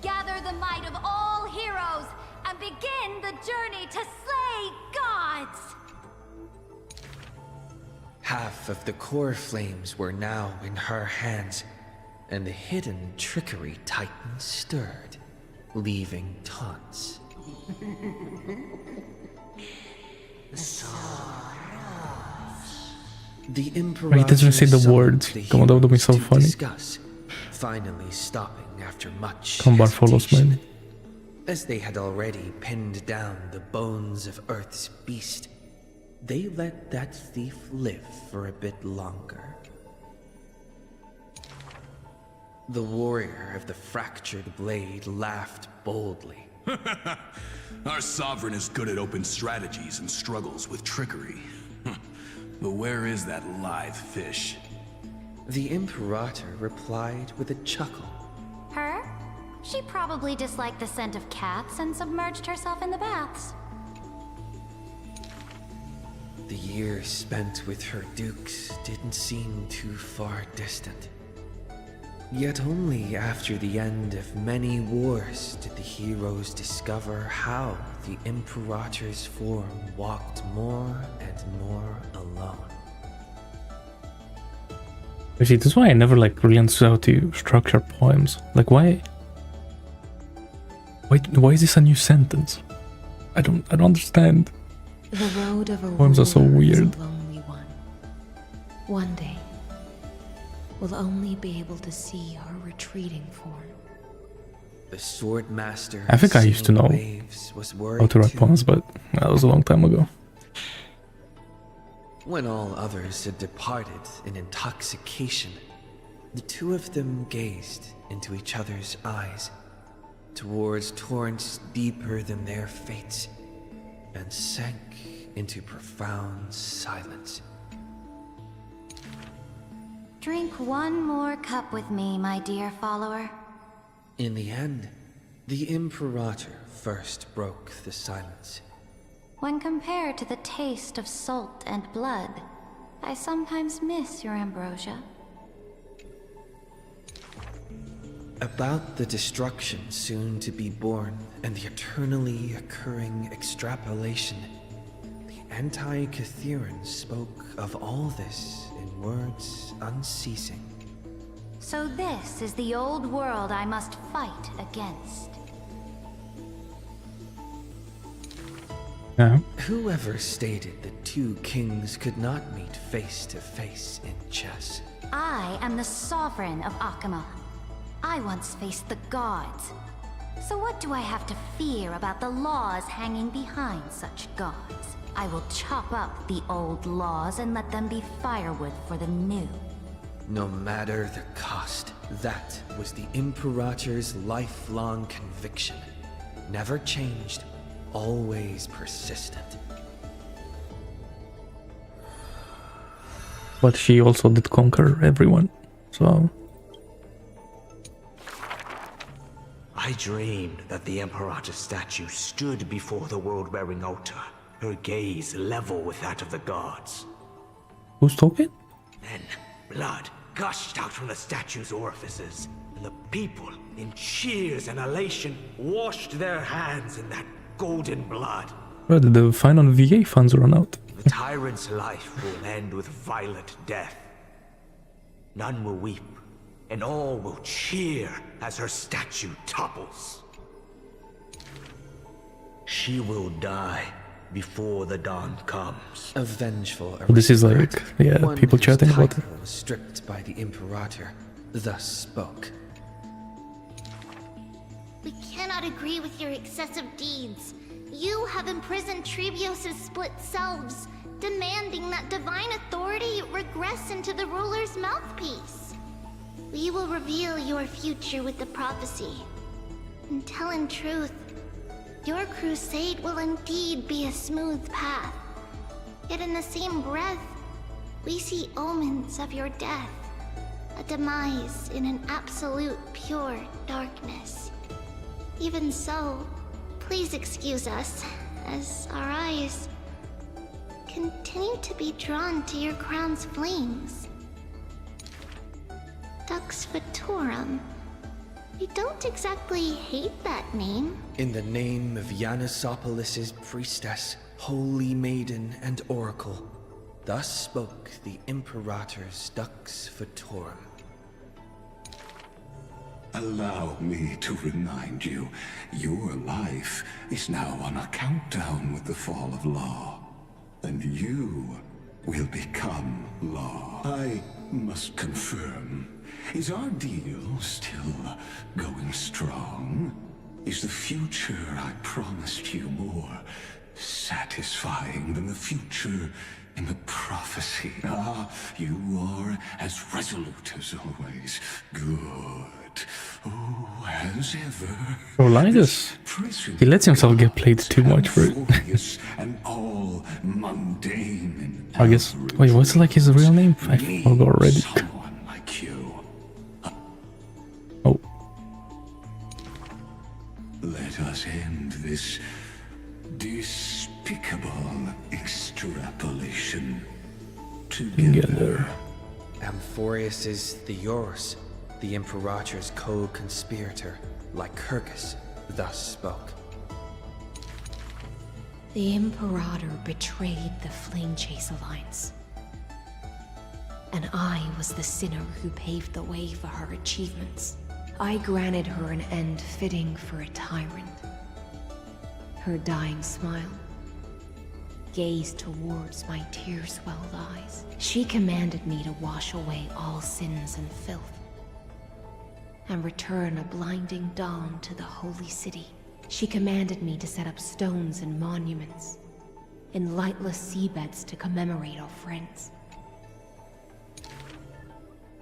Gather the might of all heroes and begin the journey to slay gods! Half of the core flames were now in her hands, and the hidden trickery titan stirred, leaving taunts. The Emperor He doesn't say the words. Come on, that would be so funny. Discuss, finally stopping after much Combat follows man. As they had already pinned down the bones of Earth's beast, they let that thief live for a bit longer. The warrior of the fractured blade laughed boldly. Our sovereign is good at open strategies and struggles with trickery. But where is that live fish? The Imperator replied with a chuckle. Her? She probably disliked the scent of cats and submerged herself in the baths. The years spent with her dukes didn't seem too far distant. Yet only after the end of many wars did the heroes discover how the Imperator's form walked more and more alone. You see, this is why I never really understood how to structure poems. Like, why is this a new sentence? I don't understand. The road of a Poems are so weird. is a lonely one. One day, we'll only be able to see her retreating form. The Swordmaster. I think I used to know how to write poems, but that was a long time ago. When all others had departed in intoxication, the two of them gazed into each other's eyes, towards torrents deeper than their fates, and sank into profound silence. Drink one more cup with me, my dear follower. In the end, the Imperator first broke the silence. When compared to the taste of salt and blood, I sometimes miss your ambrosia. About the destruction soon to be born and the eternally occurring extrapolation, the Anti-Catherans spoke of all this in words unceasing. So this is the old world I must fight against. Yeah. Whoever stated that two kings could not meet face to face in chess? I am the sovereign of Akama. I once faced the gods. So what do I have to fear about the laws hanging behind such gods? I will chop up the old laws and let them be firewood for the new. No matter the cost, that was the Imperator's lifelong conviction. Never changed, always persistent. But she also did conquer everyone, so... I dreamed that the Imperator's statue stood before the world-wearing altar, her gaze level with that of the gods. Who's talking? Then blood gushed out from the statue's orifices, and the people, in cheers and elation, washed their hands in that golden blood. Bro, did the fine on VA funds run out? The tyrant's life will end with violent death. None will weep, and all will cheer as her statue topples. She will die before the dawn comes. A vengeful This is like, yeah, one people whose chatting about it. title was stripped by the Imperator, thus spoke. We cannot agree with your excessive deeds. You have imprisoned Trebios' split selves, demanding that divine authority regress into the ruler's mouthpiece. We will reveal your future with the prophecy. And tell in truth, your crusade will indeed be a smooth path. Yet in the same breath, we see omens of your death, a demise in an absolute pure darkness. Even so, please excuse us, as our eyes continue to be drawn to your crown's flames. Dux Vitorum. We don't exactly hate that name. In the name of Yanisopolis' priestess, holy maiden, and oracle, thus spoke the Imperator's Dux Vitorum. Allow me to remind you, your life is now on a countdown with the fall of law, and you will become law. I must confirm, is our deal still going strong? Is the future I promised you more satisfying than the future in the prophecy? Ah, you are as resolute as always. Good. Oh, as ever. Bro, Linus, he lets himself get played too much for it. And all mundane and I guess. Wait, what's like his real name? I forgot already. like you. Oh. Let us end this despicable extrapolation together. Amphorius is the yours, the Imperator's co-conspirator, Lycurgus, thus spoke. The Imperator betrayed the Flame Chase Alliance. And I was the sinner who paved the way for her achievements. I granted her an end fitting for a tyrant. Her dying smile gazed towards my tear-swelled eyes. She commanded me to wash away all sins and filth, and return a blinding dawn to the holy city. She commanded me to set up stones and monuments in lightless seabeds to commemorate our friends.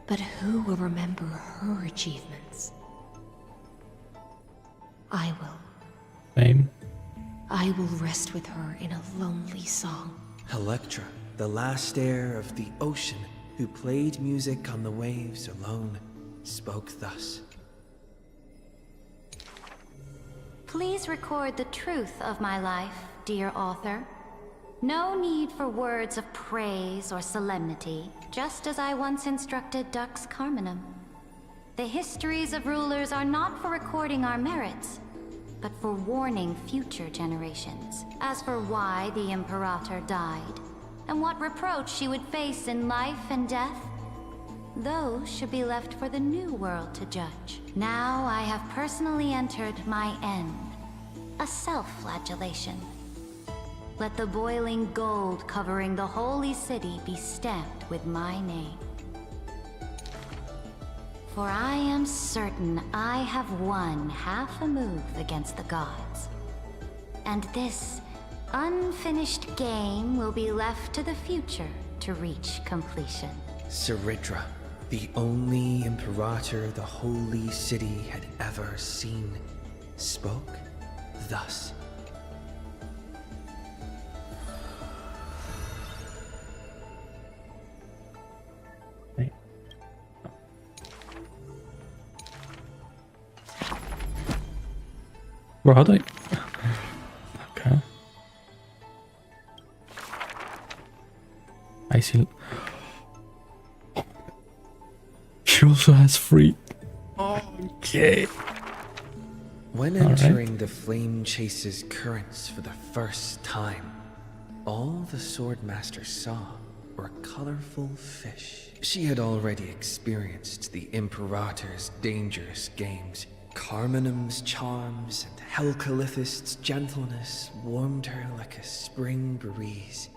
But who will remember her achievements? I will. Same. I will rest with her in a lonely song. Electra, the last heir of the ocean, who played music on the waves alone, spoke thus. Please record the truth of my life, dear author. No need for words of praise or solemnity, just as I once instructed Dux Carminum. The histories of rulers are not for recording our merits, but for warning future generations. As for why the Imperator died, and what reproach she would face in life and death, those should be left for the new world to judge. Now I have personally entered my end, a self-flagellation. Let the boiling gold covering the holy city be stamped with my name. For I am certain I have won half a move against the gods. And this unfinished game will be left to the future to reach completion. Ceridra, the only Imperator the holy city had ever seen, spoke thus. Bro, how do I... Okay. I see. She also has free. Okay. When entering the Flame Chase's currents for the first time, all the Swordmaster saw were colorful fish. She had already experienced the Imperator's dangerous games. Carminum's charms and Helcalithist's gentleness warmed her like a spring breeze.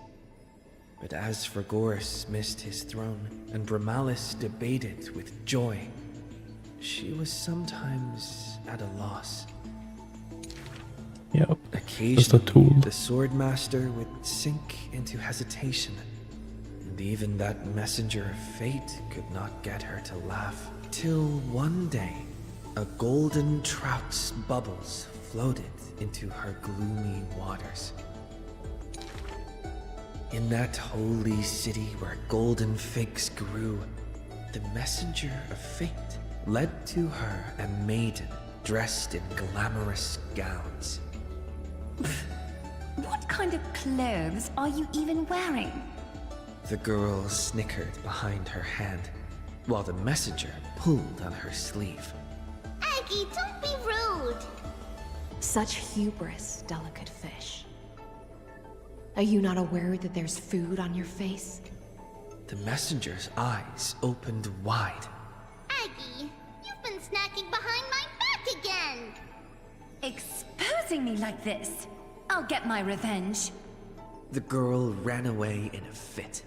But as Fragoris missed his throne and Bramalis debated with joy, she was sometimes at a loss. Yep, occasionally, just a tool. The Swordmaster would sink into hesitation, and even that messenger of fate could not get her to laugh. Till one day, a golden trout's bubbles floated into her gloomy waters. In that holy city where golden figs grew, the messenger of fate led to her a maiden dressed in glamorous gowns. What kind of clothes are you even wearing? The girl snickered behind her hand, while the messenger pulled on her sleeve. Aggie, don't be rude! Such hubris, delicate fish. Are you not aware that there's food on your face? The messenger's eyes opened wide. Aggie, you've been snacking behind my back again! Exposing me like this? I'll get my revenge. The girl ran away in a fit.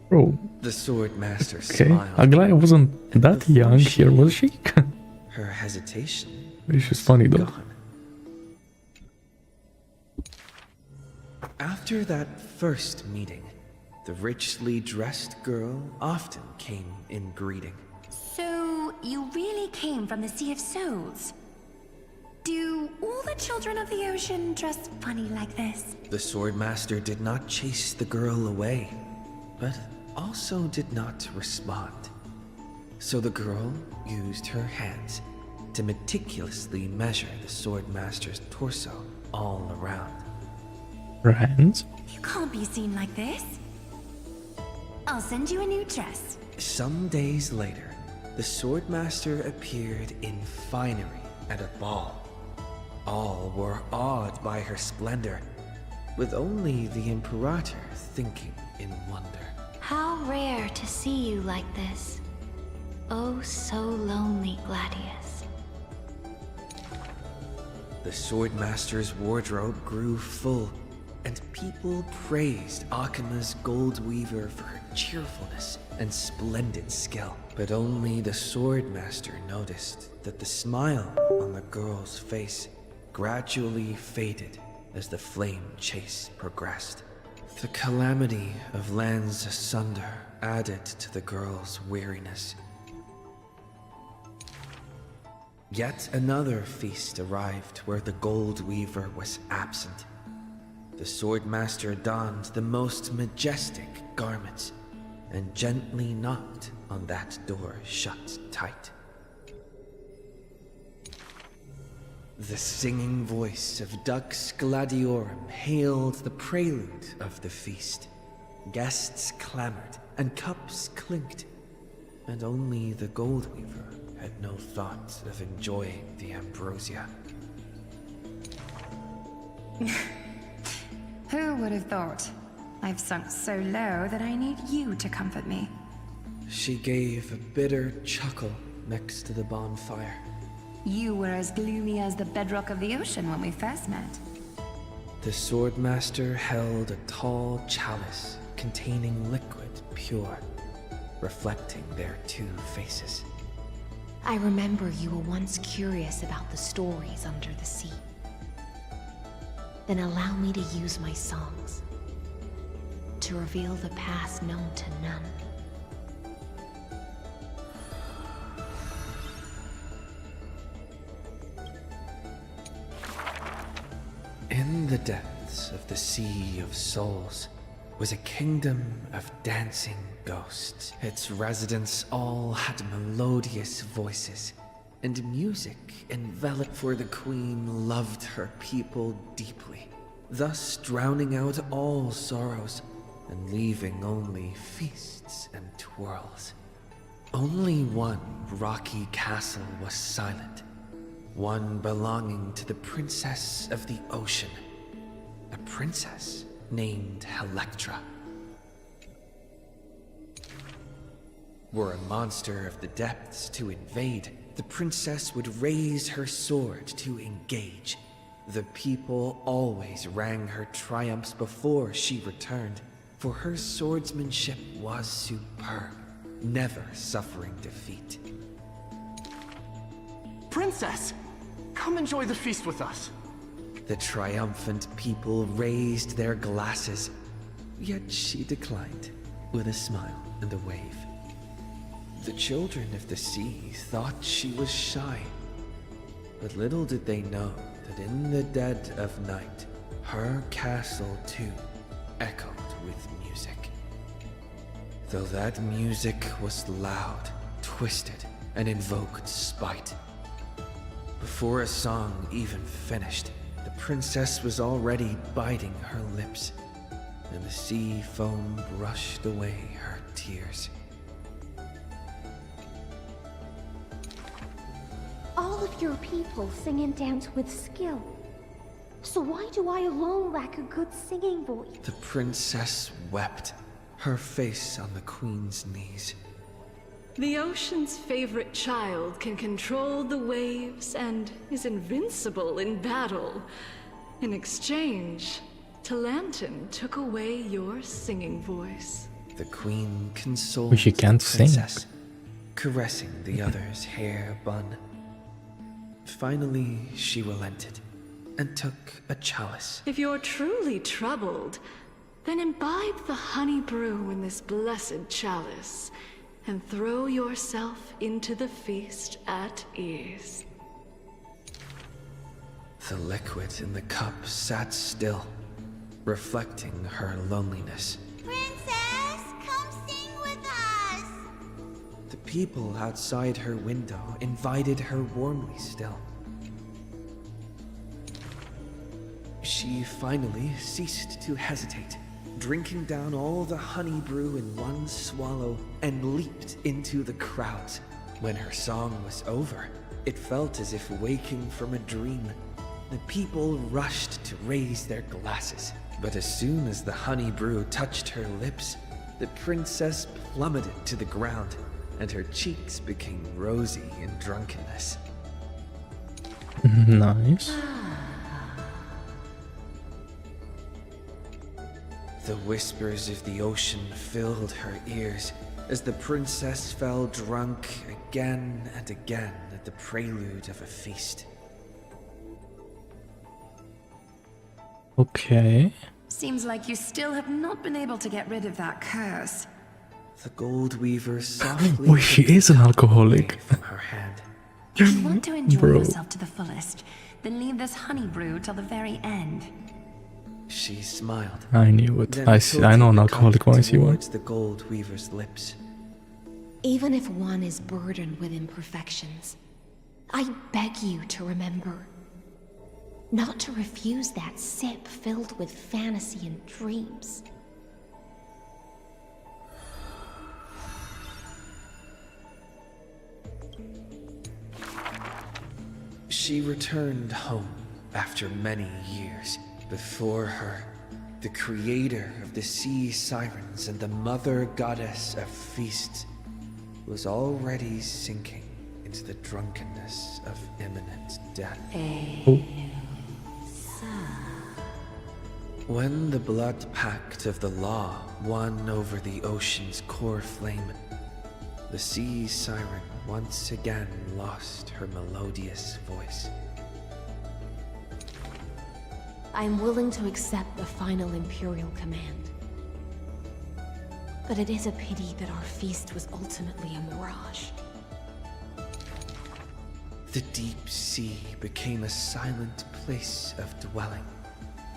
Bro. The Swordmaster Okay, smiled. Aglaya wasn't that young here, was she? Her hesitation. Which is funny though. Gone. After that first meeting, the richly dressed girl often came in greeting. So, you really came from the Sea of Souls? Do all the children of the ocean dress funny like this? The Swordmaster did not chase the girl away, but also did not respond. So the girl used her hands to meticulously measure the Swordmaster's torso all around. Her hands? You can't be seen like this. I'll send you a new dress. Some days later, the Swordmaster appeared in finery at a ball. All were awed by her splendor, with only the Imperator thinking in wonder. How rare to see you like this. Oh, so lonely, Gladius. The Swordmaster's wardrobe grew full, and people praised Akima's Gold Weaver for her cheerfulness and splendid skill. But only the Swordmaster noticed that the smile on the girl's face gradually faded as the flame chase progressed. The calamity of lands asunder added to the girl's weariness. Yet another feast arrived where the Gold Weaver was absent. The Swordmaster donned the most majestic garments and gently knocked on that door shut tight. The singing voice of Dux Gladiorum hailed the prelude of the feast. Guests clamored and cups clinked, and only the Gold Weaver had no thought of enjoying the ambrosia. Who would have thought? I've sunk so low that I need you to comfort me. She gave a bitter chuckle next to the bonfire. You were as gloomy as the bedrock of the ocean when we first met. The Swordmaster held a tall chalice containing liquid pure, reflecting their two faces. I remember you were once curious about the stories under the sea. Then allow me to use my songs to reveal the past known to none. In the depths of the Sea of Souls was a kingdom of dancing ghosts. Its residents all had melodious voices, and music enveloped, for the queen loved her people deeply. thus drowning out all sorrows and leaving only feasts and twirls. Only one rocky castle was silent, one belonging to the Princess of the Ocean, a princess named Electra. Were a monster of the depths to invade, the princess would raise her sword to engage. The people always rang her triumphs before she returned, for her swordsmanship was superb, never suffering defeat. Princess, come enjoy the feast with us. The triumphant people raised their glasses, yet she declined, with a smile and a wave. The children of the sea thought she was shy, but little did they know that in the dead of night, her castle too echoed with music. Though that music was loud, twisted, and invoked spite. Before a song even finished, the princess was already biting her lips, and the sea foam brushed away her tears. All of your people sing and dance with skill. So why do I alone lack a good singing voice? The princess wept, her face on the queen's knees. The ocean's favorite child can control the waves and is invincible in battle. In exchange, Talantin took away your singing voice. The queen consoled But she can't the princess, sing. caressing the other's hair bun. Finally, she relented and took a chalice. If you're truly troubled, then imbibe the honey brew in this blessed chalice and throw yourself into the feast at ease. The liquid in the cup sat still, reflecting her loneliness. Princess, come sing with us! The people outside her window invited her warmly still. She finally ceased to hesitate, drinking down all the honey brew in one swallow, and leaped into the crowds. When her song was over, it felt as if waking from a dream. The people rushed to raise their glasses, but as soon as the honey brew touched her lips, the princess plummeted to the ground, and her cheeks became rosy in drunkenness. Nice. The whispers of the ocean filled her ears as the princess fell drunk again and again at the prelude of a feast. Okay. Seems like you still have not been able to get rid of that curse. The gold weaver softly Boy, she is an alcoholic. from her hand. If you want to enjoy Bro. yourself to the fullest, then leave this honey brew till the very end. She smiled. I knew it. then I know an tilted the alcoholic cup when I see one. towards the gold weaver's lips. Even if one is burdened with imperfections, I beg you to remember not to refuse that sip filled with fantasy and dreams. She returned home after many years. Before her, the creator of the sea sirens and the mother goddess of feasts was already sinking into the drunkenness of imminent death. When the blood pact of the law won over the ocean's core flame, the sea siren once again lost her melodious voice. I am willing to accept the final Imperial command. But it is a pity that our feast was ultimately a mirage. The deep sea became a silent place of dwelling.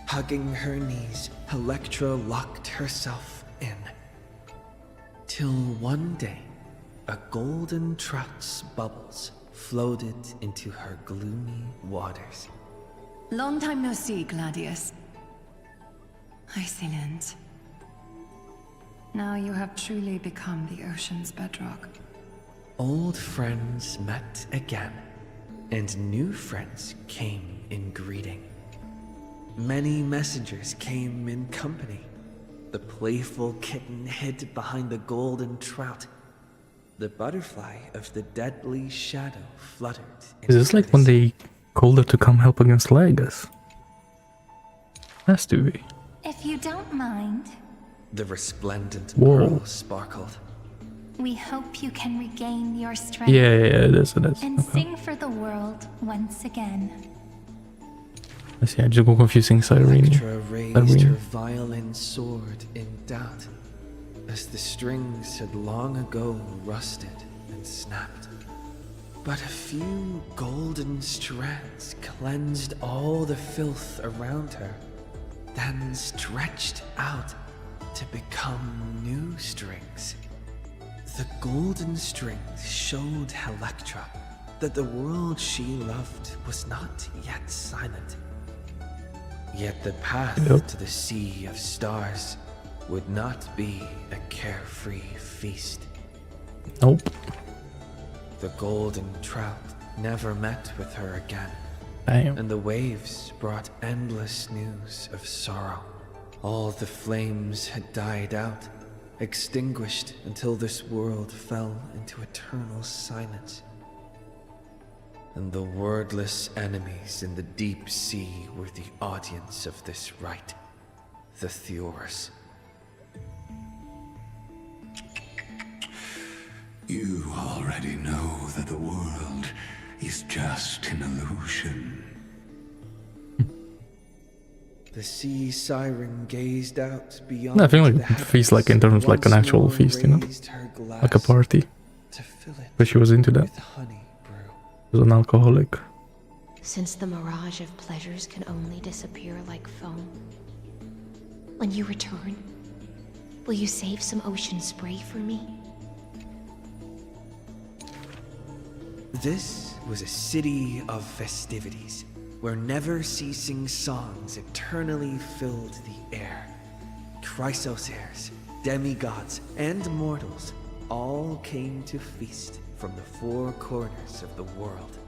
Hugging her knees, Electra locked herself in. Till one day, a golden trout's bubbles floated into her gloomy waters. Long time no see, Gladius. Hysilens. Now you have truly become the ocean's bedrock. Old friends met again, and new friends came in greeting. Many messengers came in company. The playful kitten hid behind the golden trout. The butterfly of the deadly shadow fluttered. Is this like when they called her to come help against Lagus? Has to be. If you don't mind, The resplendent Whoa. pearl sparkled. we hope you can regain your strength. Yeah, it is. And Okay. sing for the world once again. I see, I just got confusing Cyrene. Electra raised her violin sword in doubt, as the strings had long ago rusted and snapped. But a few golden strands cleansed all the filth around her, then stretched out to become new strings. The golden strings showed Electra that the world she loved was not yet silent. Yet the path to the Sea of Stars would not be a carefree feast. Nope. The golden trout never met with her again. Damn. And the waves brought endless news of sorrow. All the flames had died out, extinguished until this world fell into eternal silence. And the wordless enemies in the deep sea were the audience of this rite, the Thiors. You already know that the world is just an illusion. The sea siren gazed out beyond. I think like it feels like in terms of like an actual feast, you know, like a party. But she was into that. She was an alcoholic. Since the mirage of pleasures can only disappear like foam, when you return, will you save some ocean spray for me? This was a city of festivities, where never-ceasing songs eternally filled the air. Chrysosairs, demigods, and mortals all came to feast from the four corners of the world.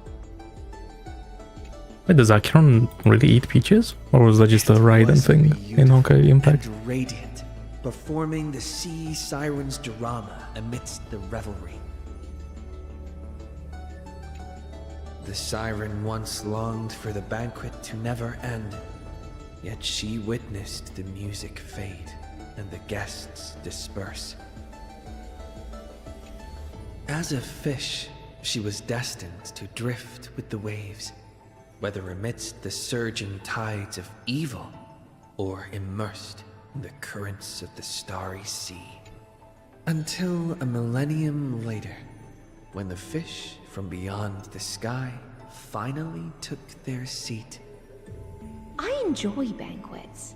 Wait, does Acheron really eat peaches? Or was that just a Raiden thing in Honkai Impact? And radiant, performing the sea siren's drama amidst the revelry. The siren once longed for the banquet to never end, yet she witnessed the music fade and the guests disperse. As a fish, she was destined to drift with the waves, whether amidst the surging tides of evil or immersed in the currents of the starry sea. Until a millennium later, when the fish from beyond the sky finally took their seat. I enjoy banquets.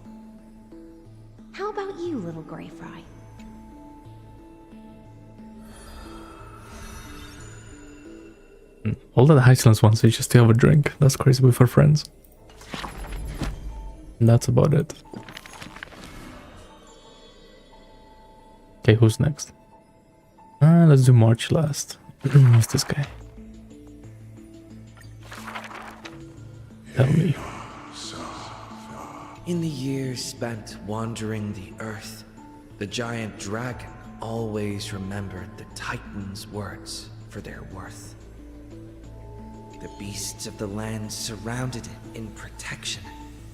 How about you, little gray fry? All that Hysilens wants is just to have a drink. That's crazy with her friends. And that's about it. Okay, who's next? Let's do March last. Who's this guy? Tell me. In the years spent wandering the earth, the giant dragon always remembered the Titan's words for their worth. The beasts of the land surrounded it in protection,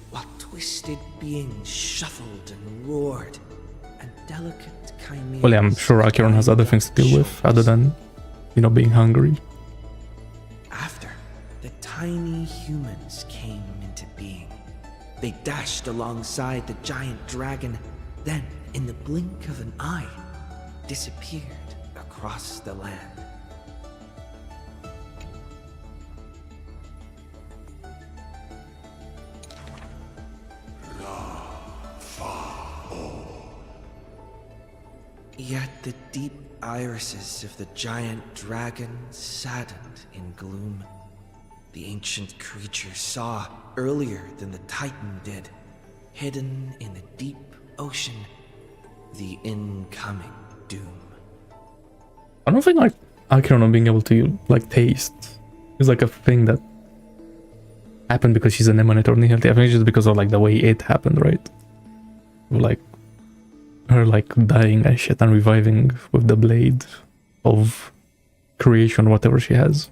while twisted beings shuffled and roared, and delicate chimeras... Well, yeah, I'm sure Acheron has other things to deal with, other than, you know, being hungry. After, the tiny humans came into being. They dashed alongside the giant dragon, then, in the blink of an eye, disappeared across the land. Yet the deep irises of the giant dragon saddened in gloom. The ancient creature saw earlier than the Titan did, hidden in the deep ocean, the incoming doom. I don't think like Akira being able to like taste is like a thing that happened because she's an emanate or nihility. I think it's just because of like the way it happened, right? Like her like dying and shit and reviving with the blade of creation, whatever she has.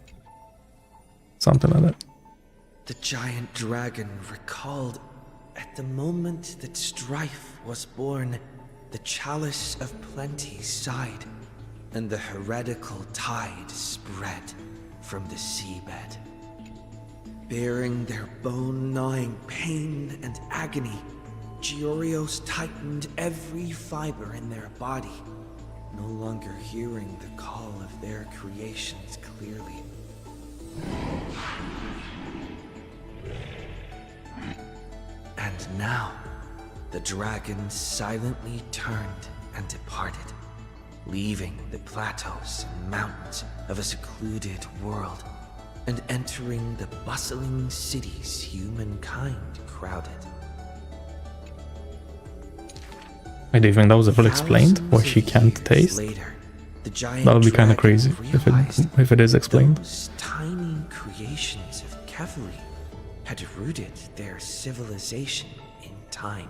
Something like that. The giant dragon recalled at the moment that strife was born, the chalice of plenty sighed, and the heretical tide spread from the seabed. Bearing their bone-gnawing pain and agony, Giorios tightened every fiber in their body, no longer hearing the call of their creations clearly. And now, the dragon silently turned and departed, leaving the plateaus and mountains of a secluded world and entering the bustling cities humankind crowded. I do think that was ever explained, why she can't taste. Later, the giant That would be kind of crazy if it is explained. Those tiny creations of Kefali had rooted their civilization in time.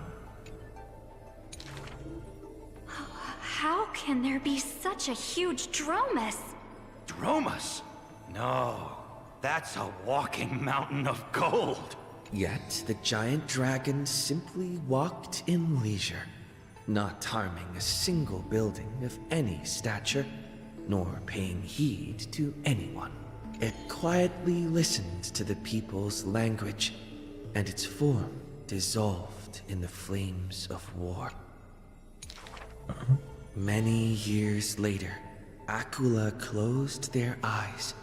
How can there be such a huge Dromus? Dromus? No, that's a walking mountain of gold. Yet the giant dragon simply walked in leisure, not harming a single building of any stature, nor paying heed to anyone. It quietly listened to the people's language, and its form dissolved in the flames of war. Many years later, Akula closed their eyes,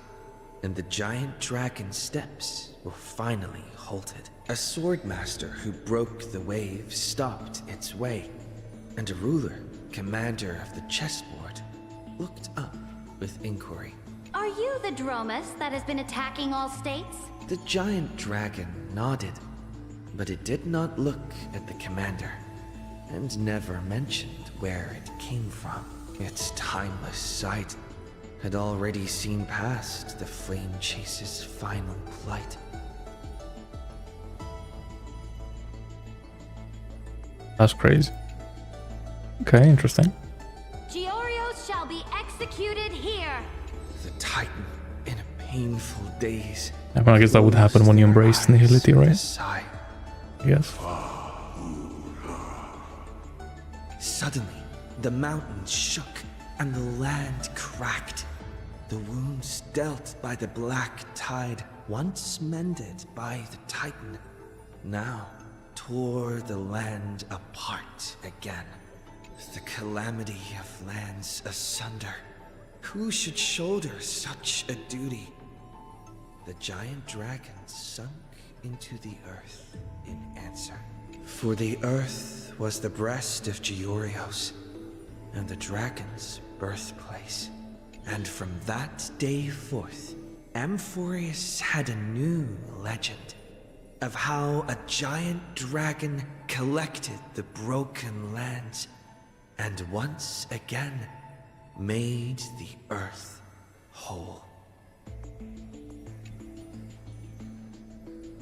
and the giant dragon's steps were finally halted. A swordmaster who broke the waves stopped its way, and a ruler, commander of the chessboard, looked up with inquiry. Are you the Dromus that has been attacking all states? The giant dragon nodded, but it did not look at the commander, and never mentioned where it came from. Its timeless sight had already seen past the Flame Chase's final plight. That's crazy. Okay, interesting. Giorios shall be executed here. The Titan, in a painful daze. I guess that would happen when you embrace nihility, right? Sigh. Yes. Suddenly, the mountains shook and the land cracked. The wounds dealt by the black tide, once mended by the Titan, now tore the land apart again. The calamity of lands asunder. Who should shoulder such a duty? The giant dragon sunk into the earth in answer. For the earth was the breast of Giorios, and the dragon's birthplace. And from that day forth, Amphorius had a new legend of how a giant dragon collected the broken lands and once again made the earth whole.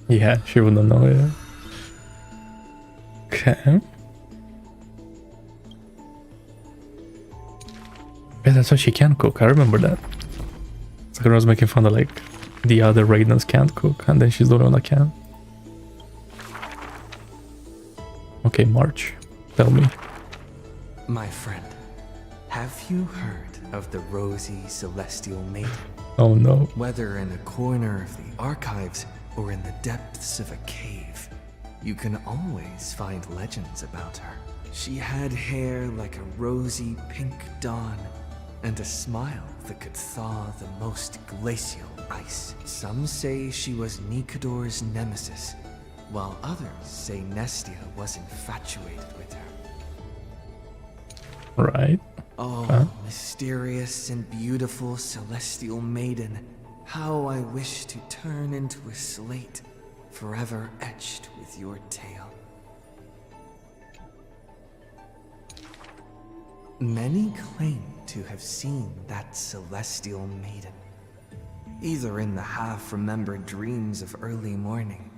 Yeah, she wouldn't know, yeah. Okay. Yeah, that's why she can cook. I remember that. Sakura was making fun of like the other Raidens can't cook, and then she's the only one that can. Okay, March. Tell me. My friend, have you heard of the rosy celestial maiden? Oh no. Whether in a corner of the archives or in the depths of a cave, you can always find legends about her. She had hair like a rosy pink dawn, and a smile that could thaw the most glacial ice. Some say she was Nikador's nemesis, while others say Nestia was infatuated with her. Right. Oh, mysterious and beautiful celestial maiden, how I wish to turn into a slate, forever etched with your tale. Many claim to have seen that celestial maiden, either in the half-remembered dreams of early morning,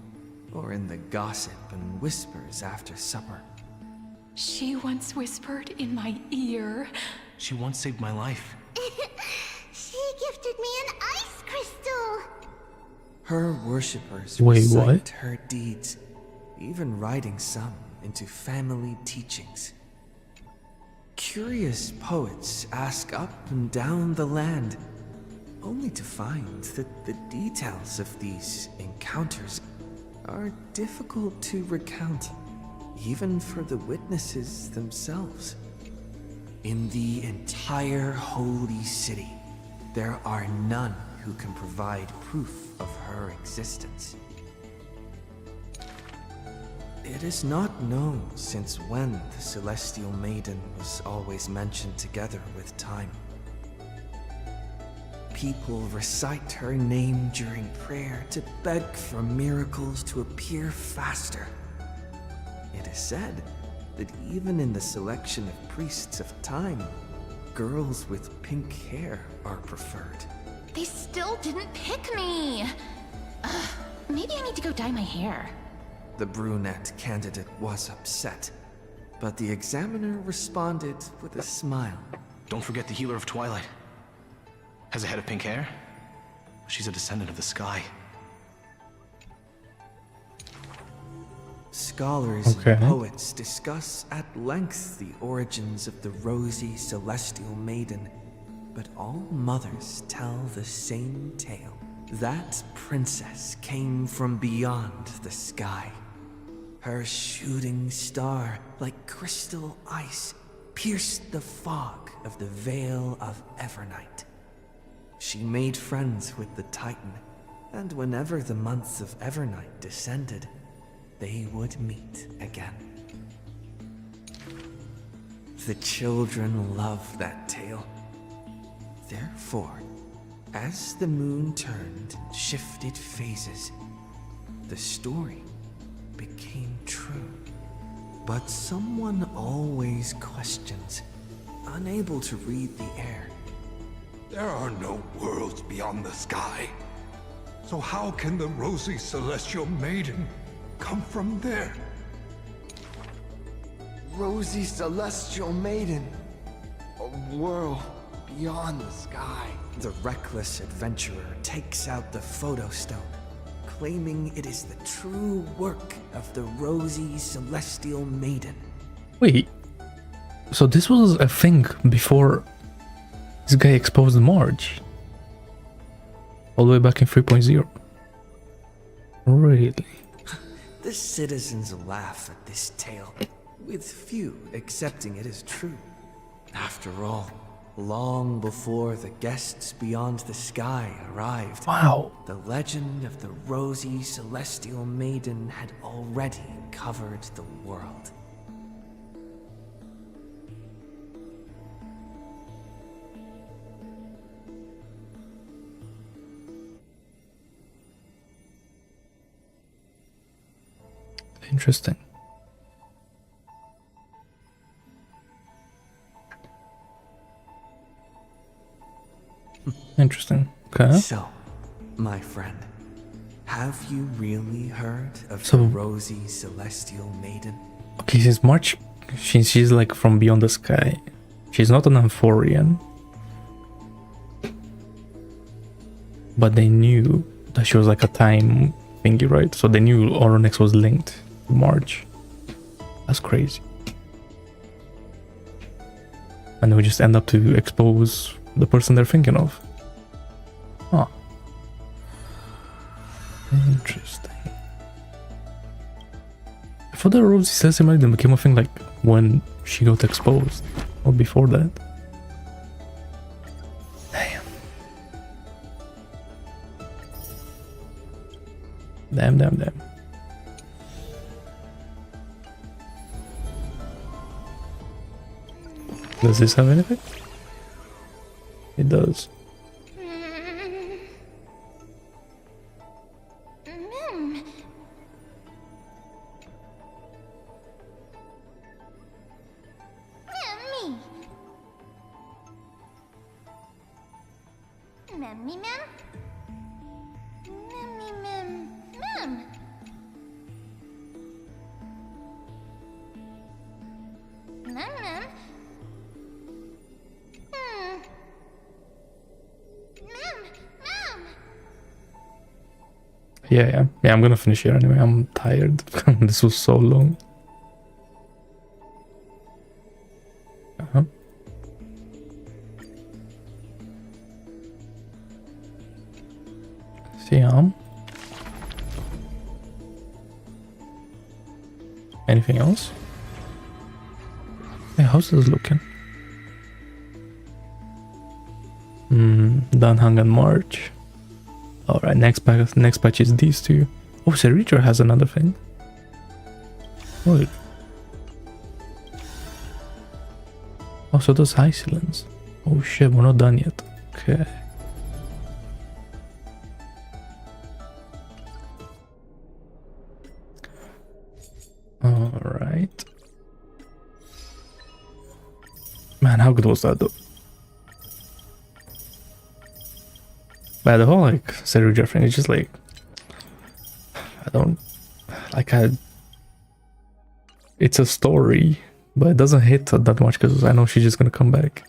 or in the gossip and whispers after supper. She once whispered in my ear. She once saved my life. She gifted me an ice crystal! Her worshippers Wait, recite what? her deeds, even writing some into family teachings. Curious poets ask up and down the land, only to find that the details of these encounters are difficult to recount, even for the witnesses themselves. In the entire holy city, there are none who can provide proof of her existence. It is not known since when the Celestial Maiden was always mentioned together with time. People recite her name during prayer to beg for miracles to appear faster. It is said that even in the selection of priests of time, girls with pink hair are preferred. They still didn't pick me. Ugh, maybe I need to go dye my hair. The brunette candidate was upset, but the examiner responded with a smile. Don't forget the Healer of Twilight. Has a head of pink hair. She's a descendant of the sky. Scholars and poets discuss at length the origins of the rosy celestial maiden, but all mothers tell the same tale. That princess came from beyond the sky. Her shooting star, like crystal ice, pierced the fog of the Vale of Evernight. She made friends with the Titan, and whenever the months of Evernight descended, they would meet again. The children loved that tale. Therefore, as the moon turned and shifted phases, the story became true. But someone always questions, unable to read the air. There are no worlds beyond the sky. So how can the rosy celestial maiden come from there? Rosy celestial maiden, a world beyond the sky. The reckless adventurer takes out the photo stone, claiming it is the true work of the rosy celestial maiden. Wait, so this was a thing before this guy exposed Marge? All the way back in 3.0? Really? The citizens laugh at this tale, with few accepting it as true. After all, long before the guests beyond the sky arrived, the legend of the rosy celestial maiden had already covered the world. Interesting. Interesting. Okay. So, my friend, have you really heard of So- the rosy celestial maiden? Okay, since March, she's like from beyond the sky. She's not an Amphorian. But they knew that she was like a time thingy, right? So they knew Oronex was linked to March. That's crazy. And we just end up to expose the person they're thinking of. Huh. Interesting. I thought the Rosy Celestial Maiden became a thing like when she got exposed, or before that. Damn. Does this have anything? It does. Me. Mem, me mem? Mem, me mem, mem. Mem, mem. Mem, mem. Yeah, I'm gonna finish here anyway. I'm tired. This was so long. Siam. Anything else? Hey, how's this looking? Done hung and March. Alright, next patch is these two. Oh, Sereger has another thing. Oh, so does Hysilens. Oh shit, we're not done yet. Okay. Alright. Man, how good was that though? But the whole like Sereger thing is just like it's a story, but it doesn't hit that much because I know she's just gonna come back.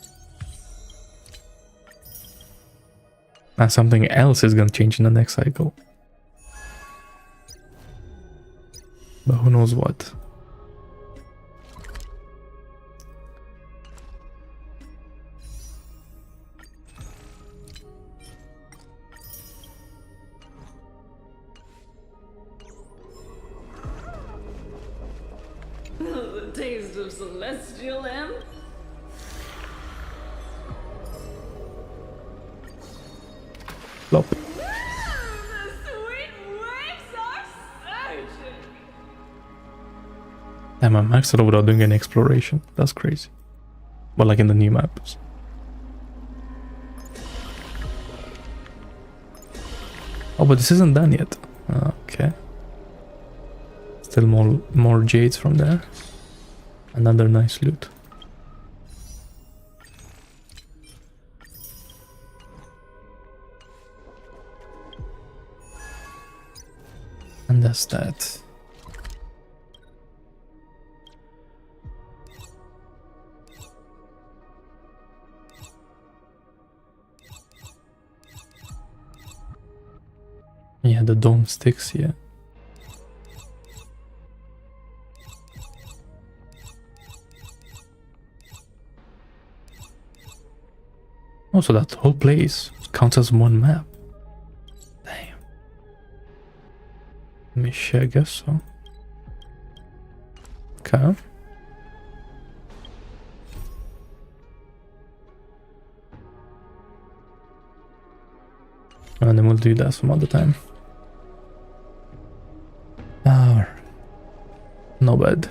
And something else is gonna change in the next cycle. But who knows what? The taste of celestial M. Flop. The sweet waves are surging. Damn, I maxed it out without doing any exploration. That's crazy. But like in the new maps. Oh, but this isn't done yet. Okay. Still more jades from there. Another nice loot. And that's that. Yeah, the dome sticks, yeah. Oh, so that whole place counts as one map. Damn. Mish, I guess so. Okay. And then we'll do that some other time. No bad.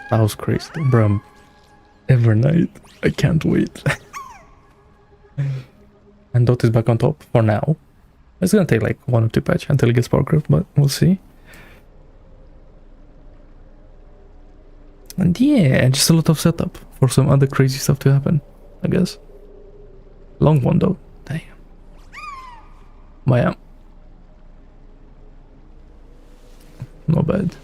That was crazy, bro. Every night. I can't wait. And Dot is back on top for now. It's gonna take like 1 or 2 patches until it gets Sparkcraft, but we'll see. And yeah, just a lot of setup for some other crazy stuff to happen, I guess. Long one though. Damn. But yeah. Not bad.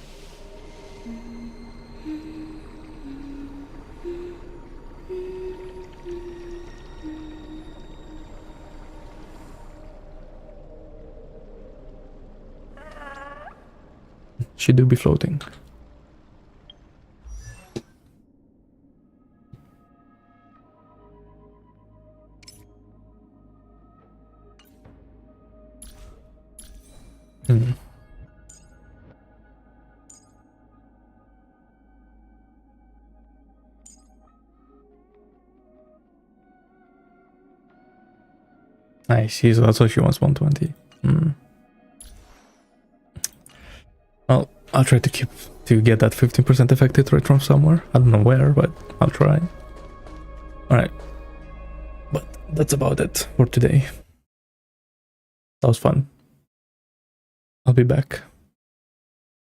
She do be floating. I see, so that's why she wants 120. Well, I'll try to get that 15% effective rate from somewhere. I don't know where, but I'll try. Alright. But that's about it for today. That was fun. I'll be back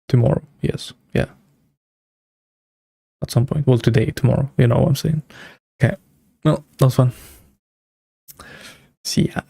tomorrow. Yes. Yeah. At some point. Well, today, tomorrow. You know what I'm saying. Okay. Well, that was fun. See ya.